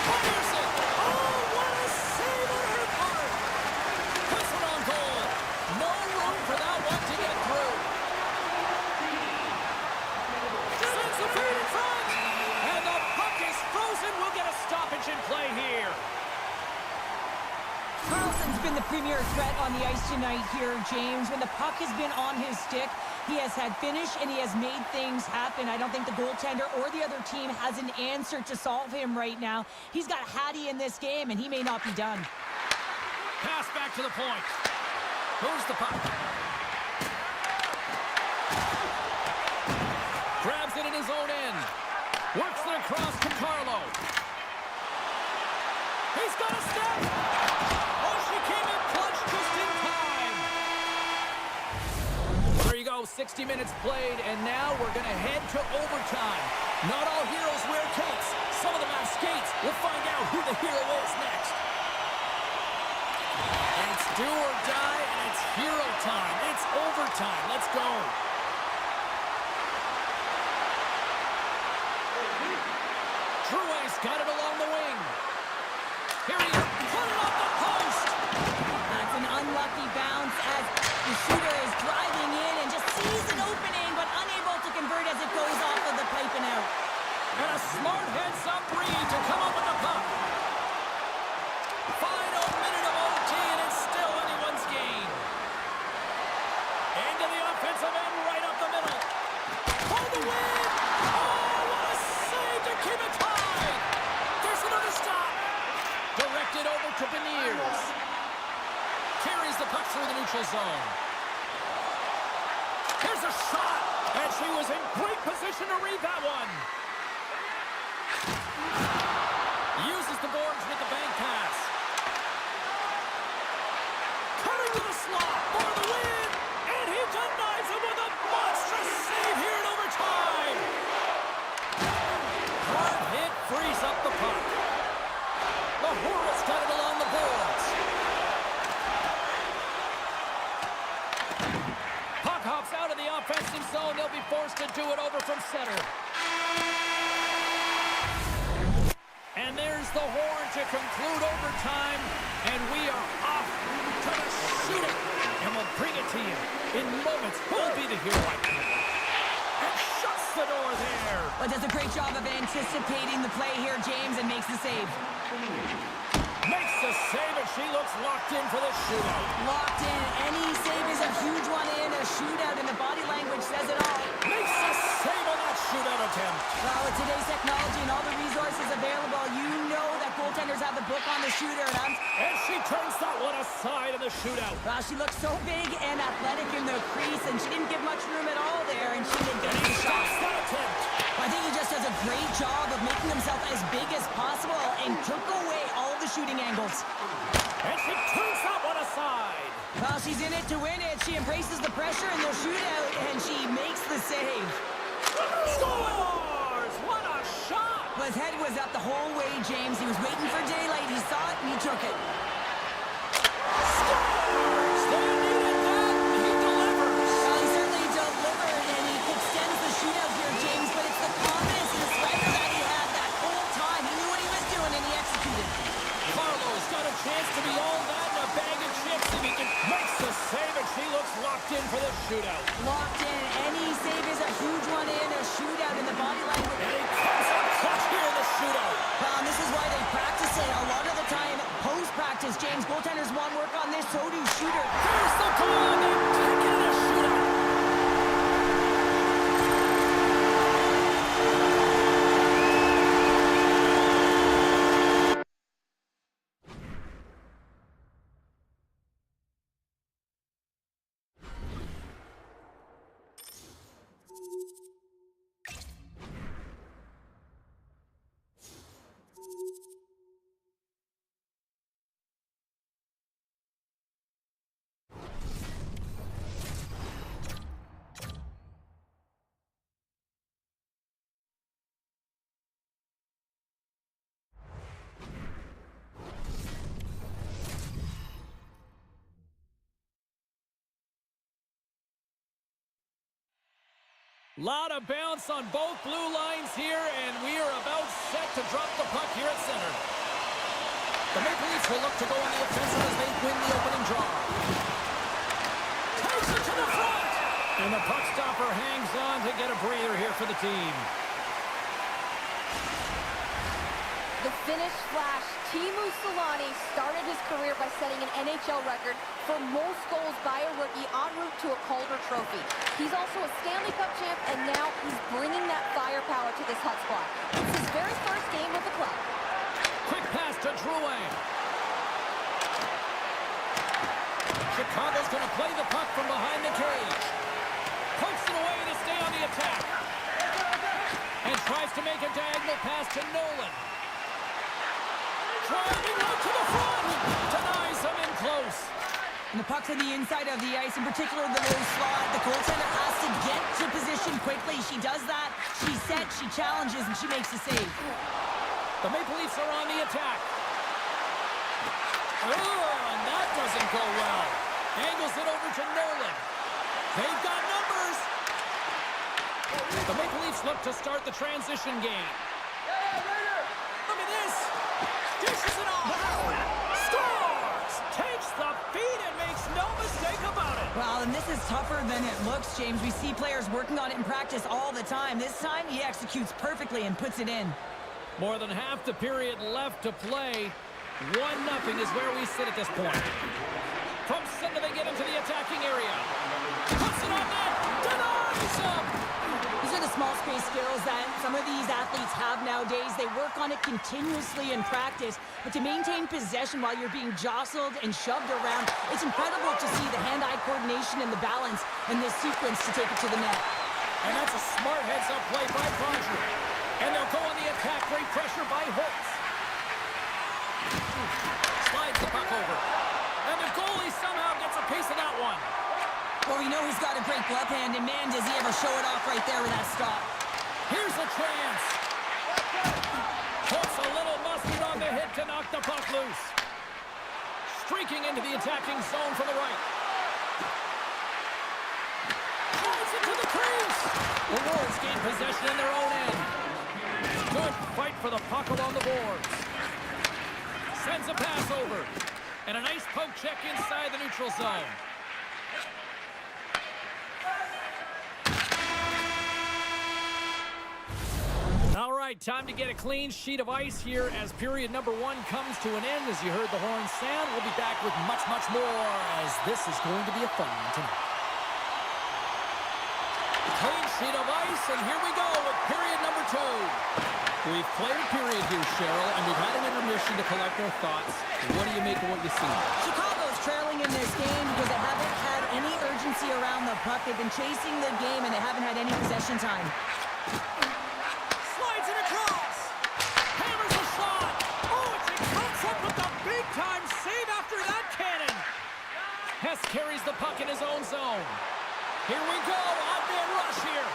Fires it! Oh, what a save on her part! Puts it on goal. No room for that one to get through. Sends the feed in front! And the puck is frozen. We'll get a stoppage in play here. Carlson's been the premier threat on the ice tonight here, James. When the puck has been on his stick, he has had finish and he has made things happen. I don't think the goaltender or the other team has an answer to solve him right now. He's got Hattie in this game, and he may not be done. Pass back to the point. Moves the puck. 60 minutes played, and now we're going to head to overtime. Not all heroes wear capes. Some of them have skates. We'll find out who the hero is next. It's do or die, and it's hero time. It's overtime. Let's go. True's got it along the wing. Here he is. Put it off the post. That's an unlucky bounce as the shooter is driving in and just sees an opening, but unable to convert as it goes off of the pipe and out. And a smart heads-up read to come up with the puck. Final minute of OT, and it's still anyone's game. Into the offensive end, right up the middle. For the win! Oh, what a save to keep it tied! There's another stop. Directed over to Beniers. Carries the puck through the neutral zone. Here's a shot, and she was in great position to read that one. Uses the boards with the bank pass. Cutting to the slot for the win, and he denies him with a monstrous save here in overtime. Hard hit frees up the puck. The Hornets got it along the boards. Puck hops out of the offensive zone. They'll be forced to do it over from center. And there's the horn to conclude overtime, and we are off to the shooting. And we'll bring it to you in moments. Who'll be the hero? And shuts the door there. But does a great job of anticipating the play here, James, and makes the save. Makes the save, and she looks locked in for the shootout. Locked in. Any save is a huge one in a shootout, and the body language says it all. Makes the save on that shootout attempt. Well, with today's technology and all the resources available, you know that goaltenders have the book on the shooter. And she turns that one aside in the shootout. Well, she looked so big and athletic in the crease, and she didn't give much room at all there, and she didn't get And he the shot. stops that attempt. I think he just does a great job of making himself as big as possible and took away all the shooting angles. And she turns that one aside. Well, she's in it to win it. She embraces the pressure in the shootout, and she makes the save. Scores! What a shot! His head was up the whole way, James. He was waiting for daylight. He saw it, and he took it. Scores! They needed that, and he delivers. Well, he certainly delivered, and he extends the shootout here, James, but it's the confidence and the swagger that he had that whole time. He knew what he was doing, and he executed. Barlow's got a chance to be all that in a bag of chips if he can makes the save, and she looks locked in for the shootout. Locked in. Any save is a huge one in a shootout in the body language. And he comes up clutch here in the shootout. Well, and this is why they practice it. A lot of the time, post-practice, James, goaltenders want work on this, so do shooter. Here's the goal, and they take it in a shootout. Lot of bounce on both blue lines here, and we are about set to drop the puck here at center. The Maple Leafs will look to go on the offensive as they win the opening draw. Takes it to the front! And the puck stopper hangs on to get a breather here for the team. The Finnish Flash, Teemu Selanne, started his career by setting an NHL record for most goals by a rookie en route to a Calder Trophy. He's also a Stanley Cup champ, and now he's bringing that firepower to this Hut squad. It's his very first game with the club. Quick pass to Drouin. Chicago's going to play the puck from behind the cage. Pokes it away to stay on the attack. And tries to make a diagonal pass to Nolan. Driving out to the front. Denies him in close. And the puck's on the inside of the ice, in particular the low slot. The goaltender has to get to position quickly. She does that. She sets, she challenges, and she makes the save. The Maple Leafs are on the attack. Oh, and that doesn't go well. Angles it over to Nolan. They've got numbers. The Maple Leafs look to start the transition game. Look at this. Dishes it off. Scores! Takes the feed and makes no mistake about it. Well, and this is tougher than it looks, James. We see players working on it in practice all the time. This time, he executes perfectly and puts it in. More than half the period left to play. 1-0 is where we sit at this point. From center, they get into the attacking area. Puts it on net. Denies him. These are the small space skills that some of these athletes have nowadays. They work on it continuously in practice, but to maintain possession while you're being jostled and shoved around, it's incredible to see the hand-eye coordination and the balance in this sequence to take it to the net. And that's a smart heads-up play by Roger. And they'll go on the attack. Great pressure by Holtz. Slides the puck over. And the goalie somehow gets a piece of that one. Well, we know he's got a great glove hand, and man, does he ever show it off right there with that stop. Here's a chance. Puts a little mustard on the hit to knock the puck loose. Streaking into the attacking zone from the right. Drives it to the crease. The Wolves gain possession in their own end. Good fight for the puck along the boards. Sends a pass over. And a nice poke check inside the neutral zone. All right, time to get a clean sheet of ice here as period number 1 comes to an end. As you heard the horn sound, we'll be back with much, much more as this is going to be a fun one tonight. Clean sheet of ice, and here we go with period number 2. We've played a period here, Cheryl, and we've had an intermission to collect our thoughts. What do you make of what you see? Chicago's trailing in this game because they haven't had any urgency around the puck. They've been chasing the game, and they haven't had any possession time. Slides it across. Hammers a shot. Oh, it comes up with a big-time save after that cannon. Hess carries the puck in his own zone. Here we go. Odd-man rush here.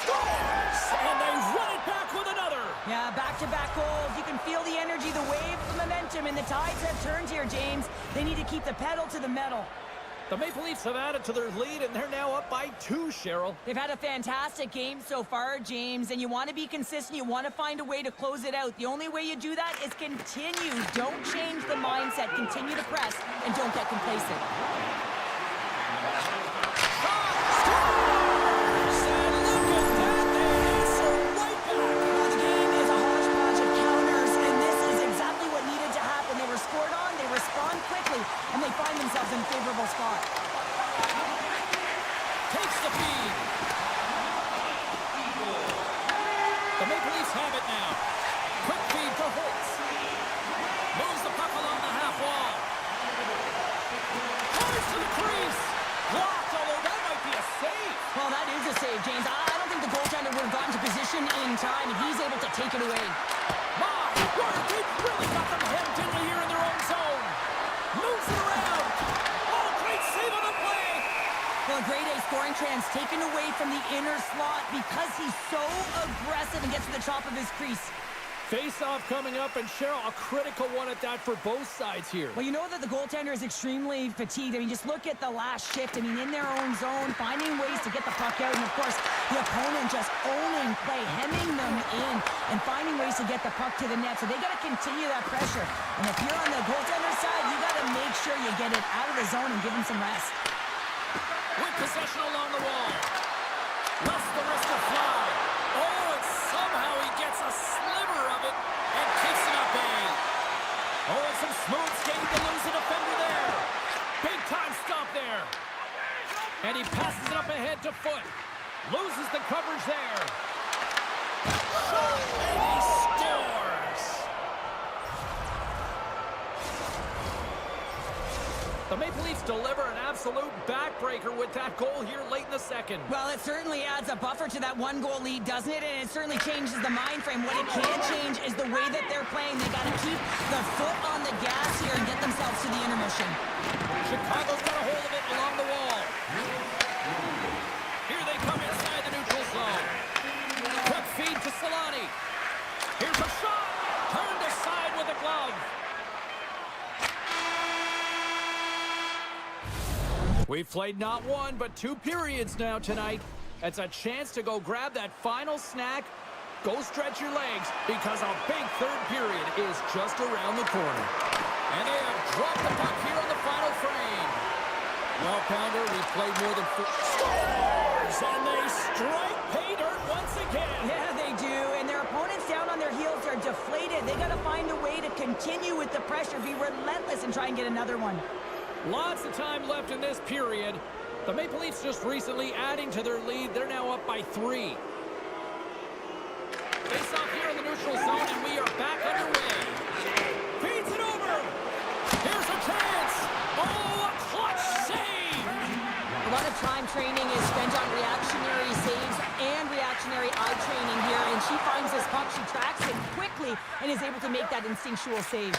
Scores! And they run it back with another. Yeah, back-to-back goals. You can feel the energy, the wave, the momentum, and the tides have turned here, James. They need to keep the pedal to the metal. The Maple Leafs have added to their lead, and they're now up by 2, Cheryl. They've had a fantastic game so far, James, and you want to be consistent. You want to find a way to close it out. The only way you do that is continue. Don't change the mindset. Continue to press, and don't get complacent. And they find themselves in a favorable spot. Takes the feed. The Maple Leafs have it now. Quick feed to Holtz. Moves the puck along the half wall. Drives to the crease. Blocked, although that might be a save. Well, that is a save, James. I don't think the goaltender would have gotten to position in time, and he's able to take it away. My word, they've really got them hemmed in here in their own zone. Moves it around. Oh, great save on the play. Well, a grade A scoring chance taken away from the inner slot because he's so aggressive and gets to the top of his crease. Face-off coming up, and Cheryl, a critical one at that for both sides here. Well, you know that the goaltender is extremely fatigued. I mean, just look at the last shift. I mean, in their own zone, finding ways to get the puck out. And, of course, the opponent just owning play, hemming them in, and finding ways to get the puck to the net. So they got to continue that pressure. And if you're on the goaltender side, you got to make sure you get it out of the zone and give him some rest. With possession along the wall. Lets the wrister fly. Oh, and somehow he gets a sliver of it and keeps it at bay. Oh, and some smooth skating to lose a defender there. Big time stop there. And he passes it up ahead to Foot. Loses the coverage there. Shot, and he scores. The Maple Leafs deliver an absolute absolute backbreaker with that goal here late in the second. Well, it certainly adds a buffer to that one-goal lead, doesn't it? And it certainly changes the mind frame. What it can change is the way that they're playing. They got to keep the foot on the gas here and get themselves to the intermission. Chicago's got a hold of it along the wall. Here they come inside the neutral zone. Quick feed to Solani. Here's a shot. Turned aside with a glove. We've played not one, but 2 periods now tonight. It's a chance to go grab that final snack. Go stretch your legs, because a big third period is just around the corner. And they have dropped the puck here on the final frame. Well, Pounder, we've played more than 4 scores, and they strike pay dirt once again. Yeah, they do, and their opponents down on their heels are deflated. They got to find a way to continue with the pressure, be relentless, and try and get another one. Lots of time left in this period. The Maple Leafs just recently adding to their lead. They're now up by 3. Face off here in the neutral zone, and we are back underway. Feeds it over. Here's a chance. Oh, a clutch save. A lot of time training is spent on reactionary saves and reactionary eye training here, and she finds this puck. She tracks it quickly and is able to make that instinctual save.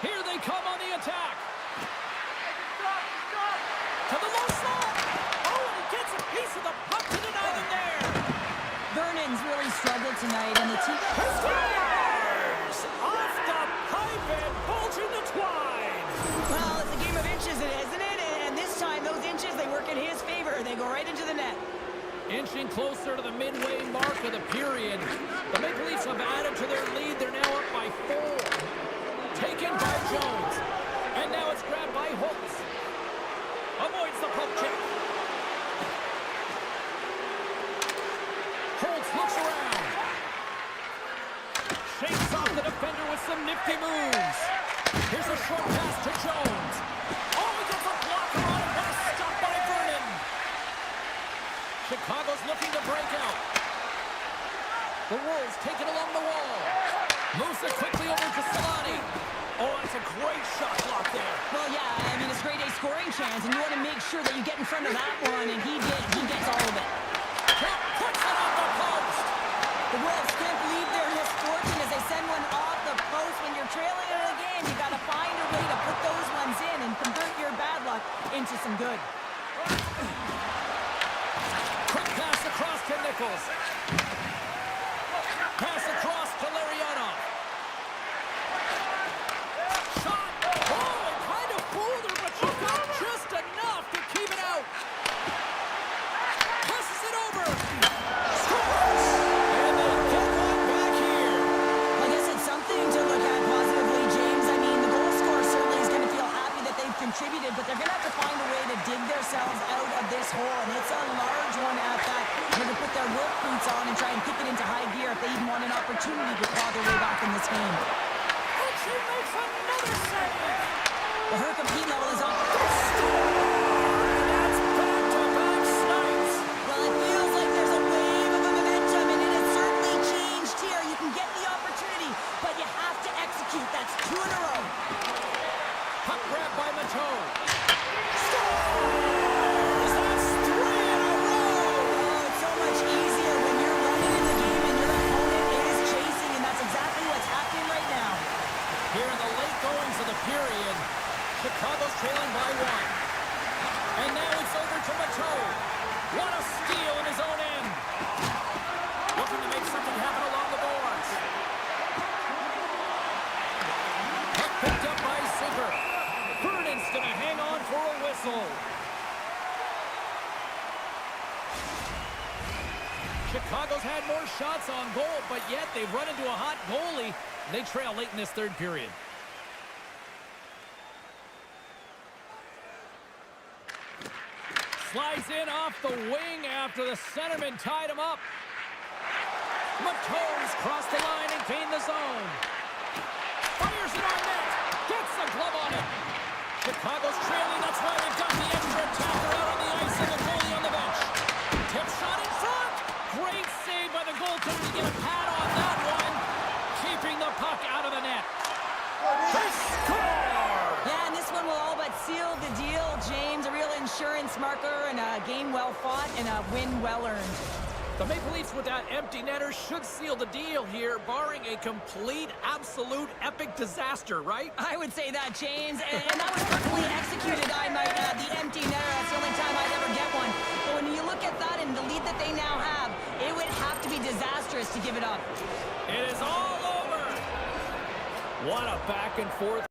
Here they come on the attack. To the low slot. Oh, and he gets a piece of the puck to deny them there. Vernon's really struggled tonight, and the team... Scores! Off the pipe and bulging the twine. Well, it's a game of inches, isn't it? And this time, those inches, they work in his favor. They go right into the net. Inching closer to the midway mark of the period. The Maple Leafs have added to their lead. They're now up by 4. Taken by Jones. And now it's grabbed by Holtz. Avoids the poke check. Holtz looks around. Shakes off the defender with some nifty moves. Here's a short pass to Jones. Oh, he gets a blocker on it. What a stop by Vernon. Chicago's looking to break out. The Wolves take it along the wall. Moves it quickly over to Solani. Oh, that's a great shot block there. Well, yeah, I mean, it's a grade A scoring chance, and you want to make sure that you get in front of that one, and he did. He gets all of it. Puts it off the post. The Wolves can't believe their misfortune as they send one off the post. When you're trailing in a game, you got to find a way to put those ones in and convert your bad luck into some good. Quick pass across to Nichols. Pass across to Larionov. Shot. Oh, it kind of fooled her, but she got just enough to keep it out. Passes it over. Scores. And they get one back here. I guess it's something to look at positively, James. I mean, the goal scorer certainly is going to feel happy that they've contributed, but they're going to have to find a way to dig themselves out of this hole, and it's a large one at that. They're going to put their work boots on and try and kick it into high gear if they even want an opportunity to claw their way back in this game. And she makes another save. Well, her compete level is up. That's back-to-back snipes. Well, it feels like there's a wave of momentum, and it has certainly changed here. You can get the opportunity, but you have to execute. That's 2 in a row. Puck grab by Mateau. Scores! That's 3 in a row. Oh, it's so much easier when you're running in the game and your opponent is chasing, and that's exactly what's happening right now. Here in the late goings of the period, Chicago's trailing by 1. And now it's over to Mateau. What a steal in his own end. Looking to make something happen along the boards. Puck picked up by Zucker. Vernon's going to hang on for a whistle. Chicago's had more shots on goal, but yet they've run into a hot goalie. They trail late in this third period. Slides in off the wing after the centerman tied him up. Mateau's crossed the line and gained the zone. Fires it on net. Gets the glove on it. Chicago's trailing. That's why they've got the extra attacker out on the ice and the goalie on the bench. Tip shot in front. Great save by the goaltender to get a pad on that one. Keeping the puck out of the net. They score! Yeah, and this one will all but seal the deal, James. A real insurance marker and a game well fought and a win well earned. The Maple Leafs with that empty netter should seal the deal here, barring a complete, absolute, epic disaster, right? I would say that, James, and that was perfectly executed, I might add. The empty netter, that's the only time I'd ever get one. But when you look at that and the lead that they now have, it would have to be disastrous to give it up. It is all over. What a back and forth.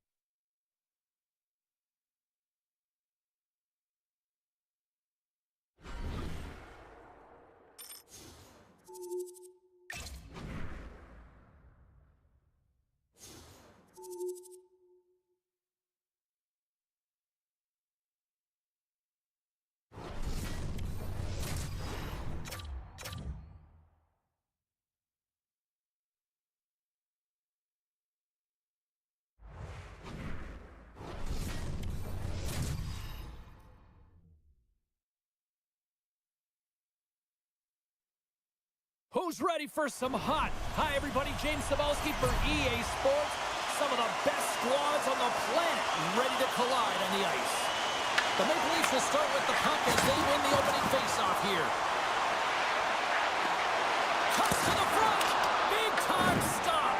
Who's ready for some hot? Hi, everybody. James Cybulski for EA Sports. Some of the best squads on the planet ready to collide on the ice. The Maple Leafs will start with the puck as they win the opening faceoff here. Cuts to the front. Big time stop.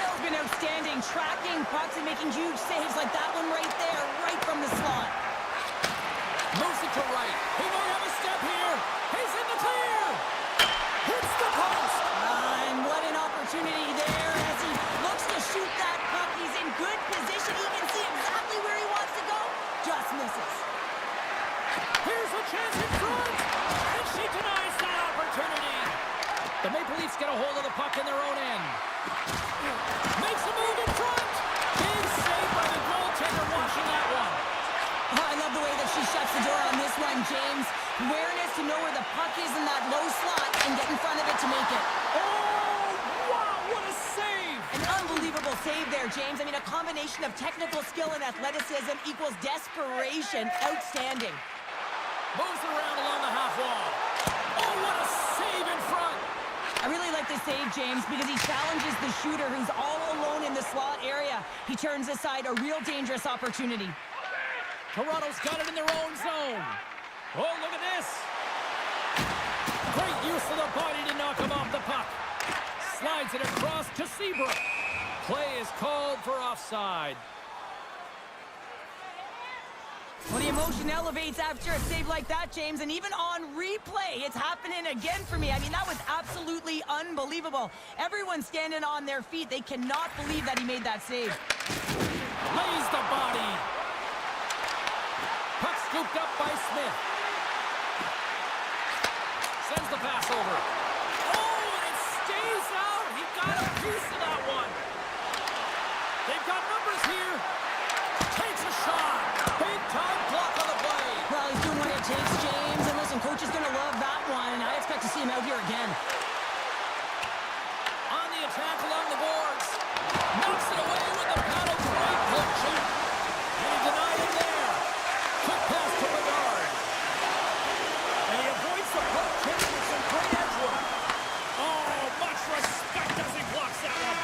Hill's been outstanding, tracking pucks and making huge saves like that one right there, right from the slot. Moves it to right. He might have a step here. He's in the clear. Hits the post. And what an opportunity there as he looks to shoot that puck. He's in good position. He can see exactly where he wants to go. Just misses. Here's a chance in front. And she denies that opportunity. The Maple Leafs get a hold of the puck in their own end. Makes a move in front. Big save by the goaltender watching that one. Oh, I love the way that she shuts the door on this one, James. Awareness to know where the puck is in that low slot and get in front of it to make it. Oh, wow, what a save. An unbelievable save there, James. I mean, a combination of technical skill and athleticism equals desperation. Outstanding. Moves it around along the half wall. Oh, what a save in front. I really like this save, James, because he challenges the shooter who's all alone in the slot area. He turns aside a real dangerous opportunity. Toronto's got it in their own zone. Oh, look at this. Great use of the body to knock him off the puck. Slides it across to Seabrook. Play is called for offside. Well, the emotion elevates after a save like that, James, and even on replay, it's happening again for me. I mean, that was absolutely unbelievable. Everyone's standing on their feet. They cannot believe that he made that save. Lays the body. Puck scooped up by Smith. Sends the pass over. Oh, and it stays out. He got a piece of that one. They've got numbers here. Takes a shot. Big time block on the play. Well, he's doing what it takes, James. And listen, coach is going to love that one. I expect to see him out here again. On the attack along the boards. Knocks it away with the paddle. Great coaching. And he denied it there. Quick pass to Bedard. And he avoids the puck kick with some great edge work. Oh, much respect as he blocks that one.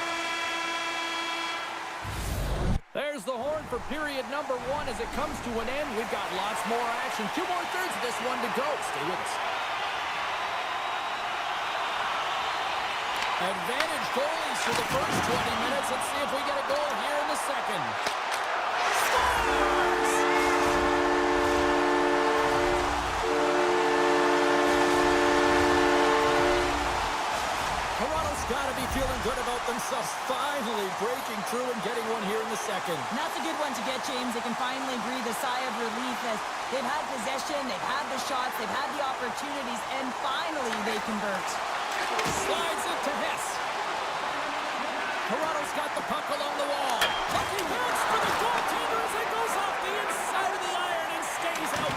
There's the horn for period number 1 as it comes to an end. We've got lots more action. 2 more thirds of this one to go. Stay with us. Advantage goalies for the first 20 minutes. Let's see if we get a goal here in the second. Scores! Toronto's got to be feeling good about themselves, finally breaking through and getting one here in the second. And that's a good one to get, James. They can finally breathe a sigh of relief as they've had possession, they've had the shots, they've had the opportunities, and finally they convert. Slides it to Hess. Toronto's got the puck along the wall. Lucky bounce for the goaltender as it goes off the inside of the iron and stays out.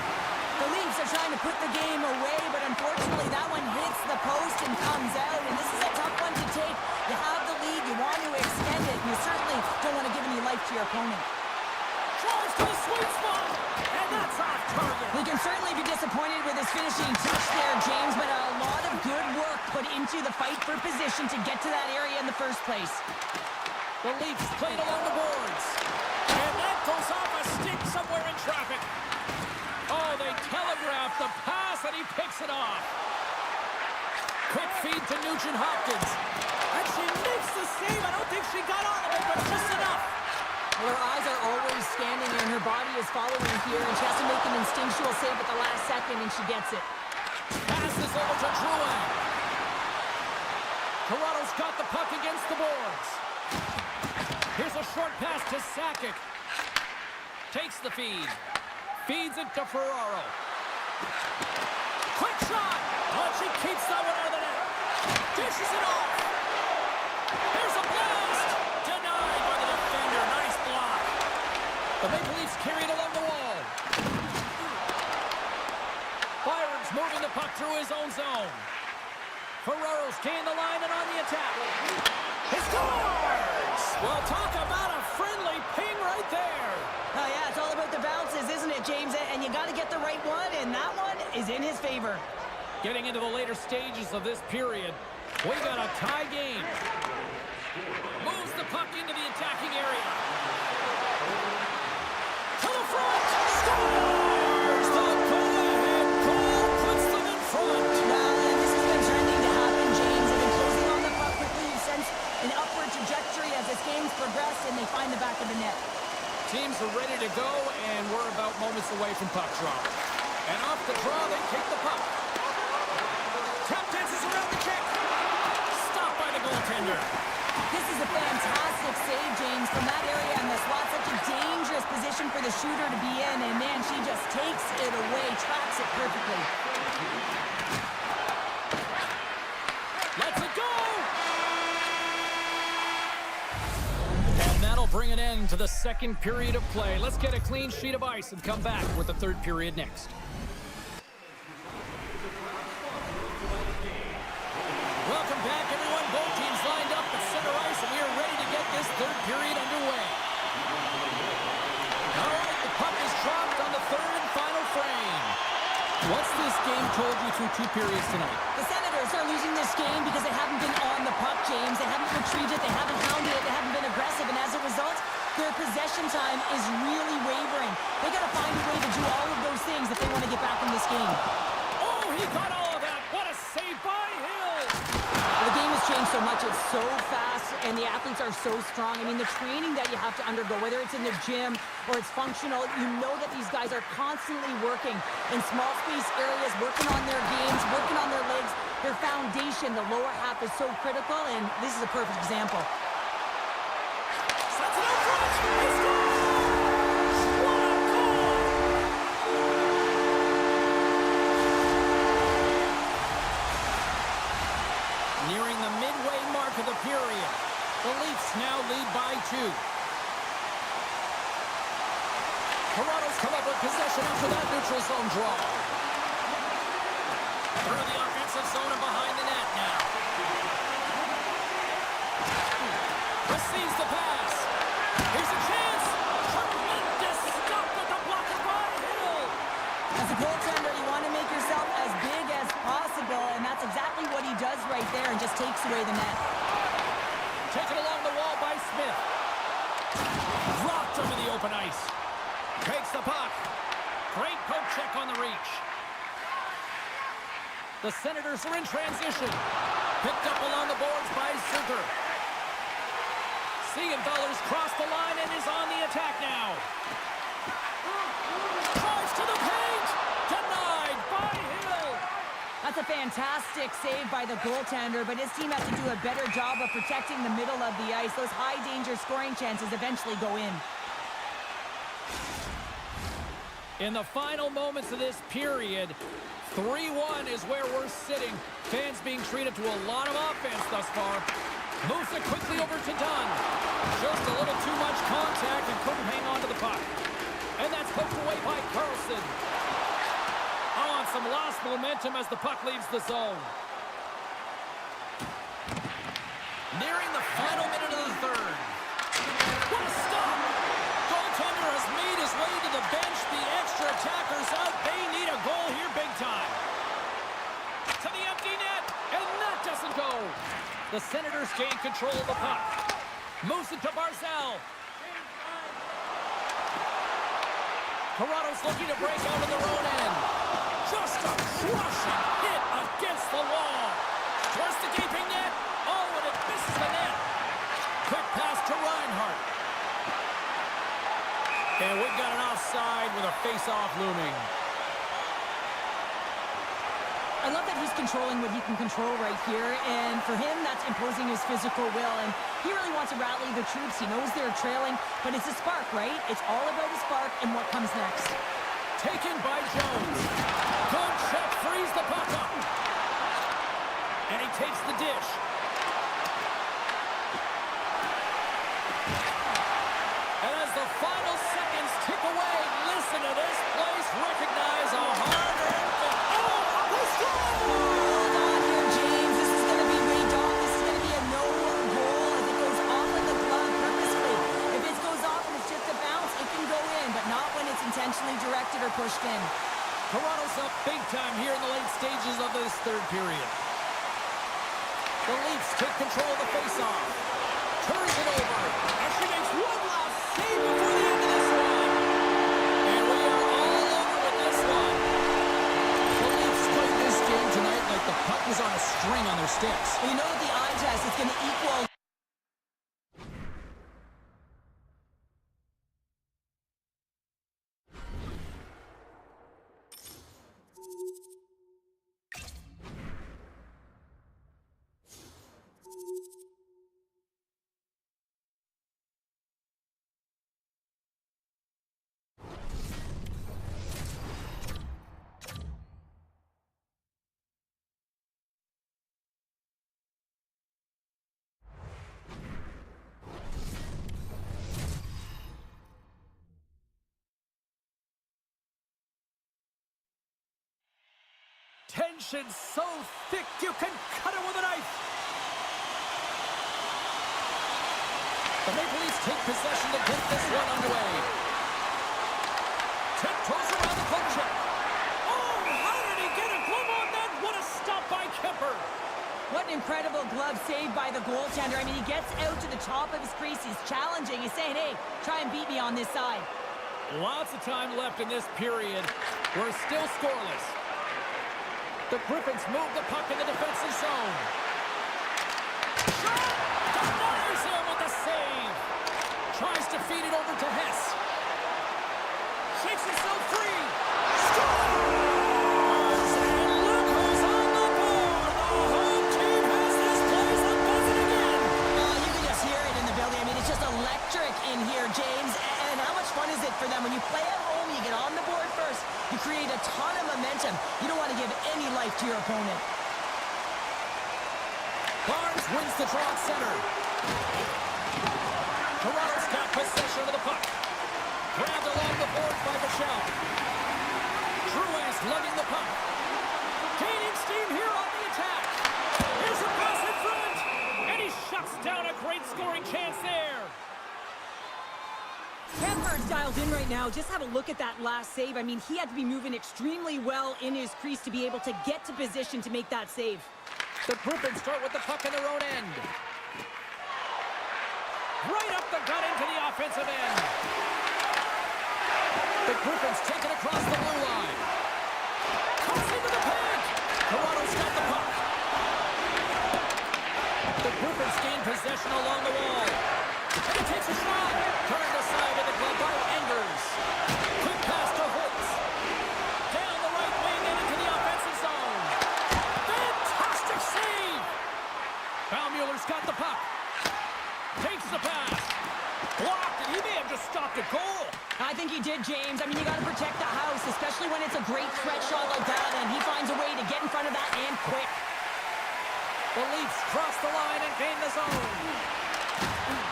The Leafs are trying to put the game away, but unfortunately that one hits the post and comes out, and this is a tough one to take. You have the lead, you want to extend it, and you certainly don't want to give any life to your opponent. Drives to the sweet spot, and that's off target. We can certainly be disappointed with his finishing touch there, James, but a lot of good work put into the fight for position to get to that area in the first place. The Leafs played along the boards, and that goes off a stick somewhere in traffic. Oh, they telegraphed the pass, and he picks it off. Quick feed to Nugent-Hopkins. And she makes the save. I don't think she got all of it, but just enough. Well, her eyes are always scanning, and her body is following here, and she has to make an instinctual save at the last second, and she gets it. Passes over to Drouin. Toronto's got the puck against the boards. Here's a short pass to Sakic. Takes the feed. Feeds it to Ferraro. Quick shot! Oh, she keeps that one out of the net. Dishes it off. There's a blast! Denied by the defender. Nice block. The Maple Leafs carry it along the wall. Byron's moving the puck through his own zone. Ferraro's gained the line and on the attack. He scores! Well, talk about a friendly ping right there. Oh, yeah, it's all about the bounces, isn't it, James? And you got to get the right one, and that one is in his favor. Getting into the later stages of this period, we got a tie game. Moves the puck into the attacking area. To the front! Scores! The go-ahead goal puts them in front. Well, and this has been trending to happen, James. They've been closing on the puck quickly. You've sensed an upward trajectory as this game's progressed, and they find the back of the net. Teams are ready to go, and we're about moments away from puck drop. And off the draw, they take the puck. Tap dances around the kick. Stopped by the goaltender. This is a fantastic save, James, from that area in the slot. Such a dangerous position for the shooter to be in, and man, she just takes it away, tracks it perfectly. Let's it go! And that'll bring an end to the second period of play. Let's get a clean sheet of ice and come back with the third period next. Welcome back, everyone. Both teams lined up at center ice, and we are ready to get this third period underway. All right, the puck is dropped on the third and final frame. What's this game told you through two periods tonight? The Senators are losing this game because they haven't been on the puck, James. They haven't retreated, they haven't hounded it, they haven't been aggressive, and as a result, their possession time is really wavering. They got to find a way to do all of those things if they want to get back in this game. Oh, he got all of that. What a save by Hill. The game has changed so much. It's so fast, and the athletes are so strong. I mean, the training that you have to undergo, whether it's in the gym or it's functional, you know that these guys are constantly working in small space areas, working on their games, working on their legs. Their foundation, the lower half, is so critical, and this is a perfect example. Sets it up front. He scores! What a goal! Nearing the midway mark of the period, the Leafs now lead by 2. Toronto's come up with possession after that neutral zone draw. Through the offensive zone and behind the net now. Receives the pass. Here's a chance. Tremendous stop with the blocker by Hill. As a goaltender, you want to make yourself as big as possible, and that's exactly what he does right there and just takes away the net. Taken along the wall by Smith. Dropped over the open ice. Takes the puck. Great poke check on the reach. The Senators are in transition. Picked up along the boards by Zucker. Siegenthaler's crossed the line and is on the attack now. Drives to the paint. Denied by Hill. That's a fantastic save by the goaltender, but his team has to do a better job of protecting the middle of the ice. Those high-danger scoring chances eventually go in. In the final moments of this period, 3-1 is where we're sitting. Fans being treated to a lot of offense thus far. Moves it quickly over to Dunn. Just a little too much contact and couldn't hang on to the puck. And that's poked away by Carlson. Oh, and some lost momentum as the puck leaves the zone. Nearing the final minute of the third. What a stop! Goaltender has made his way to the bench. The extra attackers out. They need a goal here big time. To the empty net, and that doesn't go. The Senators gain control of the puck. Moves it to Barzal. Toronto's looking to break out of their own end. Just a crushing hit against the wall. Towards the gaping net. Oh, and it misses the net. Quick pass to Reinhart. And we've got an offside with a face-off looming. I love that he's controlling what he can control right here, and for him, that's imposing his physical will, and he really wants to rally the troops. He knows they're trailing, but it's a spark, right? It's all about a spark and what comes next. Taken by Jones. Good check, frees the puck up. And he takes the dish. And as the final seconds tick away, listen to this place recognize a hard-earned... Hold on here, James. This is going to be rigged off. This is going to be a no-goal as it goes off of the glove purposely. If it goes off and it's just a bounce, it can go in, but not when it's intentionally directed or pushed in. Toronto's up big time here in the late stages of this third period. The Leafs take control of the faceoff. Turns it over. And she makes one last save before the end of this one. And we are all over with this one. The Leafs played this game tonight like the puck was on a string on their sticks. Well, you know that the eye test is going to equal... Tension so thick you can cut it with a knife. The Maple Leafs take possession to get this one underway. Tiptoes around the poke check. Oh, how did he get a glove on that? What a stop by Kemper. What an incredible glove save by the goaltender. I mean, he gets out to the top of his crease. He's challenging. He's saying, hey, try and beat me on this side. Lots of time left in this period. We're still scoreless. The Griffins move the puck in the defensive zone. Shot! Denies him with the save. Tries to feed it over to Hess. Shakes himself free. Scores! And look who's on the board. The home team has this place on buzzing again. You can just hear it in the building. I mean, it's just electric in here, James. And how much fun is it for them? When you play at home, you get on the board first. You create a ton of momentum. You don't want to give any life to your opponent. Barnes wins the draw at center. Toronto's got possession of the puck. Grabbed along the boards by Michel. Drouin's lugging the puck. Gaining steam here on the attack. Here's a pass in front. And he shuts down a great scoring chance there. Kemper's dialed in right now. Just have a look at that last save. I mean, he had to be moving extremely well in his crease to be able to get to position to make that save. The Griffins start with the puck in their own end. Right up the gut into the offensive end. The Griffins take it across the blue line. Comes into the paint. Toronto's got the puck. The Griffins gain possession along the wall. And he takes a shot. Turned aside in the glove by Enders. Quick pass to Holtz. Down the right wing and into the offensive zone. Fantastic save. Baumuller's got the puck. Takes the pass. Blocked, and he may have just stopped a goal. I think he did, James. I mean, you got to protect the house, especially when it's a great threat shot like that, and he finds a way to get in front of that and quick. The Leafs cross the line and gain the zone.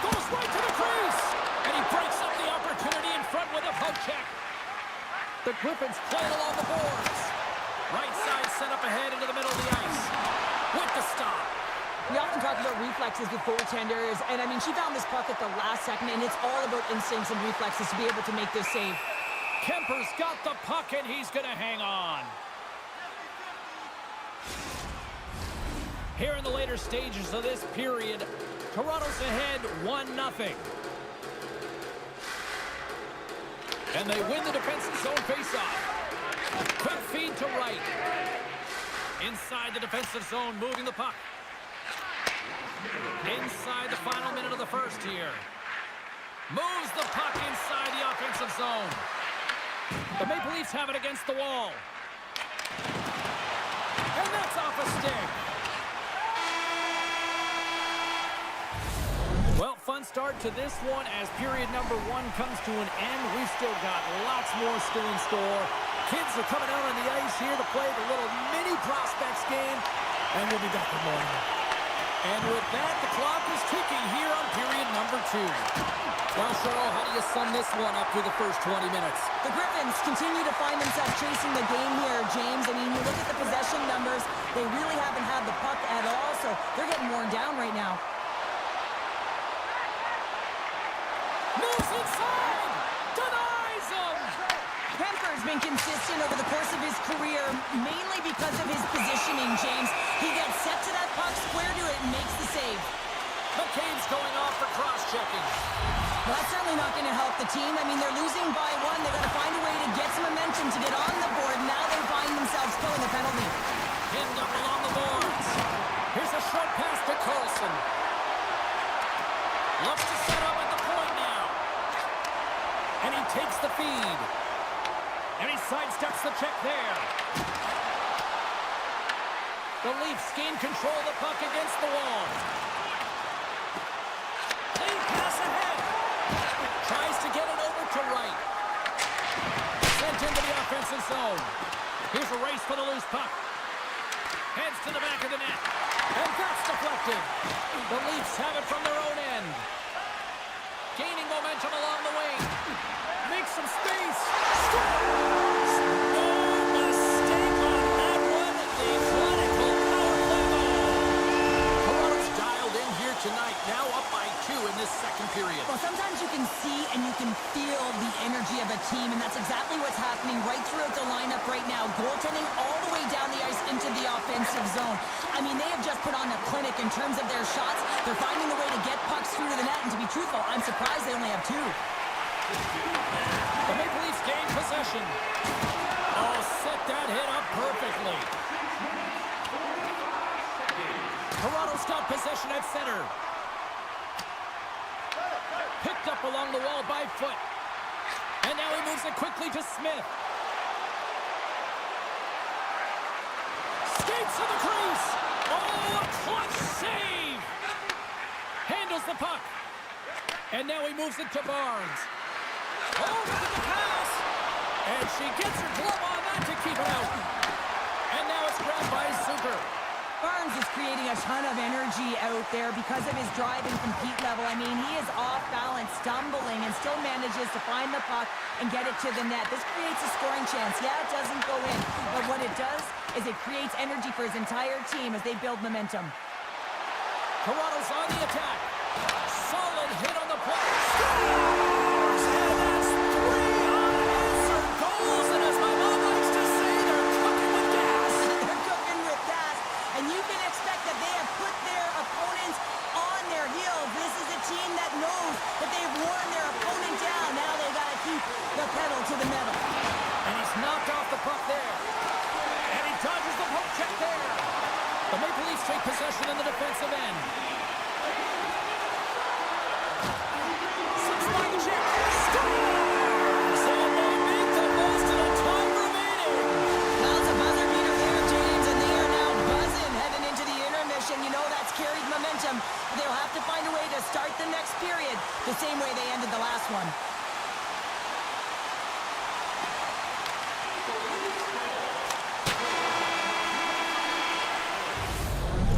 Goes right to the crease. And he breaks up the opportunity in front with a poke check. The Griffins play it along the boards. Right side set up ahead into the middle of the ice. With the stop. We often talk about reflexes with goaltenders, and I mean, she found this puck at the last second, and it's all about instincts and reflexes to be able to make this save. Kemper's got the puck, and he's going to hang on. Here in the later stages of this period, Toronto's ahead 1-0. And they win the defensive zone faceoff. Quick feed to right. Inside the defensive zone, moving the puck. Inside the final minute of the first here. Moves the puck inside the offensive zone. The Maple Leafs have it against the wall. And that's off a stick. Well, fun start to this one as period number 1 comes to an end. We've still got lots more still in store. Kids are coming out on the ice here to play the little mini prospects game, and we'll be back in the morning. And with that, the clock is ticking here on period number 2. Well, Cheryl, how do you sum this one up through the first 20 minutes? The Griffins continue to find themselves chasing the game here, James. I mean, you look at the possession numbers, they really haven't had the puck at all, so they're getting worn down right now. Moves inside! Denies him! Kemper's been consistent over the course of his career, mainly because of his positioning, James. He gets set to that puck, square to it, and makes the save. McCabe's going off for cross-checking. Well, that's certainly not going to help the team. I mean, they're losing by 1. They've got to find a way to get some momentum to get on the board. Now they find themselves killing the penalty. Pinned up along the boards. Here's a short pass to Carlson. Looks to set up at the point now. And he takes the feed. And he sidesteps the check there. The Leafs gain control of the puck against the wall. Clean pass ahead. Tries to get it over to right. Sent into the offensive zone. Here's a race for the loose puck. Heads to the back of the net. And that's deflected. The Leafs have it from their own end. Gaining momentum along the wing. Makes some space. Scores! No mistake on that one. The clinical power play goal. Toronto's dialed in here tonight. Now up by 2 in this second period. Well, sometimes you can see and you can feel the energy of a team, and that's exactly what's happening right throughout the lineup right now. Goaltending all the way down the ice into the offensive zone. I mean, they have just put on a clinic in terms of their shots. They're finding a way to get pucks through to the net, and to be truthful, I'm surprised they only have 2. The Maple Leafs gain possession. Oh, set that hit up perfectly. Toronto's got possession at center. Picked up along the wall by Foot. And now he moves it quickly to Smith. Skates to the crease. Oh, a clutch save. Handles the puck. And now he moves it to Barnes. Over to the pass. And she gets her glove on that to keep it out. And now it's grabbed by Zucker. Barnes is creating a ton of energy out there because of his drive and compete level. I mean, he is off balance, stumbling, and still manages to find the puck and get it to the net. This creates a scoring chance. Yeah, it doesn't go in, but what it does is it creates energy for his entire team as they build momentum. Toronto's on the attack. Solid hit on the play. Scores! And that's 3 unanswered goals. And as my mom likes to say, they're cooking with gas. They're cooking with gas, and you can expect that they have put their opponents on their heels. This is a team that knows that they've worn their opponent down. Now they've got to keep the pedal to the metal. And he's knocked off the puck there. And he dodges the poke check there. The Maple Leafs take possession in the defensive end. Slips by the check. Scores! And they make the most of the time remaining. Well, it's a buzzer beater there, James, and they are now buzzing heading into the intermission. You know that's carried momentum. They'll have to find a way to start the next period the same way they ended the last one.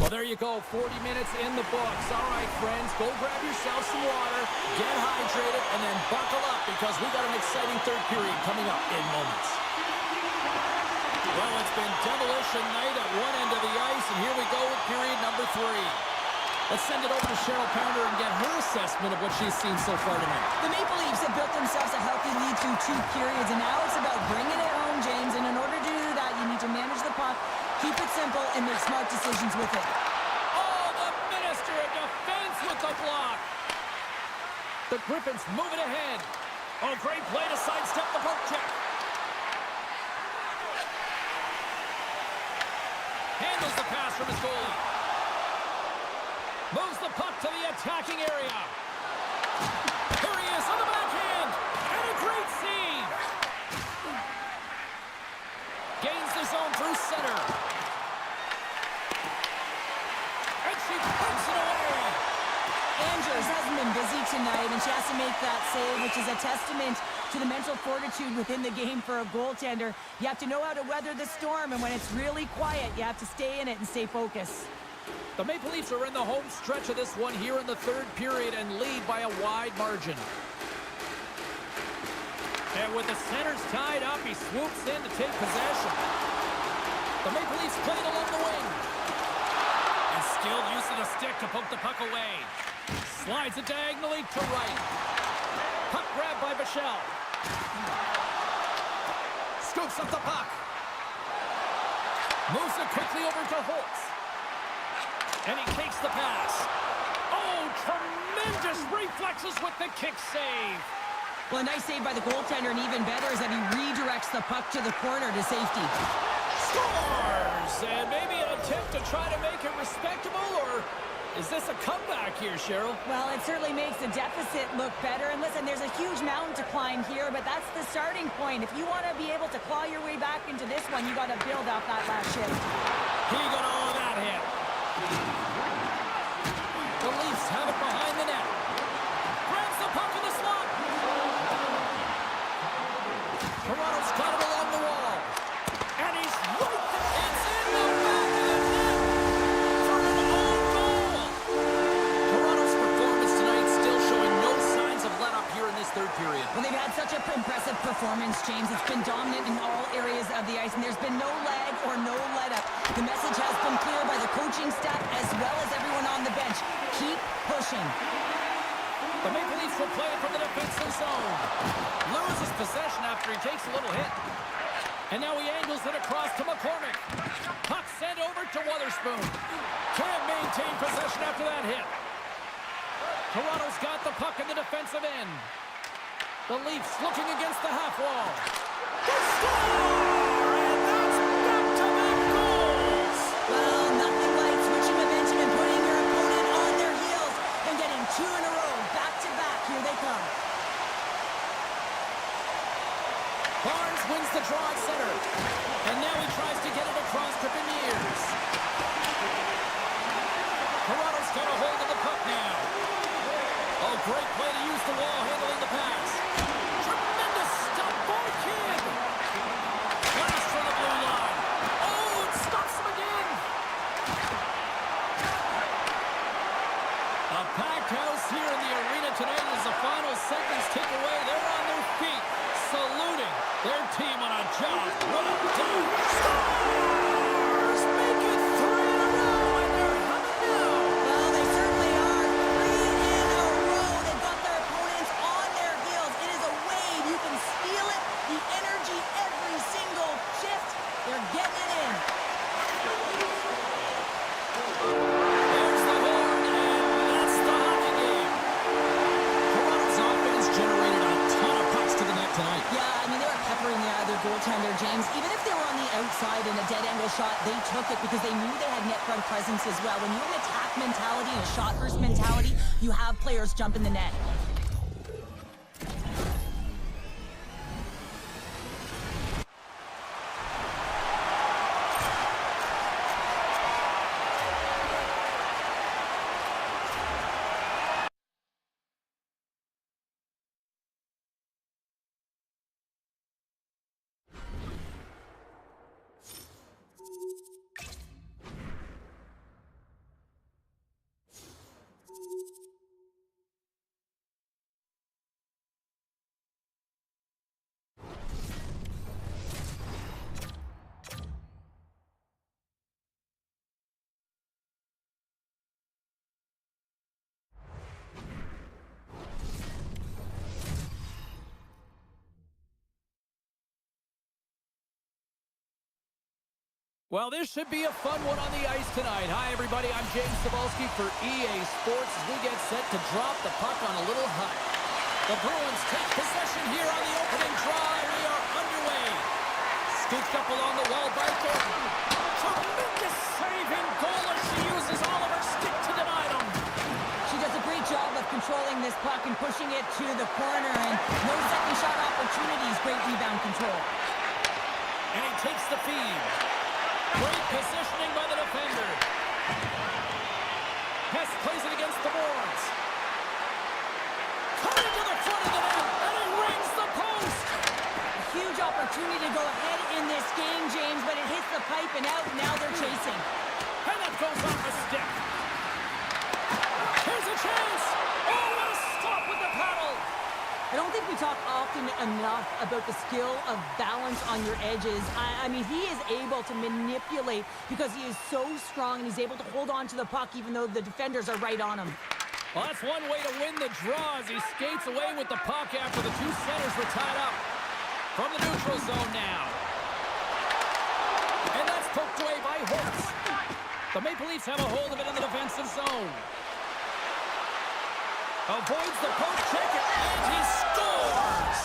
Well, there you go. 40 minutes in the books. All right, friends, go grab yourself some water, get hydrated, and then buckle up because we got an exciting third period coming up in moments. Well, it's been demolition night at one end of the ice, and here we go with period number 3. Let's send it over to Cheryl Pounder and get her assessment of what she's seen so far tonight. The Maple Leafs have built themselves a healthy lead through 2 periods, and now it's about bringing it home, James. And in order to do that, you need to manage the puck, keep it simple, and make smart decisions with it. Oh, the Minister of Defense with the block. The Griffins move it ahead. Oh, great play to sidestep the poke check. Handles the pass from his goalie. Moves the puck to the attacking area. Here he is on the backhand. And a great save. Gains the zone through center. And she pokes it away. Andrews hasn't been busy tonight, and she has to make that save, which is a testament to the mental fortitude within the game for a goaltender. You have to know how to weather the storm, and when it's really quiet, you have to stay in it and stay focused. The Maple Leafs are in the home stretch of this one here in the third period and lead by a wide margin. And with the centers tied up, he swoops in to take possession. The Maple Leafs playing along the wing. And skilled use of the stick to poke the puck away. Slides it diagonally to right. Puck grabbed by Bichelle. Scoops up the puck. Moves it quickly over to Holtz. And he takes the pass. Oh, tremendous reflexes with the kick save. Well, a nice save by the goaltender, and even better is that he redirects the puck to the corner to safety. Scores! And maybe an attempt to try to make it respectable, or is this a comeback here, Cheryl? Well, it certainly makes the deficit look better. And listen, there's a huge mountain to climb here, but that's the starting point. If you want to be able to claw your way back into this one, you got to build off that last shift. He got all of that hit. The Leafs have it behind the net. Grabs the puck in the slot. Toronto's got it along the wall. And he's right there. It's in the back of the net for an own goal. Toronto's performance tonight still showing no signs of let up here in this third period. Well, they've had such an impressive performance, James. It's been dominant in all areas of the ice, and there's been no lag or no let-up. The message has been clear by the coaching staff as well as everyone on the bench. Keep pushing. The Maple Leafs will play it from the defensive zone. Loses possession after he takes a little hit. And now he angles it across to McCormick. Puck sent over to Wotherspoon. Can't maintain possession after that hit. Toronto's got the puck in the defensive end. The Leafs looking against the half wall. They score! And that's back-to-back goals! Well, nothing like switching momentum and putting your opponent on their heels and getting two in a row, back-to-back. Here they come. Barnes wins the draw at center. And now he tries to get it across to Beniers. Toronto's got a hold of the puck now. Oh, great play to use the wall handling the pass. Tremendous stop by Kidd. Blast for the blue line. Oh, it stops him again. A packed house here in the arena tonight as the final seconds tick away. They're on their feet, saluting their team on a job well done. Stars make it 3 in a row, and they're humming now. Well, they certainly are. 3 in a row. They've got their opponents on their heels. It is a wave. You can feel it. The energy every single shift. They're getting it in. There's the horn, and that's the hockey game. Toronto's offense generated a ton of pucks to the net tonight. Yeah, I mean, they were peppering their goaltender, James. Even if they were on the outside in a dead angle shot, they took it because they knew they had net front presence as well. When you have an attack mentality and a shot first mentality, you have players jump in the net. Well, this should be a fun one on the ice tonight. Hi, everybody. I'm James Cebulski for EA Sports as we get set to drop the puck on a little hut. The Bruins take possession here on the opening drive. We are underway. Scooped up along the wall by Thornton. Tremendous saving goal as she uses all of her stick to deny them. She does a great job of controlling this puck and pushing it to the corner, and no second shot opportunities. Great rebound control. And he takes the feed. Great positioning by the defender. Hess plays it against the boards. Cut into the front of the net, and he rings the post. Huge opportunity to go ahead in this game, James, but it hits the pipe and out. Now they're chasing. And that goes off a stick. Here's a chance. Oh, what a stop with the paddle. I don't think we talk often enough about the skill of balance on your edges. I mean, he is able to manipulate because he is so strong and he's able to hold on to the puck even though the defenders are right on him. Well, that's one way to win the draw as he skates away with the puck after the two centers were tied up. From the neutral zone now. And that's poked away by Holtz. The Maple Leafs have a hold of it in the defensive zone. Avoids the poke check, and he scores!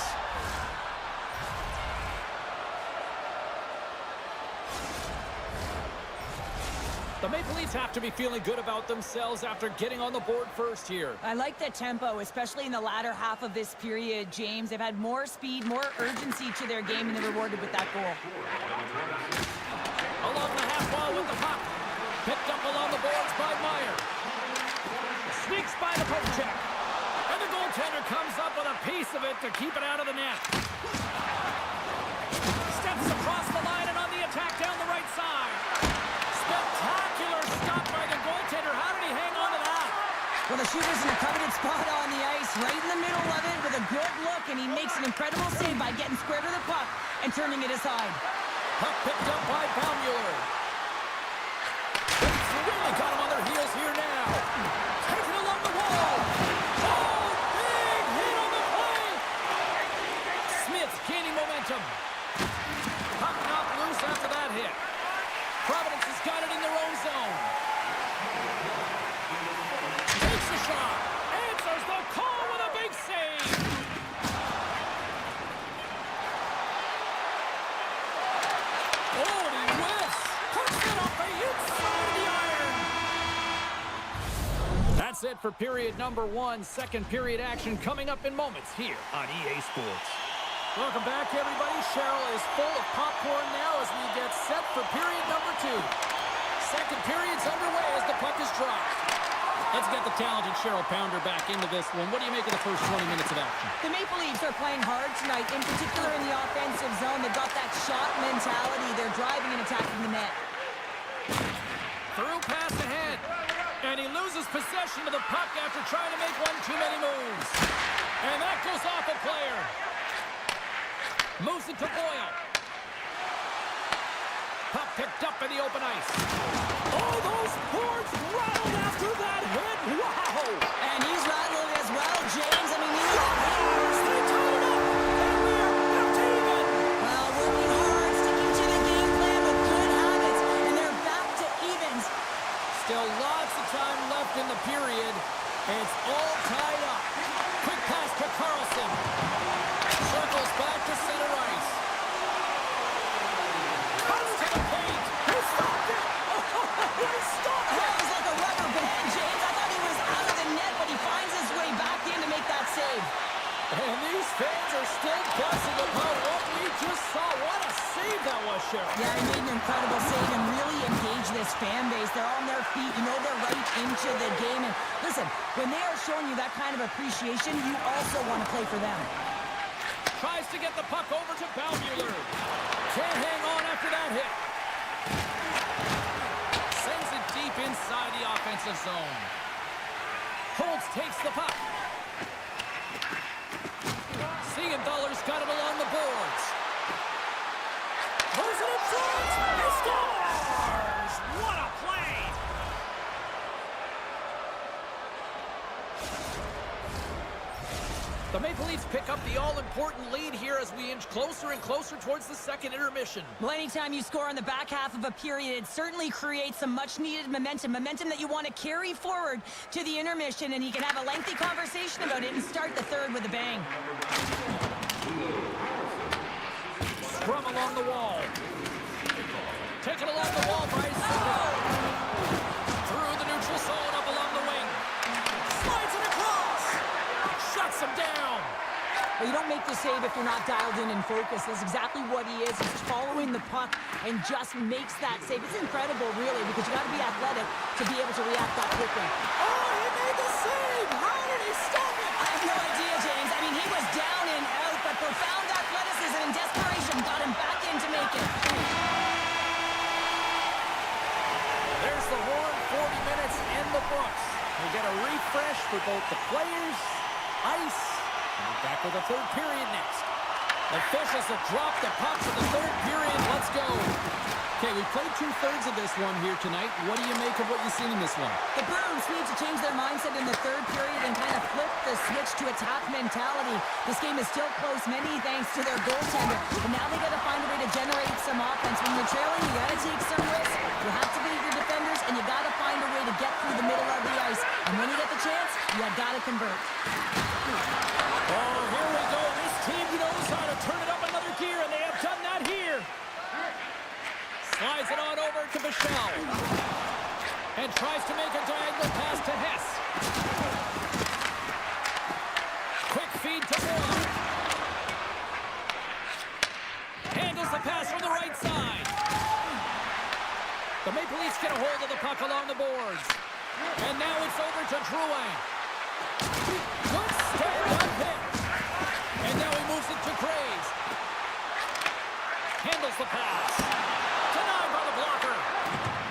The Maple Leafs have to be feeling good about themselves after getting on the board first here. I like the tempo, especially in the latter half of this period, James. They've had more speed, more urgency to their game, and they're rewarded with that goal. Along the half wall with the puck. Picked up along the boards by Meyer. Sneaks by the poke check. And the goaltender comes up with a piece of it to keep it out of the net. Steps across the line and on the attack down the right side. Spectacular stop by the goaltender. How did he hang on to that? Well, the shooter's in a coveted spot on the ice, right in the middle of it with a good look, and he makes an incredible save by getting square to the puck and turning it aside. Puck picked up by Baummuller. It's really got him on their heels here now. Taking it along the wall. Oh, big hit on the play. Smith gaining momentum. Puck knocked loose after that hit. Providence has got it in their own zone. Takes the shot. Answers the call with a big save. Oh, and he whiffs. Puts it up the inside of the iron. That's it for period number one. Second period action coming up in moments here on EA Sports. Welcome back, everybody. Cheryl is full of popcorn now as we get set for period number two. Second period's underway as the puck is dropped. Let's get the talented Cheryl Pounder back into this one. What do you make of the first 20 minutes of action? The Maple Leafs are playing hard tonight, in particular in the offensive zone. They've got that shot mentality. They're driving and attacking the net. Through pass ahead. And he loses possession of the puck after trying to make one too many moves. And that goes off a player. Moves it to Boyle. Puck picked up in the open ice. Oh, those boards rattled after that hit. Wow! And he's rattling as well, James. I mean, he's They tied it up. And we're back to even. well, working hard, sticking to the game plan with good habits, and they're back to evens. Still lots of time left in the period. And it's all tied up. Quick pass to Carlson. Circles back to center ice. Cuts to the paint. He stopped it. He stopped That it. was like a rubber band, James. I thought he was out of the net, but he finds his way back in to make that save. And these fans are still buzzing about what we just saw. What a save that was, Cheryl. Yeah, he made an incredible save and really engaged this fan base. They're on their feet. You know they're right into the game. And listen, when they are showing you that kind of appreciation, you also want to play for them. Tries to get the puck over to Baummuller. Can't hang on after that hit. Sends it deep inside the offensive zone. Holtz takes the puck. Siegenthaler's got it along the boards. Throws it in front. He scores! What a play! The Maple Leafs pick up the all-important lead here as we inch closer and closer towards the second intermission. Well, anytime you score on the back half of a period, it certainly creates some much-needed momentum that you want to carry forward to the intermission, and you can have a lengthy conversation about it and start the third with a bang. Scrum along the wall. Taken along the wall by Sutter. Through the neutral zone, up along the wing. Slides it across. Shuts him down. Well, you don't make the save if you're not dialed in and focused. That's exactly what he is. He's following the puck and just makes that save. It's incredible, really, because you got to be athletic to be able to react that quickly. Oh, he made the save! How did he stop it? I have no idea, James. I mean, he was down and out, but profound athleticism and desperation got him back in to make it. There's the horn, 40 minutes in the books. We get a refresh for both the players, ice, and we're back with the third period next. Officials have dropped the puck for the third period. Let's go. Okay, we played two-thirds of this one here tonight. What do you make of what you've seen in this one? The Bruins need to change their mindset in the third period and kind of flip the switch to attack mentality. This game is still close, many thanks to their goaltender. But now they got to find a way to generate some offense. When you're trailing, you got to take some risks. You have to beat your defenders, and you got to find a way to get through the middle of the ice. And when you get the chance, you got to convert. Oh, here we go. This team knows how to turn it up another gear, and they have done that here. Slides it on over to Michel. And tries to make a diagonal pass to Hess. Quick feed to Moore. Handles the pass from the right side. The Maple Leafs get a hold of the puck along the boards. And now it's over to Drouin. Good stand-up hit. And now he moves it to Graves. Handles the pass. Denied by the blocker.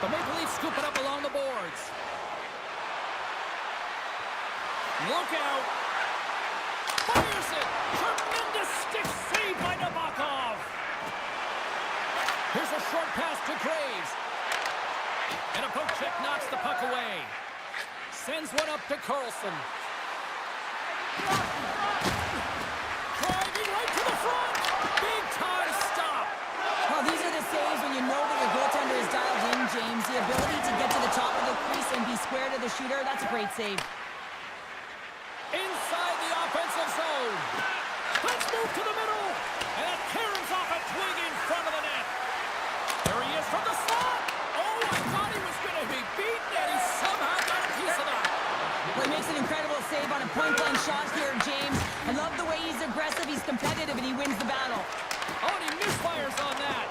The Maple Leafs scoop it up along the boards. Look out. Fires it. Tremendous stick save by Nabokov. Here's a short pass to Graves. And a poke check knocks the puck away. Sends one up to Carlson. Driving right to the front. Big time stop. Well, these are the saves when you know that your goaltender is dialed in, James. The ability to get to the top of the crease and be square to the shooter, that's a great save. Inside the offensive zone. Let's move to the middle. And it carries off a twig in front of the net. There he is from the slot. Oh, I thought he was going to be beaten, and he somehow got a piece of that. Well, he makes an incredible save on a point-blank shot here, James. I love the way he's aggressive, he's competitive, and he wins the battle. Oh, and he misfires on that.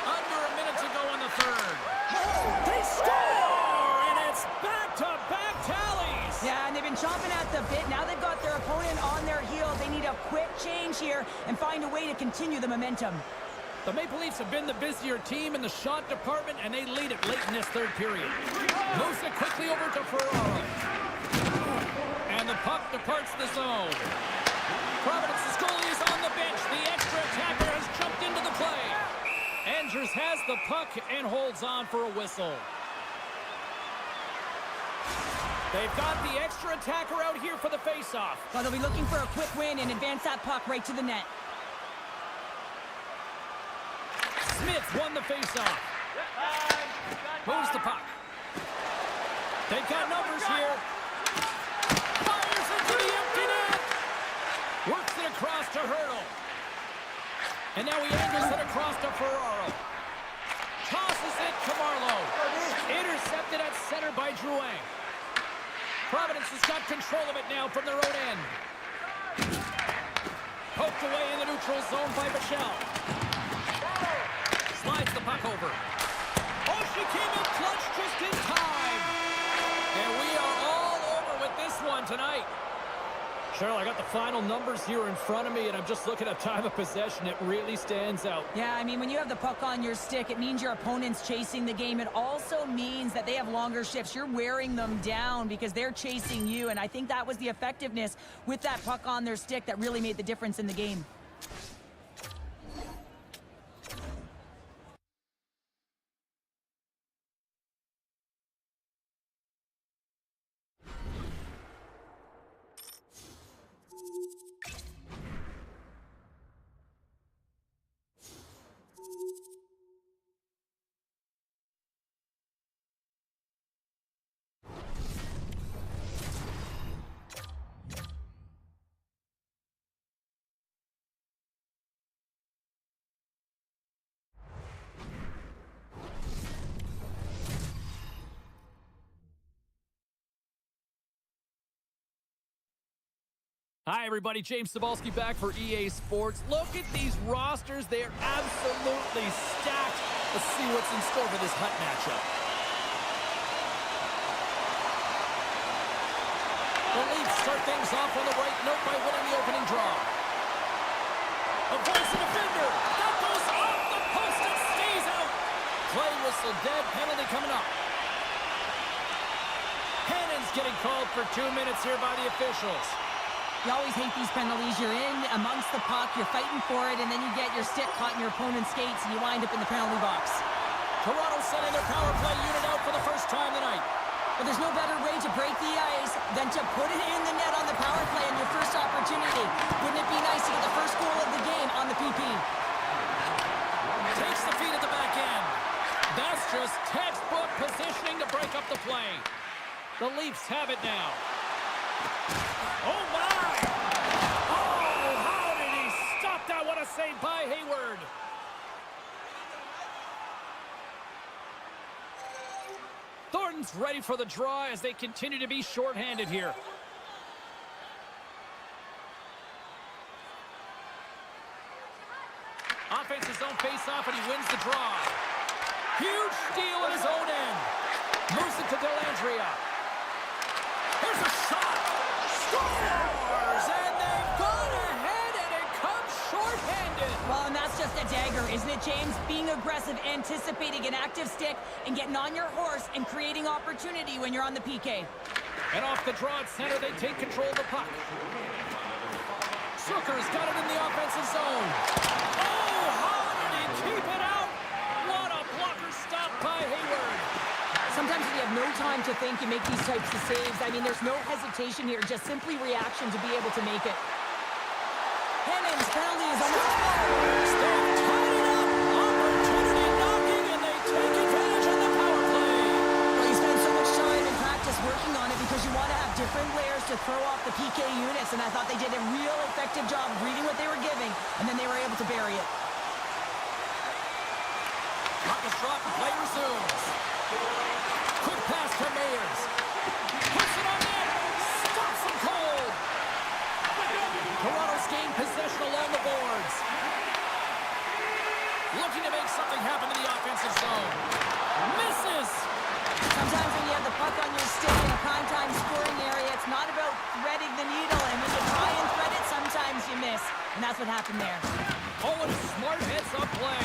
Under a minute to go in the third. They score! And it's back-to-back tallies. Yeah, and they've been chomping at the bit. Now they've got their opponent on their heels. They need a quick change here and find a way to continue the momentum. The Maple Leafs have been the busier team in the shot department, and they lead it late in this third period. Moves it quickly over to Ferraro. And the puck departs the zone. Providence's goalie is on the bench. The extra attacker has jumped into the play. Andrews has the puck and holds on for a whistle. They've got the extra attacker out here for the faceoff. Well, they'll be looking for a quick win and advance that puck right to the net. Smith won the faceoff. Moves the puck. They've got numbers here. Fires into the empty net. Works it across to Hurdle. And now he angles it across to Ferraro. Tosses it to Marlowe. Intercepted at center by Drouin. Providence has got control of it now from their own end. Poked away in the neutral zone by Michel. Slides the puck over. Oh, she came in clutch just in time. And we are all over with this one tonight. Cheryl, I got the final numbers here in front of me, and I'm just looking at time of possession. It really stands out. Yeah, I mean, when you have the puck on your stick, it means your opponent's chasing the game. It also means that they have longer shifts. You're wearing them down because they're chasing you, and I think that was the effectiveness with that puck on their stick that really made the difference in the game. Hi, everybody. James Cebulski back for EA Sports. Look at these rosters. They are absolutely stacked. Let's see what's in store for this hut matchup. The Leafs start things off on the right note by winning the opening draw. Avoids the defender. That goes off the post and stays out. Play whistle dead. Penalty coming up. Cannon's getting called for 2 minutes here by the officials. You always hate these penalties. You're in amongst the puck, you're fighting for it, and then you get your stick caught in your opponent's skates, and you wind up in the penalty box. Toronto sending their power play unit out for the first time tonight. But there's no better way to break the ice than to put it in the net on the power play on your first opportunity. Wouldn't it be nice to get the first goal of the game on the PP? Takes the feed at the back end. That's just textbook positioning to break up the play. The Leafs have it now. Oh, my! Oh, how did he stop that? What a save by Hayward. Thornton's ready for the draw as they continue to be shorthanded here. Offensive zone face-off, and he wins the draw. Huge steal at his own end. Moves it to Dellandrea. Here's a shot. Scores! And they've gone ahead, and it comes shorthanded. Well, and that's just a dagger, isn't it, James? Being aggressive, anticipating an active stick, and getting on your horse and creating opportunity when you're on the PK. And off the draw at center, they take control of the puck. Zucker's got it in the offensive zone. Oh, how did he keep it out? What a blocker stop by Hayward. Sometimes when you have no time to think, you make these types of saves. I mean, there's no hesitation here, just simply reaction to be able to make it. Hennon's penalty is almost They've tied it up. Opportunity knocking, and they take advantage on the power play. Well, you spend so much time in practice working on it because you want to have different layers to throw off the PK units, and I thought they did a real effective job of reading what they were giving, and then they were able to bury it. Puck is dropped, and play resumes. Quick pass to Mayers. Puts it on net. Stops him cold. Toronto's gained possession along the boards. Looking to make something happen in the offensive zone. Misses. Sometimes when you have the puck on your stick in a primetime scoring area, it's not about threading the needle, and when you try and thread it, sometimes you miss. And that's what happened there. Oh, and a smart heads-up play.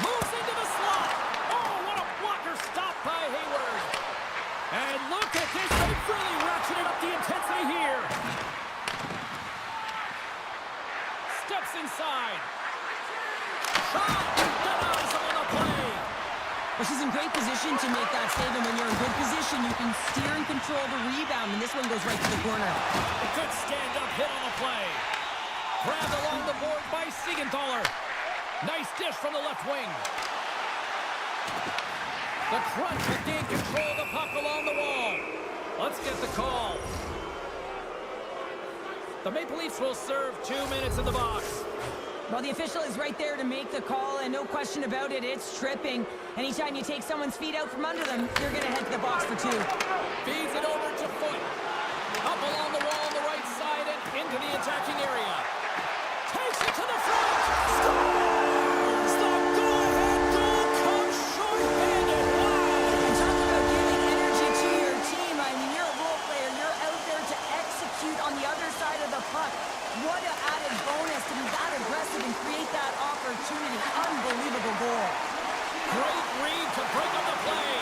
Moves into the slot. Oh, what a blocker stop by Hayward. And look at this. They've really ratcheted up the intensity here. Steps inside. Shot. Denies him on the play. Well, she's in great position to make that save, and when you're in good position, you can steer and control the rebound, and this one goes right to the corner. A good stand-up hit on the play. Grabbed along the board by Siegenthaler. Nice dish from the left wing. The Crunch have gained control of the puck along the wall. Let's get the call. The Maple Leafs will serve 2 minutes in the box. Well, the official is right there to make the call, and no question about it, it's tripping. Anytime you take someone's feet out from under them, you're going to head to the box for 2. Feeds it over to Foot. Up along the wall on the right side and into the attacking area. Takes it to the front. Scores! The go-ahead goal comes short-handed. Wow! And talk about giving energy to your team. I mean, you're a role player. You're out there to execute on the other side of the puck. What an added bonus to be that aggressive and create that opportunity. Unbelievable goal. Great read to break up the play.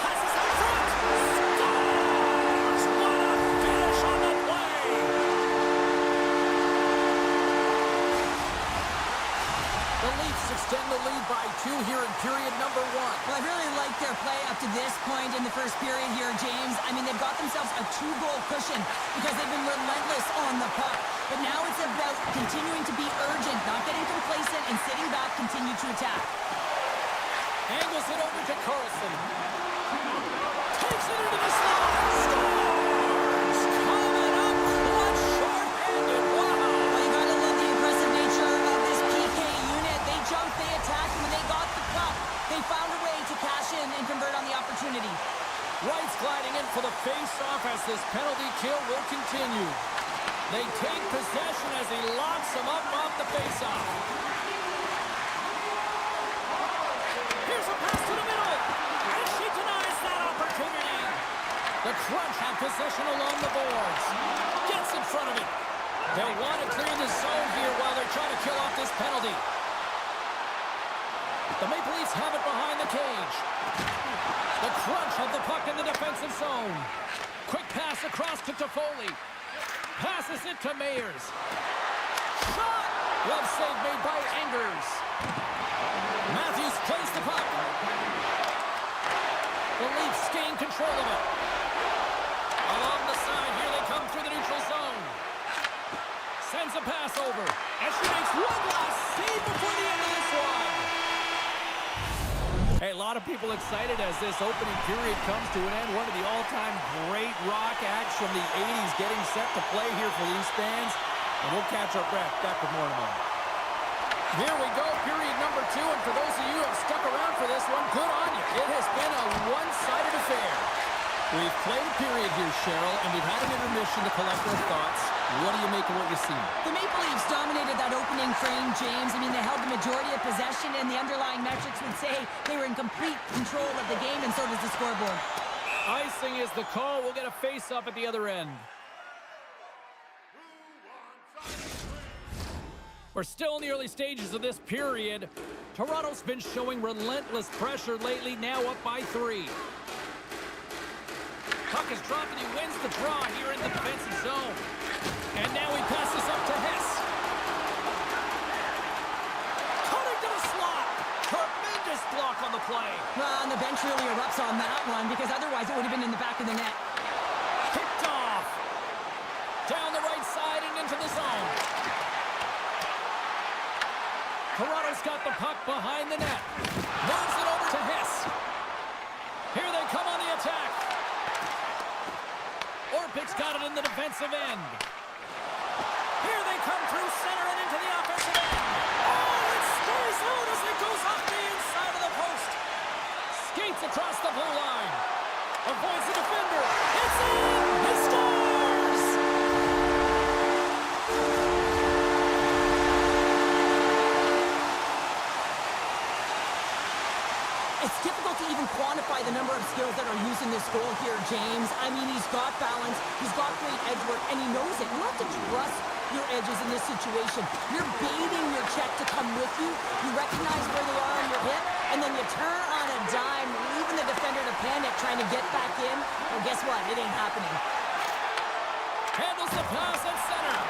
Passes up front. Scores! What a finish on the play. their play up to this point in the first period here, James, I mean, they've got themselves a 2-goal cushion because they've been relentless on the puck. But now it's about continuing to be urgent, not getting complacent, and sitting back, continue to attack. Angles it over to Carlson. Takes it into the slot. Scores! Coming up clutch, short-handed. Wow! Well, you gotta love the aggressive nature of this PK unit. They jumped, they attacked, and when they got the puck, they found a way to cash in and convert on the opportunity. Wright's gliding in for the face-off as this penalty kill will continue. They take possession as he locks him up off the face-off. Here's a pass to the middle, and she denies that opportunity. The Crunch have possession along the boards. Gets in front of it. They'll want to clear the zone here while they're trying to kill off this penalty. The Maple Leafs have it behind the cage. The Crunch have the puck in the defensive zone. Quick pass across to Toffoli. Passes it to Mayers. Shot! Glove save made by Angers. Matthews plays the puck. The Leafs gain control of it. Along the side, here they come through the neutral zone. Sends a pass over. And she makes one last save before the end of this one. Hey, a lot of people excited as this opening period comes to an end. One of the all-time great rock acts from the 80s getting set to play here for these fans. And we'll catch our breath. Back with more in a moment. Here we go, period number 2, and for those of you who have stuck around for this one, good on you. It has been a one-sided affair. We've played a period here, Cheryl, and we've had an intermission to collect our thoughts. What do you make of what you've seen? The Maple Leafs dominated that opening frame, James. I mean, they held the majority of possession, and the underlying metrics would say they were in complete control of the game, and so does the scoreboard. Icing is the call. We'll get a face-up at the other end. We're still in the early stages of this period. Toronto's been showing relentless pressure lately, now up by 3. Puck is dropped and he wins the draw here in the defensive zone. And now he passes up to Hess. Cutting to the slot. Tremendous block on the play. Well, and the bench really erupts on that one because otherwise it would have been in the back of the net. Kicked off. Down the right side and into the zone. Toronto's got the puck behind the net. Moves it over to Hess. Here they come on the attack. Orpik's got it in the defensive end. Here they come through center and into the offensive end. Oh, it stays out as it goes off the inside of the post. Skates across the blue line. Avoids the defender. It's in! He scores! It's difficult to even quantify the number of skills that are used in this goal here, James. I mean, he's got balance, he's got great edge work, and he knows it. You have to trust your edges in this situation. You're baiting your check to come with you. You recognize where they are on your hip, and then you turn on a dime, leaving the defender to panic, trying to get back in. Well, guess what? It ain't happening. Handles the pass at center.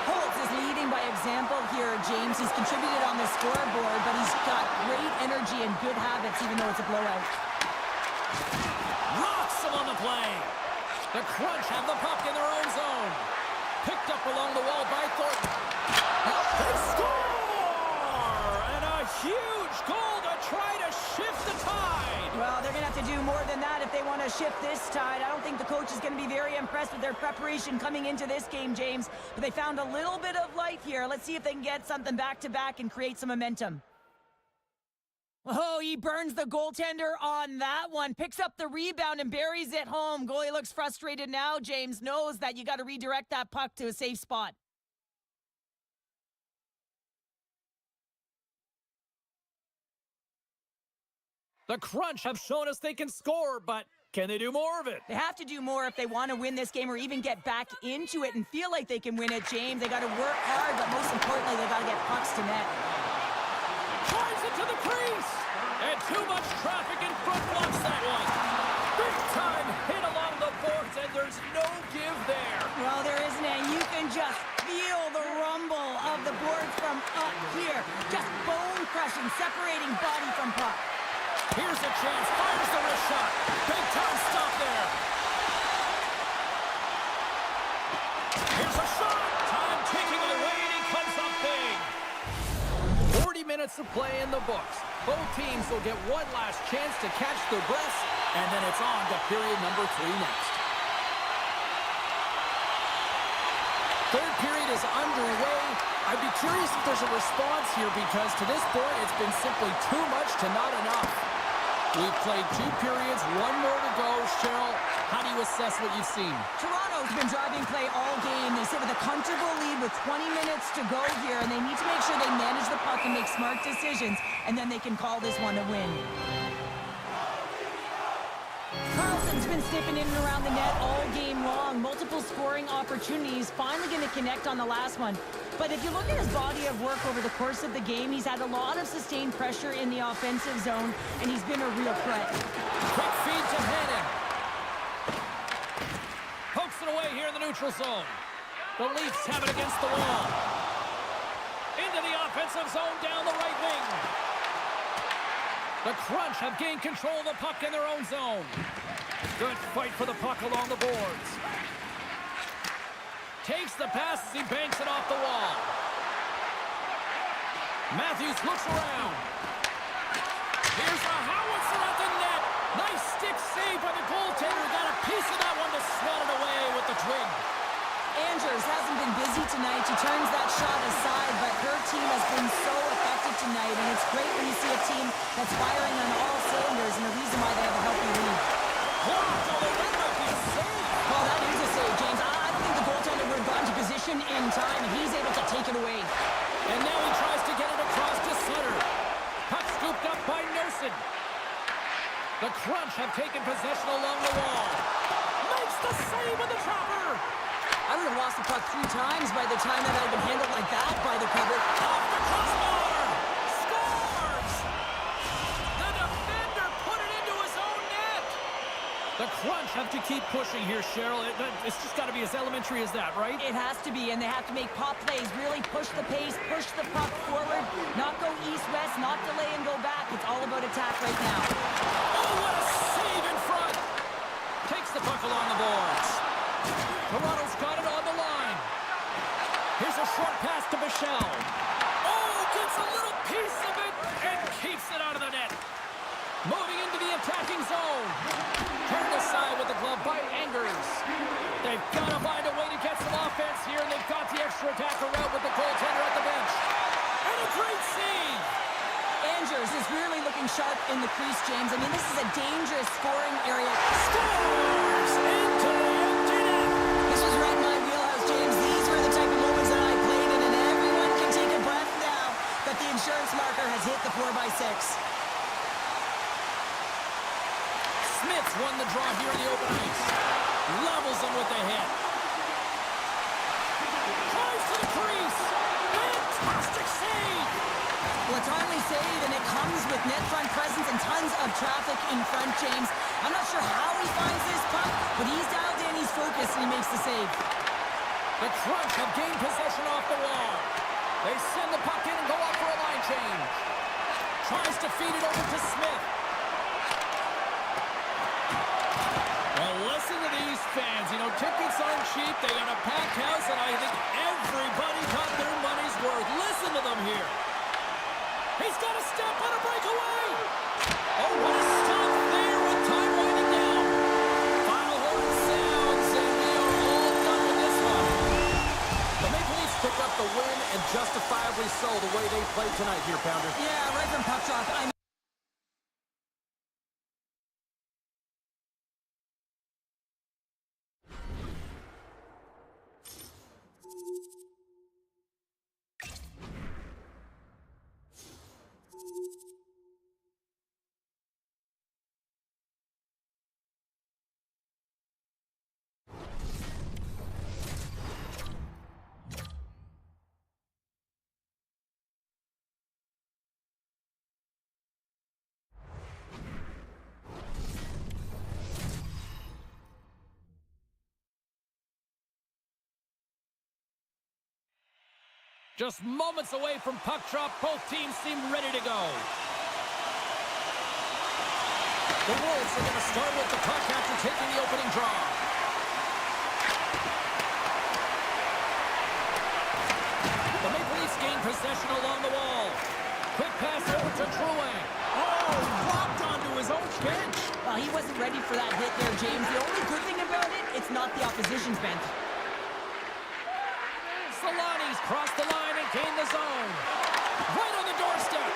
Holtz is leading by example here, James. He's contributed on the scoreboard, but he's got great energy and good habits, even though it's a blowout. Rocks him on the play. The Crunch have the puck in their own zone. Picked up along the wall by Thornton. They score! And a huge goal to try to shift the tide. Well, they're going to have to do more than that if they want to shift this tide. I don't think the coach is going to be very impressed with their preparation coming into this game, James. But they found a little bit of light here. Let's see if they can get something back-to-back and create some momentum. Oh, he burns the goaltender on that one. Picks up the rebound and buries it home. Goalie looks frustrated now. James knows that you got to redirect that puck to a safe spot. The Crunch have shown us they can score, but can they do more of it? They have to do more if they want to win this game or even get back into it and feel like they can win it, James. They got to work hard, but most importantly, they got to get pucks to net. Drives it to the crease! And too much traffic in front blocks that one. Big time hit along the boards, and there's no give there. Well, there isn't, and you can just feel the rumble of the boards from up here. Just bone-crushing, separating body from puck. Here's a chance. Fires the wrist shot. Big time stop there. Here's a shot. Time ticking away, and he comes up big. 40 minutes of play in the books. Both teams will get one last chance to catch their breaths, and then it's on to period number 3 next. Third period is underway. I'd be curious if there's a response here because to this point it's been simply too much to not enough. We've played 2 periods, 1 more to go. Cheryl, how do you assess what you've seen? Toronto's been driving play all game. They sit with a comfortable lead with 20 minutes to go here, and they need to make sure they manage the puck and make smart decisions, and then they can call this one a win. Carlson's been sniffing in and around the net all game long. Multiple scoring opportunities. Finally going to connect on the last one. But if you look at his body of work over the course of the game, he's had a lot of sustained pressure in the offensive zone, and he's been a real threat. Quick feed to Hannon. Pokes it away here in the neutral zone. The Leafs have it against the wall. Into the offensive zone down the right wing. The Crunch have gained control of the puck in their own zone. Good fight for the puck along the boards. Takes the pass as he banks it off the wall. Matthews looks around. Here's a howitzer at the net. Nice stick save by the goaltender. Got a piece of that one to swat it away with the twig. Andrews hasn't been busy tonight. She turns that shot aside, but her team has been so effective tonight, and it's great when you see a team that's firing on all cylinders, and the reason why they have a healthy lead. That might be a save. Well, that is a save, James. I don't think the goaltender would have gotten to position in time, and he's able to take it away. And now he tries to get it across to Sutter. Puck scooped up by Nelson. The Crunch have taken possession along the wall. Makes the save with the trapper. I would have lost the puck 3 times by the time that I'd been handled like that by the cover. Off the crossbar. Scores! The defender put it into his own net. The Crunch have to keep pushing here, Cheryl. It's just got to be as elementary as that, right? It has to be, and they have to make pop plays, really push the pace, push the puck forward, not go east-west, not delay and go back. It's all about attack right now. Oh, what a save in front. Takes the puck along the boards. Toronto's got it on the line. Here's a short pass to Michel. Oh, gets a little piece of it and keeps it out of the net. Moving into the attacking zone. Turned aside with the glove by Angers. They've got to find a way to get some offense here, and they've got the extra attacker out with the goaltender at the bench. And a great save. Angers is really looking sharp in the crease, James. I mean, this is a dangerous scoring area. Scores into the empty net. This was right in my wheelhouse, James. These were the type of moments that I played in, and everyone can take a breath now that the insurance marker has hit the 4x6. Smith's won the draw here in the open ice. Levels him with the hit. Tries to the crease. Fantastic save. Well, a timely save, and it comes with net front presence and tons of traffic in front, James. I'm not sure how he finds this puck, but he's dialed in, he's focused, and he makes the save. The Crunch have gained possession off the wall. They send the puck in and go off for a line change. Tries to feed it over to Smith. Well, listen to these fans. You know, tickets aren't cheap. They got a packed house, and I think everybody got their money's worth. Listen to them here. He's got a step on a breakaway. Oh, what a stop there with time winding down. Final horn sounds, and we are all done with this one. The Maple Leafs pick up the win, and justifiably so, the way they played tonight here, Pounder. Yeah, right from puck drop. Just moments away from puck drop, both teams seem ready to go. The Wolves are going to start with the puck after taking the opening draw. The Maple Leafs gain possession along the wall. Quick pass over to Drouin. Oh, dropped onto his own bench. Well, he wasn't ready for that hit there, James. The only good thing about it, it's not the opposition's bench. Solani's crossed the line and gained the zone. Right on the doorstep.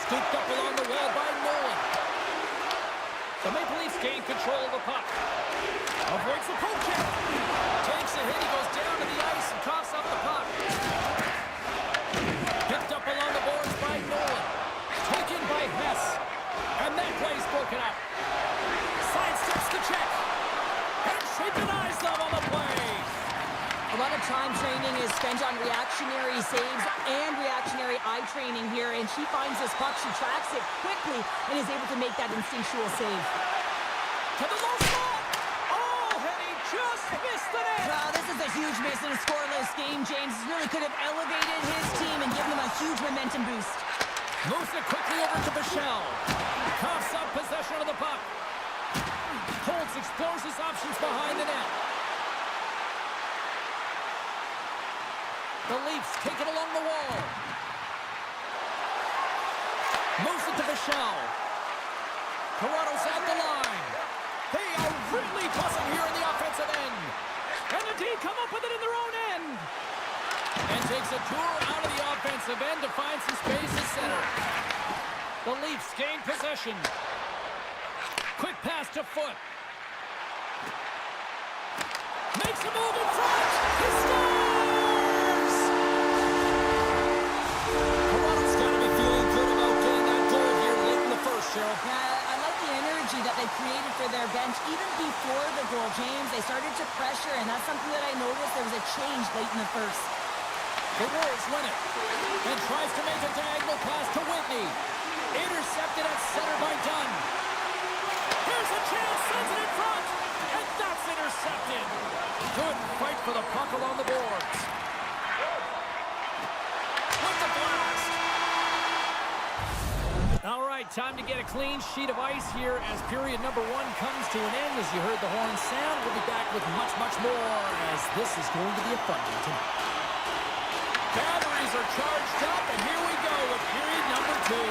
Scooped up along the wall by Nolan. The Maple Leafs gain control of the puck. Avoids the poke check. Takes a hit. He goes down to the ice and coughs up the puck. Picked up along the boards by Nolan. Taken by Hess. And that play's broken up. Sidesteps the check. And she denies them on the play. A lot of time training is spent on reactionary saves and reactionary eye training here, and she finds this puck, she tracks it quickly, and is able to make that instinctual save. To the low spot! Oh, and he just missed the net! Wow, this is a huge miss in a scoreless game, James. This really could have elevated his team and given them a huge momentum boost. Moves it quickly over to Bichelle. Coughs up possession of the puck. Holtz explores his options behind the net. The Leafs take it along the wall. Moves it to Bichelle. Toronto's at the line. They are really buzzing here in the offensive end. And the D come up with it in their own end. And takes a tour out of the offensive end to find some space at center. The Leafs gain possession. Quick pass to Foot. Makes a move in front. He scores! Toronto's got to be feeling good about getting that goal here late in the first, Cheryl. Yeah, I like the energy that they created for their bench. Even before the goal, James, they started to pressure, and that's something that I noticed. There was a change late in the first. The Wolves win it. And tries to make a diagonal pass to Whitney. Intercepted at center by Dunn. Here's a chance, sends it in front. And that's intercepted. Good fight for the puck along the boards. With the blast. All right, time to get a clean sheet of ice here as period number 1 comes to an end. As you heard the horn sound, we'll be back with much, much more as this is going to be a fun one tonight. Batteries are charged up, and here we go with period number 2.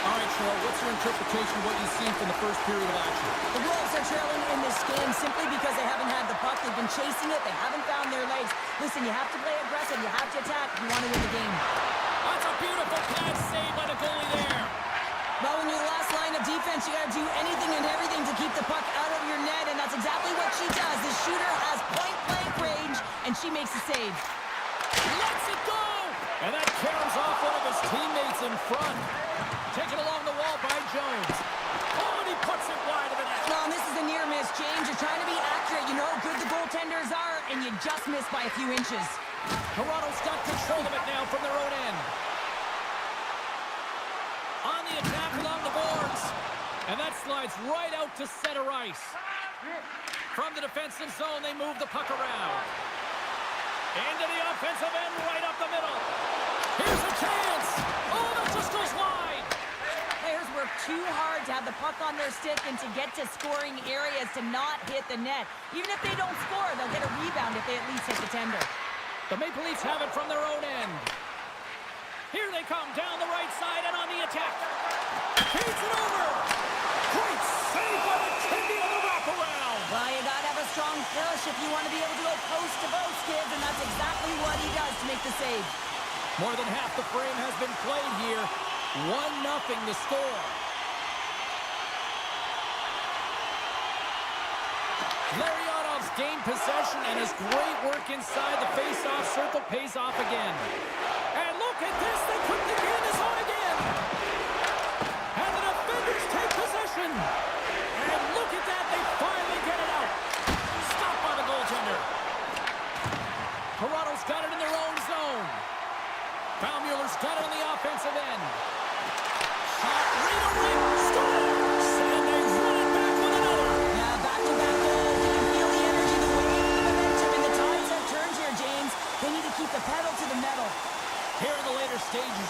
All right, Cheryl, what's your interpretation of what you've seen from the first period of action? The Wolves are trailing in this game simply because they haven't had the puck. They've been chasing it. They haven't found their legs. Listen, you have to play aggressive. You have to attack if you want to win the game. That's a beautiful pad save by the goalie there. Well, when you're the last line of defense, you got to do anything and everything to keep the puck out of your net, and that's exactly what she does. The shooter has point-blank range, and she makes the save. Lets it go! And that caroms off one of his teammates in front. Taken along the wall by Jones. Oh, and he puts it wide of the net. Well, this is a near miss, James. You're trying to be accurate. You know how good the goaltenders are, and you just miss by a few inches. Toronto's got control of it now from their own end. On the attack along the boards. And that slides right out to center ice. From the defensive zone, they move the puck around. Into the offensive end, right up the middle. Here's a chance. Oh, that just goes wide. Players work too hard to have the puck on their stick and to get to scoring areas to not hit the net. Even if they don't score, they'll get a rebound if they at least hit the tender. The Maple Leafs have it from their own end. Here they come down the right side and on the attack. Feeds it over. Great save by the Kindy on the wraparound. Well, you gotta have a strong push if you want to be able to go post to post, kids, and that's exactly what he does to make the save. More than half the frame has been played here. 1-0 to score. Larionov's gained possession, and his great work inside the face-off circle pays off again. And look at this, they quickly gain the zone again. And the defenders take possession. And look at that, they finally get it out. Stopped by the goaltender. Toronto's got it in their own zone. Baumuller's got it on the offensive end. Shot, Rita Ring, scores! And they run it back with another. Yeah, back-to-back goals. You can feel the energy, the wave, the momentum, and the tides have turned here, James. They need to keep the pedal to the metal. Here in the later stages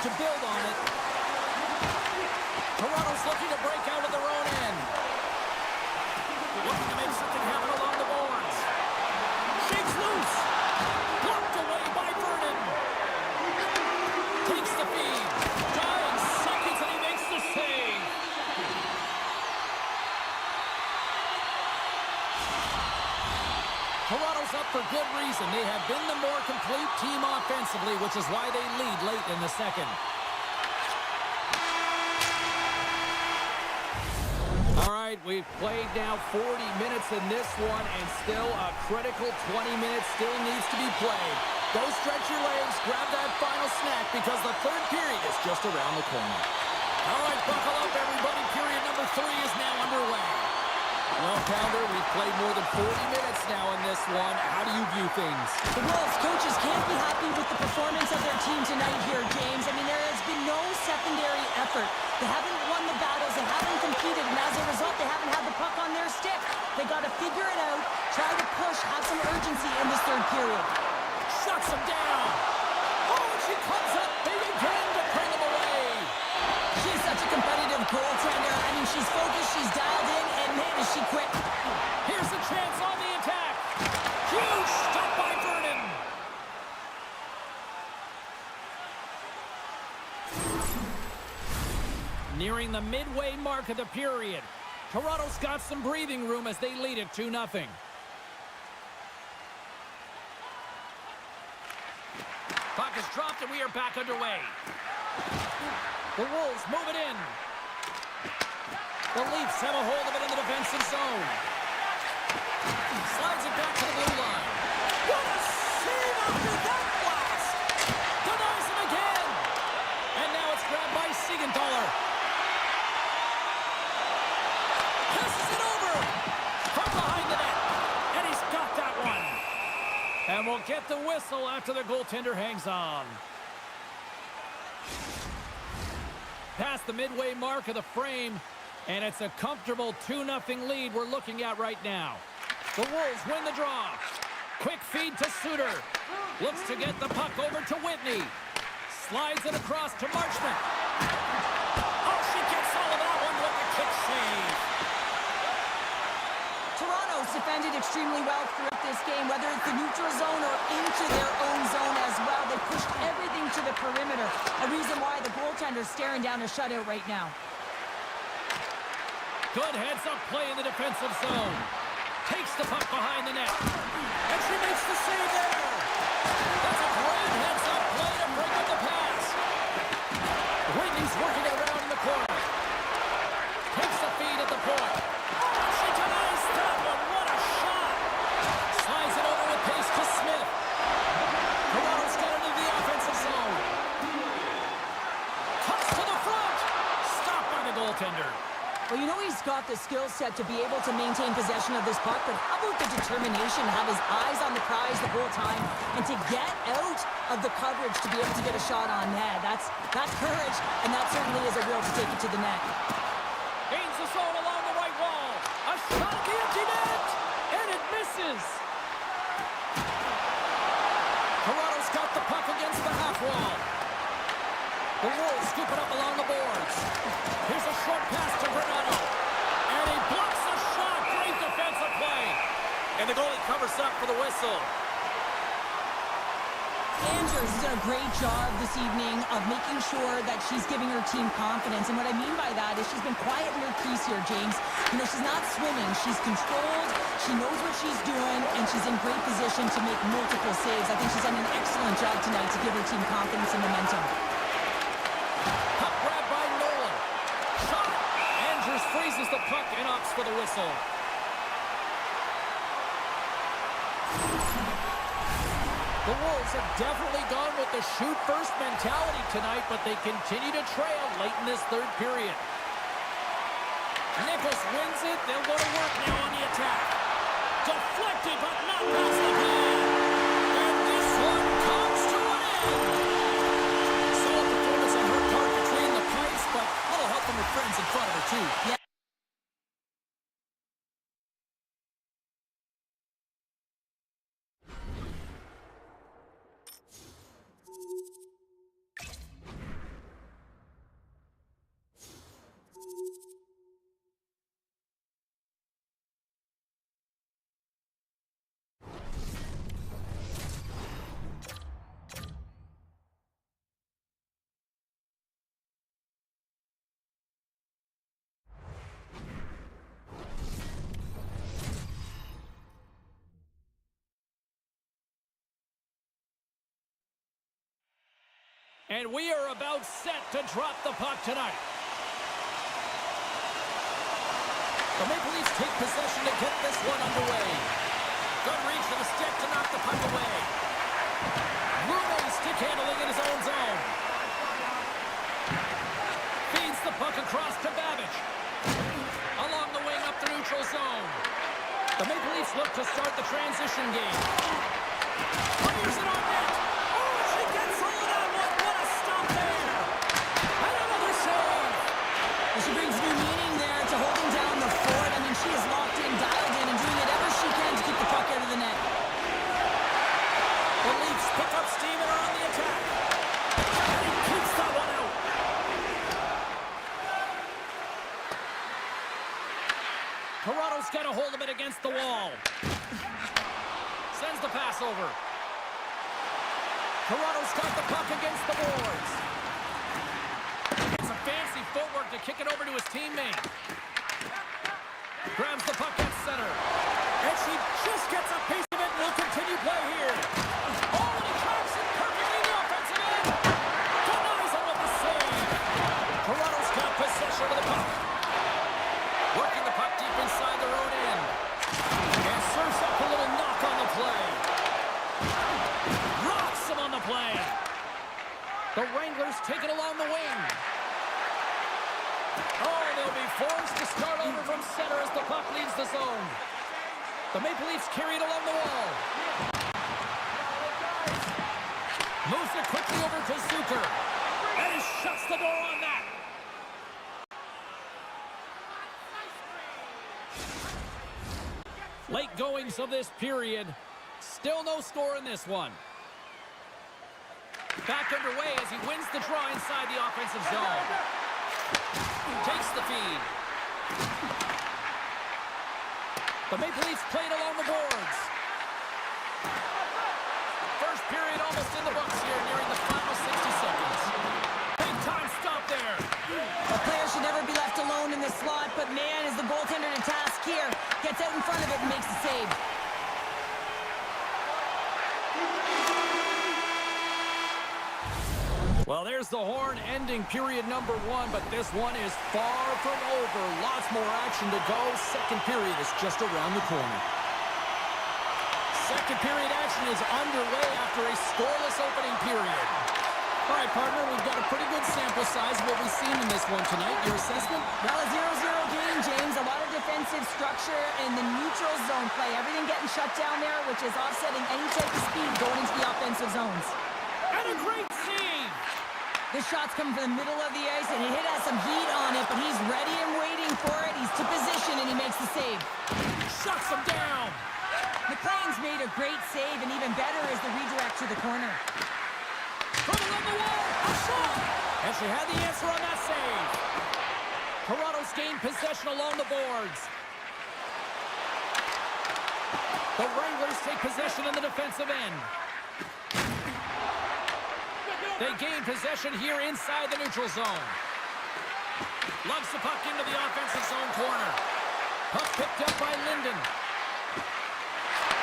to build on it. Toronto's looking to break out of their own end. Looking to make something happen along the boards. Shakes loose. Blocked away by Vernon. Takes the feed. Dying seconds and he makes the save. Toronto's up for good reason. They have been the more complete team offensively, which is why they lead late in the second. All right, we've played now 40 minutes in this one, and still a critical 20 minutes still needs to be played. Go stretch your legs, grab that final snack, because the third period is just around the corner. All right, buckle up, everybody. Period number 3 is now underway. Well, Pounder, we've played more than 40 minutes now in this one. How do you view things? The Wolves coaches can't be happy with the performance of their team tonight here, James. I mean, there has been no secondary effort. They haven't won the battles, they haven't competed, and as a result, they haven't had the puck on their stick. They got to figure it out, try to push, have some urgency in this third period. Shuts him down. Oh, and she comes up big again to bring him away. She's such a competitive goaltender. I mean, she's focused, she's dialed in, and man, is she quick. Here's a chance on the attack. Huge stop by Vernon. Nearing the midway mark of the period. Toronto's got some breathing room as they lead it 2-0. Puck is dropped and we are back underway. The Wolves move it in. The Leafs have a hold of it in the defensive zone. Slides it back to the blue line. What a save after that blast! Denies him again! And now it's grabbed by Siegenthaler. Passes it over! From behind the net. And he's got that one. And we'll get the whistle after the goaltender hangs on. Past the midway mark of the frame. And it's a comfortable 2-0 lead we're looking at right now. The Wolves win the draw. Quick feed to Suter. Looks to get the puck over to Whitney. Slides it across to Marchment. Oh, she gets all of that one with the kick save. Toronto's defended extremely well throughout this game, whether it's the neutral zone or into their own zone as well. They pushed everything to the perimeter. A reason why the goaltender's staring down a shutout right now. Good heads-up play in the defensive zone. Takes the puck behind the net. And she makes the save there. That's a great heads-up play to break up the pass. Whitney's working it around in the corner. Takes the feed at the point. Oh, she denies that one. What a shot. Slides it over with pace to Smith. Toronto's got into the offensive zone. Cuts to the front. Stopped by the goaltender. Well, you know he's got the skill set to be able to maintain possession of this puck, but how about the determination, have his eyes on the prize the whole time, and to get out of the coverage to be able to get a shot on net. That's courage, and that certainly is a will to take it to the net. Gains the zone along the right wall. A shot at the empty net, and it misses. Toronto's got the puck against the half wall. The Wolves scoop it up along the boards. Here's a short pass to Granato. And he blocks the shot. Great defensive play. And the goalie covers up for the whistle. Andrews has done a great job this evening of making sure that she's giving her team confidence. And what I mean by that is she's been quiet in her crease here, James. You know, she's not swimming. She's controlled. She knows what she's doing, and she's in great position to make multiple saves. I think she's done an excellent job tonight to give her team confidence and momentum. Puck grab by Nolan. Shot. Andrews freezes the puck and opts for the whistle. The Wolves have definitely gone with the shoot-first mentality tonight, but they continue to trail late in this third period. Nichols wins it. They'll go to work now on the attack. Deflected, but not past the pad. And this one comes to an end. Solid performance on her part between the pipes, but a little help from her friends in front of her, too. Yeah. And we are about set to drop the puck tonight. The Maple Leafs take possession to get this one underway. Good reach to the stick to knock the puck away. Rune stick handling in his own zone. Feeds the puck across to Babbage. Along the wing up the neutral zone. The Maple Leafs look to start the transition game. Fires it on net. Oh, she gets hold of one. What a stop there. And another save. Well, she brings new meaning there to holding down the fort. I mean, she is locked in, dialed in, and doing whatever she can to keep the puck out of the net. The Leafs pick up steam and are on the attack. And he keeps that one out. Toronto's got a hold of it against the wall. Sends the pass over. Toronto's got the puck against the boards. Gets some fancy footwork to kick it over to his teammate. Grabs the puck at center. And she just gets a piece of it and will continue play here. Oh, and he tracks it perfectly in the offensive end. Denies him with the save. Toronto's got possession of the puck. Working the puck deep inside their own end. And serves up a little knock on the play. Rocks him on the play. The Wranglers take it along the wing. Oh, they'll be forced to start over from center as the puck leaves the zone. The Maple Leafs carry it along the wall. Moves it quickly over to Zucker. And he shuts the door on that. Late goings of this period. Still no score in this one. Back underway as he wins the draw inside the offensive zone. Takes the feed. The Maple Leafs played along the boards. First period almost in the books here, nearing the final 60 seconds. Big time stop there. A player should never be left alone in the slot, but man, is the goaltender to task here. Gets out in front of it and makes the save. Well, there's the horn ending period number 1, but this one is far from over. Lots more action to go. Second period is just around the corner. Second period action is underway after a scoreless opening period. All right, partner, we've got a pretty good sample size of what we've seen in this one tonight. Your assessment? Well, a 0-0 game, James. A lot of defensive structure in the neutral zone play. Everything getting shut down there, which is offsetting any type of speed going into the offensive zones. And a great save! This shot's coming from the middle of the ice, and it has some heat on it, but he's ready and waiting for it. He's to position, and he makes the save. Shuts him down! McLean's made a great save, and even better is the redirect to the corner. From along the wall, a shot! And she had the answer on that save. Toronto's gained possession along the boards. The Wranglers take possession in the defensive end. They gain possession here inside the neutral zone. Loves the puck into the offensive zone corner. Puck picked up by Linden.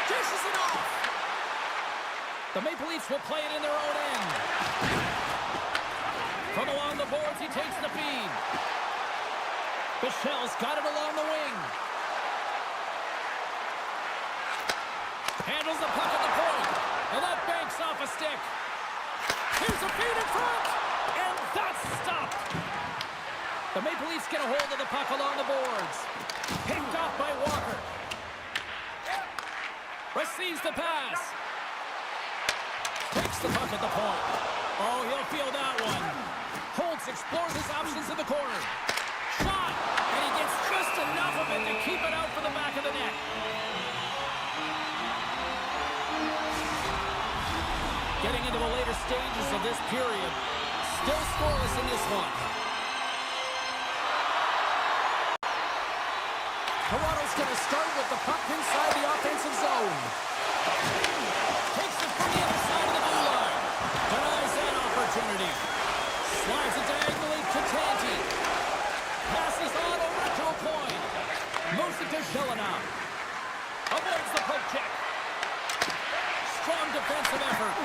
Dishes it off. The Maple Leafs will play it in their own end. From along the boards, he takes the feed. Bichelle's got it along the wing. Handles the puck at the point. And that banks off a stick. Here's a feed in front. And that's stopped. The Maple Leafs get a hold of the puck along the boards. Picked off by Walker. Receives the pass. Takes the puck at the point. Oh, he'll feel that one. Holtz explores his options in the corner. Shot! And he gets just enough of it to keep it out for the back of the net. Getting into the later stages of this period. Still scoreless in this one. Toronto's going to start with the puck inside the offensive zone. Takes it from the other side of the blue line. Denies that opportunity. Slides it diagonally to Tanti. Passes on over to a point. Moves it to Gelinas. Avoids the poke check. Strong defensive effort.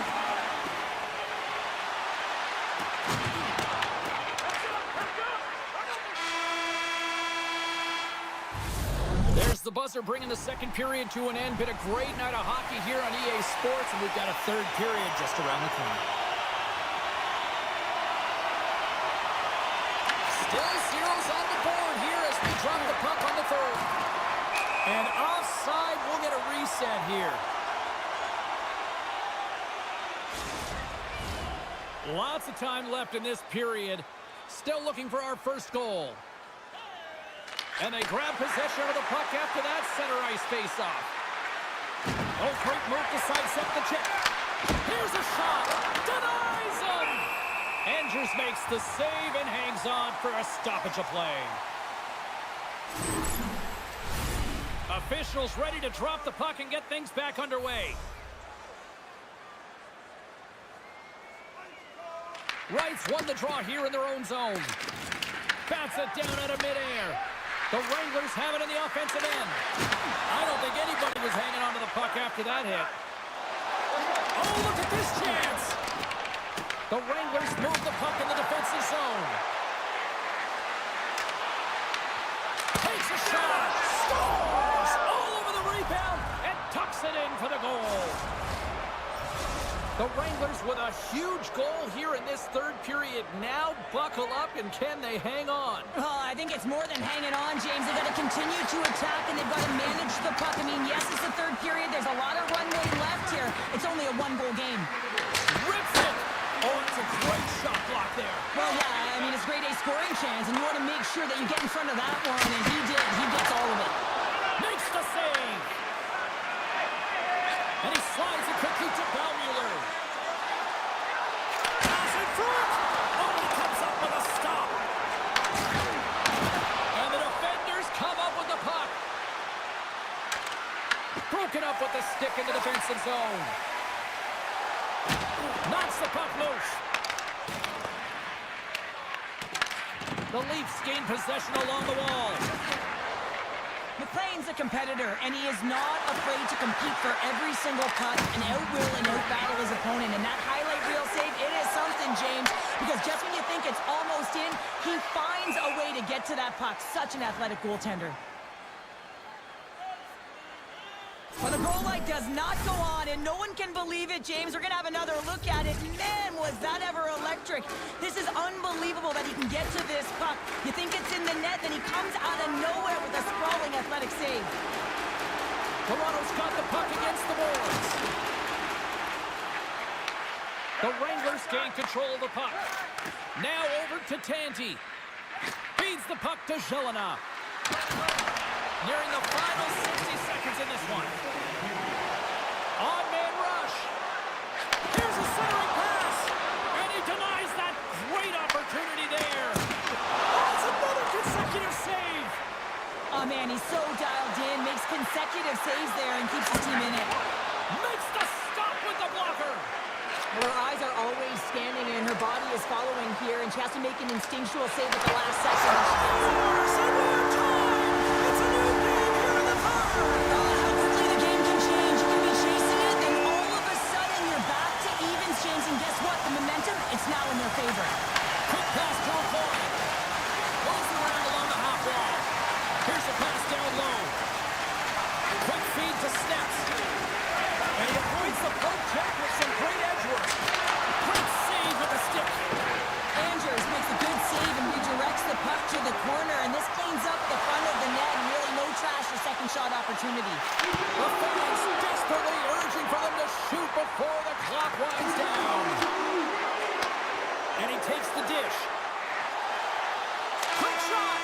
the buzzer, bringing the second period to an end. Been a great night of hockey here on EA Sports, and we've got a third period just around the corner. Still zeros on the board here as we drop the puck on the third. And offside, we'll get a reset here. Lots of time left in this period. Still looking for our first goal. And they grab possession of the puck after that center ice face-off. Oh, great move to sidestep the check. Here's a shot. Denies him. Andrews makes the save and hangs on for a stoppage of play. Officials ready to drop the puck and get things back underway. Wrights won the draw here in their own zone. Bats it down out of midair. The Wranglers have it in the offensive end. I don't think anybody was hanging onto the puck after that hit. Oh, look at this chance. The Wranglers move the puck in the defensive zone. Takes a shot. Scores! All over the rebound and tucks it in for the goal. The Wranglers with a huge goal here in this third period. Now buckle up, and can they hang on? Oh, I think it's more than hanging on, James. They've got to continue to attack, and they've got to manage the puck. I mean, yes, it's the third period. There's a lot of runway left here. It's only a one-goal game. Rips it! Oh, it's a great shot block there. Well, yeah, I mean, it's grade A scoring chance, and you want to make sure that you get in front of that one, and he did. He gets all of it. Makes the save! And he slides it quickly to Baumuller. Pass in front! Oh, he comes up with a stop. And the defenders come up with the puck. Broken up with the stick in the defensive zone. Knocks the puck loose. The Leafs gain possession along the wall. McLean's a competitor, and he is not afraid to compete for every single puck and out-will and out-battle his opponent. And that highlight reel save, it is something, James, because just when you think it's almost in, he finds a way to get to that puck. Such an athletic goaltender. Well, the goal light does not go on, and no one can believe it, James. We're going to have another look at it. Man, was that ever electric. This is unbelievable that he can get to this puck. You think it's in the net, then he comes out of nowhere with a sprawling athletic save. Toronto's got the puck against the boards. The Wranglers gain control of the puck. Now over to Tanti. Feeds the puck to Jelena. Nearing the final 60 seconds in this one. On-man rush. Here's a centering pass. And he denies that great opportunity there. That's another consecutive save. Oh, man, he's so dialed in. Makes consecutive saves there and keeps his team in it. Makes the stop with the blocker. Her eyes are always scanning, and her body is following here, and she has to make an instinctual save at the last second. How quickly the game can change. You can be chasing it, and all of a sudden you're back to evens, James, and guess what? The momentum, it's now in their favor. Quick pass to O'Connor. Goes around along the half wall. Here's a pass down low. Quick feed to Steps. And he avoids the poke check with some great edge work. Great save with the stick. Andrews makes a good save and redirects the puck to the corner, and this cleans up the front of the net, and really no trash for second shot opportunity. The fans desperately urging for them to shoot before the clock winds down. And he takes the dish. Quick shot!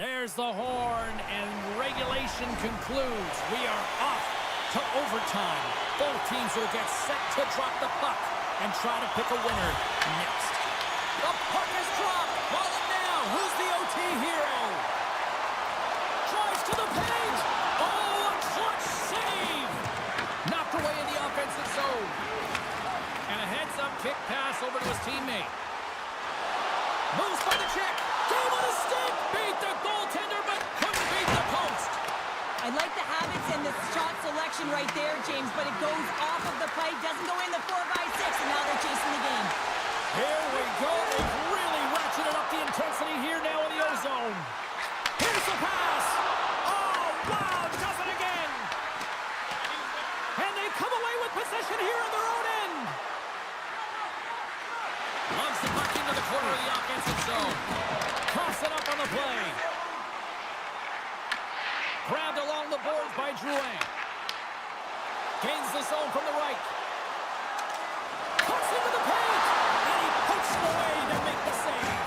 There's the horn, and regulation concludes. We are off to overtime. Both teams will get set to drop the puck and try to pick a winner next. The puck is dropped. Ball it now. Who's the OT hero? Drives to the paint. Oh, a clutch save. Knocked away in the offensive zone. And a heads-up kick pass over to his teammate. Moves by the check. Gave on a stick. Beat the goaltender, but couldn't beat the post. I like the habits and the shot selection right there, James, but it goes off of the pipe, doesn't go in the 4x6, and now they're chasing the game. Here we go. They've really ratcheted up the intensity here now in the ozone. Here's the pass. possession here in their own end. Loves the puck into the corner of the offensive zone. Toss it up on the play. Grabbed along the boards by Drouin. Gains the zone from the right. Cuts into the paint. And he puts it away to make the save.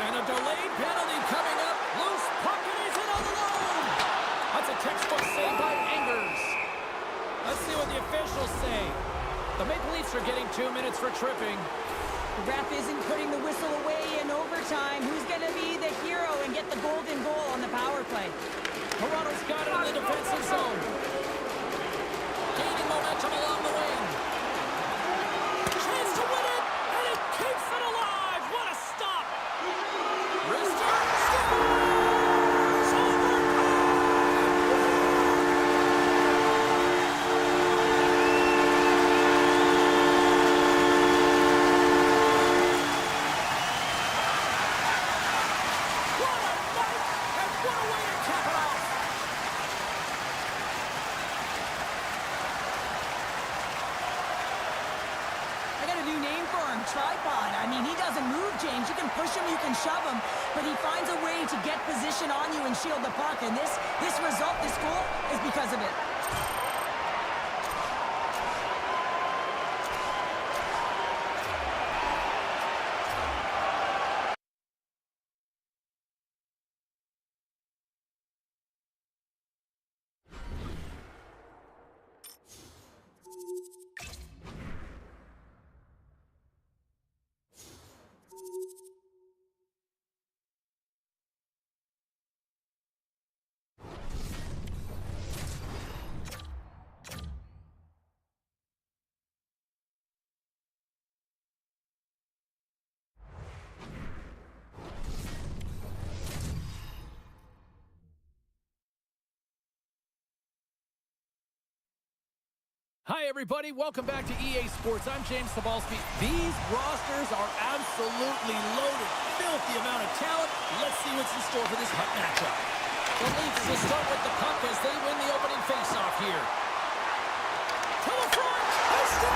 And a delayed penalty coming up. Loose puck and he's in on the alone. That's a textbook save by Angers. Let's see what the officials say. The Maple Leafs are getting 2 minutes for tripping. The ref isn't putting the whistle away in overtime. Who's going to be the hero and get the golden goal on the power play? Toronto's got it in the defensive zone. Gaining momentum along the wing. Chance to win it, and he keeps it alive. What a stop. Wrister scores! Overtime! What a night, and what a way to cap it off. I got a new name for him, tripod. I mean, he doesn't move, James. You can push him, you can shove him, but he finds a way to get position on you and shield the puck. And this result, this goal, is because of it. Hi, everybody. Welcome back to EA Sports. I'm James Cebulski. These rosters are absolutely loaded. Filthy amount of talent. Let's see what's in store for this hot matchup. The Leafs will start with the puck as they win the opening faceoff here. To the front, they score!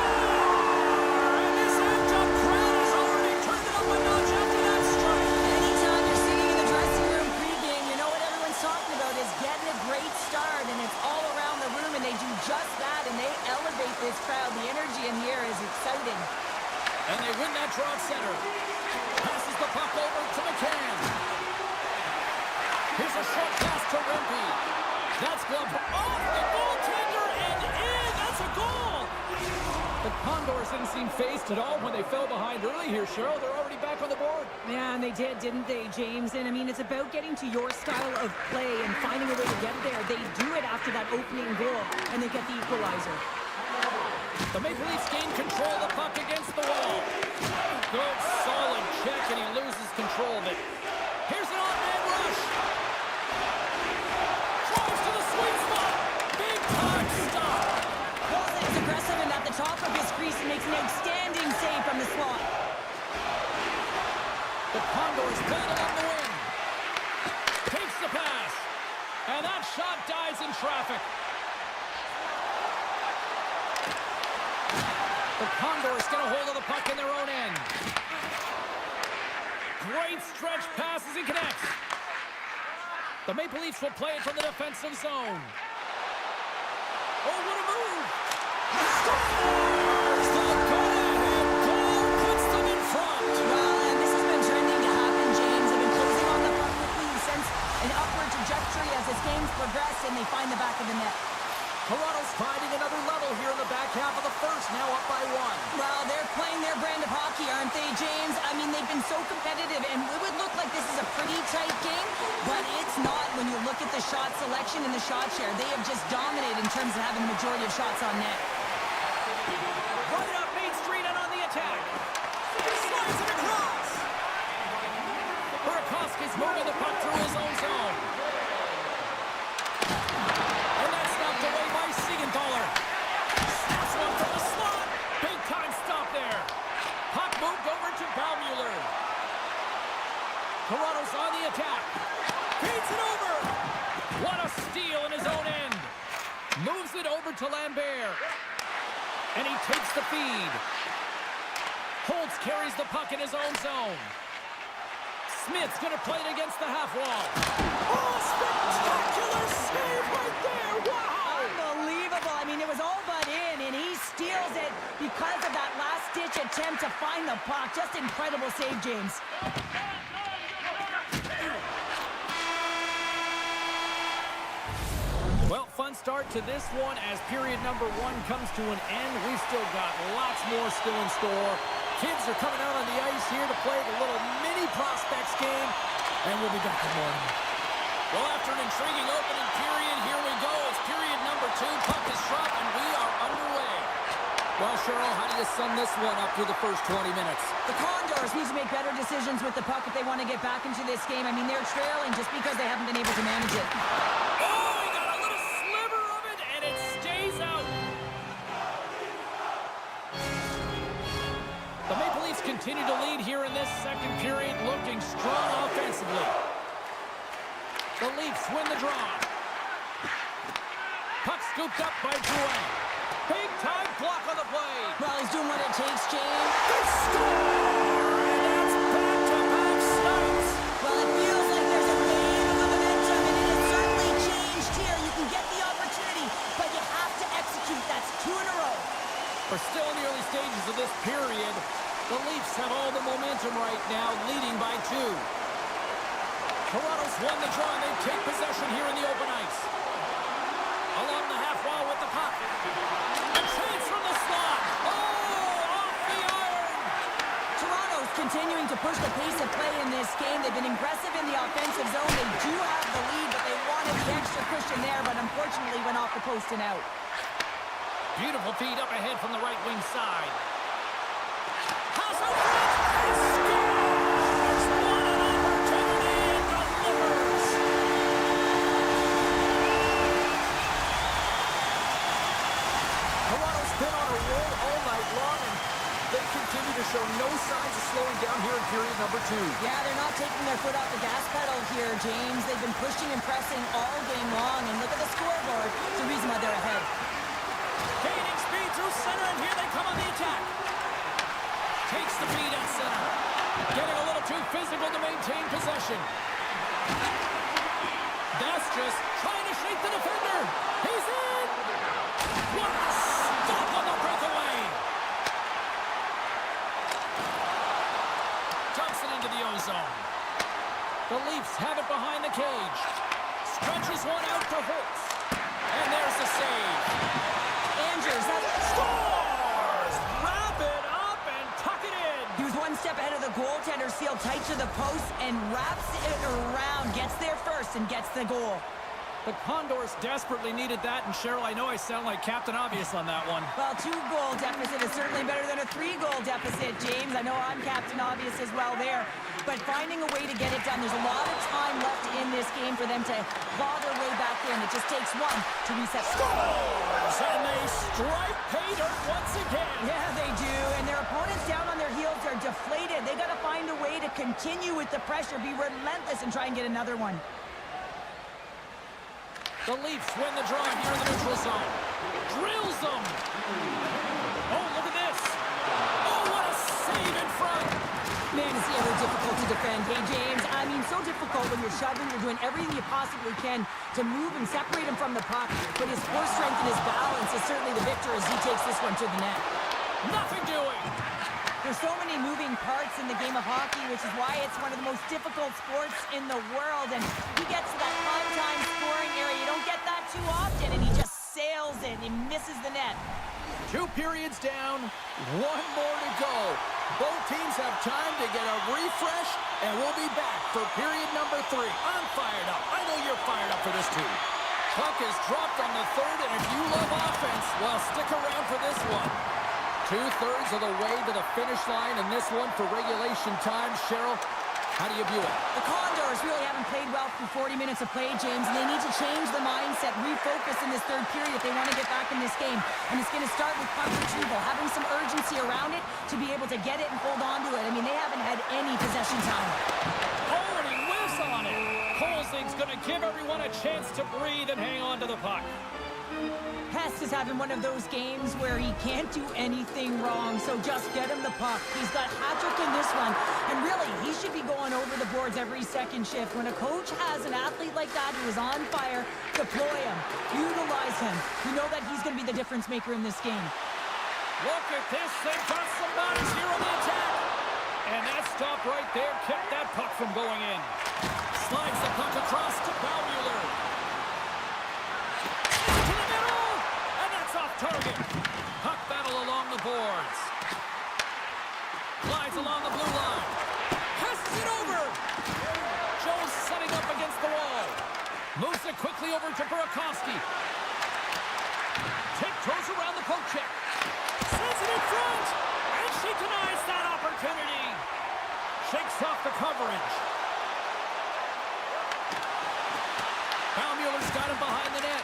And this amped-up crowd has already turned it up a notch after that strike. Anytime you're sitting in the dressing room pregame, you know what everyone's talking about is getting a great start, and it's all around the room, and they do just that, and they elevate this crowd. The energy in here is exciting. And they win that draw at center. Passes the puck over to McCann. Here's a short pass to Rempe. That's gloved off the goaltender and in. That's a goal. The Condors didn't seem phased at all when they fell behind early here, Cheryl. They're already back on the board. Yeah, and they did, didn't they, James? And, I mean, it's about getting to your style of play and finding a way to get there. They do it after that opening goal, and they get the equalizer. The Maple Leafs gain control of the puck against the wall. Good, solid check, and he loses control of it. Here's an on-man rush. Drives to the sweet spot. Big time stop. He's aggressive and at the top of his crease and makes an outstanding save from the slot. The Condors play it along the wing. Takes the pass. And that shot dies in traffic. The Condors get a hold of the puck in their own end. Great stretch pass as he connects. The Maple Leafs will play it from the defensive zone. Oh, what a move! Scores! The go-ahead goal puts them in front. Well, and this has been trending to happen, James. They've been closing on the puck quickly. You sense an upward trajectory as this game's progressed, and they find the back of the net. Toronto's finding another level here in the back half of the first, now up by 1. Well, they're playing their brand of hockey, aren't they, James? I mean, they've been so competitive, and it would look like this is a pretty tight game, but it's not when you look at the shot selection and the shot share. They have just dominated in terms of having the majority of shots on net. Right up Main Street and on the attack. Slides it across. Burakovsky's moving the puck through his own zone. And that's knocked away by Siegenthaler. Snaps one from the slot. Big time stop there. Puck moved over to Baumüller. Toronto's on the attack. Feeds it over. What a steal in his own end. Moves it over to Lambert. And he takes the feed. Holtz carries the puck in his own zone. Smith's going to play it against the half wall. Oh, spectacular save right there. Wow. Unbelievable. I mean, it was all but in, and he steals it because of that last-ditch attempt to find the puck. Just incredible save, James. Well, fun start to this one as period number 1 comes to an end. We've still got lots more still in store. Kids are coming out on the ice here to play the little mini prospects game, and we'll be back in the morning. Well, after an intriguing opening period, here we go. It's period number 2. Puck is dropped, and we are underway. Well, Cheryl, how do you sum this one up through the first 20 minutes? The Condors need to make better decisions with the puck if they want to get back into this game. I mean, they're trailing just because they haven't been able to manage it. Oh, he got a little sliver of it, and it stays out. The Maple Leafs continue to lead here in this second period, looking strong offensively. The Leafs win the draw. Puck scooped up by Drouin. Big-time block on the play. Well, he's doing what it takes, James. They score! And that's back-to-back stops. Well, it feels like there's a wave of momentum, and it has certainly changed here. You can get the opportunity, but you have to execute. That's 2 in a row. We're still in the early stages of this period. The Leafs have all the momentum right now, leading by 2. Toronto's won the draw, and they take possession here in the open ice. Along the half wall with the puck. A chance from the slot. Oh, off the iron. Toronto's continuing to push the pace of play in this game. They've been aggressive in the offensive zone. They do have the lead, but they wanted the extra cushion there, but unfortunately went off the post and out. Beautiful feed up ahead from the right wing side. Show no signs of slowing down here in period number 2. Yeah, they're not taking their foot off the gas pedal here, James. They've been pushing and pressing all game long, and look at the scoreboard. It's the reason why they're ahead. Gaining speed through center, and here they come on the attack. Takes the feed at center. Getting a little too physical to maintain possession. That's just trying to shake the defender. He's in! What a stop on the breakaway! Into the ozone. The Leafs have it behind the cage. Stretches one out to Holtz. And there's the save. Andrews, Scores! Wrap it up and tuck it in. he was one step ahead of the goaltender, sealed tight to the post, and wraps it around. Gets there first and gets the goal. The Condors desperately needed that, and Cheryl, I know I sound like Captain Obvious on that one. Well, 2-goal deficit is certainly better than a 3-goal deficit, James. I know I'm Captain Obvious as well there. But finding a way to get it done, there's a lot of time left in this game for them to claw their way back in. It just takes one to reset. Scores! And they strike pay dirt once again. Yeah, they do. And their opponents down on their heels are deflated. They got to find a way to continue with the pressure, be relentless, and try and get another one. The Leafs win the draw here in the neutral zone. Drills them. Oh, look at this. Oh, what a save in front. Man, it's ever difficult to defend. Hey, James, I mean, so difficult when you're shoving, you're doing everything you possibly can to move and separate him from the puck. But his force strength and his balance is certainly the victor as he takes this one to the net. Nothing doing. There's so many moving parts in the game of hockey, which is why it's one of the most difficult sports in the world. And he gets to that prime-time scoring area. You don't get that too often, and he just sails it. He misses the net. 2 periods down, 1 more to go. Both teams have time to get a refresh, and we'll be back for period number 3. I'm fired up. I know you're fired up for this too. Puck is dropped on the third, and if you love offense, well, stick around for this one. 2/3 of the way to the finish line, and this one for regulation time. Cheryl, how do you view it? The Condors really haven't played well for 40 minutes of play, James, and they need to change the mindset, refocus in this third period if they want to get back in this game. And it's going to start with puck retrieval, having some urgency around it to be able to get it and hold on to it. I mean, they haven't had any possession time. Oh, and he whiffs on it. Kolzig's going to give everyone a chance to breathe and hang on to the puck. Hess is having one of those games where he can't do anything wrong, so just get him the puck. He's got hat-trick in this one, and really, he should be going over the boards every second shift. When a coach has an athlete like that who is on fire, deploy him, utilize him. You know that he's going to be the difference maker in this game. Look at this. They've got some bodies here on the attack. And that stop right there kept that puck from going in. Slides the puck across to Baumüller. To the middle! And that's off target. Puck battle along the boards. Glides along the blue line. Passes it over. Joe's setting up against the wall. Moves it quickly over to Burakovsky. Tiptoes around the poke check. Sends it in front. And she denies that opportunity. Shakes off the coverage. Baumüller's got him behind the net.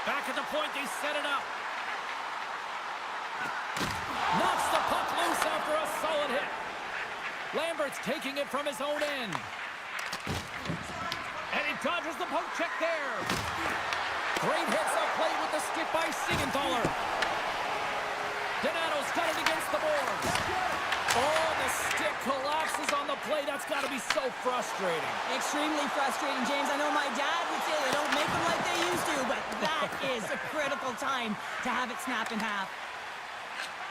Back at the point, they set it up. Knocks the puck loose after a solid hit. Lambert's taking it from his own end. And he dodges the poke check there. Great hits up play with the stick by Siegenthaler. Donato's got it against the boards. Oh, the stick collapses on the play. That's got to be so frustrating. Extremely frustrating, James. I know my dad would say they don't make them like they used to, but that is a critical time to have it snap in half.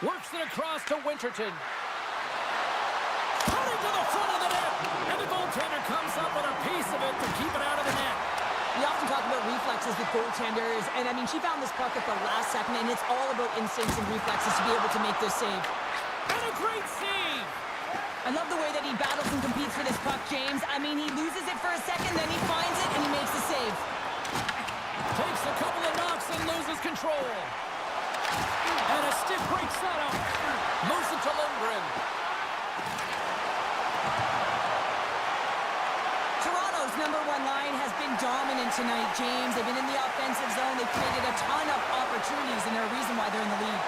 Works it across to Winterton. Cutting to the front of the net. And the goaltender comes up with a piece of it to keep it out of the net. We often talk about reflexes with goaltenders, and I mean, she found this puck at the last second, and it's all about instincts and reflexes to be able to make this save. And a great save! I love the way that he battles and competes for this puck, James. I mean, he loses it for a second, then he finds it, and he makes the save. Takes a couple of knocks and loses control. And a stiff break setup. Moves it to Lundgren. Toronto's number one line has been dominant tonight, James. They've been in the offensive zone. They've created a ton of opportunities, and they're a reason why they're in the lead.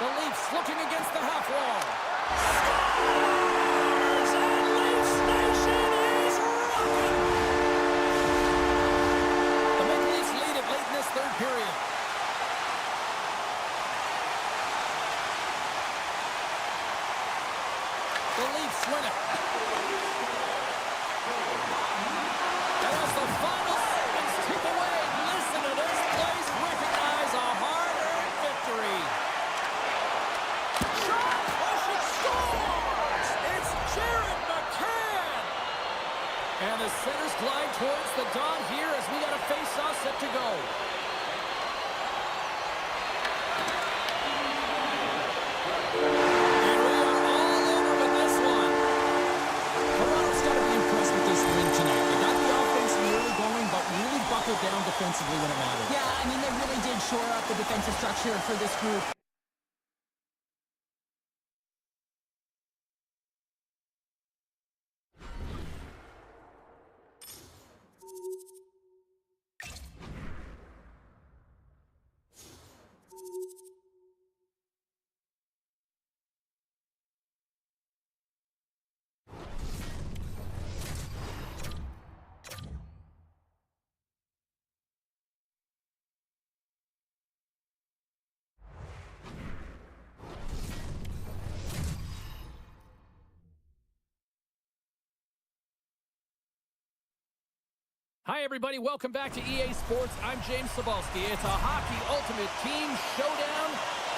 The Leafs looking against the half wall. Scores! And Leafs Nation is rocking! The Maple Leafs lead it late in this third period. The Leafs win it. And as the final seconds tick away, listen to this place recognize a hard-earned victory. Shot! Russian scores! It's Jared McCann! And the centers glide towards the dot here as we got a face-off set to go. Down defensively when it mattered. Yeah, I mean, they really did shore up the defensive structure for this group. Hi, everybody. Welcome back to EA Sports. I'm James Cebulski. It's a hockey ultimate team showdown,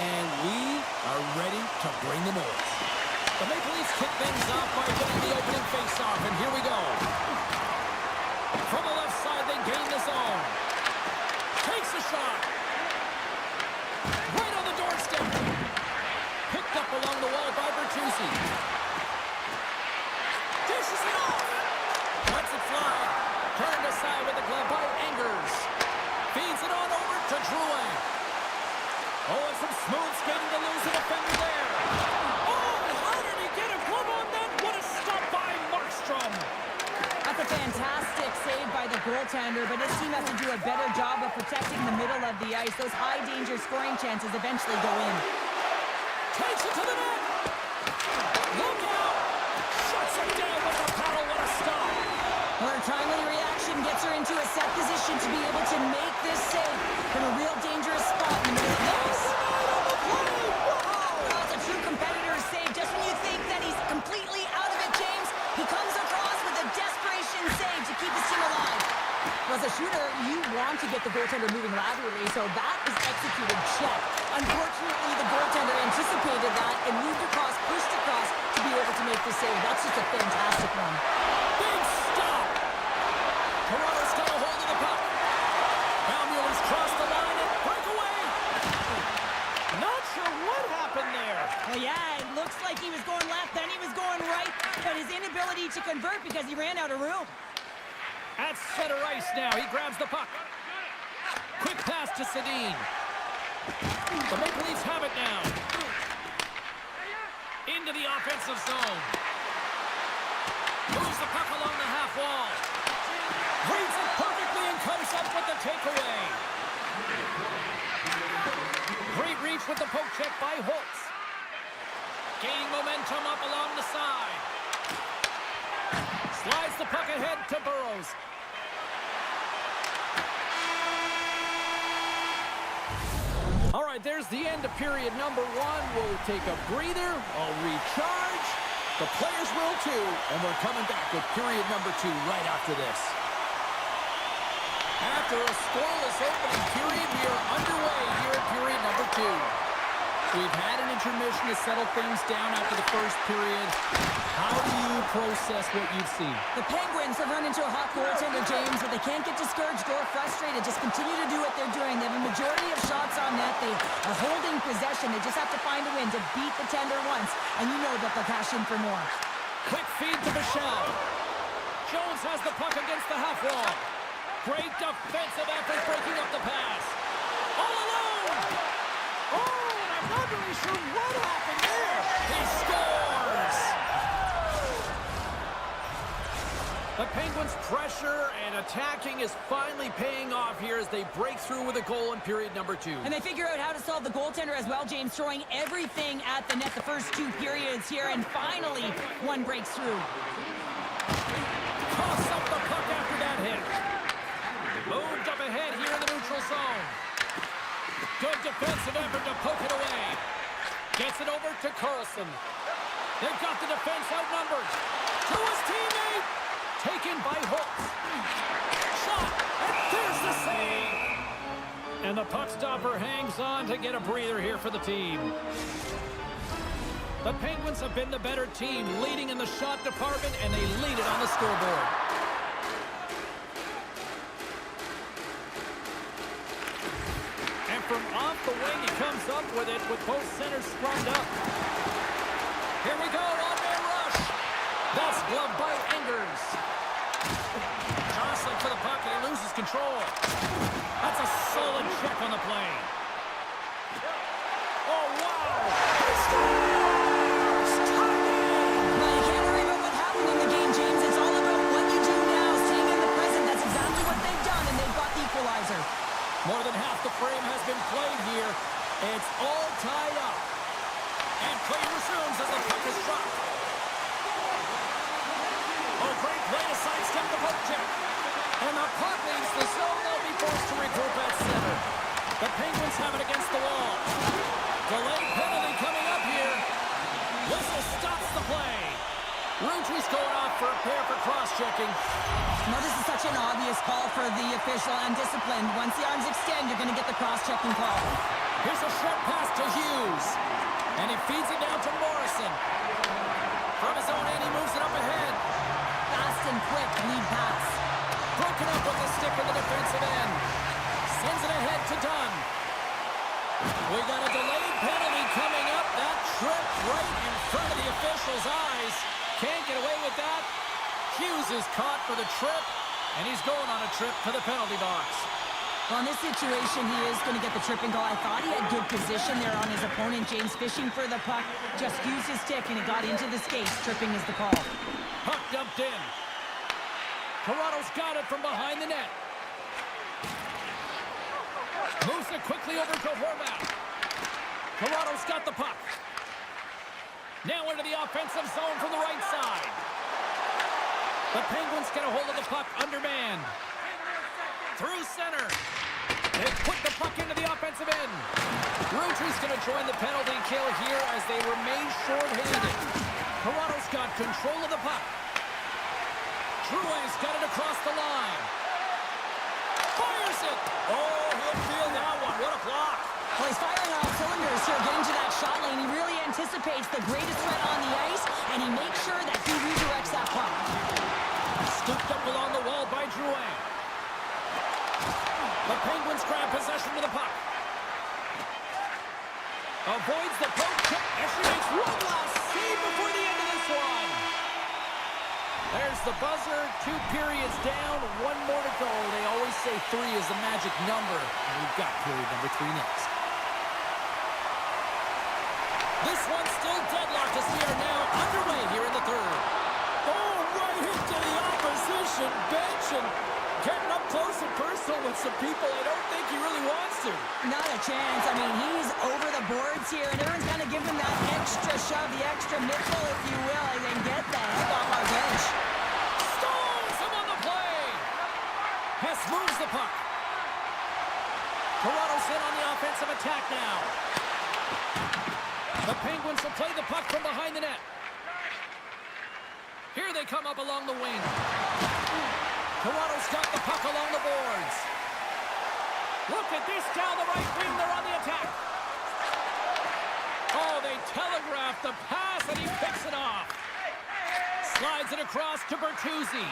and we are ready to bring the noise. The Maple Leafs kick things off by getting the opening face-off, and here we go. From the left side, they gain the zone. Takes a shot. Right on the doorstep. Picked up along the wall by Bertuzzi. Dishes it off. Lets it fly. Turned aside with the glove by Engers. Feeds it on over to Drouin. Oh, and some smooth skating to lose the defender there. Oh, how did he get a glove on that? What a stop by Markstrom. That's a fantastic save by the goaltender, but his team has to do a better job of protecting the middle of the ice. Those high-danger scoring chances eventually go in. Takes it to the net. Look out. Shuts it down with the paddle. What a stop. puts her into a set position to be able to make this save from a real dangerous spot in the middle of the ice. Well, it's a true competitor's save. Just when you think that he's completely out of it, James, he comes across with a desperation save to keep his team alive. Well, as a shooter, you want to get the goaltender moving laterally, so that is executed check. Unfortunately, the goaltender anticipated that and moved across, pushed across to be able to make the save. That's just a fantastic one. Big stop! Toronto's got a hold of the puck. Now Mueller's crossed the line and breakaway! Not sure what happened there. Well, yeah, it looks like he was going left, then he was going right, but his inability to convert because he ran out of room. At center ice now, he grabs the puck. Quick pass to Sedin. The Maple Leafs have it now. Into the offensive zone. Moves the puck along the half wall. Reads it perfectly and comes up with the takeaway. Great reach with the poke check by Holtz. Gaining momentum up along the side. Slides the puck ahead to Burrows. All right, there's the end of period number 1. We'll take a breather, I'll recharge. The players will too, and we're coming back with period number 2 right after this. After a scoreless opening period, we are underway here at period number 2. We've had an intermission to settle things down after the first period. How do you process what you've seen? The Penguins have run into a hot goaltender, James, but they can't get discouraged or frustrated. Just continue to do what they're doing. They have a majority of shots on net. They are holding possession. They just have to find a win to beat the tender once, and you know that they'll cash in for more. Quick feed to Michel. Jones has the puck against the half wall. Great defensive effort breaking up the pass. All alone! Oh! Not really sure what happened there. He scores! The Penguins' pressure and attacking is finally paying off here as they break through with a goal in period number 2. And they figure out how to solve the goaltender as well, James, throwing everything at the net the first 2 periods here, and finally one breaks through. Toss up the puck after that hit. Moved up ahead here in the neutral zone. Good defensive effort to poke it away. Gets it over to Carlson. They've got the defense outnumbered. To his teammate. Taken by Holtz. Shot. And there's the save. And the puck stopper hangs on to get a breather here for the team. The Penguins have been the better team, leading in the shot department, and they lead it on the scoreboard. From off the wing, he comes up with it with both centers scrummed up. Here we go, on-man rush. That's gloved by Engers. Jostling for the puck, and he loses control. That's a solid check on the play. Oh, wow! He scores! Well, you can't worry about what happened in the game, James. It's all about what you do now, staying in the present. That's exactly what they've done, and they've got the equalizer. More than half the frame has been played here. It's all tied up. And play resumes as the puck is dropped. Oh, great play to sidestep the poke check. And the puck leaves the zone. They'll be forced to regroup at center. The Penguins have it against the wall. Delayed penalty coming up here. Whistle stops the play. Rucci's going off for a pair for cross-checking. Now, this is such an obvious call for the official, undisciplined. Once the arms extend, you're going to get the cross-checking call. Here's a short pass to Hughes. And he feeds it down to Morrison. From his own end, he moves it up ahead. Fast and quick lead pass. Broken up with the stick in the defensive end. Sends it ahead to Dunn. We got a delayed penalty coming up. That tripped right in front of the official's eyes. Can't get away with that. Hughes is caught for the trip, and he's going on a trip to the penalty box. Well, in this situation, he is going to get the tripping goal. I thought he had good position there on his opponent. James fishing for the puck, just used his stick, and it got into the skates. Tripping is the call. Puck dumped in. Toronto's got it from behind the net. Moves it quickly over to Horvat. Toronto's got the puck. Now into the offensive zone from the right side. The Penguins get a hold of the puck undermanned. through center. They put the puck into the offensive end. Rutri's going to join the penalty kill here as they remain short-handed. Toronto's got control of the puck. Drouin's got it across the line. Fires it. Oh, he'll feel that one. What a block. Well, he's firing all cylinders here, getting to that shot lane. He really anticipates the greatest threat on the ice, and he makes sure that he redirects that puck. Scooped up along the wall by Drouin. The Penguins grab possession of the puck. Avoids the poke check. Actually makes one last save before the end of this one. There's the buzzer. 2 periods down. 1 more to go. They always say 3 is the magic number. And we've got period number 3 next. This one's still deadlocked as we are now underway here in the third. Oh, right into the opposition bench and getting up close and personal with some people I don't think he really wants to. Not a chance. I mean, he's over the boards here, and everyone's kind of giving that extra shove, the extra nickel, if you will, and then get the heck off our bench. Stones him on the play. Hess moves the puck. Toronto's in on the offensive attack now. The Penguins will play the puck from behind the net. Here they come up along the wing. Toronto's got the puck along the boards. Look at this down the right wing. They're on the attack. Oh, they telegraph the pass, and he picks it off. Slides it across to Bertuzzi.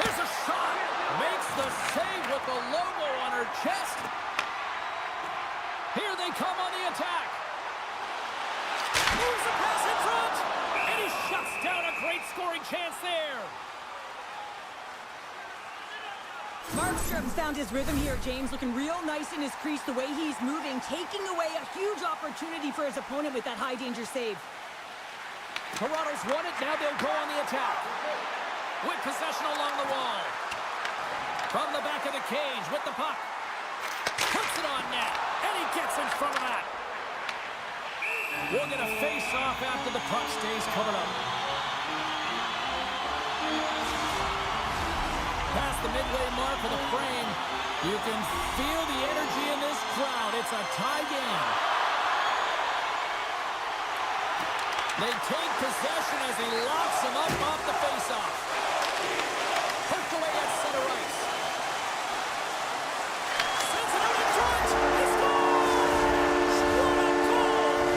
Here's a shot. Makes the save with the logo on her chest. Here they come on the attack. Moves the pass in front. And he shuts down a great scoring chance there. Markstrom's found his rhythm here, James, looking real nice in his crease, the way he's moving, taking away a huge opportunity for his opponent with that high-danger save. Toronto's won it, now they'll go on the attack. With possession along the wall. From the back of the cage with the puck. Puts it on net, and he gets in front of that. We'll get a face-off after the puck stays covered up. Past the midway mark of the frame, you can feel the energy in this crowd. It's a tie game. They take possession as he locks him up off the faceoff. Poked away at center ice. Sends it out in front. He scores! What a goal!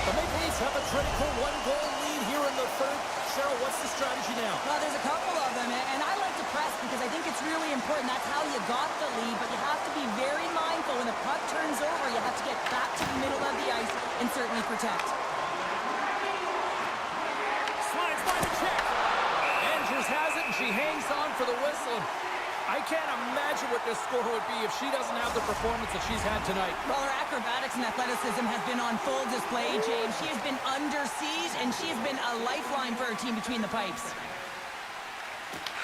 The Maple Leafs have a critical 1-goal lead here in the third. Cheryl, what's the strategy now? Well, there's a couple of them, and I like to press because I think it's really important. That's how you got the lead, but you have to be very mindful. When the puck turns over, you have to get back to the middle of the ice and certainly protect. Slides by the check. Andrews has it, and she hangs on for the whistle. I can't imagine what this score would be if she doesn't have the performance that she's had tonight. Well, her acrobatics and athleticism has been on full display, James. She has been under siege, and she has been a lifeline for her team between the pipes.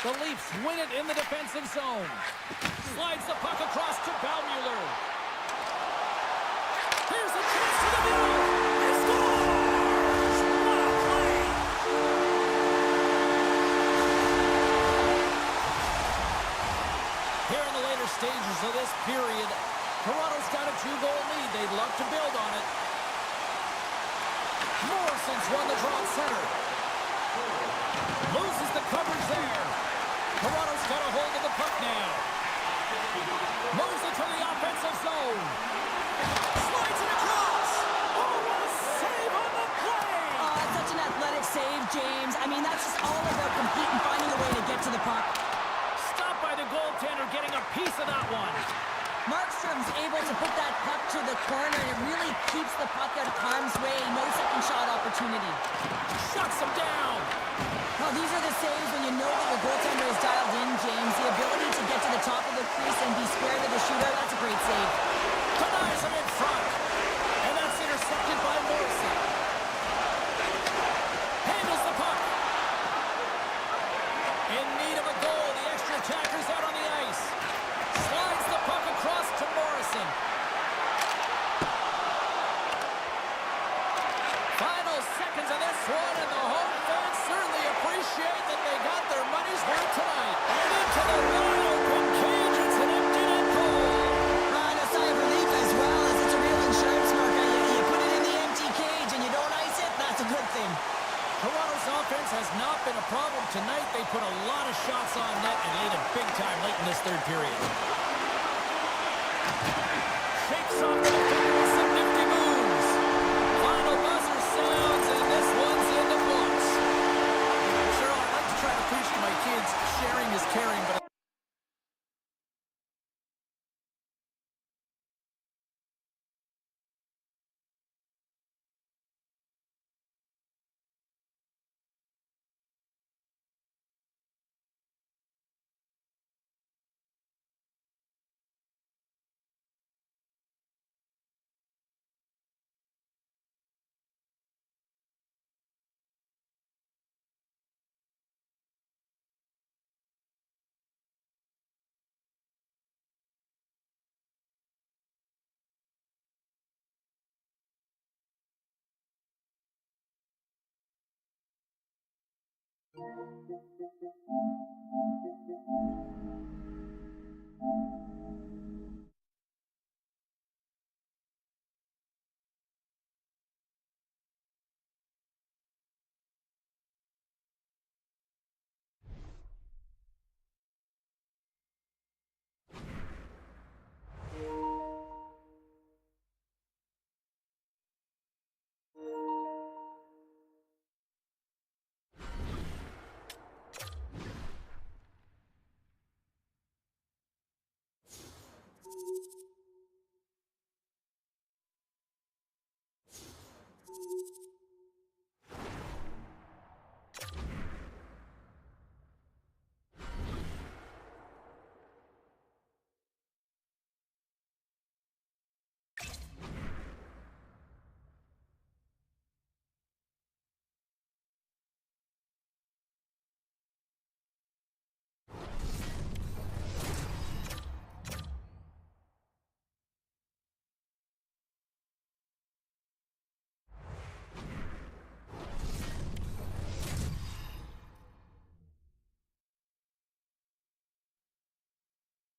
The Leafs win it in the defensive zone. Slides the puck across to Baumüller. Here's a chance to the middle. He scores! What a play! Here in the later stages of this period, Toronto's got a 2-goal lead. They'd love to build on it. Morrison's won the draw at center. Loses the coverage there. Toronto's got a hold of the puck now. Moves it to the offensive zone. Slides it across. Oh, what a save on the play! Oh, it's such an athletic save, James. I mean, that's just all about competing, finding a way to get to the puck. Stopped by the goaltender, getting a piece of that one. Markstrom's able to put that puck to the corner, and it really keeps the puck out of harm's way. No second shot opportunity. Shuts him down. Well, these are the saves when you know that your goaltender is dialed in, James. The ability to get to the top of the crease and be square to the shooter, that's a great save. Denies him in front. And that's intercepted by Morrison. Handles the puck. In need of a goal, the extra attacker's out on the ice. Slides the puck across to Morrison. Final seconds of this one, and the home fans certainly appreciate the the problem. Tonight, they put a lot of shots on net and laid it big time late in this third period. Shakes off the defender with some nifty moves. Final buzzer sounds, and this one's in the books. Cheryl, I like to try to preach to my kids, sharing is caring, but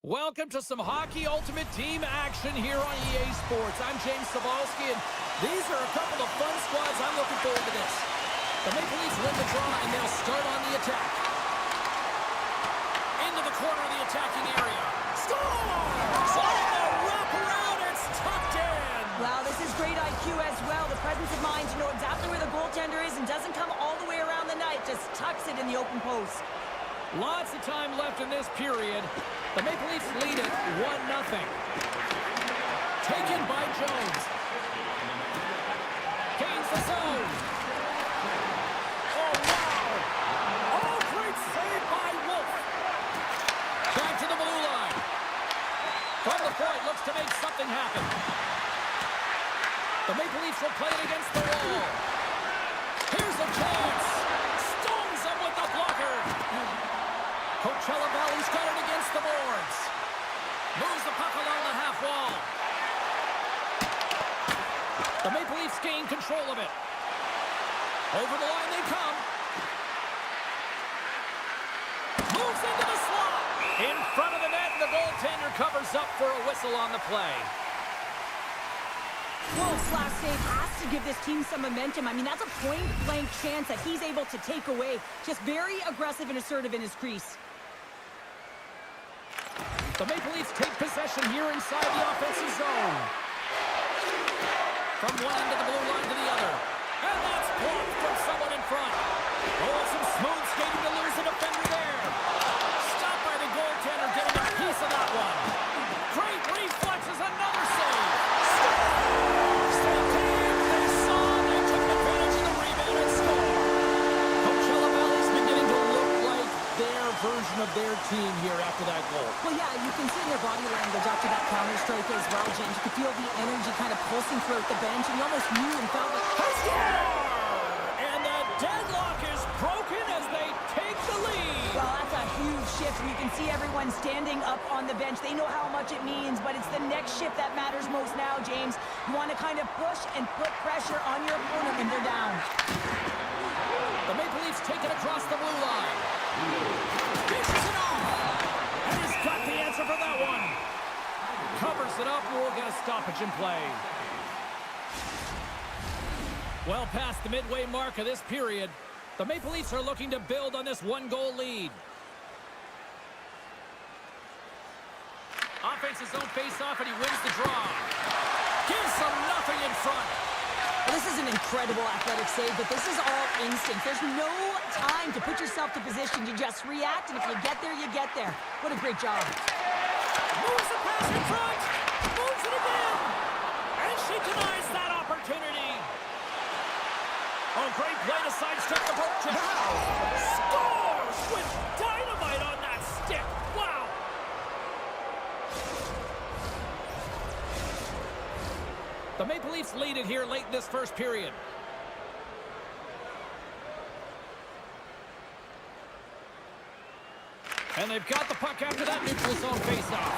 welcome to some Hockey Ultimate Team action here on EA Sports. I'm James Cybulski, and these are a couple of fun squads. I'm looking forward to this. The Maple Leafs win the draw, and they'll start on the attack. Into the corner of the attacking area. Scores! On the wraparound, it's tucked in! Wow, this is great IQ as well. The presence of mind to know exactly where the goaltender is and doesn't come all the way around the net. Just tucks it in the open post. Lots of time left in this period. The Maple Leafs lead it 1-0. Taken by Jones. Gains the zone. Oh, wow. Oh, great save by Wolf. Back to the blue line. From the point, looks to make something happen. The Maple Leafs will play it against the wall. Here's a chance. Stones him with the blocker. Coachella Valley's got it against the boards. Moves the puck along the half wall. The Maple Leafs gain control of it. Over the line they come. Moves into the slot. In front of the net, and the goaltender covers up for a whistle on the play. Wolf's last save has to give this team some momentum. I mean, that's a point-blank chance that he's able to take away. Just very aggressive and assertive in his crease. The Maple Leafs take possession here inside the offensive zone. From one end of the blue line to the other. And that's blocked from someone in front. Oh, some smooth skating to lose the defender there. Stopped by the goaltender, getting a piece of that one. Great reflexes, another save. Scores! They saw, they took advantage of the rebound and scored. Coachella Valley's beginning to look like their version of their team here after that goal. Well, yeah, you can see in their body language after that counter strike as well, James. You could feel the energy kind of pulsing throughout the bench, and you almost knew and felt it. And the deadlock is broken as they take the lead. Well, that's a huge shift. You can see everyone standing up on the bench. They know how much it means, but it's the next shift that matters most now, James. You want to kind of push and put pressure on your opponent when they're down. The Maple Leafs take it across the blue line. Dishes it off. And he's got the answer for that one. Covers it up, and we'll get a stoppage in play. Well past the midway mark of this period. The Maple Leafs are looking to build on this one-goal lead. Offense's own face-off, and he wins the draw. Gives them nothing in front. Well, this is an incredible athletic save, but this is all instinct. There's no time to put yourself to position. You just react, and if you get there, you get there. What a great job. Moves the pass in front. Moves it again. And she denies that opportunity. Oh, great play to sidestep the poke check. Scores with dynamite on that stick. Wow. The Maple Leafs lead it here late in this first period. And they've got the puck after that neutral zone faceoff.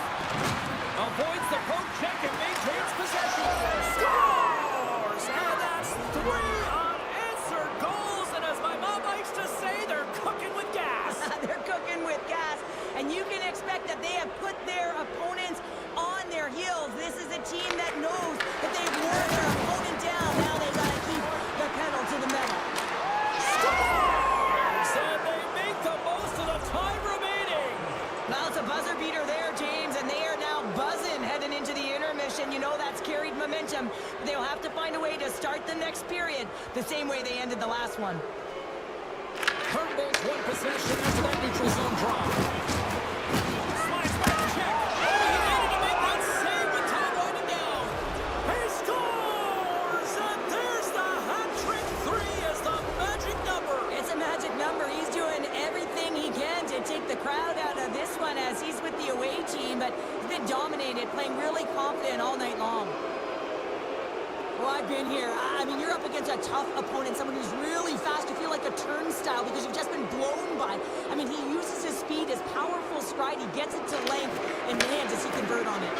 Avoids the poke check and maintains possession. Scores! And that's 3 unanswered goals. And as my mom likes to say, they're cooking with gas. They're cooking with gas. And you can expect that they have put their opponents on their heels. This is a team that knows that they've worn their opponent down. Now they've got to keep the pedal to the metal. Scores! And they make the most of the time remaining. Well, it's a buzzer beater there, James, and they are now buzzing heading into the intermission. You know that's carried momentum. They'll have to find a way to start the next period the same way they ended the last one. Turnbull's one possession after that neutral zone draw. Slides back check. Oh, he needed to make that save with time winding down. He scores! And there's the hat-trick 3 as the magic number. It's a magic number. He's doing everything he can to take the crowd out of this one as he's with the away team, but he's been dominated, playing really confident all night long. Well, I've been here. I mean, you're up against a tough opponent, someone who's really fast. You feel like a turnstile because you've just been blown by. I mean, he uses his speed, his powerful stride. He gets it to length, and man, does he convert on it.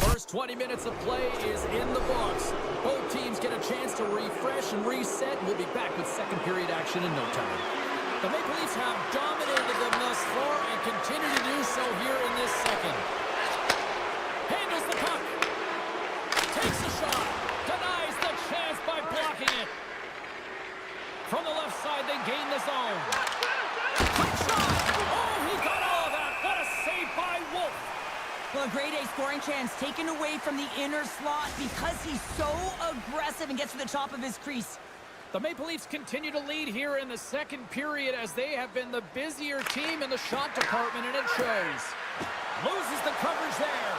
First 20 minutes of play is in the books. Both teams get a chance to refresh and reset. We'll be back with second period action in no time. The Maple Leafs have dominated them thus far and continue to do so here in this second. Handles the puck. Takes a shot. Denies the chance by blocking it. From the left side, they gain the zone. Quick shot. Oh, he got all of that. What a save by Wolf. Well, a grade A scoring chance taken away from the inner slot because he's so aggressive and gets to the top of his crease. The Maple Leafs continue to lead here in the second period as they have been the busier team in the shot department, and it shows. Loses the coverage there.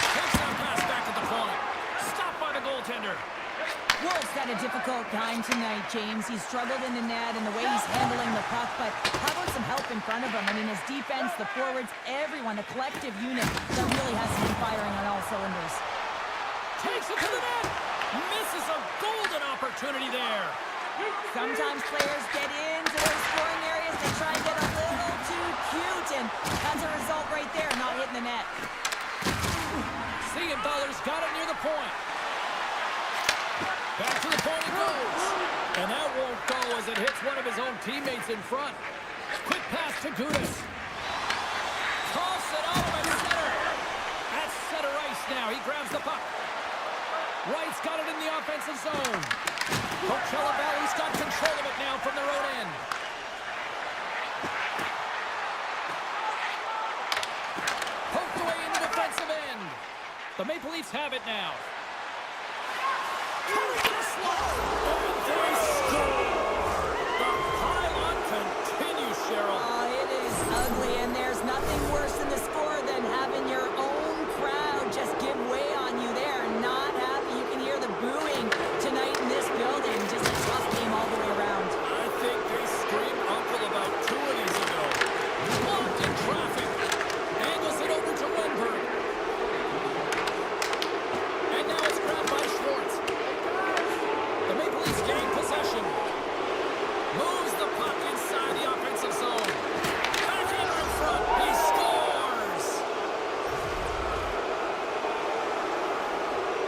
Takes that pass back at the point. Stopped by the goaltender. Wolf's had a difficult time tonight, James. He's struggled in the net and the way he's handling the puck, but how about some help in front of him? I mean, his defense, the forwards, everyone, a collective unit that really has to be firing on all cylinders. Takes it to the net. Misses a golden opportunity there. Sometimes players get into those scoring areas to try and get a little too cute, and that's a result right there, not hitting the net. Siegenthaler's got it near the point. Back to the point it goes. And that won't go as it hits one of his own teammates in front. Quick pass to Gudas. Toss it out by center. That's center ice now. He grabs the puck. Wright's got it in the offensive zone. Coachella Valley's got control of it now from their own end. Poked away in the defensive end. The Maple Leafs have it now. Coming to the slot. And they score. The pile-on continues, Cheryl. Oh, it is ugly, and there's nothing worse than the score than having your own crowd just give way on you there. Not happy. You can hear the booing tonight in this building. Just a tough game all the way around. I think they screamed uncle about 2 innings ago. Blocked in traffic. Angles it over to Wenberg. And now it's grabbed by Schwartz. The Maple Leafs gain possession. Moves the puck inside the offensive zone. Backhander in front. He scores!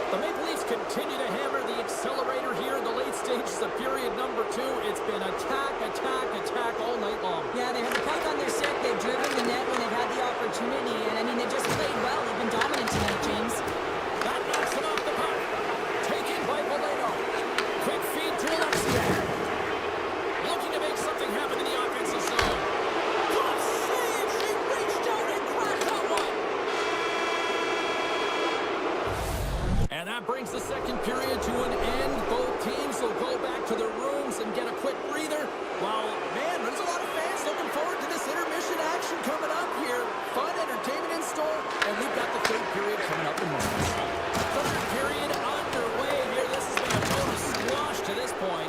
The Maple Leafs continue to hammer the accelerator here in the late stages of period number 2. It's been attack, attack, attack all night long. Yeah, they have the puck on their stick. They've driven the net when they've had the opportunity. And, I mean, they've just played well. They've been dominant tonight, James. That knocks it off the puck. Taken brings the second period to an end. Both teams will go back to their rooms and get a quick breather. While, man, there's a lot of fans looking forward to this intermission action coming up here. Fun entertainment in store, and we've got the third period coming up in moments. Third period underway here. This has been a total squash to this point.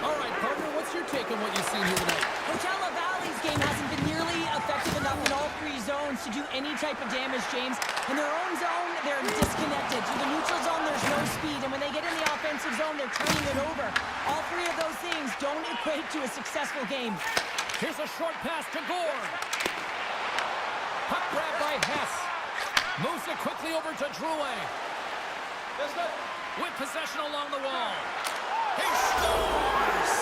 All right, partner, what's your take on what you've seen here tonight? Coachella Valley's game hasn't been nearly effective enough in all three zones to do any type of damage, James. In their own zone, they're disconnected. To the neutral zone, there's no speed. And when they get in the offensive zone, they're turning it over. All three of those things don't equate to a successful game. Here's a short pass to Gore. Puck grab by Hess. Moves it quickly over to Drouin. With possession along the wall. He scores!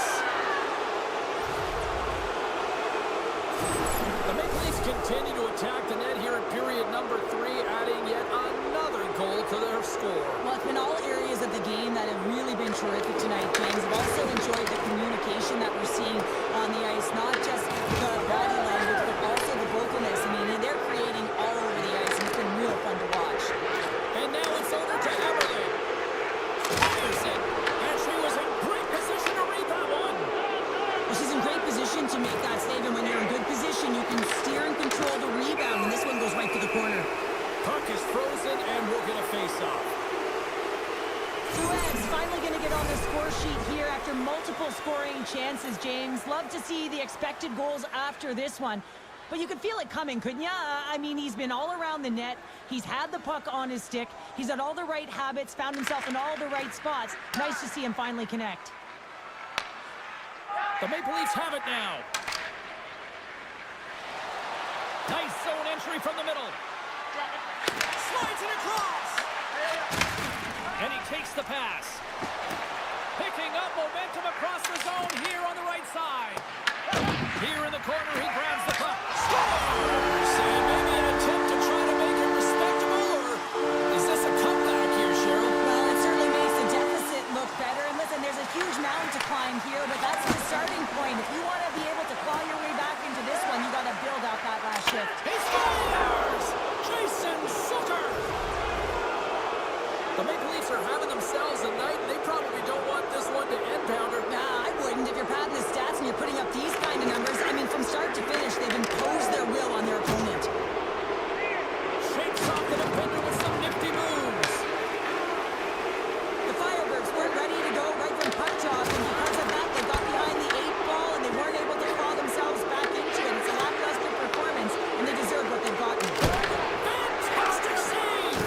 The Maple Leafs continue to attack the net here in period number 3, adding yet another goal to their score. Well, it's been all areas of the game that have really been terrific tonight, James. I've also enjoyed the communication that we're seeing on the ice, not just the body language, but also the vocalness. I mean, they're creating all over the ice, and it's been real fun to watch. And now it's over to Everly. Anderson, and she was in great position to read that one. Well, she's in great position to make that save, and when you're in good position, you can steer and control the rebound, and this one goes right to the corner. Puck is frozen, and we'll get a face-off. Drouin's finally going to get on the score sheet here after multiple scoring chances, James. Love to see the expected goals after this one. But you could feel it coming, couldn't you? I mean, he's been all around the net. He's had the puck on his stick. He's had all the right habits, found himself in all the right spots. Nice to see him finally connect. The Maple Leafs have it now. Nice zone entry from the middle. Slides it across. And he takes the pass. Picking up momentum across the zone here on the right side. Here in the corner, he grabs the puck. Scores! And maybe an attempt to try to make it respectable, or is this a comeback here, Cheryl? Well, it certainly makes the deficit look better. And listen, there's a huge mountain to climb here, but that's the starting point. If you want to be able to claw your way back into this one, you got to build out that last shift. He scores! Jason Sutter! The Maple Leafs are having themselves a night. They probably don't want this one to end, Pounder. Nah, I wouldn't. If you're padding the stats and you're putting up these kind of numbers, I mean, from start to finish, they've imposed their will on their opponent. Shakes off the defender with some nifty moves. The Firebirds weren't ready to go right from puck drop, and because of that, they got behind the 8 ball, and they weren't able to claw themselves back into it. It's a lackluster performance, and they deserve what they've gotten. Fantastic save!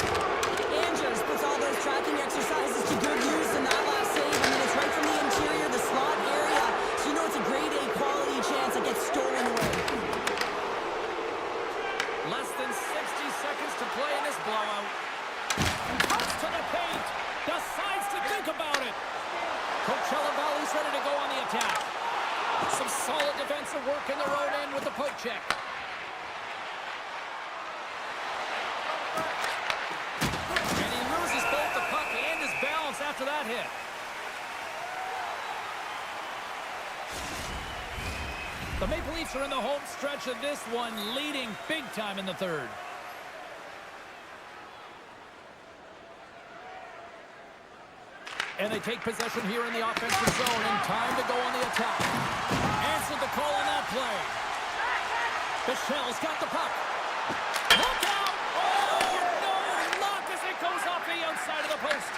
Andrews puts all those tracking exercises to good use in that last save. I mean, it's right from the interior, the slot area, so you know it's a grade A quality chance that gets stolen away. Less than 60 seconds to play in this blowout. Cuts to the paint. Decides to think about it. Coachella Valley's ready to go on the attack. Some solid defensive work in their own end with the poke check. And he loses both the puck and his balance after that hit. The Maple Leafs are in the home stretch of this one, leading big time in the third. And they take possession here in the offensive zone, and time to go on the attack. Answered the call on that play. Michelle's got the puck. Look out! Oh, no! Luck as it goes off the outside of the post.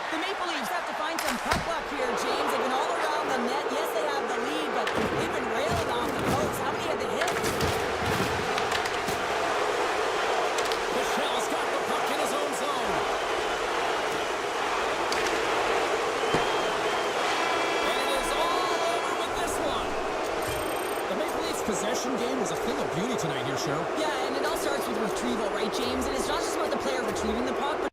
The Maple Leafs have to find some puck luck here, James. They've been all around the net. Yes, they have the lead, but they've been railing off the post. How many have they hit? Michelle's got the puck in his own zone. And it is all over with this one. The Maple Leafs possession game was a thing of beauty tonight here, Cheryl. Yeah, and it all starts with retrieval, right, James? And it's not just about the player retrieving the puck, but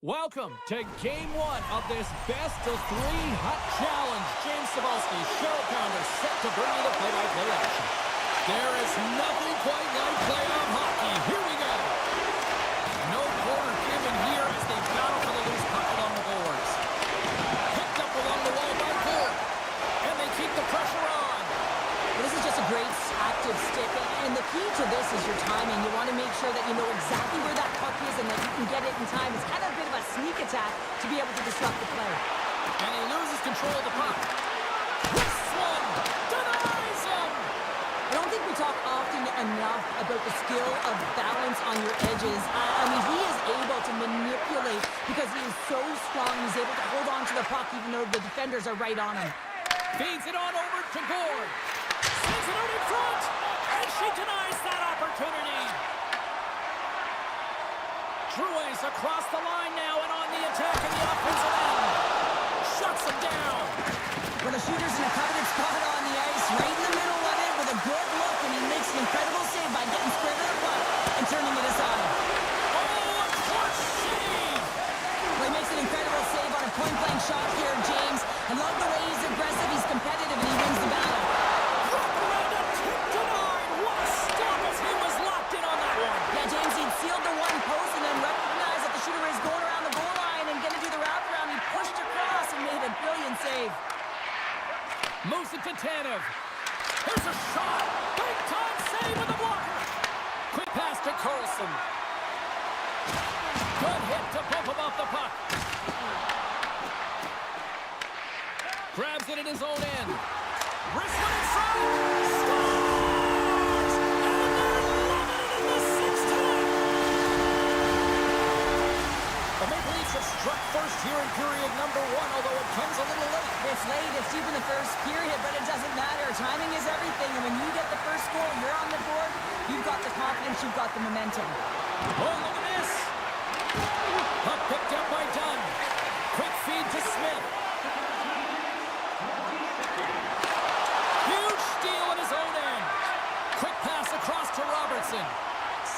Welcome to Game 1 of this best-of-3 Hut Challenge. James Cebulski, Cheryl Pounder, set to bring you the play-by-play action. There is nothing quite like playoff hockey. Here we go. No corner given here as they battle for the loose puck along the boards. Picked up along the wall by Ford, and they keep the pressure on. Well, this is just a great active stick, and the key to this is your timing. You want to make sure that you know exactly where that puck is and that you can get it in time. It's kind of a bit of a sneak attack to be able to disrupt the play. And he loses control of the puck. This one denies him. I don't think we talk often enough about the skill of balance on your edges. I mean, he is able to manipulate because he is so strong. He's able to hold on to the puck even though the defenders are right on him. Feeds it on over to Gord. Sends it out in front. And she denies that opportunity. True's across the line now and on the attack in the offensive end. Shuts him down. Well, the shooter's in a coveted spot on the ice, right in the middle of it with a good look, and he makes an incredible save by getting square to the puck and turning it aside. Oh, a clutch save. Well, he makes an incredible save on a point-blank shot here, James. I love the way he's aggressive, he's competitive, and he wins the battle. Wrap around a tip denied. What a stop as he was locked in on that one. Yeah, James, he'd sealed the one post and then recognized that the shooter is going around the goal line and going to do the wraparound. He pushed across and made a brilliant save. Moves it to Tanev. Here's a shot. Big time save with the blocker. Quick pass to Carlson. Good hit to bump him off the puck. Grabs it in his own end. Wrist one in front. Scores! And they're loving it in the 16th. The Maple Leafs have struck first here in period number 1, although it comes a little late. It's late, it's deep in the first period, but it doesn't matter. Timing is everything, and when you get the first goal, you're on the board, you've got the confidence, you've got the momentum. Oh, look at this. Puck picked up by Dunn. Quick feed to Smith. Huge steal in his own end. Quick pass across to Robertson.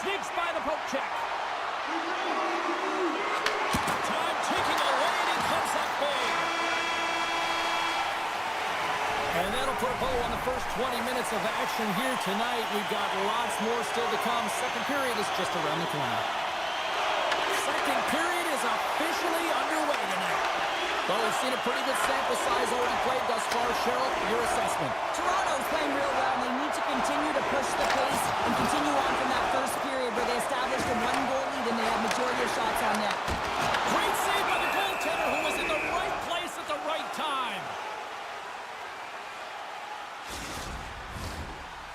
Sneaks by the poke check. Time ticking away, and he comes up big. And that'll put a bow on the first 20 minutes of action here tonight. We've got lots more still to come. Second period is just around the corner. Second period is officially underway tonight. Well, we've seen a pretty good sample size already played thus far. Cheryl, your assessment. Toronto's playing real well, and they need to continue to push the pace and continue on from that first period where they established a one-goal lead and they had majority of shots on net. Great save by the goaltender who was in the right place at the right time.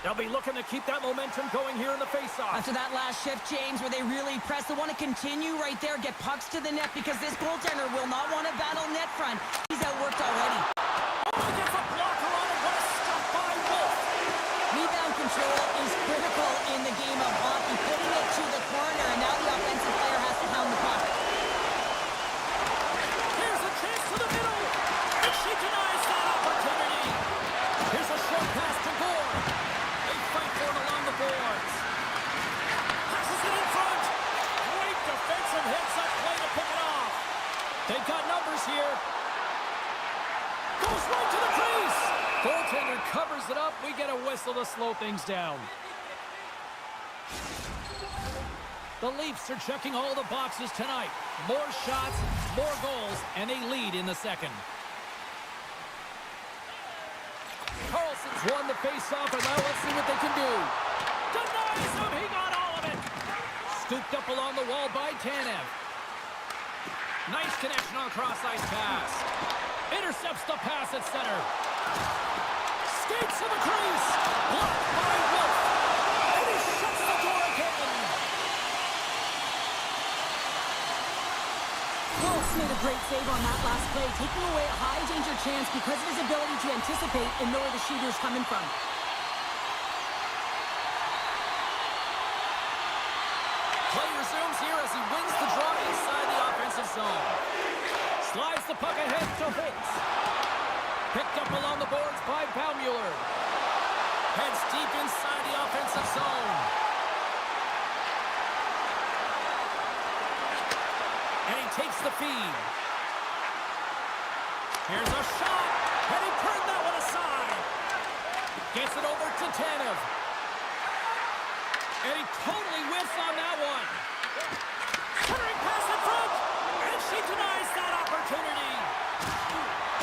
They'll be looking to keep that momentum going here in the faceoff. After that last shift, James, where they really press, they want to continue right there, get pucks to the net, because this goaltender will not want to battle net front. He's outworked already. Oh, he gets a blocker on it. What a stop by Wolf. Rebound control is critical in the game of hockey. Putting it to the corner, and now the offensive player has to pound the puck. Here's a chance to the middle. And she denies that opportunity. Here's a short pass to Gore. They fight for it along the boards. Passes it in front. Great defensive hits that play to pick it off. They've got numbers here. Goes right to the crease. Goaltender covers it up. We get a whistle to slow things down. The Leafs are checking all the boxes tonight. More shots, more goals, and a lead in the second. Carlson's won the face-off, and now let's see what they can do. Denies him. He got all of it. Scooped up along the wall by Tanev. Nice connection on a cross-ice pass. Intercepts the pass at center. Skates to the crease. Blocked by Wolf. And he shuts the door again. Wolf's made a great save on that last play, taking away a high-danger chance because of his ability to anticipate and know where the shooter's coming from. Play resumes here as he wins the draw inside the offensive zone. Slides the puck ahead to Holtz. Picked up along the boards by Baummuller. Heads deep inside the offensive zone. And he takes the feed. Here's a shot, and he turned that one aside. Gets it over to Tanev. And he totally whiffs on that one. Centering pass in front, and she denies that opportunity.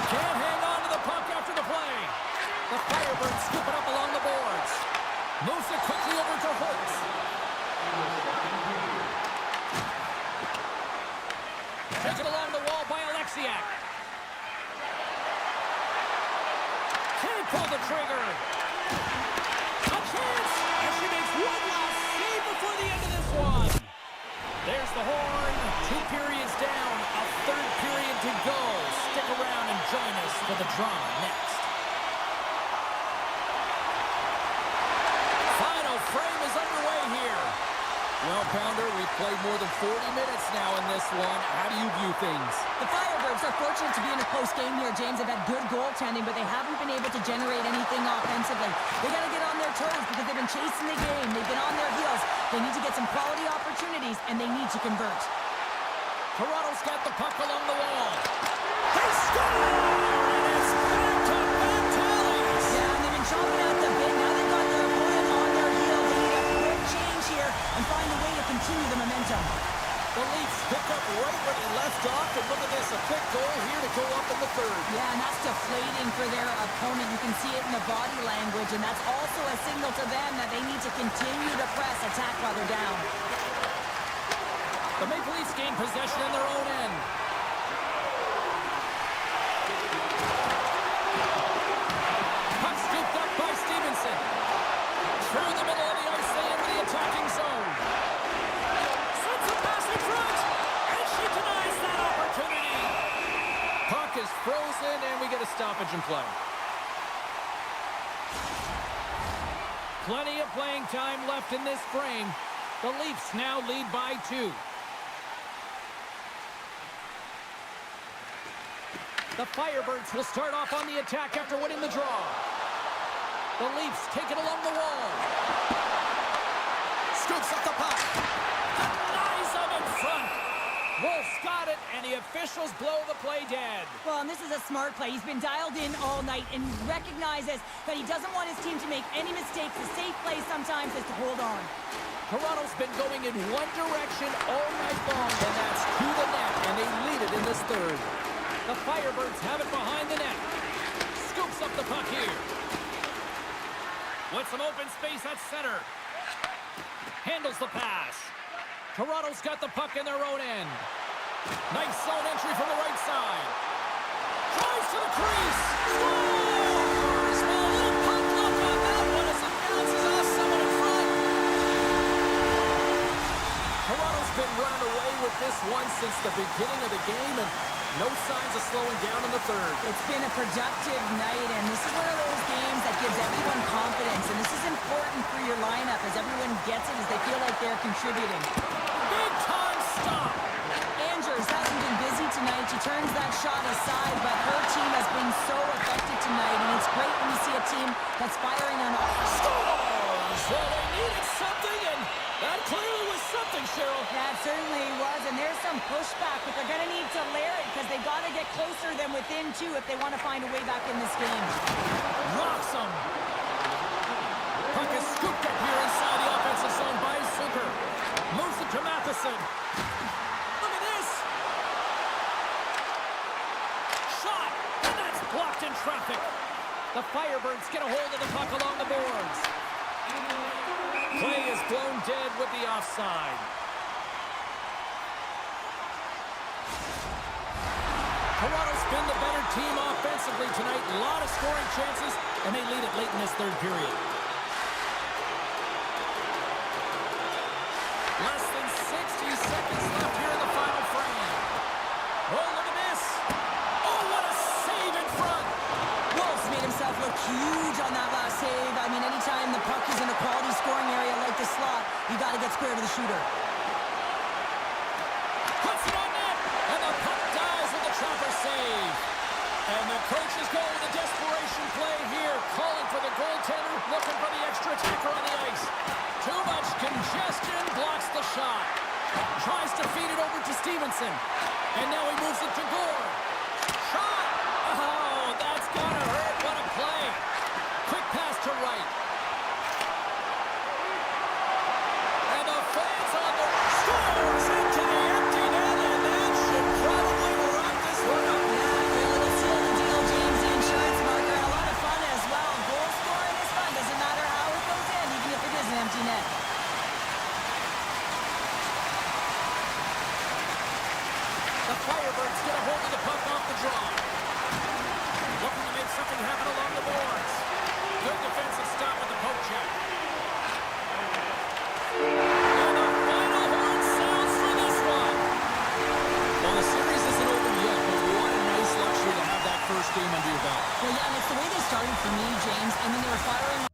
Can't hang on to the puck after the play. The Firebirds scoop it up along the boards. Moves it quickly over to Holtz. Taken along the wall by Alexiak. Can't pull the trigger. A chance, and she makes one last save before the end of this one. There's the horn. 2 periods down. A third period to go. Stick around and join us for the drama next. Final frame is underway here. Well, Pounder, we've played more than 40 minutes now in this one. How do you view things? The Firebirds are fortunate to be in a close game here, James. They've had good goaltending, but they haven't been able to generate anything offensively. They got to get on their toes because they've been chasing the game. They've been on their heels. They need to get some quality opportunities, and they need to convert. Toronto's got the puck along the wall. They score! And it's back-to-back tallies. Yeah, and they've been chopping out the bit. Now they've got their opponent on their heels. They need a quick change here and find a way to continue the momentum. The Leafs pick up right where they left off, and look at this, a quick goal here to go up in the third. Yeah, and that's deflating for their opponent. You can see it in the body language, and that's also a signal to them that they need to continue to press, attack while they're down. The Maple Leafs gain possession in their own end. Puck scooped up by Stevenson. Through the middle of the ice, they enter the attacking zone. Sends a pass in front, and she denies that opportunity. Puck is frozen, and we get a stoppage in play. Plenty of playing time left in this frame. The Leafs now lead by 2. The Firebirds will start off on the attack after winning the draw. The Leafs take it along the wall. Scoops up the puck. Denies them in front. Wolf's got it, and the officials blow the play dead. Well, and this is a smart play. He's been dialed in all night and recognizes that he doesn't want his team to make any mistakes. The safe play sometimes is to hold on. Toronto's been going in one direction all night long, and that's to the net, and they lead it in this third. The Firebirds have it behind the net. Scoops up the puck here. With some open space at center. Handles the pass. Toronto's got the puck in their own end. Nice zone entry from the right side. Drives to the crease. Scores! Well, a little puck luck on that one as it bounces off someone in front. Toronto's been running away with this one since the beginning of the game, and no signs of slowing down in the third. It's been a productive night, and this is one of those games that gives everyone confidence, and this is important for your lineup as everyone gets it, as they feel like they're contributing. Big time stop. Andrews hasn't been busy tonight. She turns that shot aside, but her team has been so effective tonight, and it's great when you see a team that's firing on all. Scores! Well, they needed something, and that clearly was something, Cheryl. That certainly was, and there's some pushback, but they're going to need to layer it because they've got to get closer than within 2 if they want to find a way back in this game. Rocks him. Puck is scooped up here inside the offensive zone by Zucker. Moves it to Matheson. Look at this. Shot, and that's blocked in traffic. The Firebirds get a hold of the puck along the boards. Play is blown dead with the offside. Toronto's been the better team offensively tonight. A lot of scoring chances, and they lead it late in this third period. Less than 60 seconds left here in the final frame. Oh, look at this. Oh, what a save in front. Wolf's made himself look huge on that last save. I mean, anytime the puck is in a quality scoring area like the slot, you got to get square to the shooter. Puts it on net, and the puck dies with the chopper save. And the coaches go with a desperation play here, calling for the goaltender, looking for the extra attacker on the ice. Too much congestion blocks the shot. Tries to feed it over to Stevenson. And now he moves it to Gore. Shot! Oh, that's gotta hurt. What a play. Quick pass to right. And the fans on the scores into the empty net, and that should probably wrap this one up. Yeah, a little seal the deal, James. The insurance marker. A lot of fun as well. Goal scoring is fun. Doesn't matter how it goes in, even if it is an empty net. The Firebirds get a hold of the puck off the draw. Looking to make something happen along the boards. Good defensive stop with the poke check. And the final horn sounds for this one. Well, the series isn't over yet, but what a nice luxury to have that first game under your belt. Well, yeah, and it's the way they started for me, James. I mean, they were firing.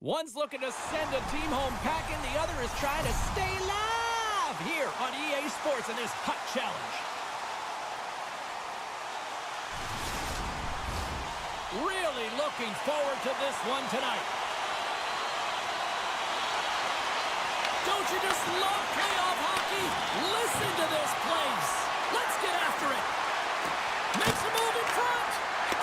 One's looking to send a team home packing, the other is trying to stay alive here on EA Sports in this hot challenge. Really looking forward to this one tonight. Don't you just love playoff hockey? Listen to this place. Let's get after it. Makes a move in front.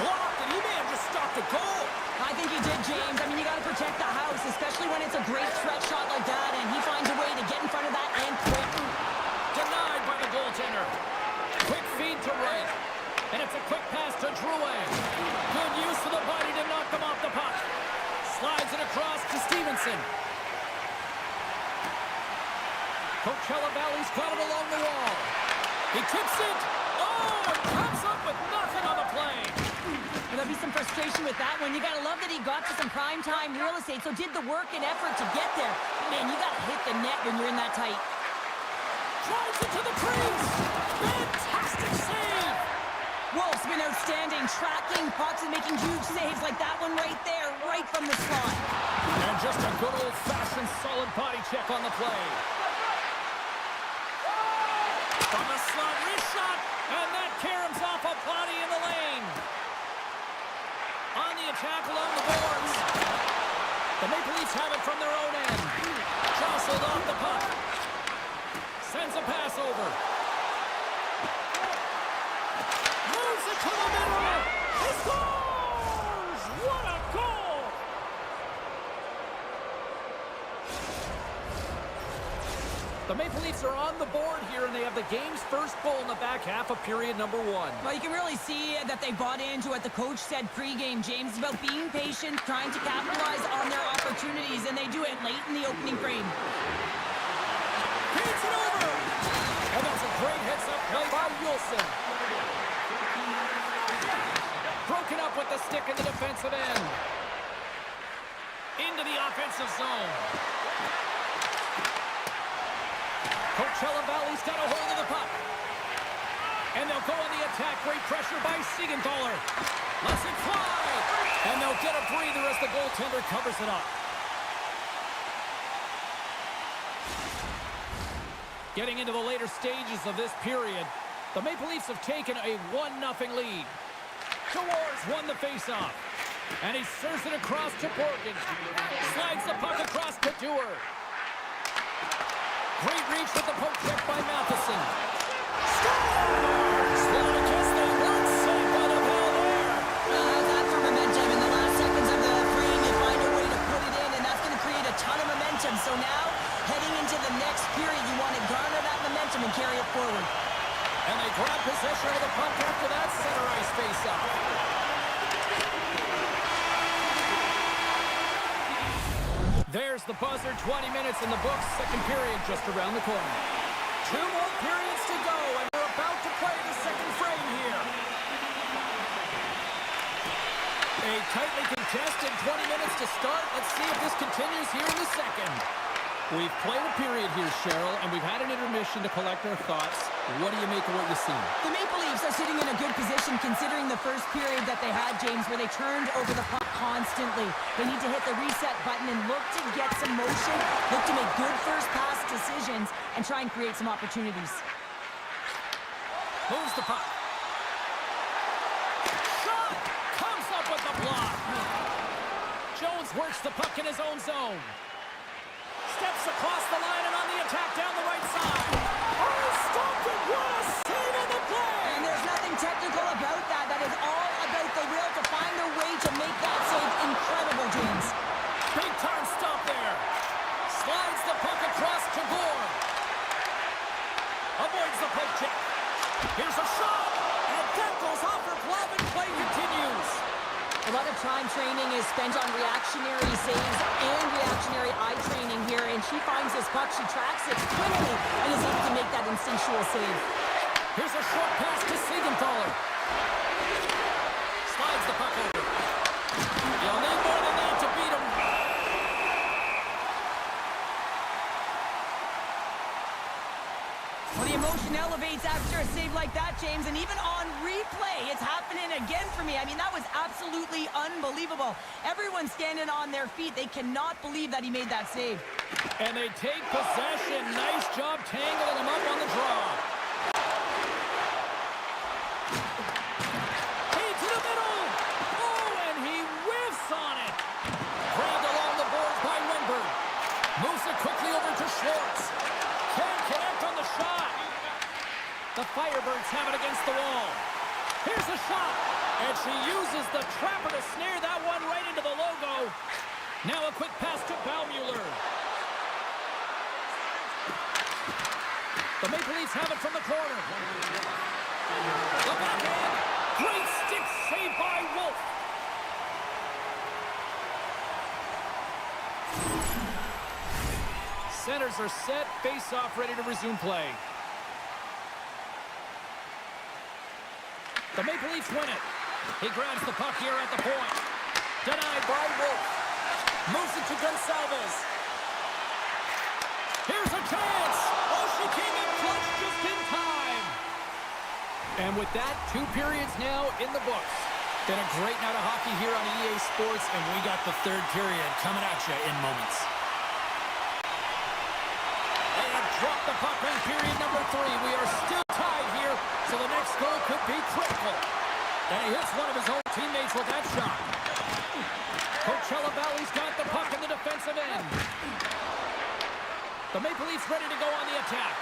Blocked, and he may have just stopped a goal. I think he did, James. I mean, you got to protect the house, especially when it's a great threat shot like that, and he finds a way to get in front of that and quick. Denied by the goaltender. Quick feed to right. And it's a quick pass to Drouin. Good use of the body to knock him off the puck. Slides it across to Stevenson. Coachella Valley's got it along the wall. He tips it. Oh, and comes up with nothing on the play. There'll be some frustration with that one. You got to love that he got to some prime-time real estate, so did the work and effort to get there. Man, you got to hit the net when you're in that tight. Drives it to the crease. Fantastic save. Wolf's been outstanding, tracking pucks and making huge saves like that one right there, right from the slot. And just a good old-fashioned solid body check on the play. From the slot, wrist shot, and that caroms off a body in the lane. On the attack along the boards. The Maple Leafs have it from their own end. Jostled off the puck. Sends a pass over. Moves it to the middle. He scores! What a goal! The Maple Leafs are on the board here, and they have the game's first goal in the back half of period number one. Well, you can really see that they bought into what the coach said pregame, James, about being patient, trying to capitalize on their opportunities, and they do it late in the opening frame. Feeds it over! And that's a great heads-up play by Wilson. Broken up with the stick in the defensive end. Into the offensive zone. Coachella Valley's got a hold of the puck. And they'll go on the attack. Great pressure by Siegenthaler. Lets it fly. And they'll get a breather as the goaltender covers it up. Getting into the later stages of this period, the Maple Leafs have taken a 1-0 lead. Dewars won the faceoff. And he serves it across to Borgen. Slides the puck across to Dewar. Great reach with the poke check by Matheson. Scores! Slaughterkiss, they weren't safe by the ball there. That's for momentum. In the last seconds of the frame, you find a way to put it in, and that's going to create a ton of momentum. So now, heading into the next period, you want to garner that momentum and carry it forward. And they grab possession of the puck after that center ice face-off. There's the buzzer, 20 minutes in the books, second period just around the corner. 2 more periods to go, and we're about to play the second frame here. A tightly contested 20 minutes to start. Let's see if this continues here in the second. We've played a period here, Cheryl, and we've had an intermission to collect our thoughts. What do you make of what you've seen? The Maple Leafs are sitting in a good position considering the first period that they had, James, where they turned over the puck constantly. They need to hit the reset button and look to get some motion, look to make good first pass decisions, and try and create some opportunities. Moves the puck. Shot! Comes up with the block. Jones works the puck in his own zone. Steps across the line and on the attack down the right side. Oh, stopped it! What a save on the play! And there's nothing technical about that. That is all about the will to find a way to make that save incredible, James. Big time stop there. Slides the puck across to Gore. Avoids the poke check. Here's a shot, and that goes off her glove, and play continues. A lot of time training is spent on reactionary saves and reactionary eye training here, and she finds this puck, she tracks it quickly, and is able to make that instinctual save. Here's a short pass to Siegenthaler. Slides the puck over. You'll need more than that to beat him. Well, the emotion elevates after a save like that, James, and even on replay, it's happening again for me. I mean, that was absolutely unbelievable. Everyone's standing on their feet. They cannot believe that he made that save. And they take possession. Nice job tangling him up on the draw. Hey, to the middle. Oh, and he whiffs on it. Grabbed along the boards by Wenberg. Moves it quickly over to Schwartz. Can't connect on the shot. The Firebirds have it against the wall. Here's a shot. And she uses the trapper to snare that one right into the logo. Now a quick pass to Baumüller. The Maple Leafs have it from the corner. The backhand. Great stick save by Wolf. Centers are set. Face-off ready to resume play. The Maple Leafs win it. He grabs the puck here at the point. Denied by Wolf. Moves it to Gonsalves. Here's a chance. Oh, she came in clutch just in time. And with that, 2 periods now in the books. Been a great night of hockey here on EA Sports, and we got the 3rd period coming at you in moments. They have dropped the puck in period number 3. We are still tied here, so the next goal could be critical. And he hits one of his own teammates with that shot. Coachella Valley's got the puck in the defensive end. The Maple Leafs ready to go on the attack.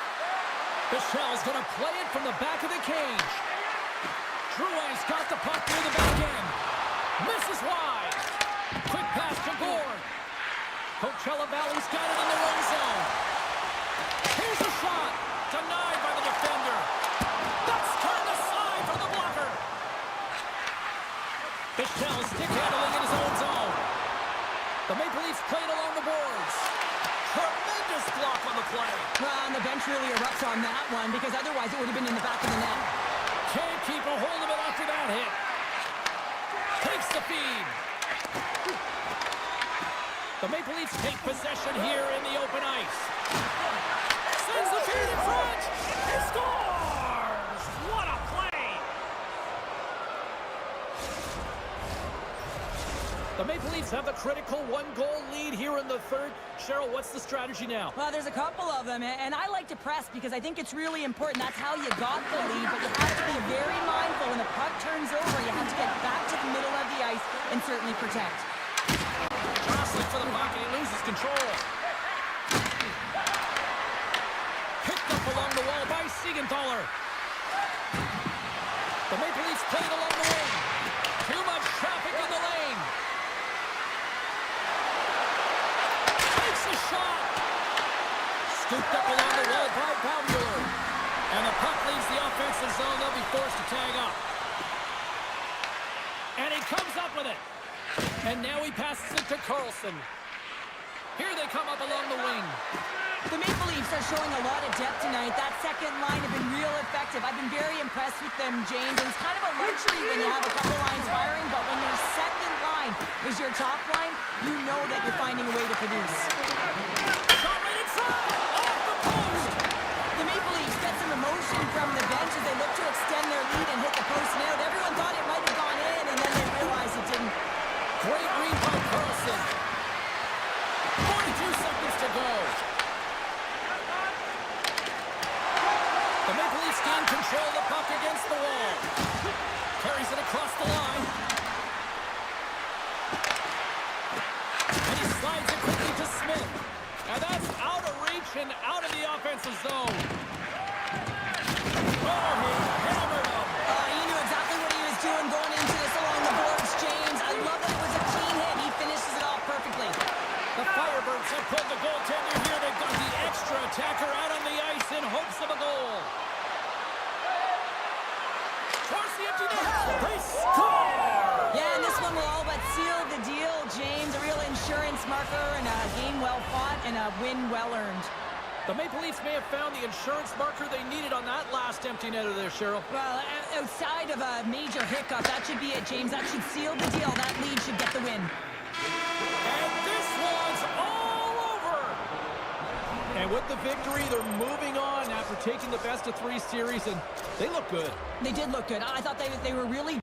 Michelle's going to play it from the back of the cage. Drouin's got the puck near the back end. Misses wide. Quick pass to Gord. Coachella Valley's got it in their own zone. Here's a shot. Denied by the defender. That's turned aside from the blocker. Michelle stick handling in his own zone. The Maple Leafs played along the boards. Tremendous block on the play. Well, and the bench really erupts on that one, because otherwise it would have been in the back of the net. Can't keep a hold of it after that hit. Takes the feed. The Maple Leafs take possession here in the open ice. Sends the feed in front. He scores! What a play! The Maple Leafs have the critical 1-goal lead here in the 3rd. Cheryl, what's the strategy now? Well, there's a couple of them, and I like to press because I think it's really important. That's how you got the lead, but you have to be very mindful when the puck turns over. You have to get back to the middle of the ice and certainly protect. Jostling for the puck, and he loses control. Picked up along the wall by Siegenthaler. The Maple Leafs played along the wing. Too much traffic in the lane. Takes a shot. Scooped up along the wall by Baumüller. And the puck leaves the offensive zone. They'll be forced to tag up. And he comes up with it. And now he passes it to Carlson. Here they come up along the wing. The Maple Leafs are showing a lot of depth tonight. That second line have been real effective. I've been very impressed with them, James. And it's kind of a luxury when you have a couple lines firing, but when your second line is your top line, you know that you're finding a way to produce. Shot right inside! Off the post! The Maple Leafs get some emotion from the bench as they look to extend their lead and hit the post and out. Everyone thought it might have gone in, and then they realized it didn't. Great read by Carlson. 42 seconds to go. The Maple Leafs gain control of the puck against the wall. Carries it across the line. And he slides it quickly to Smith. And that's out of reach and out of the offensive zone. Oh, he hammered him. He knew exactly what he was doing going into this along the boards, James. I love that it was a clean hit. He finishes it off perfectly. The Firebirds have pulled the goaltender here. They've got the extra attacker out on the ice in hopes of a goal. Towards the empty net. They score! Yeah, and this one will all but seal the deal, James. A real insurance marker and a game well fought and a win well earned. The Maple Leafs may have found the insurance marker they needed on that last empty netter there, Cheryl. Well, outside of a major hiccup, that should be it, James. That should seal the deal. That lead should get the win. And this one's all over! And with the victory, they're moving on after taking the best-of-3 series, and they look good. They did look good. I thought they were really...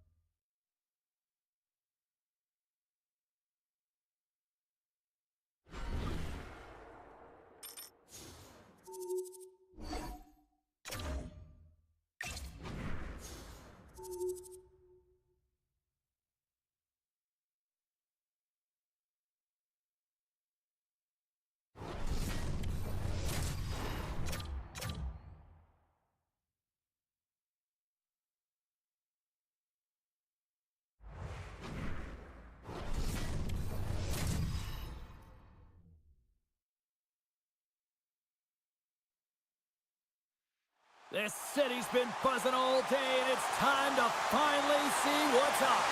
This city's been buzzing all day, and it's time to finally see what's up.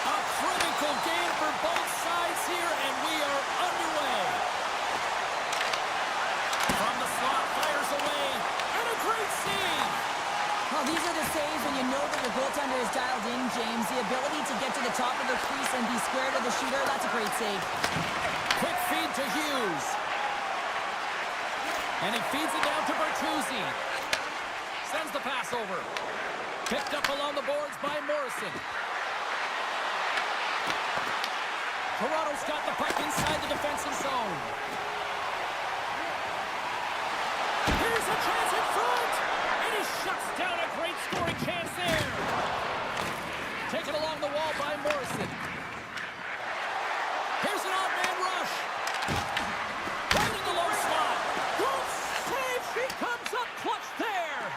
A critical game for both sides here, and we are underway. From the slot, fires away, and a great save. Well, these are the saves when you know that your goaltender is dialed in, James. The ability to get to the top of the crease and be square to the shooter, that's a great save. Quick feed to Hughes. And he feeds it down to Bertuzzi. Sends the pass over. Picked up along the boards by Morrison. Toronto's got the puck inside the defensive zone. Here's a chance in front! And he shuts down a great scoring chance there. Taken along the wall by Morrison. Here's an odd man rush. Right in the low slot. Good save! She comes up clutch there!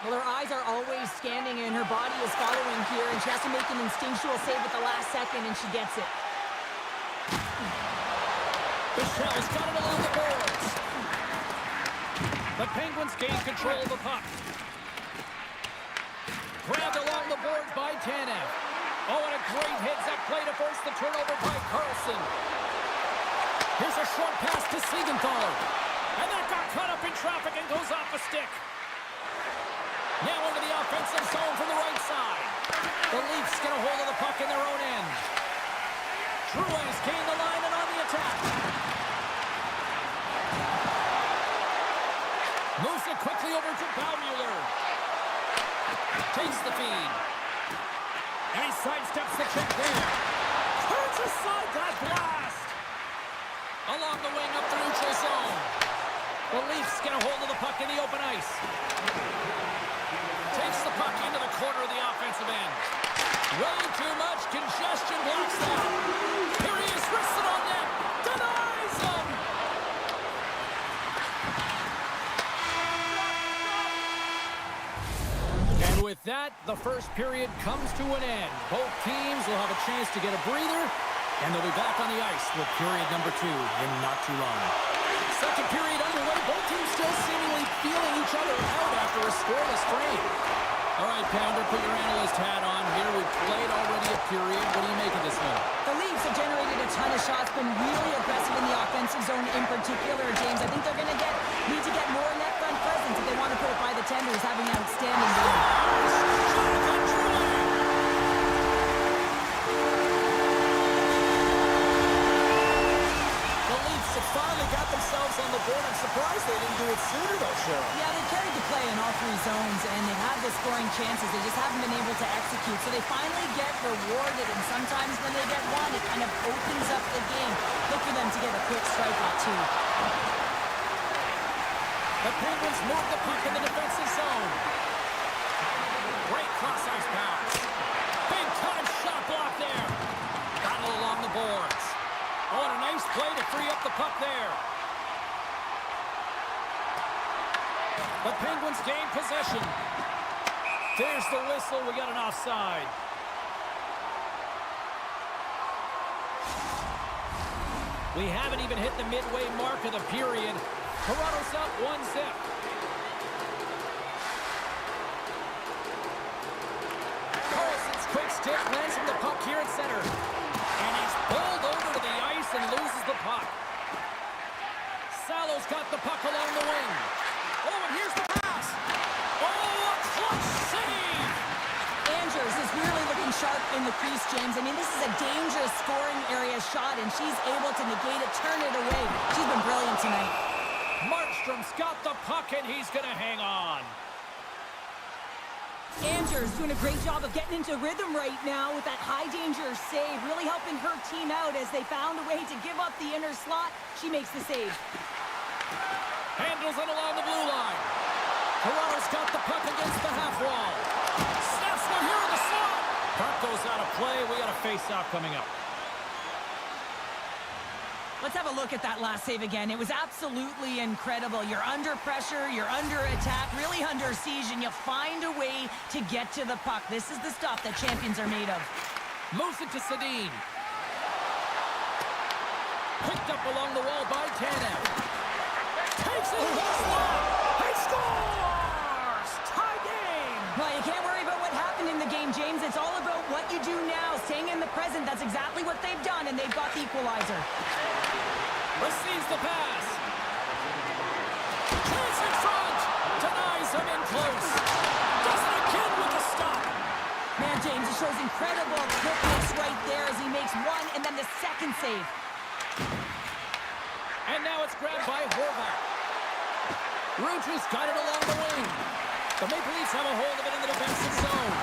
Well, her eyes are always scanning, and her body is following here, and she has to make an instinctual save at the last second, and she gets it. Michelle's got it along the boards. The Penguins gain control of the puck. Grabbed along the boards by Tanev. Oh, and a great heads-up play to force the turnover by Carlson. Here's a short pass to Siegenthaler. And that got caught up in traffic and goes off a stick. Now into the offensive zone from the right side. The Leafs get a hold of the puck in their own end. Drouin's gained the line and on the attack. Moves it quickly over to Baumüller. Takes the feed. And he sidesteps the check there. Turns aside that blast. Along the wing up the neutral zone. The Leafs get a hold of the puck in the open ice. Takes the puck into the corner of the offensive end. Way too much congestion blocks that. Here he is, wristed on net. Denies him. And with that, the first period comes to an end. Both teams will have a chance to get a breather, and they'll be back on the ice with period number 2 in not too long. Second period underway. Both teams still seemingly feeling each other out after a scoreless frame. All right, Pounder, put your analyst hat on here. We've played already a period. What do you make of this one? The Leafs have generated a ton of shots, been really aggressive in the offensive zone in particular, James. I think they're going to need to Islanders having an outstanding game. Finally got themselves on the board. I'm surprised they didn't do it sooner, though, Cheryl. Yeah, they carried the play in all three zones, and they've had the scoring chances. They just haven't been able to execute. So they finally get rewarded, and sometimes when they get one, it kind of opens up the game. Look for them to get a quick strike or two. The Penguins move the puck in the defensive zone. Great cross-ice pass. Big-time shot block there. Battle along the boards. Oh, and a nice play to free up the puck there. The Penguins gain possession. There's the whistle. We got an offside. We haven't even hit the midway mark of the period. Toronto's up 1-0. Carlson's quick stick lands from the puck here at center. And he's pulled over to the ice and loses the puck. Salo's got the puck along the wing. Oh, and here's the pass. Oh, a clutch save! Andrews is really looking sharp in the crease, James. I mean, this is a dangerous scoring area shot, and she's able to negate it, turn it away. She's been brilliant tonight. Markstrom's got the puck, and he's going to hang on. Andrews doing a great job of getting into rhythm right now with that high-danger save, really helping her team out as they found a way to give up the inner slot. She makes the save. Handles it along the blue line. Toronto's got the puck against the half wall. Snaps one here in the slot. Puck goes out of play. We got a face-off coming up. Let's have a look at that last save again. It was absolutely incredible. You're under pressure, you're under attack, really under siege, and you find a way to get to the puck. This is the stuff that champions are made of. Moves it to Sedin. Picked up along the wall by Tanev. Takes it to the slot. He scores! Tie game! Well, you can't worry about what happened in the game, James. It's all about what you do now, staying in the present. That's exactly what they've done, and they've got the equalizer. Receives the pass. Chance in front. Denies him in close. Does it again with the stop. Man, James, it shows incredible quickness right there as he makes one and then the second save. And now it's grabbed by Horvath. Rogers got it along the wing. The Maple Leafs have a hold of it in the defensive zone.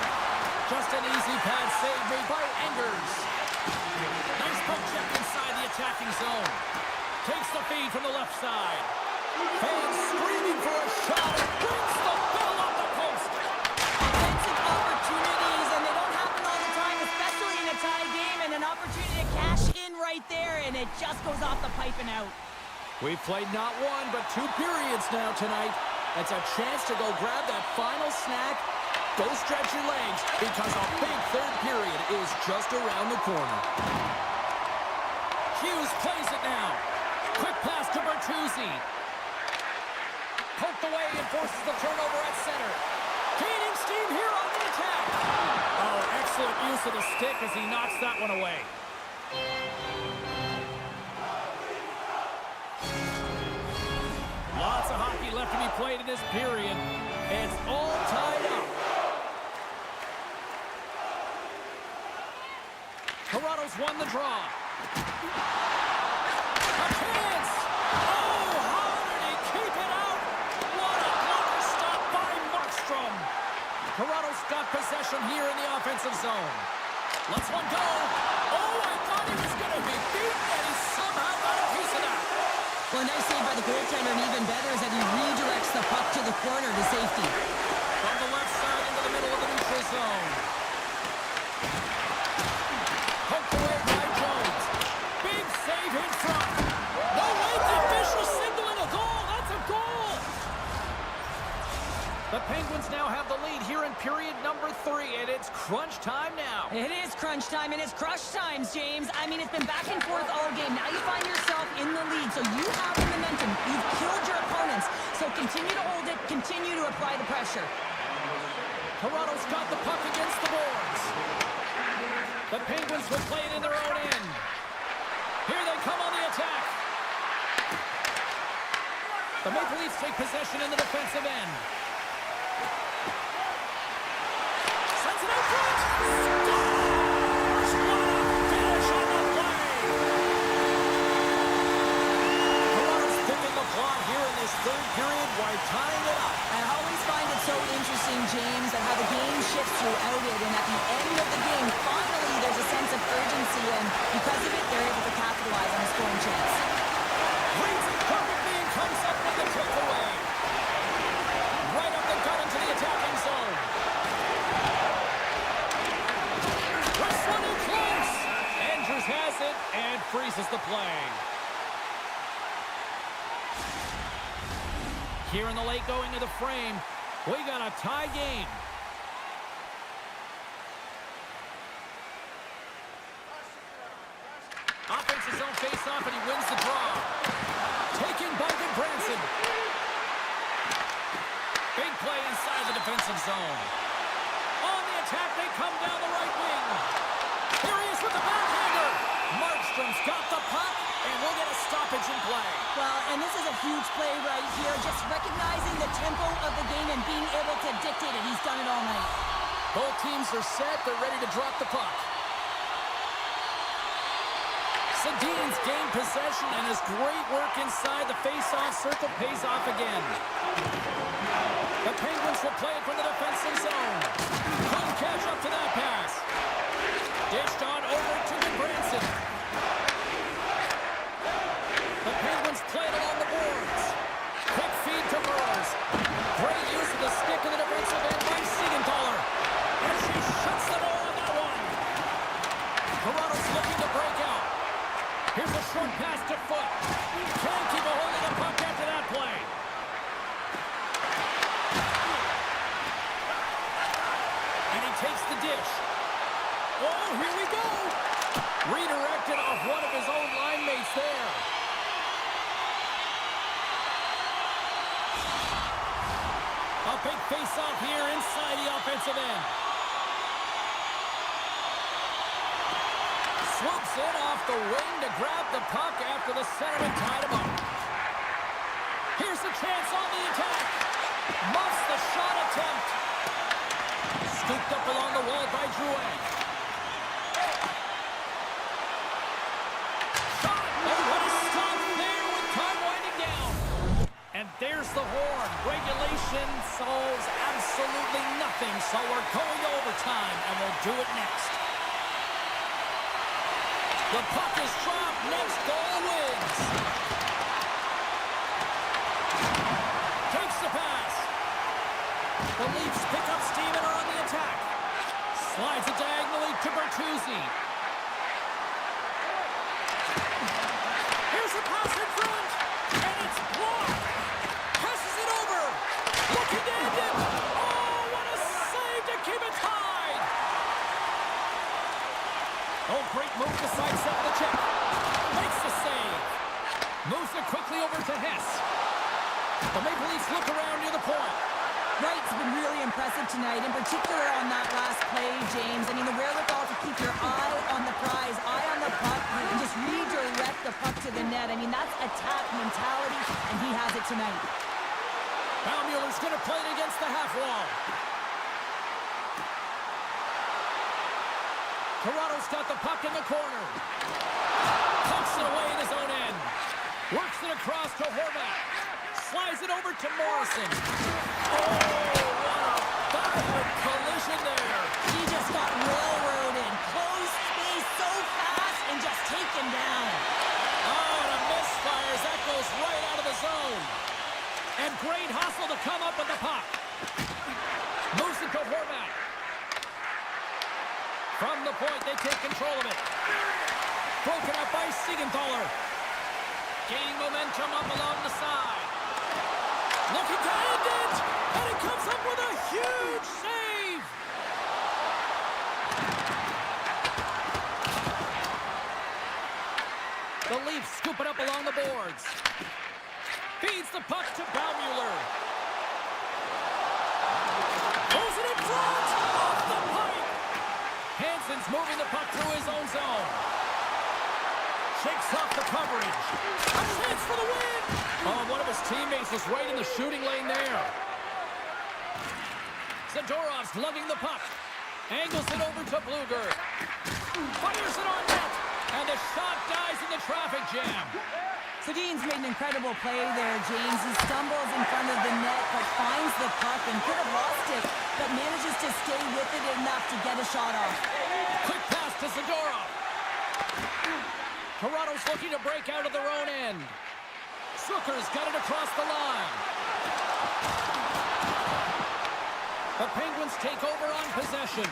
Just an easy pad save made by Engers. Nice puck check inside the attacking zone. Takes the feed from the left side. Fans screaming for a shot. Brings the ball off the post. Offensive opportunities, and they don't happen all the time, especially in a tie game, and an opportunity to cash in right there, and it just goes off the pipe and out. We've played not one, but 2 periods now tonight. It's a chance to go grab that final snack. Go stretch your legs, because a big third period is just around the corner. Hughes plays it now. Quick pass to Bertuzzi. Poked away and forces the turnover at center. Gaining steam here on the attack. Oh, excellent use of the stick as he knocks that one away. Lots of hockey left to be played in this period. It's all tied up. Toronto's won the draw. A chance! Oh, how did he keep it out? What a blocker stop by Markstrom. Toronto's got possession here in the offensive zone. Lets one go. Oh, I thought he was going to be beaten, and he somehow got a piece of that. Well, a nice save by the goaltender, and even better is that he redirects the puck to the corner to safety. From the left side into the middle of the neutral zone. Poked away by Jones. Big save in front. No, wait, the official signaling a goal. That's a goal. The Penguins now have the lead here in period number 3, and it's crunch time now. It is crunch time, and it's crush times, James. I mean, it's been back and forth all game. Now you find yourself in the lead, so you have the momentum. You've killed your opponents, so continue to hold it, continue to apply the pressure. Toronto's got the puck against the boards. The Penguins will play it in their own end. Here they come on the attack. The Maple Leafs take possession in the defensive end. Sends it out front. Scores! What a finish on the play! Toronto's picking the plot here in this third period while tying it up. I always find it so interesting, James, that how the game shifts throughout it, and at the end of the game, finally there's a sense of urgency, and because of it, they're able to capitalize on a scoring chance. Reads it perfectly and comes up with the takeaway. Right up the gut into the attacking zone. Wrestling in close. Andrews has it and freezes the play. Here in the late going of the frame, we got a tie game. Offensive zone face-off, and he wins the draw. Taking by Branson. Big play inside the defensive zone. On the attack, they come down the right wing. Here he is with the backhander. Markstrom's got the puck, and we'll get a stoppage in play. Well, and this is a huge play right here, just recognizing the tempo of the game and being able to dictate it. He's done it all night. Both teams are set. They're ready to drop the puck. Sedin's gained possession, and his great work inside the face-off circle pays off again. The Penguins will play it from the defensive zone. Couldn't catch up to that pass. Dished on over to Branson. The Penguins play it along the boards. Quick feed to Burrows. Great use of the stick in the defensive end by Siegenthaler. And she shuts the door on that one. Toronto's looking to break out. Here's a short pass to Foot. Can't keep a hold of the puck after that play. And he takes the dish. Oh, here we go. Redirected off one of his own line mates there. A big face-off here inside the offensive end. Swoops in off the wing to grab the puck after the centerman tied him up. Here's the chance on the attack. Muffs the shot attempt. Scooped up along the wall by Drouin. Shot! Oh, what a stop there with time winding down. And there's the horn. Regulation solves absolutely nothing, so we're going to overtime, and we'll do it next. The puck is dropped. Next goal wins. Takes the pass. The Leafs pick up steam and are on the attack. Slides it diagonally to Bertuzzi. Here's the pass in front. And it's blocked. Passes it over. Looking to end it. Oh, what a save to keep it tied. Oh, great move to sidestep the check. Makes the save. Moves it quickly over to Hess. The Maple Leafs look around near the point. Wright's been really impressive tonight, in particular on that last play, James. I mean, the wherewithal to keep your eye on the prize, eye on the puck, and just redirect the puck to the net. I mean, that's attack mentality, and he has it tonight. Baumuller's going to play it against the half wall. Toronto's got the puck in the corner. Pumps it away in his own end. Works it across to Horvat. Slides it over to Morrison. Oh, what a violent collision there. He just got railroaded. Close space so fast and just taken down. Oh, and a misfire as that goes right out of the zone. And great hustle to come up with the puck. Moves it to Horvat. From the point, they take control of it. Broken up by Siegenthaler. Gaining momentum up along the side. Looking to end it! And he comes up with a huge save! The Leafs scoop it up along the boards. Feeds the puck to Baumüller. Throws it in front! Off the pipe! Hansen's moving the puck through his own zone. Shakes off the coverage. A chance for the win! Oh, one of his teammates was right in the shooting lane there. Zadorov's lugging the puck. Angles it over to Bluger. Fires it on net. And the shot dies in the traffic jam. Sedin's made an incredible play there, James. He stumbles in front of the net, but finds the puck and could have lost it, but manages to stay with it enough to get a shot off. Quick pass to Zadorov. Toronto's looking to break out of their own end. Zucker's got it across the line. The Penguins take over on possession.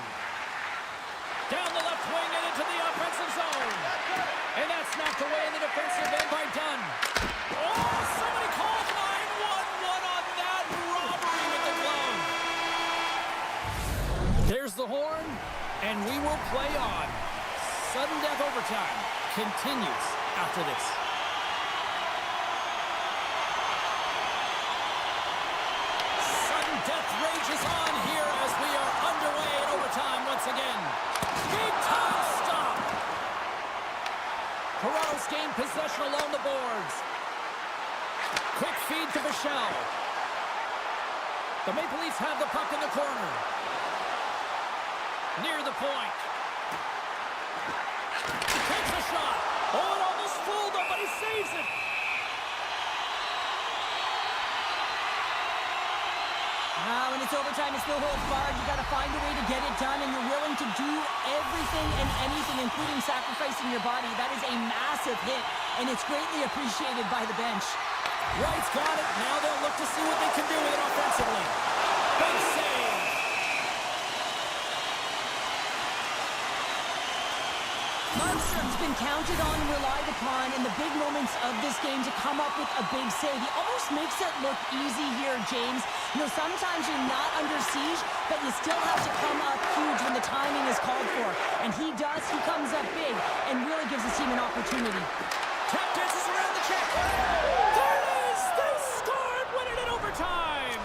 Down the left wing and into the offensive zone. And that's knocked away in the defensive end by Dunn. Oh, somebody called 911 on that robbery with the glove. There's the horn, and we will play on. Sudden death overtime continues after this. Sudden death rages on here as we are underway in overtime once again. Big time stop. Toronto's gained possession along the boards. Quick feed to Michel. The Maple Leafs have the puck in the corner. Near the point. He takes a shot. Oh, it almost fooled him, but he saves it. When it's overtime, it's no holds barred. You got to find a way to get it done, and you're willing to do everything and anything, including sacrificing your body. That is a massive hit, and it's greatly appreciated by the bench. Wright's got it. Now they'll look to see what they can do with it offensively. Big save. Markstrom's been counted on and relied upon in the big moments of this game to come up with a big save. He almost makes it look easy here, James. You know, sometimes you're not under siege, but you still have to come up huge when the timing is called for. And he does. He comes up big and really gives his team an opportunity. Tap dances around the check. There it is! They scored, winning it overtime!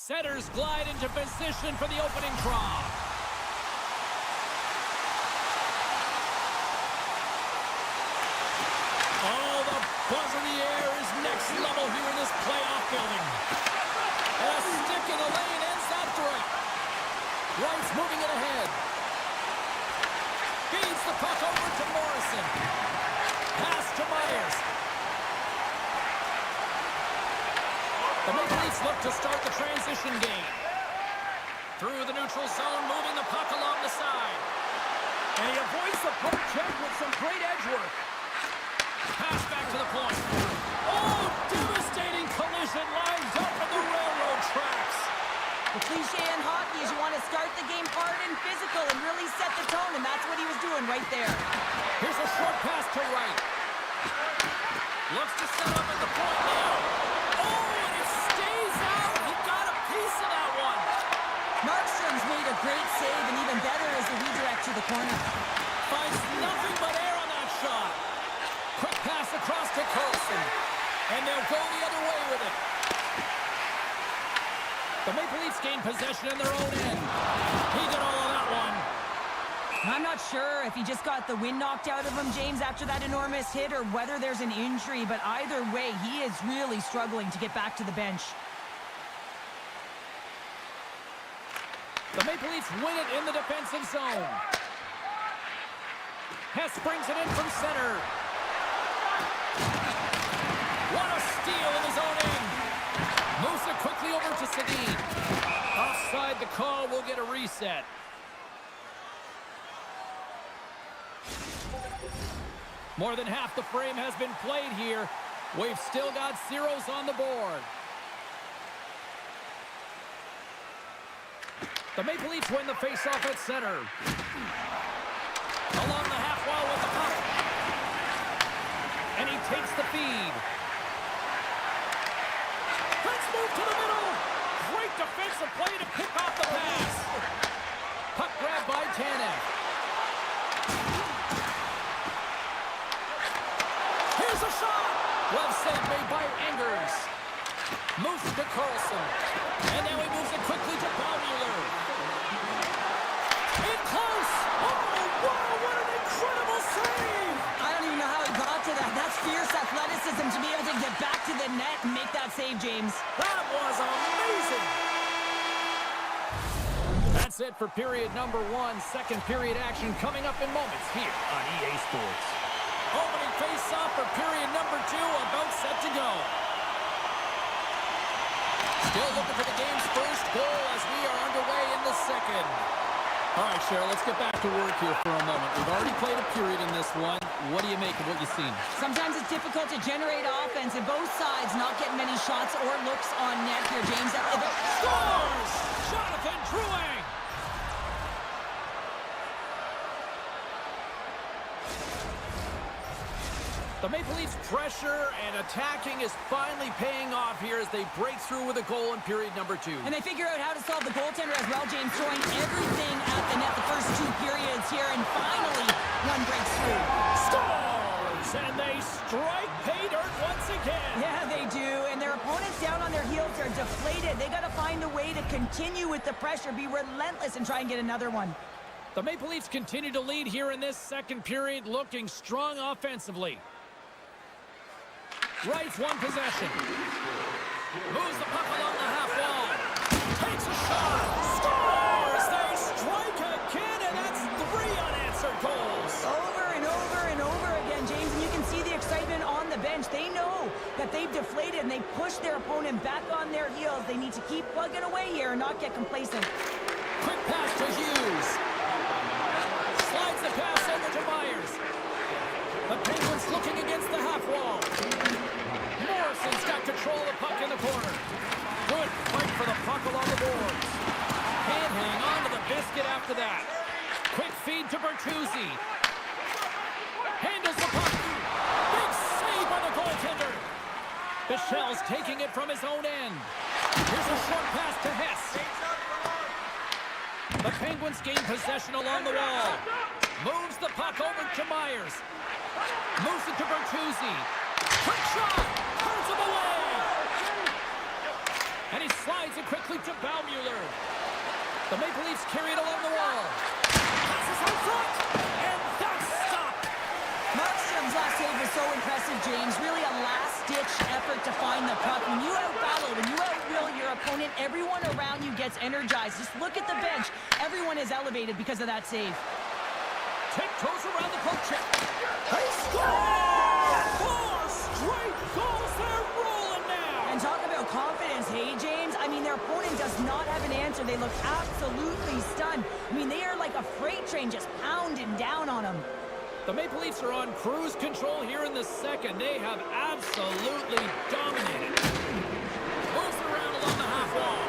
Setters glide into position for the opening draw. Oh, the buzz in the air is next level here in this playoff building. And a stick in the lane ends that threat. Wright's moving it ahead. Feeds the puck over to Morrison. Pass to Myers. The Maple Leafs look to start the transition game. Through the neutral zone, moving the puck along the side. And he avoids the poke check with some great edge work. Pass back to the point. Oh, devastating collision lines up in the railroad tracks. The cliche in hockey is you want to start the game hard and physical and really set the tone, and that's what he was doing right there. Here's a short pass to Wright. Looks to set up at the point now. Oh, and it stays out. He got a piece of that one. Markstrom's made a great save, and even better is the redirect to the corner. Finds nothing but air on that shot. Quick pass across to Carlson. And they'll go the other way with it. The Maple Leafs gain possession in their own end. He did all of that one. I'm not sure if he just got the wind knocked out of him, James, after that enormous hit, or whether there's an injury, but either way, he is really struggling to get back to the bench. The Maple Leafs win it in the defensive zone. Hess brings it in from center. What a steal in his own end. Moves it quickly over to Sedin. Offside the call, will get a reset. More than half the frame has been played here. We've still got zeros on the board. The Maple Leafs win the faceoff at center. Along the half wall with the puck. And he takes the feed. Let's move to the middle. Great defensive play to pick off the pass. Puck grab by Tanev. Here's a shot. Glove save made by Engers. Moves it to Carlson. And now he moves it quickly to Baumüller. In close. Oh, wow, what an incredible save. I don't even know how he got to that. That's fierce athleticism to be able to get back to the net and make that save, James. That was amazing. That's it for period number 1. Second period action coming up in moments here on EA Sports. Opening face-off for period number 2, about set to go. Still looking for the game's first goal as we are underway in the second. All right, Cheryl, let's get back to work here for a moment. We've already played a period in this one. What do you make of what you've seen? Sometimes it's difficult to generate offense, and both sides not getting many shots or looks on net here, James. Scores! Jonathan Drouin! The Maple Leafs' pressure and attacking is finally paying off here as they break through with a goal in period number 2. And they figure out how to solve the goaltender as well, James, throwing everything at the net the first 2 periods here, and finally one breaks through. Scores! And they strike pay dirt once again. Yeah, they do, and their opponents down on their heels are deflated. They got to find a way to continue with the pressure, be relentless, and try and get another one. The Maple Leafs continue to lead here in this second period, looking strong offensively. Wrights one possession. Moves the puck along the half wall. Takes a shot. Scores! They strike again, and that's 3 unanswered goals. Over and over and over again, James, and you can see the excitement on the bench. They know that they've deflated, and they push their opponent back on their heels. They need to keep plugging away here and not get complacent. Quick pass to Hughes. Slides the pass over to Myers. The Penguins looking against the half wall. Morrison's got control of the puck in the corner. Good fight for the puck along the boards. Can't hang on to the biscuit after that. Quick feed to Bertuzzi. Handles the puck. Big save by the goaltender. Bichel's taking it from his own end. Here's a short pass to Hess. The Penguins gain possession along the wall. Moves the puck over to Myers. Moves it to Bertuzzi. Quick shot! Turns him away! And he slides it quickly to Baumüller. The Maple Leafs carry it along the wall. Passes out front! And that's stopped! Markstrom's last save was so impressive, James. Really a last-ditch effort to find the puck. When you out-battle, when you out-will your opponent, everyone around you gets energized. Just look at the bench. Everyone is elevated because of that save. Tiptoes around the poke check. They score! 4 straight goals. They're rolling now. And talk about confidence, hey, James? I mean, their opponent does not have an answer. They look absolutely stunned. I mean, they are like a freight train just pounding down on them. The Maple Leafs are on cruise control here in the second. They have absolutely dominated. Moves it around along the half wall.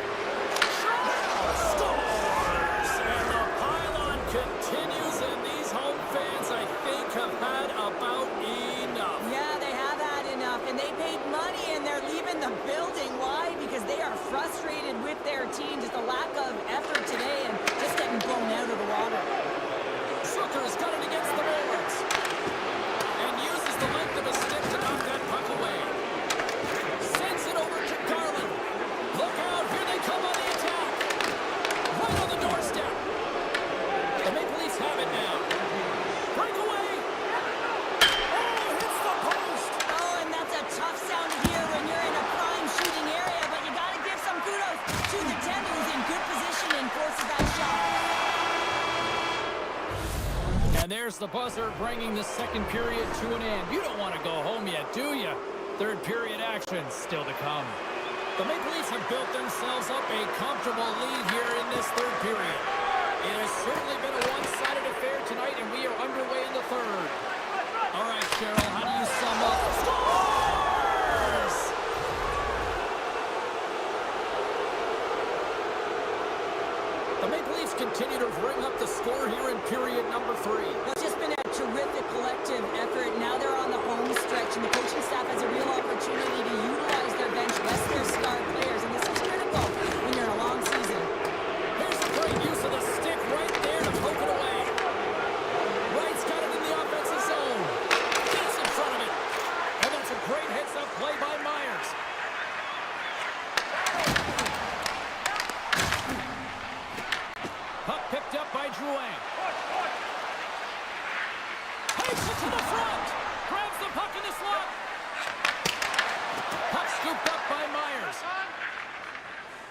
Scores! And the pylon continues, and these home fans, I think, have had about enough. Yeah, they have had enough, and they paid money, and they're leaving the building. Why? Because they are frustrated with their team. Just a lack of effort today and just getting blown out of the water. Zucker's got it against the boards and uses the length of a stick to knock that puck away. Sends it over to Garland. Look out, here they come on the attack. Right on the doorstep. The Maple Leafs have it now. Breakaway. Oh, hits the post. Oh, and that's a tough sound to hear when you're in a prime shooting area, but you got to give some kudos to the 10 who's in good position and forces that shot. And there's the buzzer bringing the second period to an end. You don't want to go home yet, do you? Third period action still to come. The Maple Leafs have built themselves up a comfortable lead here in this third period. It has certainly been a one-sided affair tonight, and we are underway in the third. All right, Cheryl, how do you sum up? Scores! The Maple Leafs continue to bring up the score here in period number 3. It's just been a terrific collective effort. Now they're on the home stretch, and the coaching staff has a real opportunity to utilize their bench, rest their star players, and this is critical when you're in a long season. Here's a great use of the stick right there to poke it away. Wright's got it in the offensive zone. Gets in front of it. And that's a great heads-up play by Myers. Puck picked up by Drouin. Takes it to the front. Grabs the puck in the slot. Puck scooped up by Myers.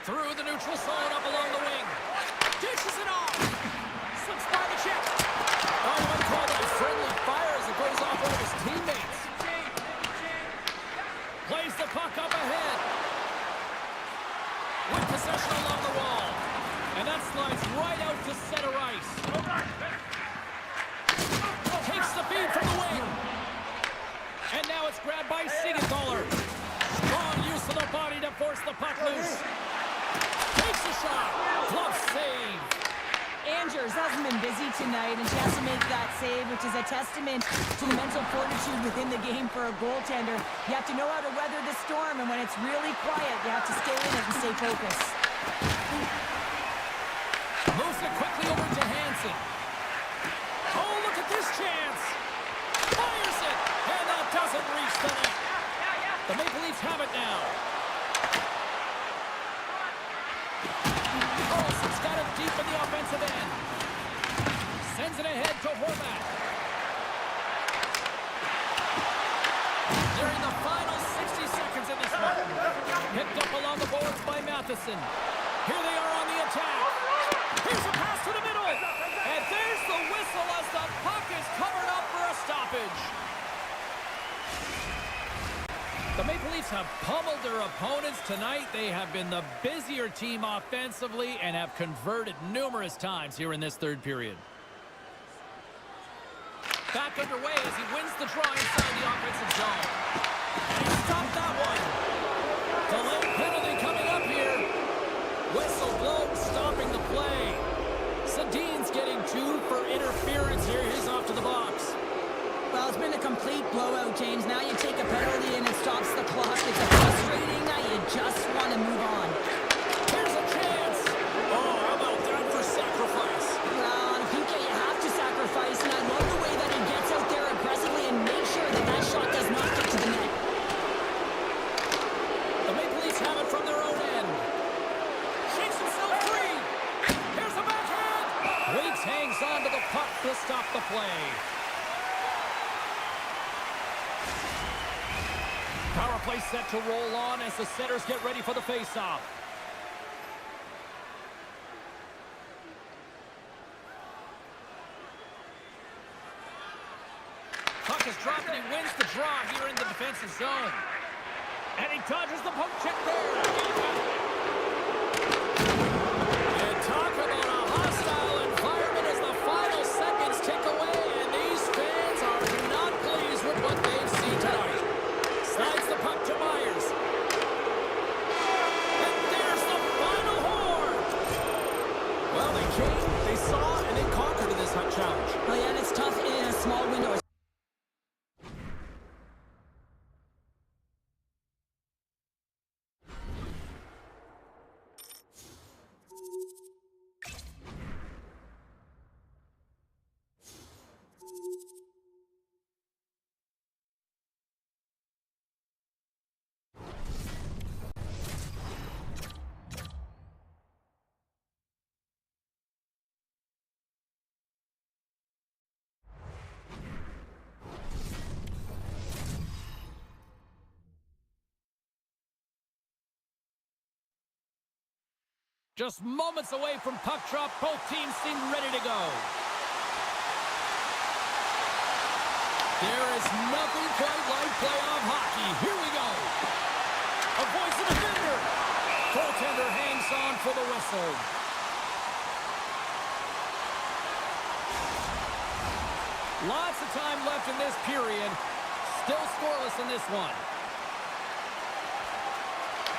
Through the neutral zone up along the wing. Dishes it off. Slips by the chest. Oh, you might call that friendly fire as it goes off one of his teammates. Plays the puck up ahead. With possession along the wall. And that slides right out to center ice. Takes the feed from the wing. And now it's grabbed by Siegenthaler. Strong use of the body to force the puck loose. Takes a shot. Glove save. Andrews hasn't been busy tonight, and she has to make that save, which is a testament to the mental fortitude within the game for a goaltender. You have to know how to weather the storm, and when it's really quiet, you have to stay in it and stay focused. Moves it quickly over to Hansen. Oh, look at this chance. Fires it, and that doesn't reach the net. The Maple Leafs have it now. Olsen's got it deep in the offensive end. Sends it ahead to Horvat. During the final 60 seconds in this one. Picked up along the boards by Matheson. Here they are on the attack. Here's a pass to the middle. And there's the whistle as the puck is covered up for a stoppage. The Maple Leafs have pummeled their opponents tonight. They have been the busier team offensively and have converted numerous times here in this third period. Back underway as he wins the draw inside the offensive zone. And he stopped that one. Delayed penalty coming up here. Whistle blown, stopping the play. Sedin's getting 2 for interference here. He's off to the box. Well, it's been a complete blowout, James. Now you take a penalty and it stops the clock. It's frustrating that you just want to move on. Here's a chance. Oh, how about that for sacrifice? Well, on a PK, you have to sacrifice, and I love the way that he gets out there aggressively and makes sure that that shot does not get to the net. The Maple Leafs have it from their own end. Shakes himself free. Here's a backhand. Weeks hangs on to the puck to stop the play. Power play set to roll on as the setters get ready for the face-off. Puck is dropped and he wins the draw here in the defensive zone. And he dodges the poke check there. And talk about a hostile environment as the final seconds tick away. And these fans are not pleased with what they've seen tonight. Slides the puck to Myers. And there's the final horn. Well, they came, they saw, and they conquered in this hot challenge. Well, yeah, and it's tough in a small window. Just moments away from puck drop, both teams seem ready to go. There is nothing quite like playoff hockey. Here we go. Avoids the defender. Goaltender hangs on for the whistle. Lots of time left in this period. Still scoreless in this one.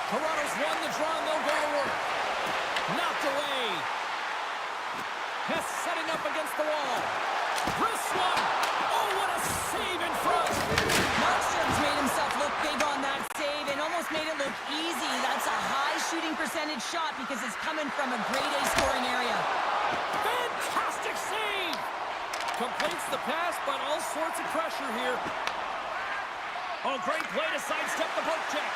Toronto's won the draw and they'll go to work. Knocked away. Hess setting up against the wall. Wrist one. Oh, what a save in front. Markstrom's made himself look big on that save and almost made it look easy. That's a high shooting percentage shot because it's coming from a grade A scoring area. Fantastic save. Completes the pass, but all sorts of pressure here. Oh, great play to sidestep the poke check.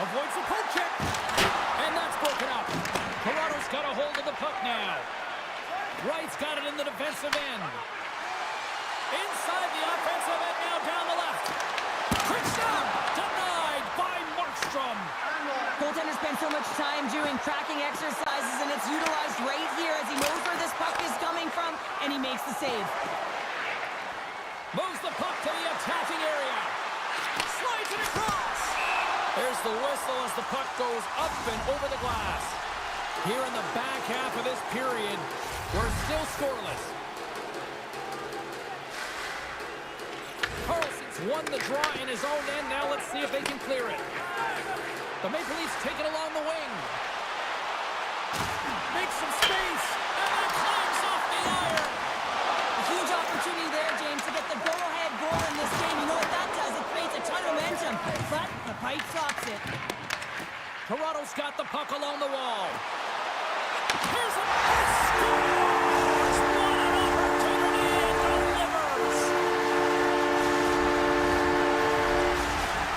Avoids the poke check. And that's broken up. Toronto's got a hold of the puck now. Wright's got it in the defensive end. Inside the offensive end now down the left. Quick shot. Denied by Markstrom. Goaltender spent so much time doing tracking exercises, and it's utilized right here as he knows where this puck is coming from, and he makes the save. Moves the puck to the attacking area. Slides it across. There's the whistle as the puck goes up and over the glass. Here in the back half of this period, we're still scoreless. Carlson's won the draw in his own end. Now let's see if they can clear it. The Maple Leafs take it along the wing. Makes some space. And then climbs off the iron. A huge opportunity there, James, to get the go-ahead goal in this game. You know what that does? It creates a ton of momentum. But the pipe stops it. Toronto's got the puck along the wall. Here's a pass. Scores! What an opportunity and delivers.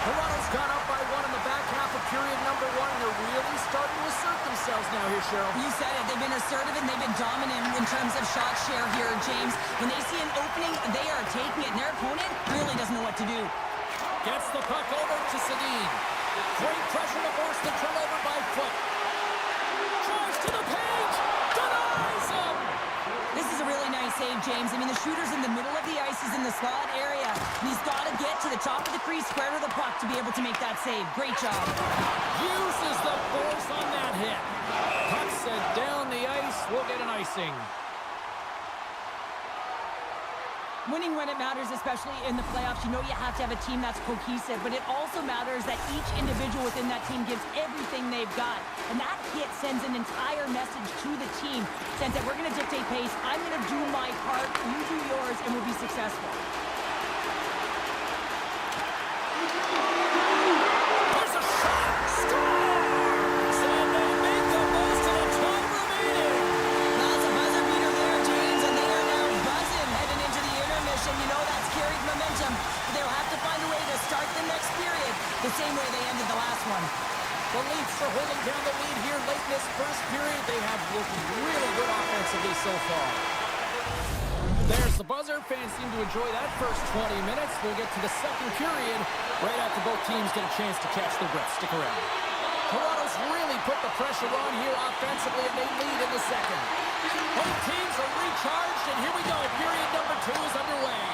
Toronto's gone up by one in the back half of period number one, and they're really starting to assert themselves now here, Cheryl. You said it. They've been assertive and they've been dominant in terms of shot share here, James. When they see an opening, they are taking it, and their opponent really doesn't know what to do. Gets the puck over to Sedin. Great pressure to force the turnover by Foot. Drives to the page. Denies him. This is a really nice save, James. I mean, the shooter's in the middle of the ice. He's in the slot area. And he's got to get to the top of the crease, square to the puck to be able to make that save. Great job. Uses the force on that hit. Puck set down the ice. We'll get an icing. Winning when it matters, especially in the playoffs, you know you have to have a team that's cohesive, but it also matters that each individual within that team gives everything they've got. And that hit sends an entire message to the team, says that we're going to dictate pace, I'm going to do my part, you do yours, and we'll be successful. There's a shot! Scores! And they make the most of the time remaining. That's a buzzer beater there, James, and they are now buzzing heading into the intermission. You know that's carried momentum. They'll have to find a way to start the next period the same way they ended the last one. The Leafs are holding down the lead here late in this first period. They have looked really good offensively so far. There's the buzzer. Fans seem to enjoy that first 20 minutes. We'll get to the second period right after both teams get a chance to catch their breath. Stick around. Toronto's really put the pressure on here offensively, and they lead in the second. Both teams are recharged, and here we go. Period number 2 is underway.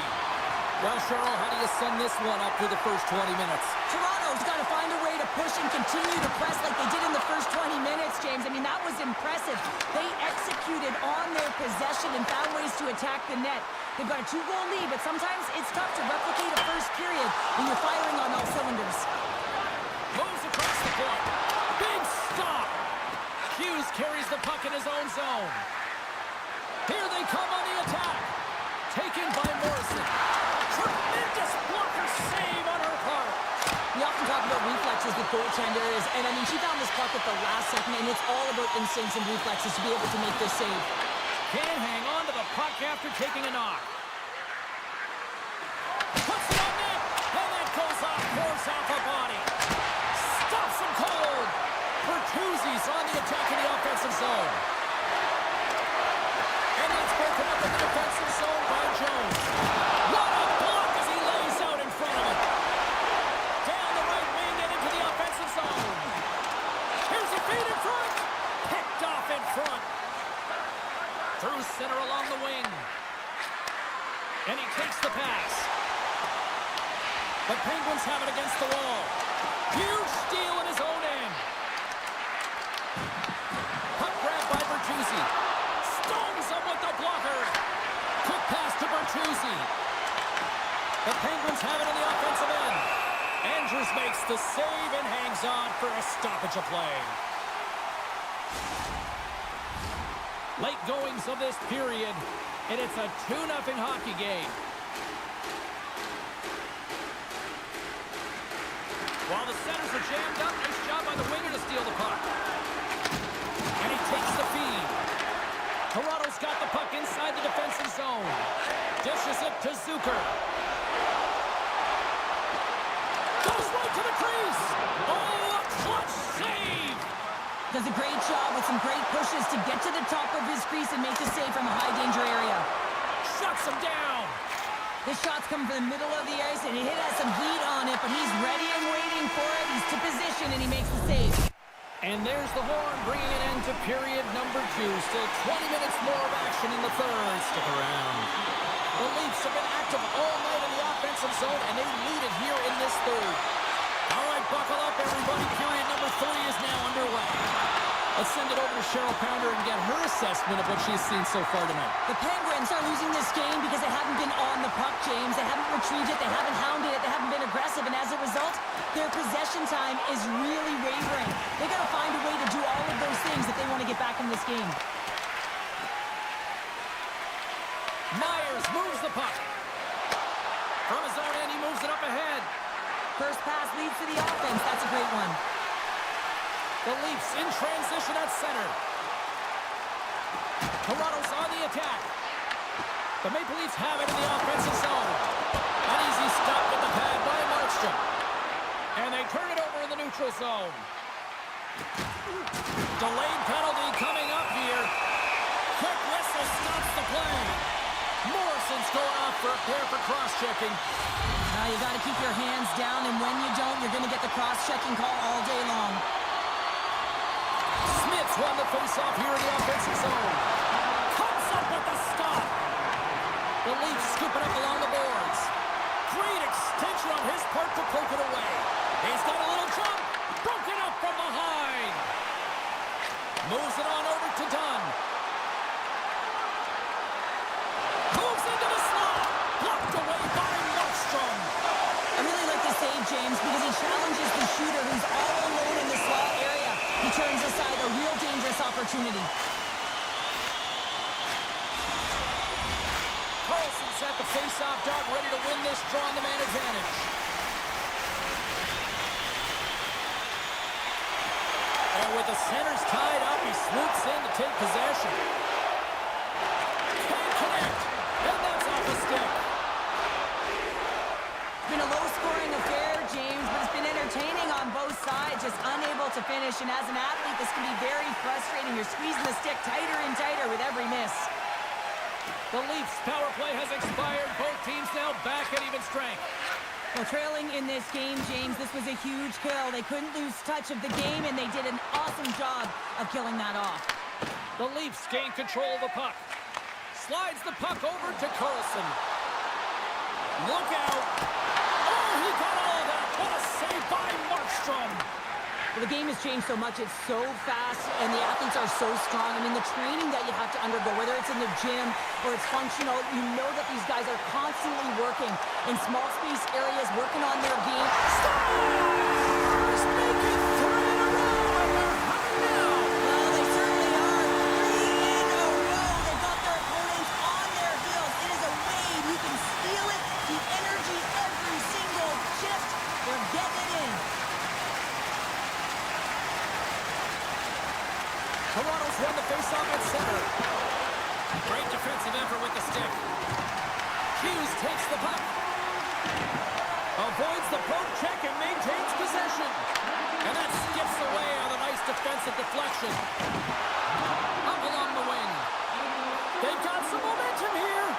Well, Cheryl, how do you sum this one up through the first 20 minutes? Toronto's got to find a way to push and continue to press like they did in the first 20 minutes, James. I mean, that was impressive. They executed on their possession and found ways to attack the net. They've got a 2-goal lead, but sometimes it's tough to replicate a first period when you're firing on all cylinders. Moves across the point. Big stop. Hughes carries the puck in his own zone. Here they come on the attack. Taken by Morrison. Tremendous blocker save on her part. We often talk about reflexes with goaltenders, and I mean, she found this puck at the last second, and it's all about instincts and reflexes to be able to make this save. Can't hang on to the puck after taking a knock. Puts it on net, and that goes off, force off her body. Stops him cold. Bertuzzi's on the attack in the offensive zone. And that's broken up in the defensive zone by Jones. What a block as he lays out in front of it. Down the right wing and into the offensive zone. Here's a feed in front. Picked off in front. Through center along the wing. And he takes the pass. The Penguins have it against the wall. Huge steal in his own end. Puck grab by Bertuzzi. Stones him with the blocker. Quick pass to Bertuzzi. The Penguins have it in the offensive end. Andrews makes the save and hangs on for a stoppage of play. Late goings of this period, and it's a 2-0 hockey game. While the centers are jammed up, nice job by the winger to steal the puck. And he takes the feed. Toronto's got the puck inside the defensive zone. Dishes it to Zucker. Goes right to the crease. Oh, a clutch save! Does a great job with some great pushes to get to the top of his crease and make the save from a high-danger area. Shuts him down. This shot's coming from the middle of the ice, and it has some heat on it, but he's ready and waiting for it. He's to position, and he makes the save. And there's the horn, bringing it into period number 2. Still 20 minutes more of action in the third. Stick around. The Leafs have been active all night in the offensive zone, and they lead it here in this third. All right, buckle up, everybody. Period number 3 is now underway. Let's send it over to Cheryl Pounder and get her assessment of what she's seen so far tonight. The Penguins are losing this game because they haven't been on the puck, James. They haven't retrieved it. They haven't hounded it. They haven't been aggressive. And as a result, their possession time is really wavering. They got to find a way to do all of those things if they want to get back in this game. Myers moves the puck. From his own end, he moves it up ahead. First pass leads to the offense. That's a great one. The Leafs in transition at center. Toronto's on the attack. The Maple Leafs have it in the offensive zone. An easy stop with the pad by Markstrom. And they turn it over in the neutral zone. Delayed penalty coming up here. Quick whistle stops the play. Morrison's going off for a pair for cross-checking. Now you got to keep your hands down, and when you don't, you're going to get the cross-checking call all day long. Smith's won the face-off here in the offensive zone. Comes up with the stop. The Leafs scoop it up along the boards. Great extension on his part to poke it away. He's got a little jump. Broken up from behind. Moves it on over to Dunn. Moves into the slot. Blocked away by Markstrom. I really like the save, James, because he challenges the shooter who's all alone in the slot area. He turns aside a real dangerous opportunity. Carlson's at the face-off dot, ready to win this draw on the man advantage. And with the centers tied up, he swoops in to take possession. Can't connect, and that's off the stick. It's been a low-scoring affair, James, but it's been entertaining on both sides, just unable to finish. And as an athlete, this can be very frustrating. You're squeezing the stick tighter and tighter with every miss. The Leafs' power play has expired. Both teams now back at even strength. Well, trailing in this game, James, this was a huge kill. They couldn't lose touch of the game, and they did an awesome job of killing that off. The Leafs gain control of the puck. Slides the puck over to Carlson. Look out. Oh, he got all of that. What a save by Markstrom. Well, the game has changed so much. It's so fast, and the athletes are so strong. I mean, the training that you have to undergo, whether it's in the gym or it's functional, you know that these guys are constantly working in small space areas, working on their game. Stars make it 3 in a row, and they're hot now. Well, they certainly are. 3 in a row. They've got their opponents on their heels. It is a wave. You can feel it. The energy every single shift. They're getting it in. Toronto's won the faceoff at center. Great defensive effort with the stick. Hughes takes the puck. Avoids the poke check and maintains possession. And that skips away on a nice defensive deflection. Up along the wing. They've got some momentum here.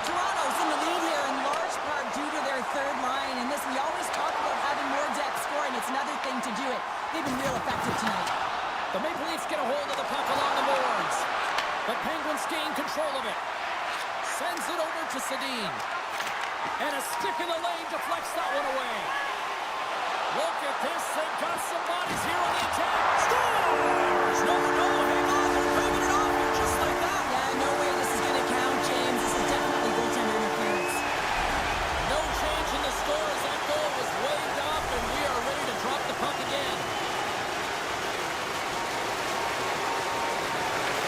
Toronto's in the lead here in large part due to their third line. And listen, we always talk about having more depth scoring. It's another thing to do it. They've been real effective tonight. The Maple Leafs get a hold of the puck along the boards. The Penguins gain control of it. Sends it over to Sedin. And a stick in the lane deflects that one away. Look at this. They've got some bodies here on the attack. Scores! No, hang on. They're bringing it off here just like that. Yeah, no way this is going to count, James. This is definitely goaltender interference. No change in the score as that goal was waved off, and we are ready to drop the puck again.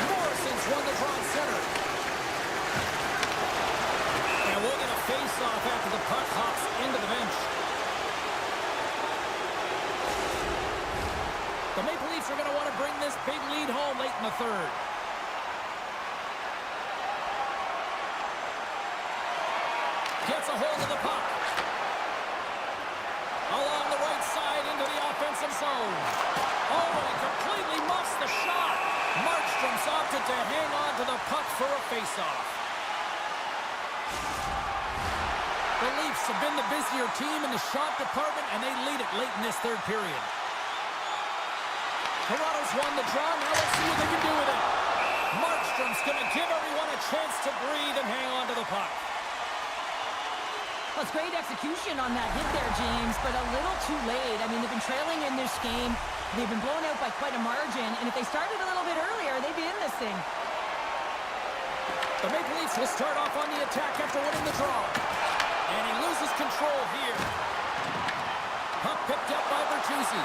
Morrison's won the Gets a hold of the puck. Along the right side into the offensive zone. Oh, and he completely muffs the shot. Markstrom's opted to hang on to the puck for a faceoff. The Leafs have been the busier team in the shot department, and they lead it late in this third period. Toronto's won the draw. Now let's see what they can do with it. Markstrom's going to give everyone a chance to breathe and hang on to the puck. Well, it's great execution on that hit there, James, but a little too late. I mean, they've been trailing in this game. They've been blown out by quite a margin, and if they started a little bit earlier, they'd be in this thing. The Maple Leafs will start off on the attack after winning the draw. And he loses control here. Puck picked up by Bertuzzi.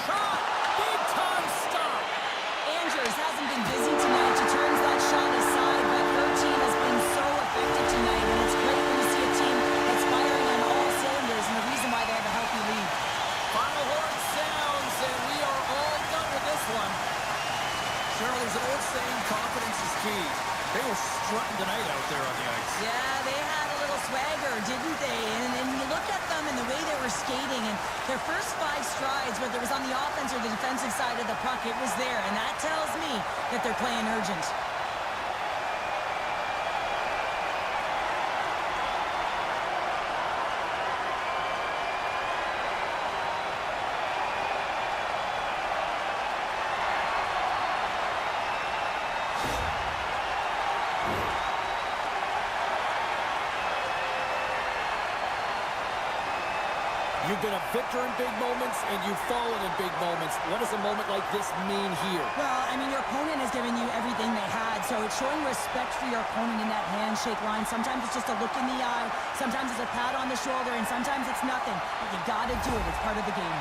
Shot! Big time stop! Andrews hasn't been busy tonight. She turns that shot aside, but her team has been so effective tonight, and it's great when you see a team that's firing on all cylinders, and the reason why they have a healthy lead. Final horn sounds, and we are all done with this one. Cheryl, there's an old saying, confidence is key. They were strutting tonight out there on the ice. Yeah, they had a little swagger, didn't they? And you look at them and the way they were skating, and their first 5 strides, whether it was on the offense or the defensive side of the puck, it was there. And that tells me that they're playing urgent. You've been a victor in big moments, and you've fallen in big moments. What does a moment like this mean here? Well, I mean, your opponent has given you everything they had, so it's showing respect for your opponent in that handshake line. Sometimes it's just a look in the eye, sometimes it's a pat on the shoulder, and sometimes it's nothing. But you gotta do it. It's part of the game.